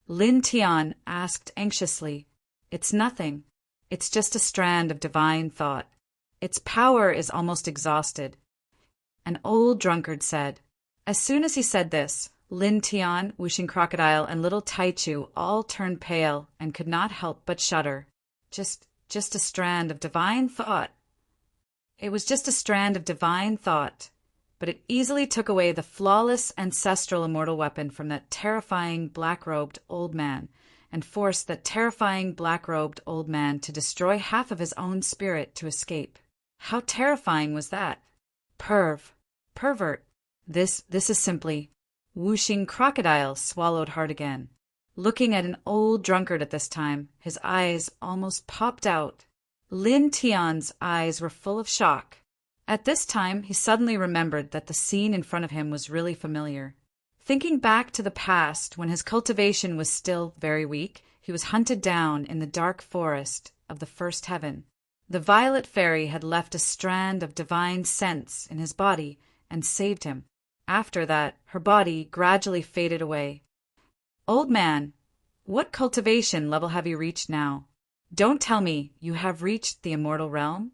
Lin Tian asked anxiously. "It's nothing. It's just a strand of divine thought. Its power is almost exhausted." An old drunkard said. As soon as he said this, Lin Tian, Wuxing Crocodile, and Little Taichu all turned pale and could not help but shudder. Just a strand of divine thought. It was just a strand of divine thought, but it easily took away the flawless ancestral immortal weapon from that terrifying black-robed old man and forced that terrifying black-robed old man to destroy half of his own spirit to escape. How terrifying was that? Pervert. This is simply... Wuxing Crocodile swallowed hard again. Looking at an old drunkard at this time, his eyes almost popped out. Lin Tian's eyes were full of shock. At this time, he suddenly remembered that the scene in front of him was really familiar. Thinking back to the past, when his cultivation was still very weak, he was hunted down in the dark forest of the first heaven. The Violet Fairy had left a strand of divine sense in his body and saved him. After that, her body gradually faded away. "Old man, what cultivation level have you reached now? Don't tell me you have reached the immortal realm?"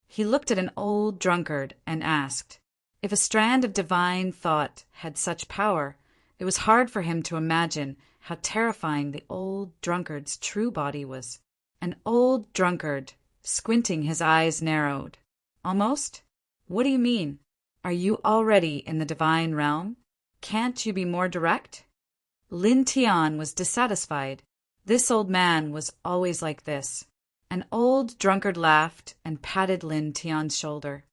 He looked at an old drunkard and asked. If a strand of divine thought had such power, it was hard for him to imagine how terrifying the old drunkard's true body was. An old drunkard, squinting, his eyes narrowed. "Almost? What do you mean? Are you already in the divine realm? Can't you be more direct?" Lin Tian was dissatisfied. This old man was always like this. An old drunkard laughed and patted Lin Tian's shoulder.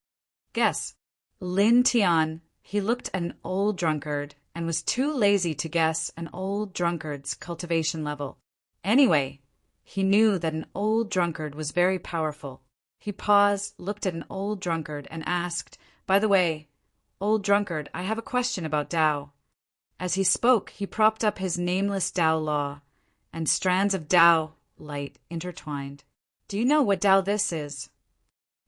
"Guess." Lin Tian, he looked at an old drunkard and was too lazy to guess an old drunkard's cultivation level. Anyway, he knew that an old drunkard was very powerful. He paused, looked at an old drunkard, and asked, "By the way, old drunkard, I have a question about Tao." As he spoke, he propped up his nameless Tao law, and strands of Tao light intertwined. "Do you know what Tao this is?"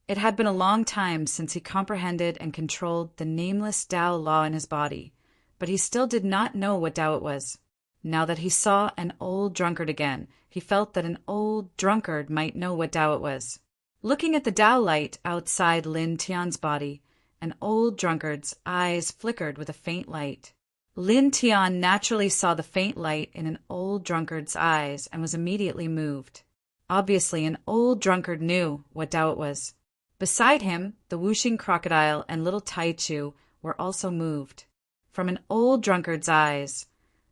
It had been a long time since he comprehended and controlled the nameless Tao law in his body, but he still did not know what Tao it was. Now that he saw an old drunkard again, he felt that an old drunkard might know what Tao it was. Looking at the Tao light outside Lin Tian's body, an old drunkard's eyes flickered with a faint light. Lin Tian naturally saw the faint light in an old drunkard's eyes and was immediately moved. Obviously, an old drunkard knew what Tao it was. Beside him, the Wuxing Crocodile and Little Taichu were also moved. From an old drunkard's eyes,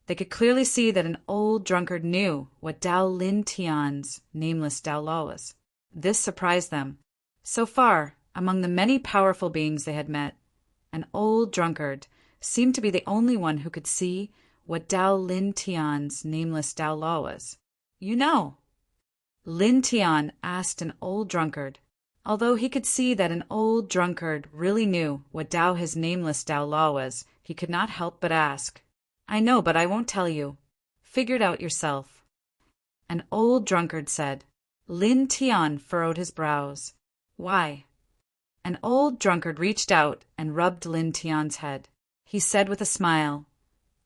They could clearly see that an old drunkard knew what Dao Lin Tian's nameless Dao Law was. This surprised them. So far, among the many powerful beings they had met, an old drunkard seemed to be the only one who could see what Dao Lin Tian's nameless Dao Law was. You know, Lin Tian asked an old drunkard. Although he could see that an old drunkard really knew what Dao his nameless Dao Law was, he could not help but ask. I know, but I won't tell you. Figure it out yourself. An old drunkard said. Lin Tian furrowed his brows. Why? An old drunkard reached out and rubbed Lin Tian's head. He said with a smile,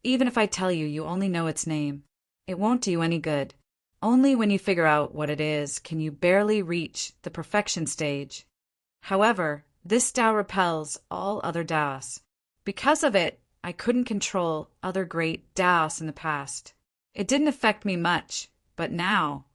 Even if I tell you, you only know its name. It won't do you any good. Only when you figure out what it is can you barely reach the perfection stage. However, this Tao repels all other Taos. Because of it, I couldn't control other great Taos in the past. It didn't affect me much, but now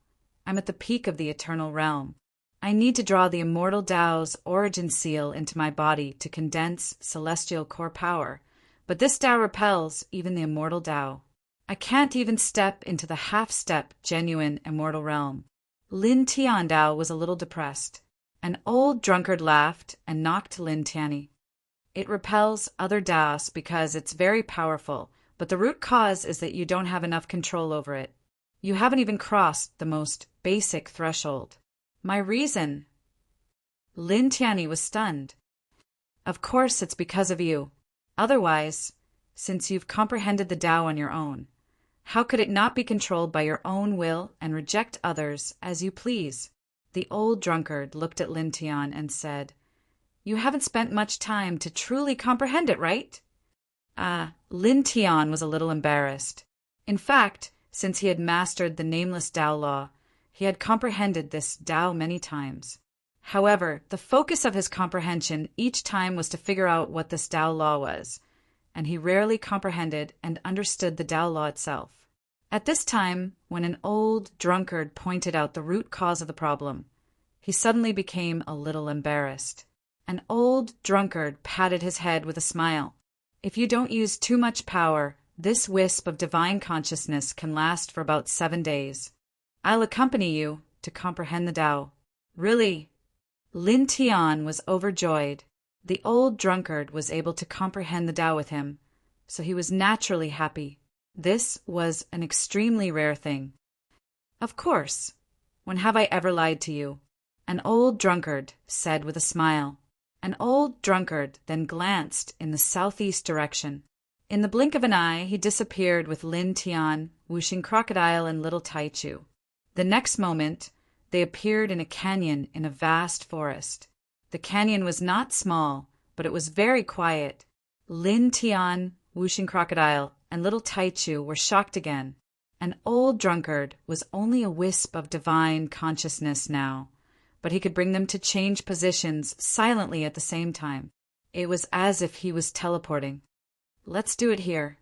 I'm at the peak of the eternal realm. I need to draw the immortal Tao's origin seal into my body to condense celestial core power, but this Tao repels even the immortal Tao. I can't even step into the half-step genuine immortal realm. Lin Tian Dao was a little depressed. An old drunkard laughed and knocked Lin Tianyi. It repels other Taos because it's very powerful, but the root cause is that you don't have enough control over it. You haven't even crossed the most basic threshold. My reason? Lin Tianyi was stunned. Of course it's because of you. Otherwise, since you've comprehended the Tao on your own, how could it not be controlled by your own will and reject others as you please? The old drunkard looked at Lin Tian and said, You haven't spent much time to truly comprehend it, right? Lin Tian was a little embarrassed. In fact, since he had mastered the nameless Tao Law, he had comprehended this Tao many times. However, the focus of his comprehension each time was to figure out what this Tao Law was, and he rarely comprehended and understood the Tao Law itself. At this time, when an old drunkard pointed out the root cause of the problem, he suddenly became a little embarrassed. An old drunkard patted his head with a smile. If you don't use too much power, this wisp of divine consciousness can last for about 7 days. I'll accompany you to comprehend the Tao. Really? Lin Tian was overjoyed. The old drunkard was able to comprehend the Tao with him, so he was naturally happy. This was an extremely rare thing. Of course. When have I ever lied to you? An old drunkard said with a smile. An old drunkard then glanced in the southeast direction. In the blink of an eye, he disappeared with Lin Tian, Wuxing Crocodile, and little Taichu. The next moment, they appeared in a canyon in a vast forest. The canyon was not small, but it was very quiet. Lin Tian, Wuxing Crocodile, and little Taichu were shocked again. An old drunkard was only a wisp of divine consciousness now, but he could bring them to change positions silently at the same time. It was as if he was teleporting. Let's do it here,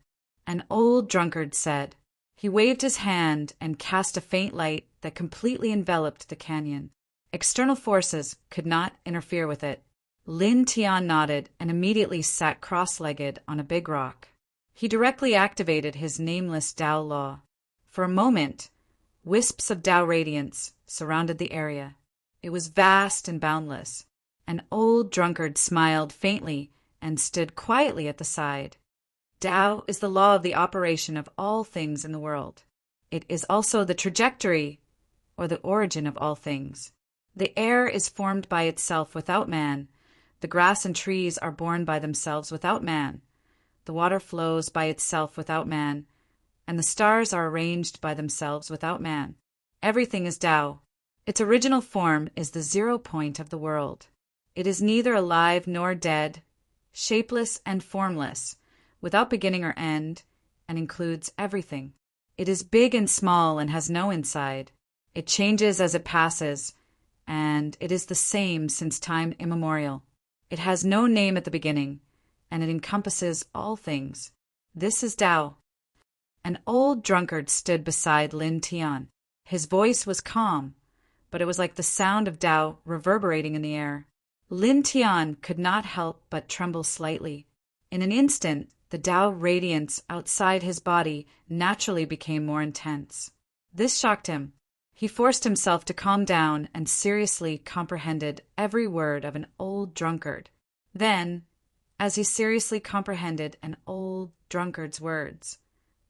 an old drunkard said. He waved his hand and cast a faint light that completely enveloped the canyon. External forces could not interfere with it. Lin Tian nodded and immediately sat cross-legged on a big rock. He directly activated his nameless Tao Law. For a moment, wisps of Tao radiance surrounded the area. It was vast and boundless. An old drunkard smiled faintly and stood quietly at the side. Tao is the law of the operation of all things in the world. It is also the trajectory or the origin of all things. The air is formed by itself without man. The grass and trees are born by themselves without man. The water flows by itself without man, and the stars are arranged by themselves without man. Everything is Tao. Its original form is the 0 point of the world. It is neither alive nor dead, shapeless and formless, without beginning or end, and includes everything. It is big and small and has no inside. It changes as it passes, and it is the same since time immemorial. It has no name at the beginning, and it encompasses all things. This is Tao. An old drunkard stood beside Lin Tian. His voice was calm, but it was like the sound of Tao reverberating in the air. Lin Tian could not help but tremble slightly. In an instant, the Tao radiance outside his body naturally became more intense. This shocked him. He forced himself to calm down and seriously comprehended every word of an old drunkard. Then, as he seriously comprehended an old drunkard's words,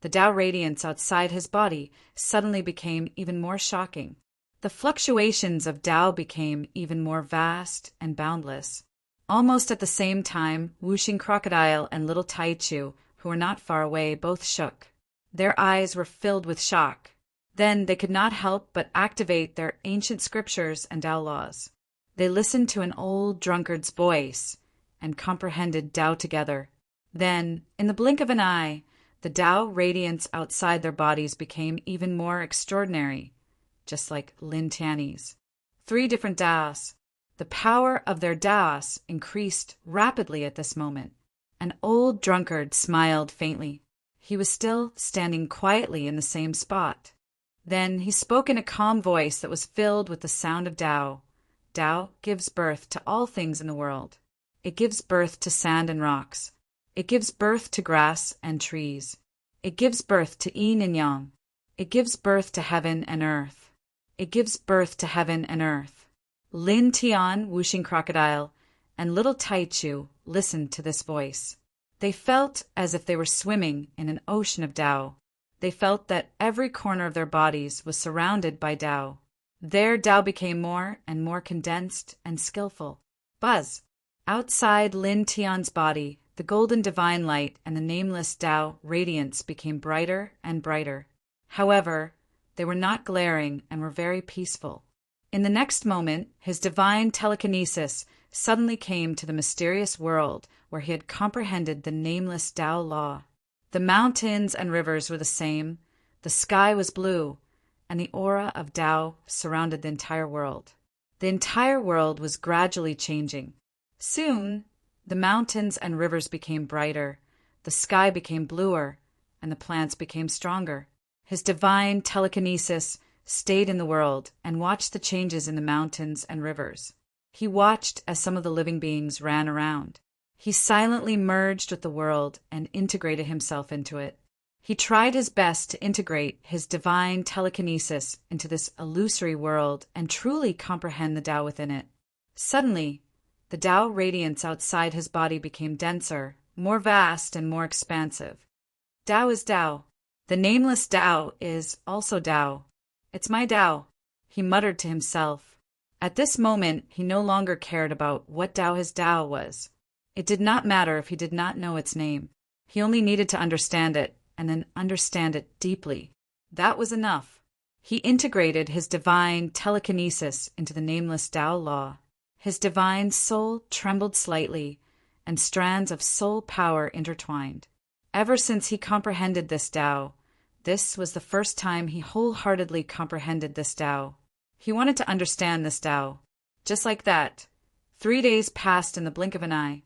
the Tao radiance outside his body suddenly became even more shocking. The fluctuations of Tao became even more vast and boundless. Almost at the same time, Whooshing Crocodile and little Taichu, who were not far away, both shook. Their eyes were filled with shock. Then they could not help but activate their ancient scriptures and Tao laws. They listened to an old drunkard's voice and comprehended Tao together. Then, in the blink of an eye, the Tao radiance outside their bodies became even more extraordinary, just like Lin Tiany's. 3 different Taos. The power of their Taos increased rapidly at this moment. An old drunkard smiled faintly. He was still standing quietly in the same spot. Then he spoke in a calm voice that was filled with the sound of Tao. Tao gives birth to all things in the world. It gives birth to sand and rocks. It gives birth to grass and trees. It gives birth to yin and yang. It gives birth to heaven and earth. It gives birth to heaven and earth. Lin Tian, Whooshing Crocodile, and little Taichu listened to this voice. They felt as if they were swimming in an ocean of Tao. They felt that every corner of their bodies was surrounded by Tao. Their Tao became more and more condensed and skillful. Buzz! Outside Lin Tian's body, the golden divine light and the nameless Tao radiance became brighter and brighter. However, they were not glaring and were very peaceful. In the next moment, his divine telekinesis suddenly came to the mysterious world where he had comprehended the nameless Tao law. The mountains and rivers were the same, the sky was blue, and the aura of Tao surrounded the entire world. The entire world was gradually changing. Soon, the mountains and rivers became brighter, the sky became bluer, and the plants became stronger. His divine telekinesis stayed in the world and watched the changes in the mountains and rivers. He watched as some of the living beings ran around. He silently merged with the world and integrated himself into it. He tried his best to integrate his divine telekinesis into this illusory world and truly comprehend the Tao within it. Suddenly, the Tao radiance outside his body became denser, more vast, and more expansive. Tao is Tao. The nameless Tao is also Tao. It's my Tao, he muttered to himself. At this moment, he no longer cared about what Tao his Tao was. It did not matter if he did not know its name. He only needed to understand it, and then understand it deeply. That was enough. He integrated his divine telekinesis into the nameless Tao law. His divine soul trembled slightly, and strands of soul power intertwined. Ever since he comprehended this Tao, this was the first time he wholeheartedly comprehended this Tao. He wanted to understand this Tao. Just like that, 3 days passed in the blink of an eye.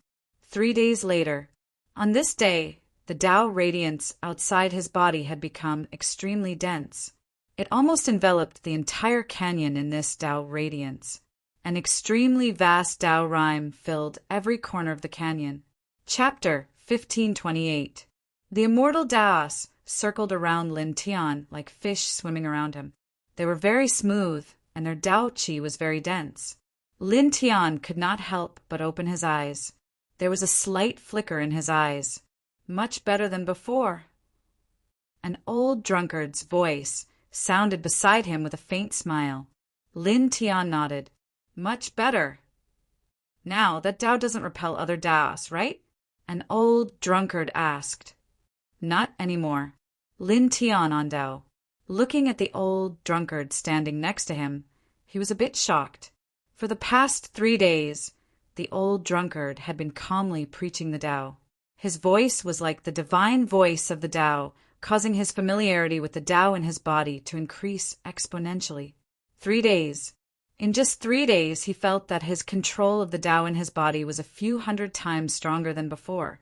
3 days later, on this day, the Tao radiance outside his body had become extremely dense. It almost enveloped the entire canyon in this Tao radiance. An extremely vast Tao rhyme filled every corner of the canyon. Chapter 1528. The immortal Taos circled around Lin Tian like fish swimming around him. They were very smooth, and their Tao Qi was very dense. Lin Tian could not help but open his eyes. There was a slight flicker in his eyes. Much better than before. An old drunkard's voice sounded beside him with a faint smile. Lin Tian nodded. Much better. Now, that Tao doesn't repel other Taos, right? An old drunkard asked. Not anymore. Lin Tian on Tao. Looking at the old drunkard standing next to him, he was a bit shocked. For the past 3 days, the old drunkard had been calmly preaching the Tao. His voice was like the divine voice of the Tao, causing his familiarity with the Tao in his body to increase exponentially. 3 days. In just 3 days, he felt that his control of the Tao in his body was a few hundred times stronger than before.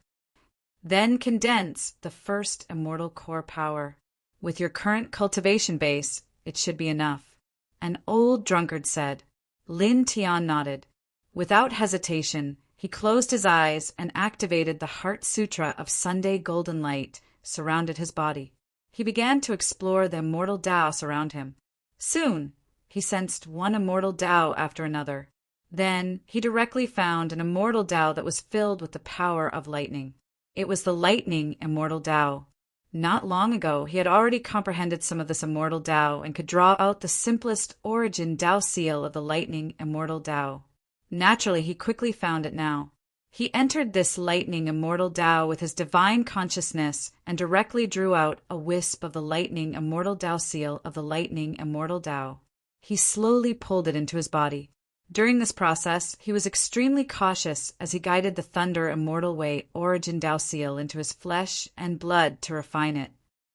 Then condense the first immortal core power. With your current cultivation base, it should be enough. An old drunkard said. Lin Tian nodded. Without hesitation, He closed his eyes and activated the Heart Sutra of Sunday golden light surrounded his body. He began to explore the immortal Tao around him. Soon, he sensed one immortal Tao after another. Then, he directly found an immortal Tao that was filled with the power of lightning. It was the lightning immortal Tao. Not long ago, he had already comprehended some of this immortal Tao and could draw out the simplest origin Tao seal of the lightning immortal Tao. Naturally, he quickly found it now. He entered this lightning immortal Tao with his divine consciousness and directly drew out a wisp of the lightning immortal Tao seal of the lightning immortal Tao. He slowly pulled it into his body. During this process, he was extremely cautious as he guided the thunder immortal way origin Tao seal into his flesh and blood to refine it.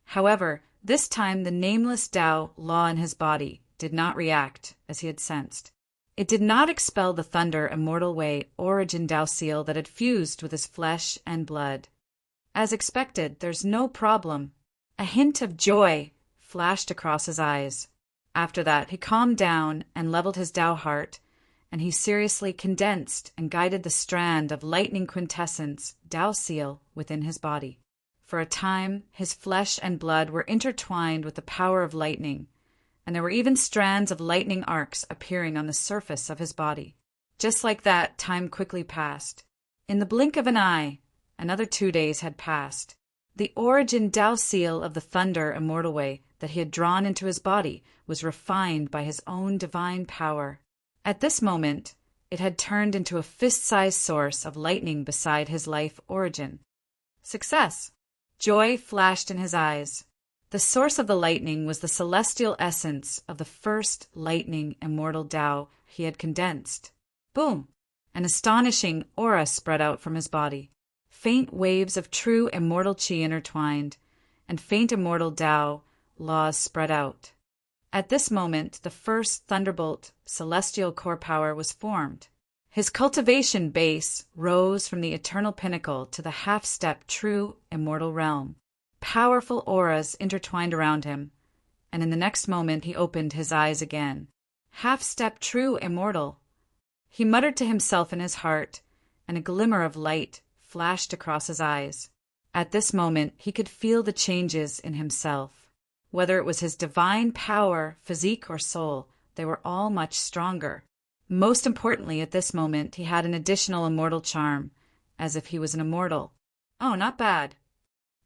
However, this time the nameless Tao law in his body did not react as he had sensed. It did not expel the thunder immortal way origin Tao seal that had fused with his flesh and blood. As expected, there's no problem. A hint of joy flashed across his eyes. After that, he calmed down and leveled his Tao heart, and he seriously condensed and guided the strand of lightning quintessence Tao seal within his body. For a time, his flesh and blood were intertwined with the power of lightning, and there were even strands of lightning arcs appearing on the surface of his body. Just like that, time quickly passed. In the blink of an eye, another 2 days had passed. The origin Tao seal of the thunder immortal way that he had drawn into his body was refined by his own divine power. At this moment, it had turned into a fist-sized source of lightning beside his life origin. Success! Joy flashed in his eyes. The source of the lightning was the celestial essence of the first lightning immortal Tao he had condensed. Boom! An astonishing aura spread out from his body. Faint waves of true immortal Qi intertwined, and faint immortal Tao laws spread out. At this moment, the first thunderbolt celestial core power was formed. His cultivation base rose from the eternal pinnacle to the half-step true immortal realm. Powerful auras intertwined around him, and in the next moment he opened his eyes again. Half-step true immortal. He muttered to himself in his heart, and a glimmer of light flashed across his eyes. At this moment he could feel the changes in himself. Whether it was his divine power, physique, or soul, they were all much stronger. Most importantly, at this moment, he had an additional immortal charm, as if he was an immortal. Oh, not bad.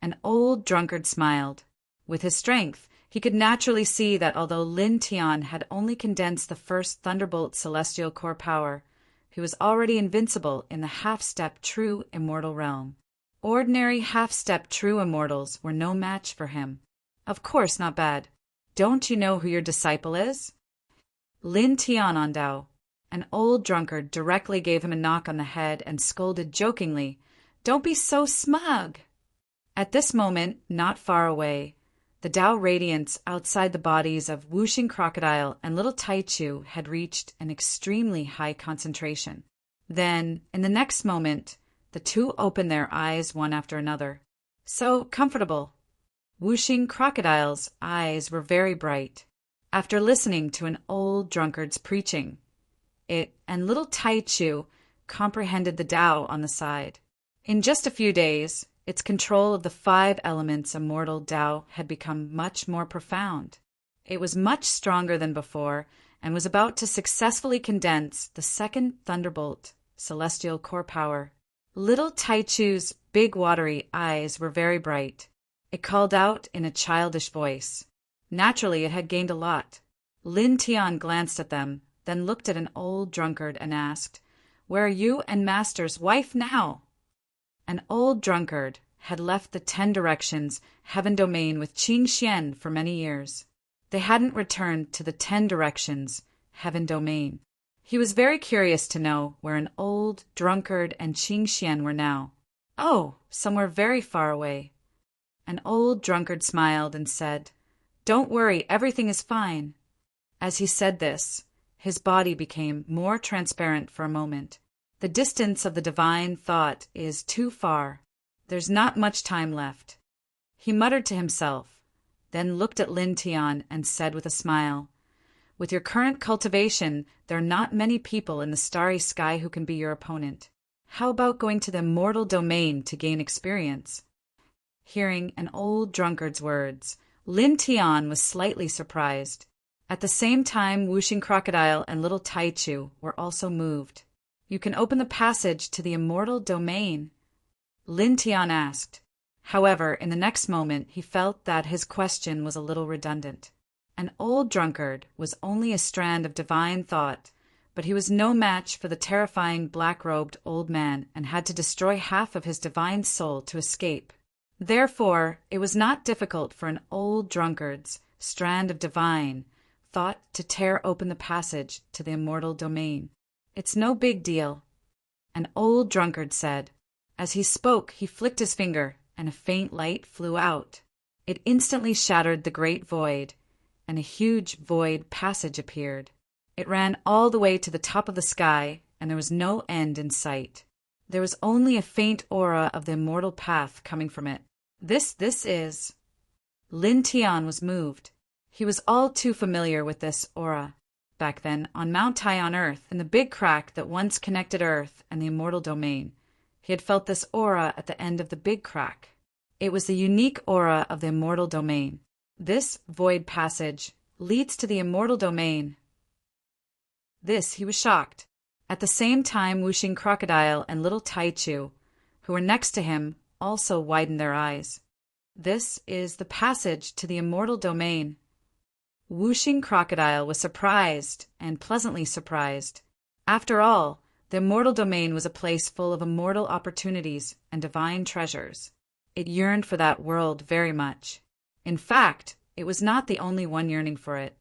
An old drunkard smiled. With his strength, he could naturally see that although Lin Tian had only condensed the first thunderbolt celestial core power, he was already invincible in the half-step true immortal realm. Ordinary half-step true immortals were no match for him. Of course, not bad. Don't you know who your disciple is? Lin Tian on Dao. An old drunkard directly gave him a knock on the head and scolded jokingly, "Don't be so smug." At this moment, not far away, the Tao radiance outside the bodies of Wuxing Crocodile and little Taichu had reached an extremely high concentration. Then, in the next moment, the two opened their eyes one after another. So comfortable. Wuxing Crocodile's eyes were very bright. After listening to an old drunkard's preaching, it and little Taichu comprehended the Tao on the side. In just a few days, its control of the 5 elements immortal Tao had become much more profound. It was much stronger than before and was about to successfully condense the second thunderbolt, celestial core power. Little Taichu's big watery eyes were very bright. It called out in a childish voice. Naturally, it had gained a lot. Lin Tian glanced at them, then looked at an old drunkard and asked, "Where are you and Master's wife now?" An old drunkard had left the 10 directions heaven domain with Qing Xian for many years. They hadn't returned to the 10 directions heaven domain. He was very curious to know where an old drunkard and Qing Xian were now. Oh, somewhere very far away. An old drunkard smiled and said, "Don't worry, everything is fine." As he said this, his body became more transparent for a moment. The distance of the divine thought is too far. There's not much time left. He muttered to himself, then looked at Lin Tian and said with a smile, "With your current cultivation, there are not many people in the starry sky who can be your opponent. How about going to the immortal domain to gain experience? Hearing an old drunkard's words, Lin Tian was slightly surprised. At the same time, Whooshing Crocodile and little Taichu were also moved. You can open the passage to the immortal domain, Lin Tian asked. However, in the next moment, he felt that his question was a little redundant. An old drunkard was only a strand of divine thought, but he was no match for the terrifying black-robed old man and had to destroy half of his divine soul to escape. Therefore, it was not difficult for an old drunkard's strand of divine thought to tear open the passage to the immortal domain. It's no big deal, an old drunkard said. As he spoke, he flicked his finger, and a faint light flew out. It instantly shattered the great void, and a huge void passage appeared. It ran all the way to the top of the sky, and there was no end in sight. There was only a faint aura of the immortal path coming from it. This is... Lin Tian was moved. He was all too familiar with this aura. Back then, on Mount Tai on Earth, in the big crack that once connected Earth and the immortal domain, he had felt this aura at the end of the big crack. It was the unique aura of the immortal domain. This void passage leads to the immortal domain. This, he was shocked. At the same time, Whooshing Crocodile and little Taichu, who were next to him, also widened their eyes. This is the passage to the immortal domain. Whooshing Crocodile was surprised and pleasantly surprised. After all, the immortal domain was a place full of immortal opportunities and divine treasures. It yearned for that world very much. In fact, it was not the only one yearning for it.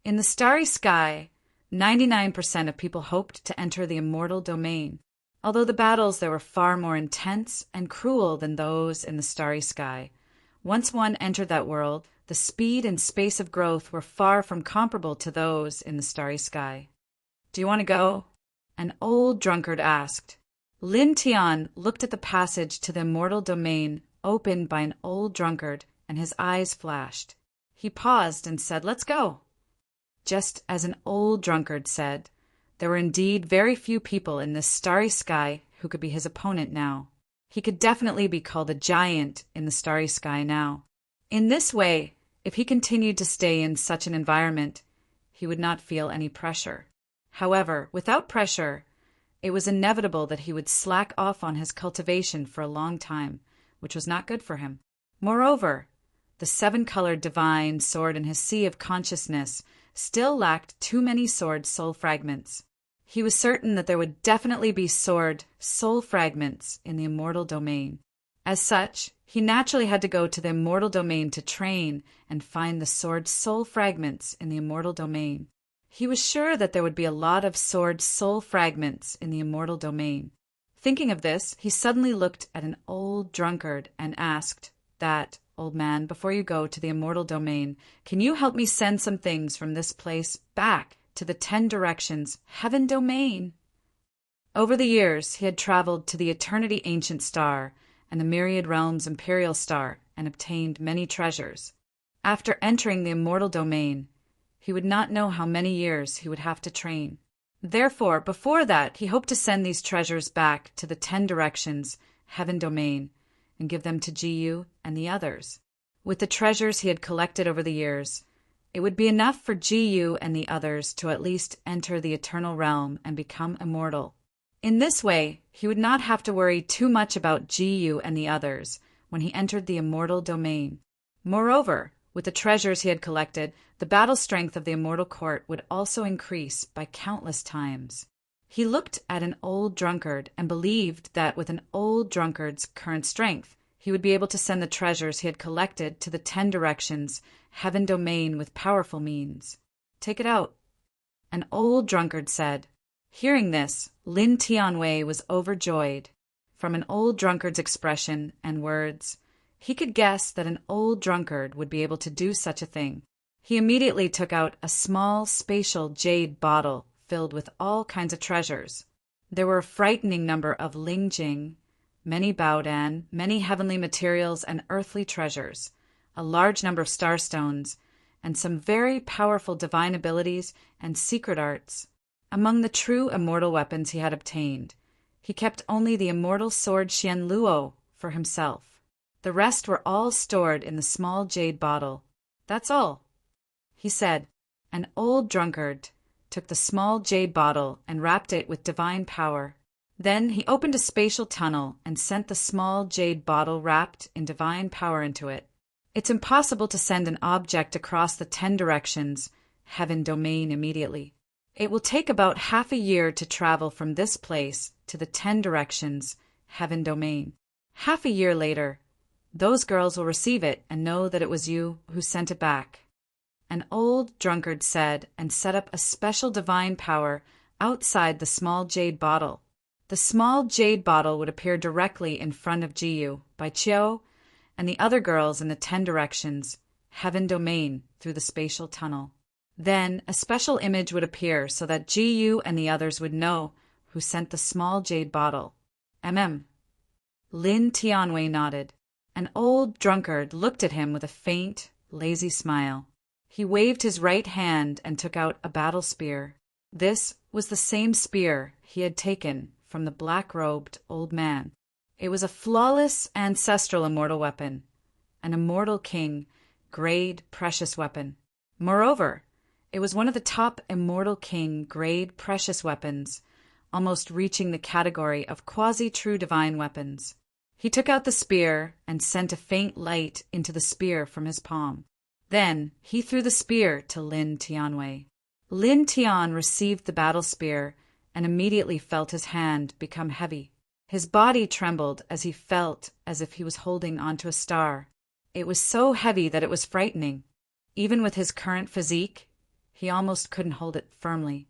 In the starry sky, 99% of people hoped to enter the immortal domain, although the battles there were far more intense and cruel than those in the starry sky. Once one entered that world, the speed and space of growth were far from comparable to those in the starry sky. Do you want to go? An old drunkard asked. Lin Tian looked at the passage to the immortal domain opened by an old drunkard, and his eyes flashed. He paused and said, "Let's go." Just as an old drunkard said, there were indeed very few people in this starry sky who could be his opponent now. He could definitely be called a giant in the starry sky now. In this way, if he continued to stay in such an environment, he would not feel any pressure. However, without pressure, it was inevitable that he would slack off on his cultivation for a long time, which was not good for him. Moreover, the seven-colored divine sword in his sea of consciousness still lacked too many sword soul fragments. He was certain that there would definitely be sword soul fragments in the immortal domain. As such, he naturally had to go to the immortal domain to train and find the sword soul fragments in the immortal domain. He was sure that there would be a lot of sword soul fragments in the immortal domain. Thinking of this, he suddenly looked at an old drunkard and asked that, "Old man, before you go to the immortal domain, can you help me send some things from this place back to the 10 directions heaven domain?" Over the years, he had traveled to the eternity ancient star and the myriad realms imperial star and obtained many treasures. After entering the immortal domain, he would not know how many years he would have to train. Therefore, before that, he hoped to send these treasures back to the 10 directions heaven domain and give them to Jiyu and the others. With the treasures he had collected over the years, it would be enough for Jiyu and the others to at least enter the eternal realm and become immortal. In this way, he would not have to worry too much about Jiyu and the others when he entered the immortal domain. Moreover, with the treasures he had collected, the battle strength of the immortal court would also increase by countless times. He looked at an old drunkard and believed that with an old drunkard's current strength, he would be able to send the treasures he had collected to the 10 directions heaven domain with powerful means. "Take it out," an old drunkard said. Hearing this, Lin Tianwei was overjoyed. From an old drunkard's expression and words, he could guess that an old drunkard would be able to do such a thing. He immediately took out a small, spatial jade bottle filled with all kinds of treasures. There were a frightening number of lingjing, many baodan, many heavenly materials and earthly treasures, a large number of starstones, and some very powerful divine abilities and secret arts. Among the true immortal weapons he had obtained, He kept only the immortal sword Xian Luo for himself. The rest were all stored in the small jade bottle. "That's all," he said. An old drunkard took the small jade bottle and wrapped it with divine power. Then he opened a spatial tunnel and sent the small jade bottle wrapped in divine power into it. It's impossible to send an object across the 10 directions, heaven domain, immediately. It will take about half a year to travel from this place to the 10 directions, heaven domain. Half a year later, those girls will receive it and know that it was you who sent it back. An old drunkard said, and set up a special divine power outside the small jade bottle. The small jade bottle would appear directly in front of Jiyu, Bai Qiu, and the other girls in the 10 directions, heaven domain, through the spatial tunnel. Then a special image would appear so that Jiyu and the others would know who sent the small jade bottle. Lin Tianwei nodded. An old drunkard looked at him with a faint, lazy smile. He waved his right hand and took out a battle spear. This was the same spear he had taken from the black-robed old man. It was a flawless ancestral immortal weapon, an immortal king, grade precious weapon. Moreover, it was one of the top immortal king grade precious weapons, almost reaching the category of quasi-true divine weapons. He took out the spear and sent a faint light into the spear from his palm. Then he threw the spear to Lin Tianwei. Lin Tian received the battle spear and immediately felt his hand become heavy. His body trembled as he felt as if he was holding onto a star. It was so heavy that it was frightening. Even with his current physique, he almost couldn't hold it firmly.